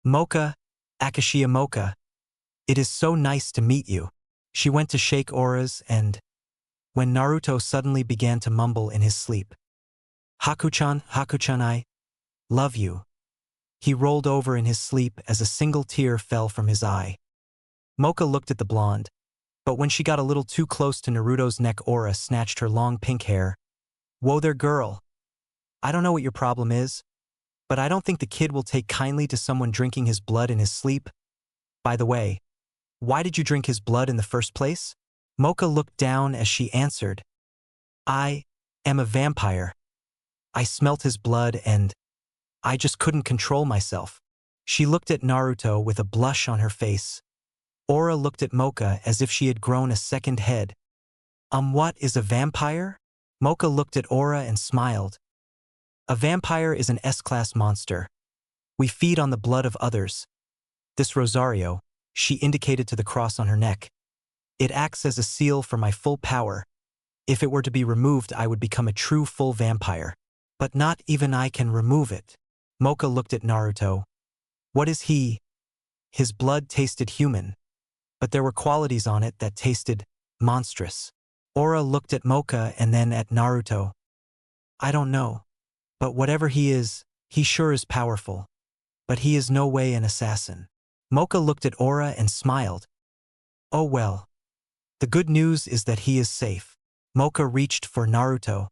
Moka, Achiha Moka. It is so nice to meet you. She went to shake Ora's and... When Naruto suddenly began to mumble in his sleep. Haku-chan, Haku-chan, I love you. He rolled over in his sleep as a single tear fell from his eye. Moka looked at the blonde, but when she got a little too close to Naruto's neck, Ora snatched her long pink hair. Whoa there, girl. I don't know what your problem is, but I don't think the kid will take kindly to someone drinking his blood in his sleep. By the way, why did you drink his blood in the first place? Moka looked down as she answered. I am a vampire. I smelt his blood and I just couldn't control myself. She looked at Naruto with a blush on her face. Ora looked at Moka as if she had grown a second head. What is a vampire? Moka looked at Ora and smiled. A vampire is an S-class monster. We feed on the blood of others. This Rosario, she indicated to the cross on her neck. It acts as a seal for my full power. If it were to be removed, I would become a true full vampire. But not even I can remove it. Moka looked at Naruto. What is he? His blood tasted human, but there were qualities on it that tasted monstrous. Ora looked at Moka and then at Naruto. I don't know, but whatever he is, he sure is powerful. But he is no way an assassin. Moka looked at Ora and smiled. Oh well. The good news is that he is safe. Moka reached for Naruto.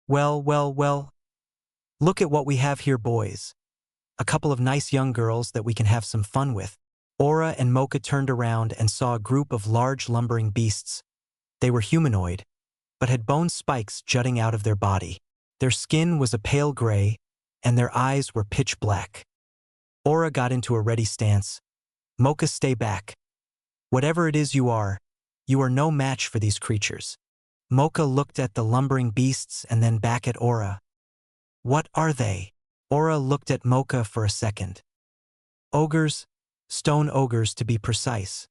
Well. Look at what we have here, boys. A couple of nice young girls that we can have some fun with. Ora and Moka turned around and saw a group of large lumbering beasts. They were humanoid, but had bone spikes jutting out of their body. Their skin was a pale gray, and their eyes were pitch black. Ora got into a ready stance. Moka, stay back. Whatever it is you are no match for these creatures. Moka looked at the lumbering beasts and then back at Ora. What are they? Ora looked at Moka for a second. Ogres, stone ogres to be precise.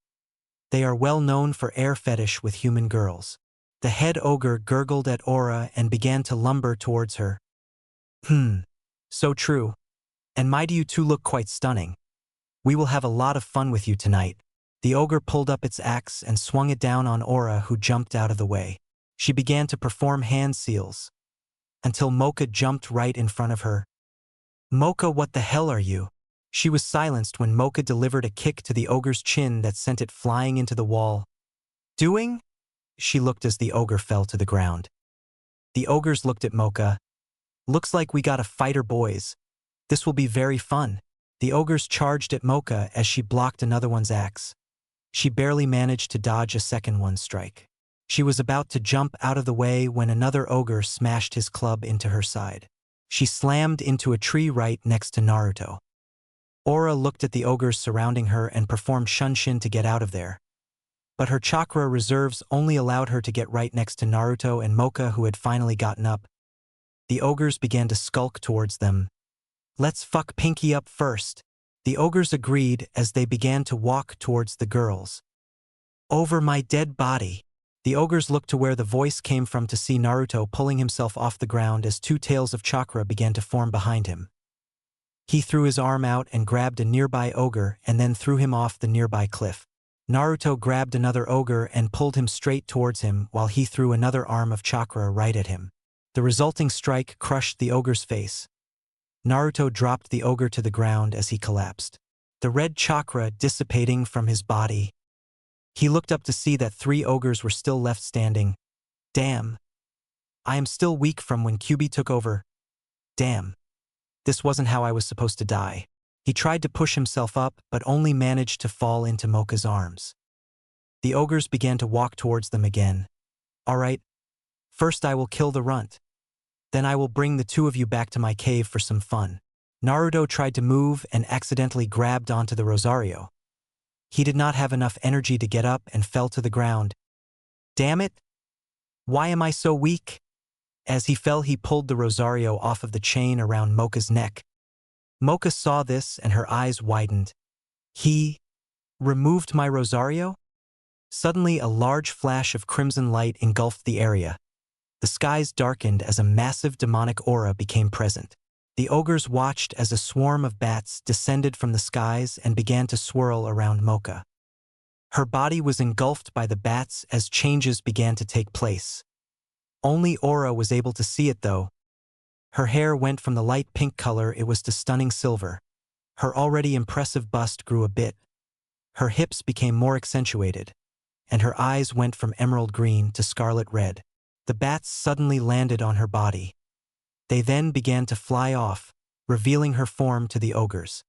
They are well known for air fetish with human girls. The head ogre gurgled at Ora and began to lumber towards her. So true. And my, do you two look quite stunning. We will have a lot of fun with you tonight. The ogre pulled up its axe and swung it down on Ora, who jumped out of the way. She began to perform hand seals, until Moka jumped right in front of her. "Moka, what the hell are you?" She was silenced when Moka delivered a kick to the ogre's chin that sent it flying into the wall. "Doing?" She looked as the ogre fell to the ground. The ogres looked at Moka. "Looks like we got a fighter, boys. This will be very fun." The ogres charged at Moka as she blocked another one's axe. She barely managed to dodge a second one's strike. She was about to jump out of the way when another ogre smashed his club into her side. She slammed into a tree right next to Naruto. Ora looked at the ogres surrounding her and performed shunshin to get out of there. But her chakra reserves only allowed her to get right next to Naruto and Moka, who had finally gotten up. The ogres began to skulk towards them. "Let's fuck Pinky up first." The ogres agreed as they began to walk towards the girls. "Over my dead body." The ogres looked to where the voice came from to see Naruto pulling himself off the ground as two tails of chakra began to form behind him. He threw his arm out and grabbed a nearby ogre and then threw him off the nearby cliff. Naruto grabbed another ogre and pulled him straight towards him while he threw another arm of chakra right at him. The resulting strike crushed the ogre's face. Naruto dropped the ogre to the ground as he collapsed, the red chakra dissipating from his body. He looked up to see that 3 ogres were still left standing. "Damn. I am still weak from when Kyuubi took over. Damn. This wasn't how I was supposed to die." He tried to push himself up but only managed to fall into Moka's arms. The ogres began to walk towards them again. "All right. First I will kill the runt. Then I will bring the 2 of you back to my cave for some fun." Naruto tried to move and accidentally grabbed onto the Rosario. He did not have enough energy to get up and fell to the ground. "Damn it! Why am I so weak?" As he fell, he pulled the Rosario off of the chain around Moka's neck. Moka saw this and her eyes widened. "He removed my Rosario?" Suddenly, a large flash of crimson light engulfed the area. The skies darkened as a massive demonic aura became present. The ogres watched as a swarm of bats descended from the skies and began to swirl around Moka. Her body was engulfed by the bats as changes began to take place. Only Ora was able to see it, though. Her hair went from the light pink color it was to stunning silver. Her already impressive bust grew a bit. Her hips became more accentuated, and her eyes went from emerald green to scarlet red. The bats suddenly landed on her body. They then began to fly off, revealing her form to the ogres.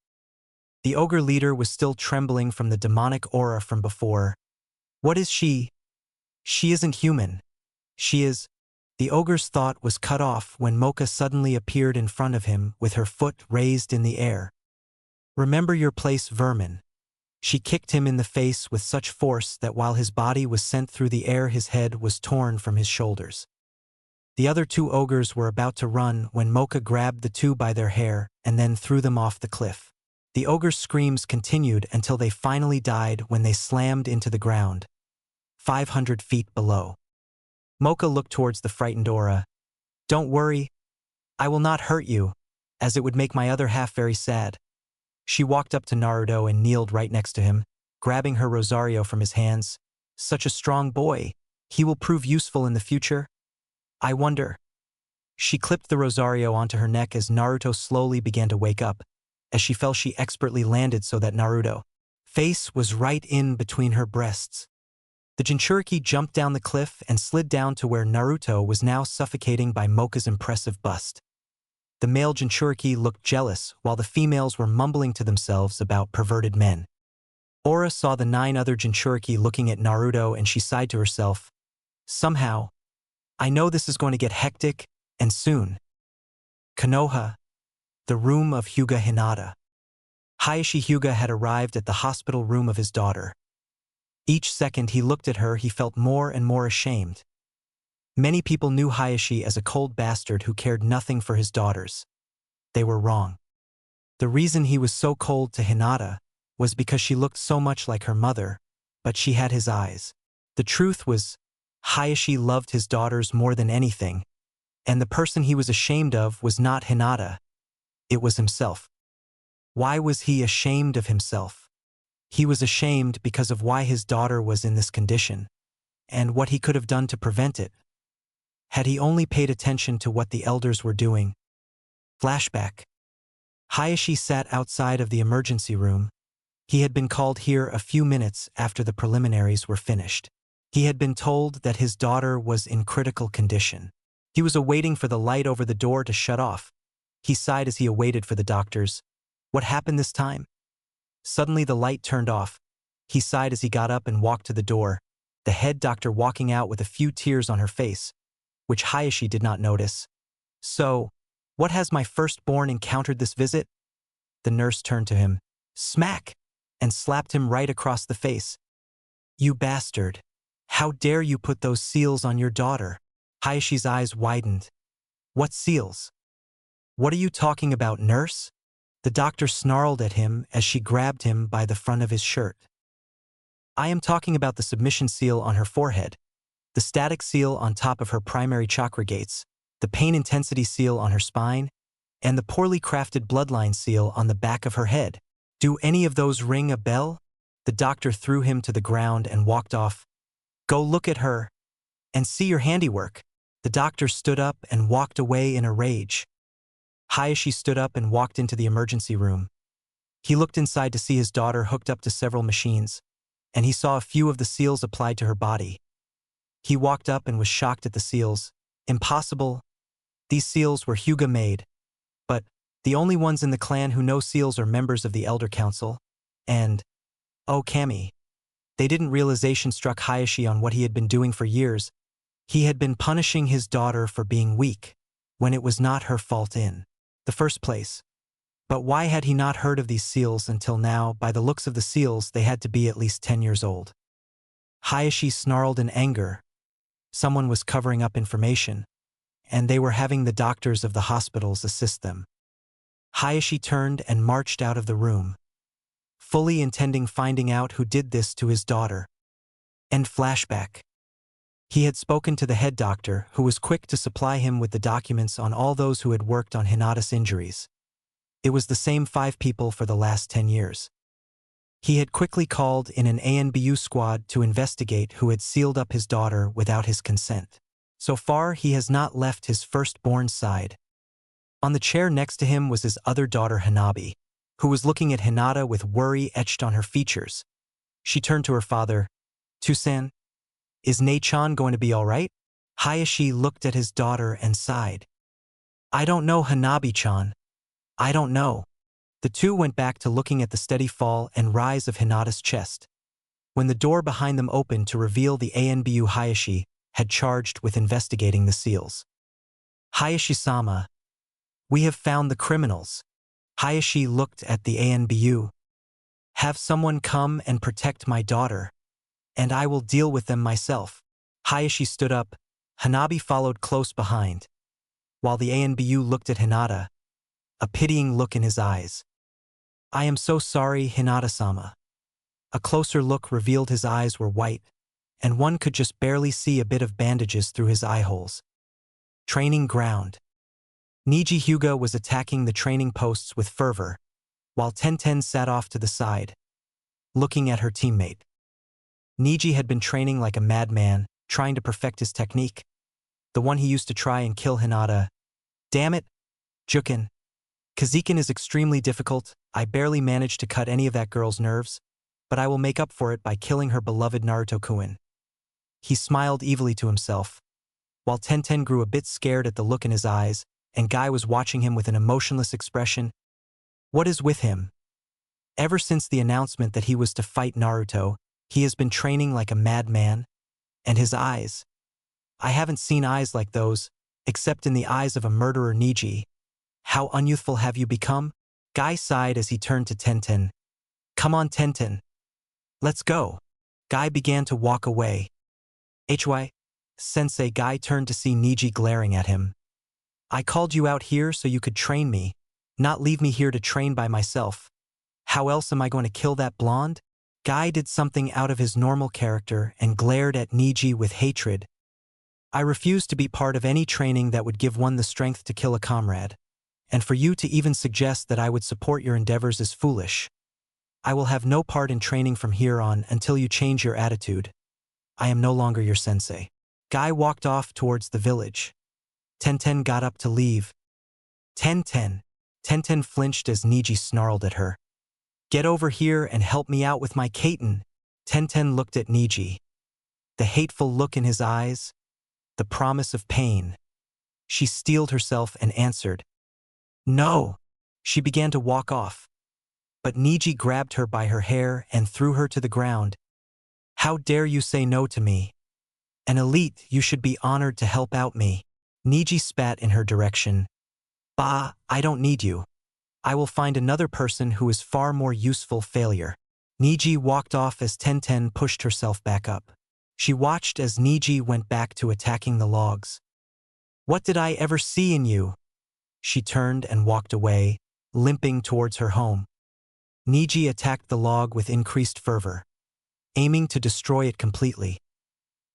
The ogre leader was still trembling from the demonic aura from before. "What is she? She isn't human. She is..." The ogre's thought was cut off when Moka suddenly appeared in front of him with her foot raised in the air. "Remember your place, vermin." She kicked him in the face with such force that while his body was sent through the air, his head was torn from his shoulders. The other 2 ogres were about to run when Moka grabbed the 2 by their hair and then threw them off the cliff. The ogres' screams continued until they finally died when they slammed into the ground, 500 feet below. Moka looked towards the frightened Ora. "Don't worry. I will not hurt you, as it would make my other half very sad." She walked up to Naruto and kneeled right next to him, grabbing her Rosario from his hands. "Such a strong boy. He will prove useful in the future. I wonder." She clipped the Rosario onto her neck as Naruto slowly began to wake up. As she fell, she expertly landed so that Naruto's face was right in between her breasts. The jinchuriki jumped down the cliff and slid down to where Naruto was now suffocating by Moka's impressive bust. The male jinchuriki looked jealous while the females were mumbling to themselves about perverted men. Ora saw the 9 other jinchuriki looking at Naruto and she sighed to herself. "Somehow, I know this is going to get hectic, and soon." Konoha, the room of Hyuga Hinata. Hayashi Hyuga had arrived at the hospital room of his daughter. Each second he looked at her, he felt more and more ashamed. Many people knew Hayashi as a cold bastard who cared nothing for his daughters. They were wrong. The reason he was so cold to Hinata was because she looked so much like her mother, but she had his eyes. The truth was, Hayashi loved his daughters more than anything, and the person he was ashamed of was not Hinata. It was himself. Why was he ashamed of himself? He was ashamed because of why his daughter was in this condition, and what he could have done to prevent it. Had he only paid attention to what the elders were doing. Flashback. Hayashi sat outside of the emergency room. He had been called here a few minutes after the preliminaries were finished. He had been told that his daughter was in critical condition. He was awaiting for the light over the door to shut off. He sighed as he awaited for the doctors. What happened this time? Suddenly the light turned off. He sighed as he got up and walked to the door, the head doctor walking out with a few tears on her face, which Hayashi did not notice. So, what has my firstborn encountered this visit? The nurse turned to him, smack, and slapped him right across the face. You bastard. How dare you put those seals on your daughter? Hayashi's eyes widened. What seals? What are you talking about, nurse? The doctor snarled at him as she grabbed him by the front of his shirt. I am talking about the submission seal on her forehead, the static seal on top of her primary chakra gates, the pain intensity seal on her spine, and the poorly crafted bloodline seal on the back of her head. Do any of those ring a bell? The doctor threw him to the ground and walked off. Go look at her and see your handiwork. The doctor stood up and walked away in a rage. Hayashi stood up and walked into the emergency room. He looked inside to see his daughter hooked up to several machines, and he saw a few of the seals applied to her body. He walked up and was shocked at the seals. Impossible. These seals were Hyuga made, but the only ones in the clan who know seals are members of the Elder Council, and, oh Kami. They didn't realization struck Hayashi on what he had been doing for years. He had been punishing his daughter for being weak, when it was not her fault in the first place. But why had he not heard of these seals until now? By the looks of the seals, they had to be at least 10 years old. Hayashi snarled in anger. Someone was covering up information, and they were having the doctors of the hospitals assist them. Hayashi turned and marched out of the room, fully intending finding out who did this to his daughter. End flashback. He had spoken to the head doctor, who was quick to supply him with the documents on all those who had worked on Hinata's injuries. It was the same 5 people for the last 10 years. He had quickly called in an ANBU squad to investigate who had sealed up his daughter without his consent. So far, he has not left his firstborn's side. On the chair next to him was his other daughter Hanabi, who was looking at Hinata with worry etched on her features. She turned to her father. Tusan, is Nei-chan going to be all right? Hayashi looked at his daughter and sighed. I don't know, Hanabi-chan. I don't know. The two went back to looking at the steady fall and rise of Hinata's chest. When the door behind them opened to reveal the ANBU, Hayashi had charged with investigating the seals. Hayashi-sama, we have found the criminals. Hayashi looked at the ANBU. Have someone come and protect my daughter, and I will deal with them myself. Hayashi stood up. Hanabi followed close behind, while the ANBU looked at Hinata, a pitying look in his eyes. I am so sorry, Hinata-sama. A closer look revealed his eyes were white, and one could just barely see a bit of bandages through his eye holes. Training ground. Neji Hyuga was attacking the training posts with fervor, while Tenten sat off to the side, looking at her teammate. Neji had been training like a madman, trying to perfect his technique, the one he used to try and kill Hinata. Damn it, Jukin. Kazikin is extremely difficult. I barely managed to cut any of that girl's nerves, but I will make up for it by killing her beloved Naruto-kun. He smiled evilly to himself, while Tenten grew a bit scared at the look in his eyes, and Guy was watching him with an emotionless expression. What is with him? Ever since the announcement that he was to fight Naruto, he has been training like a madman, and his eyes. I haven't seen eyes like those, except in the eyes of a murderer. Neji. How unyouthful have you become? Guy sighed as he turned to Tenten. Come on, Tenten. Let's go. Guy began to walk away. Sensei. Guy turned to see Neji glaring at him. I called you out here so you could train me, not leave me here to train by myself. How else am I going to kill that blonde? Guy did something out of his normal character and glared at Neji with hatred. I refuse to be part of any training that would give one the strength to kill a comrade, and for you to even suggest that I would support your endeavors is foolish. I will have no part in training from here on until you change your attitude. I am no longer your sensei. Guy walked off towards the village. Tenten got up to leave. Tenten. Tenten flinched as Neji snarled at her. Get over here and help me out with my kaiten. Tenten looked at Neji. The hateful look in his eyes. The promise of pain. She steeled herself and answered. No. She began to walk off. But Neji grabbed her by her hair and threw her to the ground. How dare you say no to me? An elite, you should be honored to help out me. Neji spat in her direction. Bah, I don't need you. I will find another person who is far more useful. Failure. Neji walked off as Tenten pushed herself back up. She watched as Neji went back to attacking the logs. What did I ever see in you? She turned and walked away, limping towards her home. Neji attacked the log with increased fervor, aiming to destroy it completely.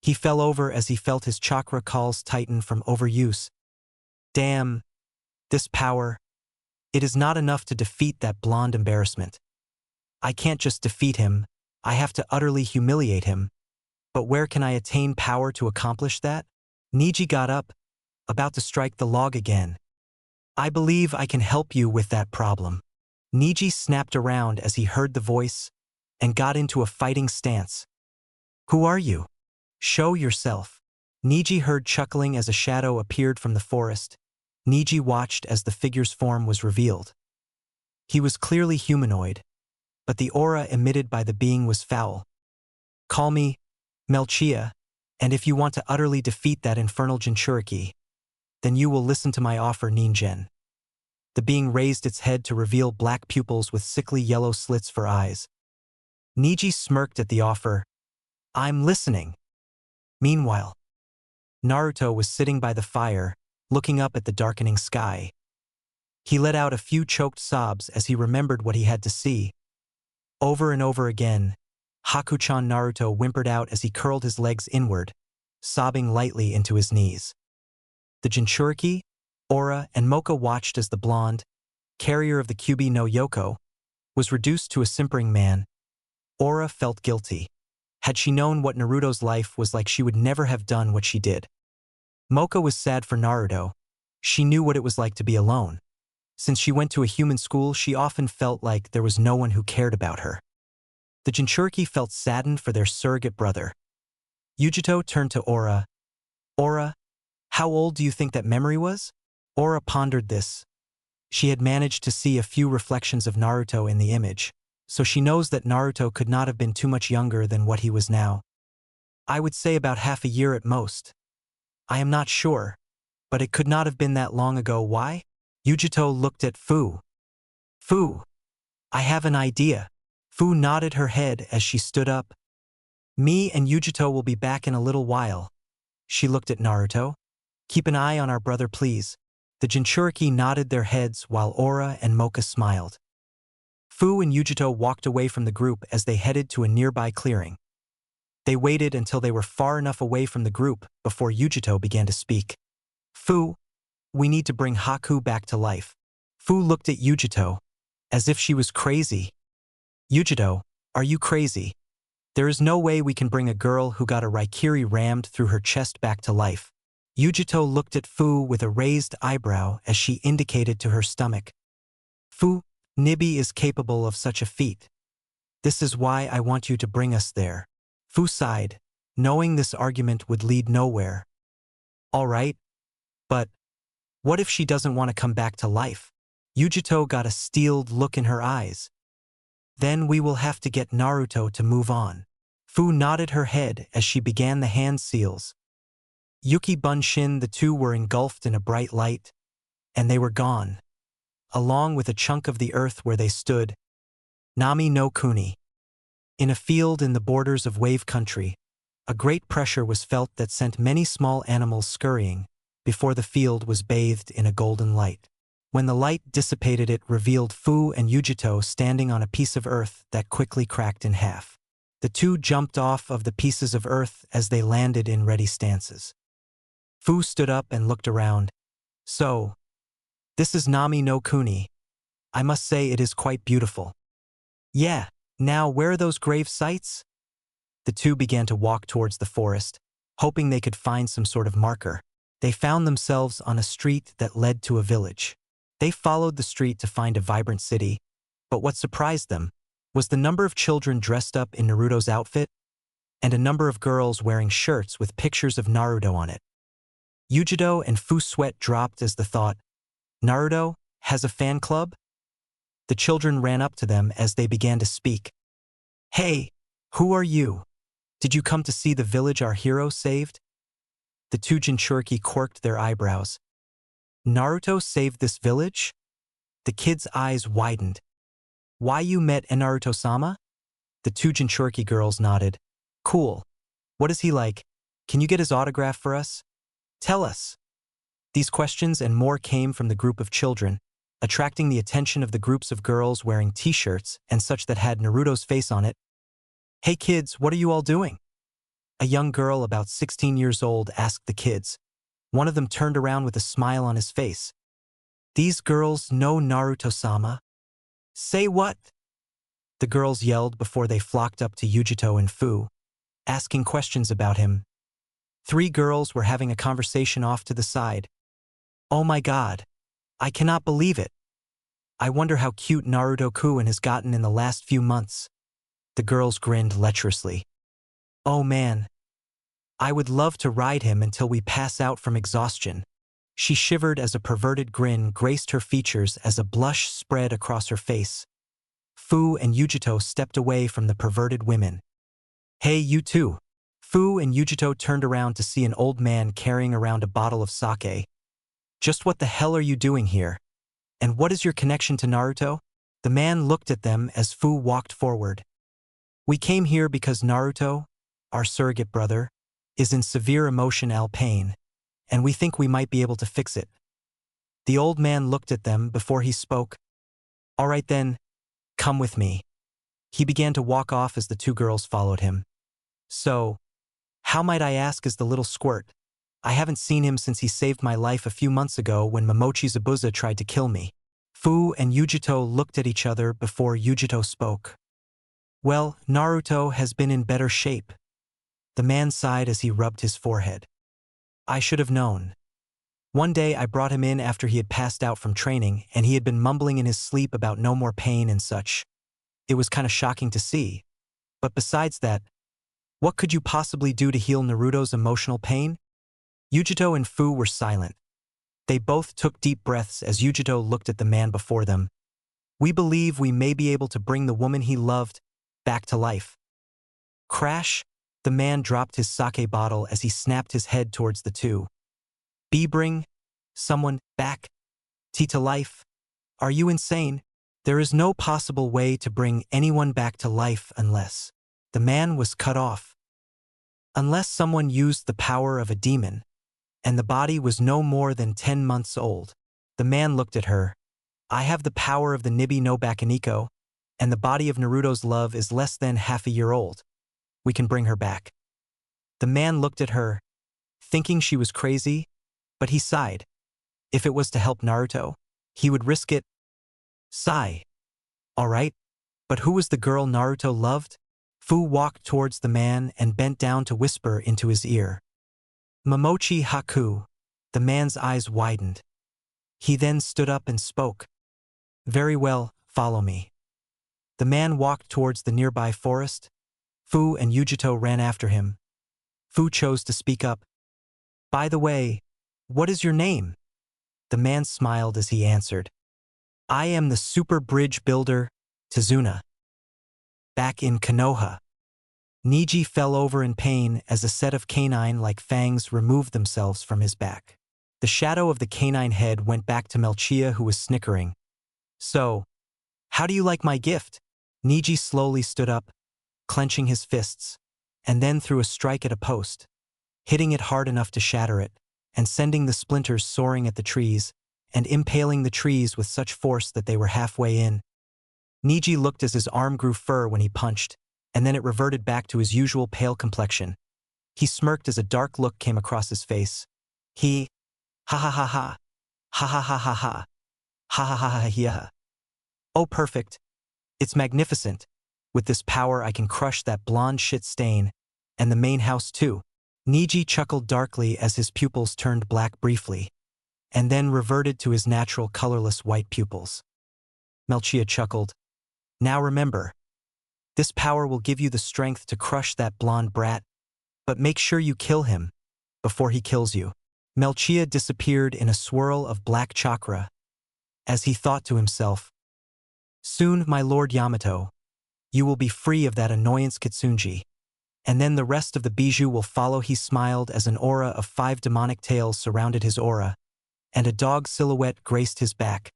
He fell over as he felt his chakra calls tighten from overuse. Damn. This power. It is not enough to defeat that blonde embarrassment. I can't just defeat him, I have to utterly humiliate him. But where can I attain power to accomplish that? Neji got up, about to strike the log again. I believe I can help you with that problem. Neji snapped around as he heard the voice and got into a fighting stance. Who are you? Show yourself. Neji heard chuckling as a shadow appeared from the forest. Neji watched as the figure's form was revealed. He was clearly humanoid, but the aura emitted by the being was foul. Call me Melchia, and if you want to utterly defeat that infernal jinchuriki, then you will listen to my offer, Ningen. The being raised its head to reveal black pupils with sickly yellow slits for eyes. Neji smirked at the offer. I'm listening. Meanwhile, Naruto was sitting by the fire, looking up at the darkening sky. He let out a few choked sobs as he remembered what he had to see. Over and over again, Haku-chan Naruto whimpered out as he curled his legs inward, sobbing lightly into his knees. The jinchuriki, Aura, and Moka watched as the blonde, carrier of the Kyubi no Yoko, was reduced to a simpering man. Aura felt guilty. Had she known what Naruto's life was like, she would never have done what she did. Moka was sad for Naruto. She knew what it was like to be alone. Since she went to a human school, she often felt like there was no one who cared about her. The jinchuriki felt saddened for their surrogate brother. Yujito turned to Aura. Aura, how old do you think that memory was? Aura pondered this. She had managed to see a few reflections of Naruto in the image, so she knows that Naruto could not have been too much younger than what he was now. I would say about half a year at most. I am not sure, but it could not have been that long ago. Why? Yujito looked at Fu. Fu, I have an idea. Fu nodded her head as she stood up. Me and Yujito will be back in a little while. She looked at Naruto. Keep an eye on our brother, please. The jinchuriki nodded their heads while Aura and Moka smiled. Fu and Yujito walked away from the group as they headed to a nearby clearing. They waited until they were far enough away from the group before Yujito began to speak. Fu, we need to bring Haku back to life. Fu looked at Yujito, as if she was crazy. Yujito, are you crazy? There is no way we can bring a girl who got a raikiri rammed through her chest back to life. Yujito looked at Fu with a raised eyebrow as she indicated to her stomach. Fu, Nibi is capable of such a feat. This is why I want you to bring us there. Fu sighed, knowing this argument would lead nowhere. All right, but what if she doesn't want to come back to life? Yujito got a steeled look in her eyes. Then we will have to get Naruto to move on. Fu nodded her head as she began the hand seals. Yuki Bunshin, the two were engulfed in a bright light, and they were gone, along with a chunk of the earth where they stood. Nami no Kuni. In a field in the borders of Wave Country, a great pressure was felt that sent many small animals scurrying before the field was bathed in a golden light. When the light dissipated, it revealed Fu and Yujito standing on a piece of earth that quickly cracked in half. The two jumped off of the pieces of earth as they landed in ready stances. Fu stood up and looked around. So, this is Nami no Kuni. I must say it is quite beautiful. Yeah, Now, where are those grave sites? The two began to walk towards the forest, hoping they could find some sort of marker. They found themselves on a street that led to a village. They followed the street to find a vibrant city, but what surprised them was the number of children dressed up in Naruto's outfit and a number of girls wearing shirts with pictures of Naruto on it. Yujito and Fu sweat dropped as the thought, Naruto has a fan club? The children ran up to them as they began to speak. Hey, who are you? Did you come to see the village our hero saved? The two jinchuriki quirked their eyebrows. Naruto saved this village? The kids' eyes widened. Why you met Naruto-sama? The two jinchuriki girls nodded. Cool. What is he like? Can you get his autograph for us? Tell us. These questions and more came from the group of children, attracting the attention of the groups of girls wearing t-shirts and such that had Naruto's face on it. Hey kids, what are you all doing? A young girl about 16 years old asked the kids. One of them turned around with a smile on his face. These girls know Naruto-sama. Say what? The girls yelled before they flocked up to Yujito and Fu, asking questions about him. Three girls were having a conversation off to the side. Oh my god. I cannot believe it. I wonder how cute Naruto-kun has gotten in the last few months. The girls grinned lecherously. Oh man. I would love to ride him until we pass out from exhaustion. She shivered as a perverted grin graced her features as a blush spread across her face. Fu and Yujito stepped away from the perverted women. Hey, you two. Fu and Yujito turned around to see an old man carrying around a bottle of sake. Just what the hell are you doing here? And what is your connection to Naruto? The man looked at them as Fu walked forward. We came here because Naruto, our surrogate brother, is in severe emotional pain, and we think we might be able to fix it. The old man looked at them before he spoke. All right then, come with me. He began to walk off as the two girls followed him. So, how might I ask is the little squirt? I haven't seen him since he saved my life a few months ago when Momochi Zabuza tried to kill me. Fu and Yujito looked at each other before Yujito spoke. Well, Naruto has been in better shape. The man sighed as he rubbed his forehead. I should have known. One day I brought him in after he had passed out from training and he had been mumbling in his sleep about no more pain and such. It was kind of shocking to see. But besides that, what could you possibly do to heal Naruto's emotional pain? Yujito and Fu were silent. They both took deep breaths as Yujito looked at the man before them. We believe we may be able to bring the woman he loved back to life. Crash! The man dropped his sake bottle as he snapped his head towards the two. Bring someone back to life? Are you insane? There is no possible way to bring anyone back to life unless the man was cut off. Unless someone used the power of a demon, and the body was no more than 10 months old. The man looked at her. I have the power of the Nibi no Bakaniko, and the body of Naruto's love is less than half a year old. We can bring her back. The man looked at her, thinking she was crazy, but he sighed. If it was to help Naruto, he would risk it. Sigh. All right, but who was the girl Naruto loved? Fu walked towards the man and bent down to whisper into his ear. Momochi Haku. The man's eyes widened. He then stood up and spoke. Very well, follow me. The man walked towards the nearby forest. Fu and Yujito ran after him. Fu chose to speak up. By the way, what is your name? The man smiled as he answered. I am the super bridge builder, Tazuna. Back in Konoha. Neji fell over in pain as a set of canine-like fangs removed themselves from his back. The shadow of the canine head went back to Melchia, who was snickering. So, how do you like my gift? Neji slowly stood up, clenching his fists, and then threw a strike at a post, hitting it hard enough to shatter it, and sending the splinters soaring at the trees, and impaling the trees with such force that they were halfway in. Neji looked as his arm grew fur when he punched, and then it reverted back to his usual pale complexion. He smirked as a dark look came across his face. Ha ha ha ha, ha ha ha ha ha, ha ha ha ha ha. Oh perfect. It's magnificent. With this power I can crush that blonde shit stain, and the main house too. Neji chuckled darkly as his pupils turned black briefly, and then reverted to his natural colorless white pupils. Melchia chuckled. Now remember, this power will give you the strength to crush that blonde brat, but make sure you kill him before he kills you. Melchia disappeared in a swirl of black chakra, as he thought to himself, soon, my lord Yamato, you will be free of that annoyance Kitsunji, and then the rest of the biju will follow. He smiled as an aura of 5 demonic tails surrounded his aura, and a dog silhouette graced his back.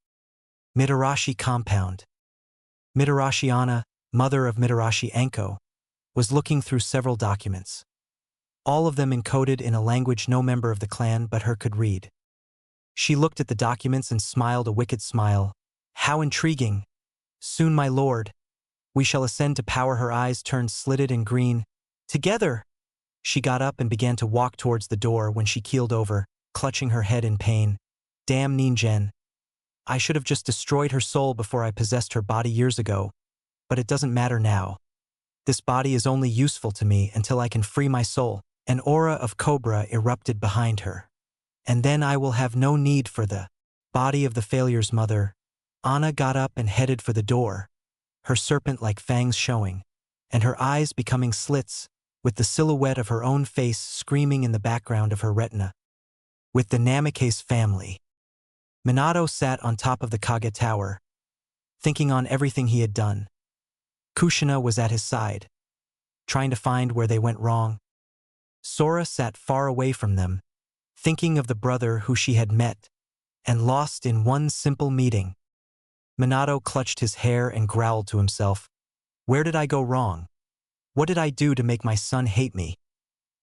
Mitarashi compound. Mitarashi Anna, mother of Mitarashi Anko, was looking through several documents, all of them encoded in a language no member of the clan but her could read. She looked at the documents and smiled a wicked smile. How intriguing! Soon, my lord, we shall ascend to power. Her eyes turned slitted and green. Together! She got up and began to walk towards the door when she keeled over, clutching her head in pain. Damn Ninjen. I should have just destroyed her soul before I possessed her body years ago, but it doesn't matter now. This body is only useful to me until I can free my soul. An aura of cobra erupted behind her. And then I will have no need for the body of the failure's mother. Anna got up and headed for the door, her serpent-like fangs showing, and her eyes becoming slits, with the silhouette of her own face screaming in the background of her retina. With the Namikaze family. Minato sat on top of the Kage Tower, thinking on everything he had done. Kushina was at his side, trying to find where they went wrong. Sora sat far away from them, thinking of the brother who she had met and lost in one simple meeting. Minato clutched his hair and growled to himself. Where did I go wrong? What did I do to make my son hate me?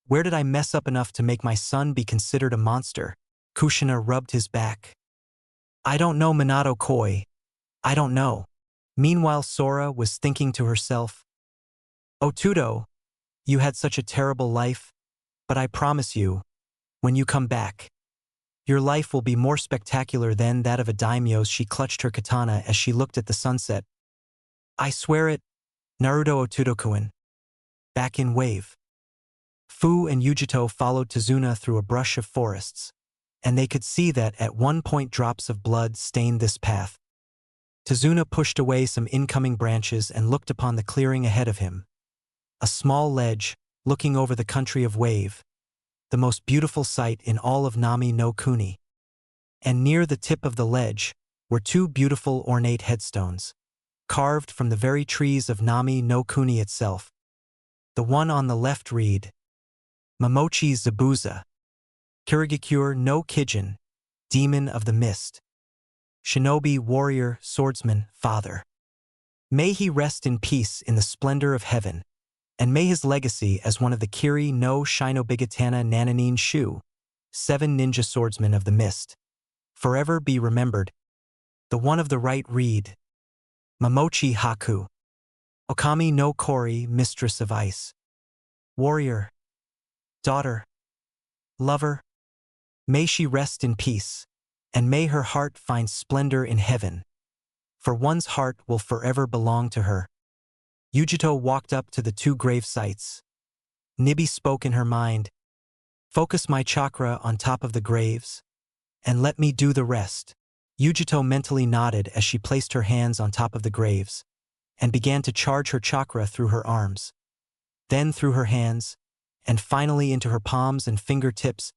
Where did I mess up enough to make my son be considered a monster? Kushina rubbed his back. I don't know, Minato Koi. I don't know. Meanwhile, Sora was thinking to herself, Otudo, you had such a terrible life, but I promise you, when you come back, your life will be more spectacular than that of a daimyo's. She clutched her katana as she looked at the sunset. I swear it, Naruto Otudo-kun. Back in Wave. Fu and Yujito followed Tazuna through a brush of forests, and they could see that at one point drops of blood stained this path. Tazuna pushed away some incoming branches and looked upon the clearing ahead of him. A small ledge, looking over the country of Wave, the most beautiful sight in all of Nami no Kuni. And near the tip of the ledge were 2 beautiful ornate headstones, carved from the very trees of Nami no Kuni itself. The one on the left read, Mamochi Zabuza, Kirigakure no Kijin, Demon of the Mist, Shinobi Warrior Swordsman Father. May he rest in peace in the splendor of heaven, and may his legacy as one of the Kiri no Shinobigatana Nananin Shu, 7 ninja swordsmen of the mist, forever be remembered. The one of the right read, Mamochi Haku, Okami no Kori, Mistress of Ice, Warrior, Daughter, Lover. May she rest in peace, and may her heart find splendor in heaven, for one's heart will forever belong to her. Yujito walked up to the 2 grave sites. Nibi spoke in her mind. Focus my chakra on top of the graves, and let me do the rest. Yujito mentally nodded as she placed her hands on top of the graves, and began to charge her chakra through her arms, then through her hands, and finally into her palms and fingertips.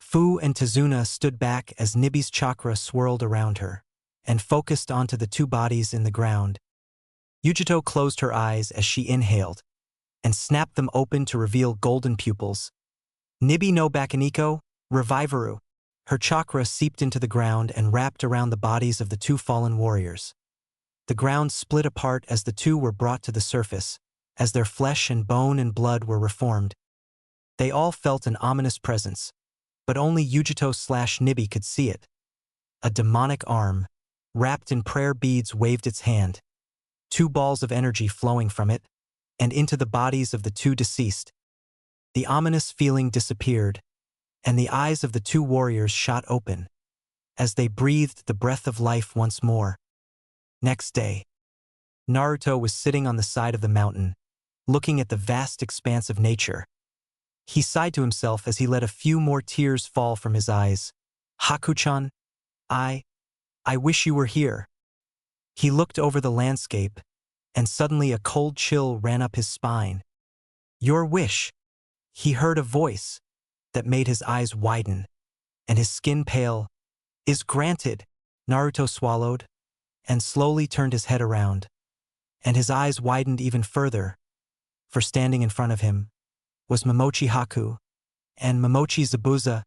Fu and Tazuna stood back as Nibi's chakra swirled around her, and focused onto the 2 bodies in the ground. Yujito closed her eyes as she inhaled, and snapped them open to reveal golden pupils. Nibi no Bakaniko, Revivaru. Her chakra seeped into the ground and wrapped around the bodies of the 2 fallen warriors. The ground split apart as the 2 were brought to the surface, as their flesh and bone and blood were reformed. They all felt an ominous presence, but only Yujito/Nibi could see it. A demonic arm, wrapped in prayer beads, waved its hand. 2 balls of energy flowing from it, and into the bodies of the 2 deceased. The ominous feeling disappeared, and the eyes of the 2 warriors shot open, as they breathed the breath of life once more. Next day. Naruto was sitting on the side of the mountain, looking at the vast expanse of nature. He sighed to himself as he let a few more tears fall from his eyes. Haku-chan, I wish you were here. He looked over the landscape, and suddenly a cold chill ran up his spine. Your wish. He heard a voice that made his eyes widen, and his skin pale. Is granted. Naruto swallowed, and slowly turned his head around, and his eyes widened even further, for standing in front of him was Momochi Haku, and Momochi Zabuza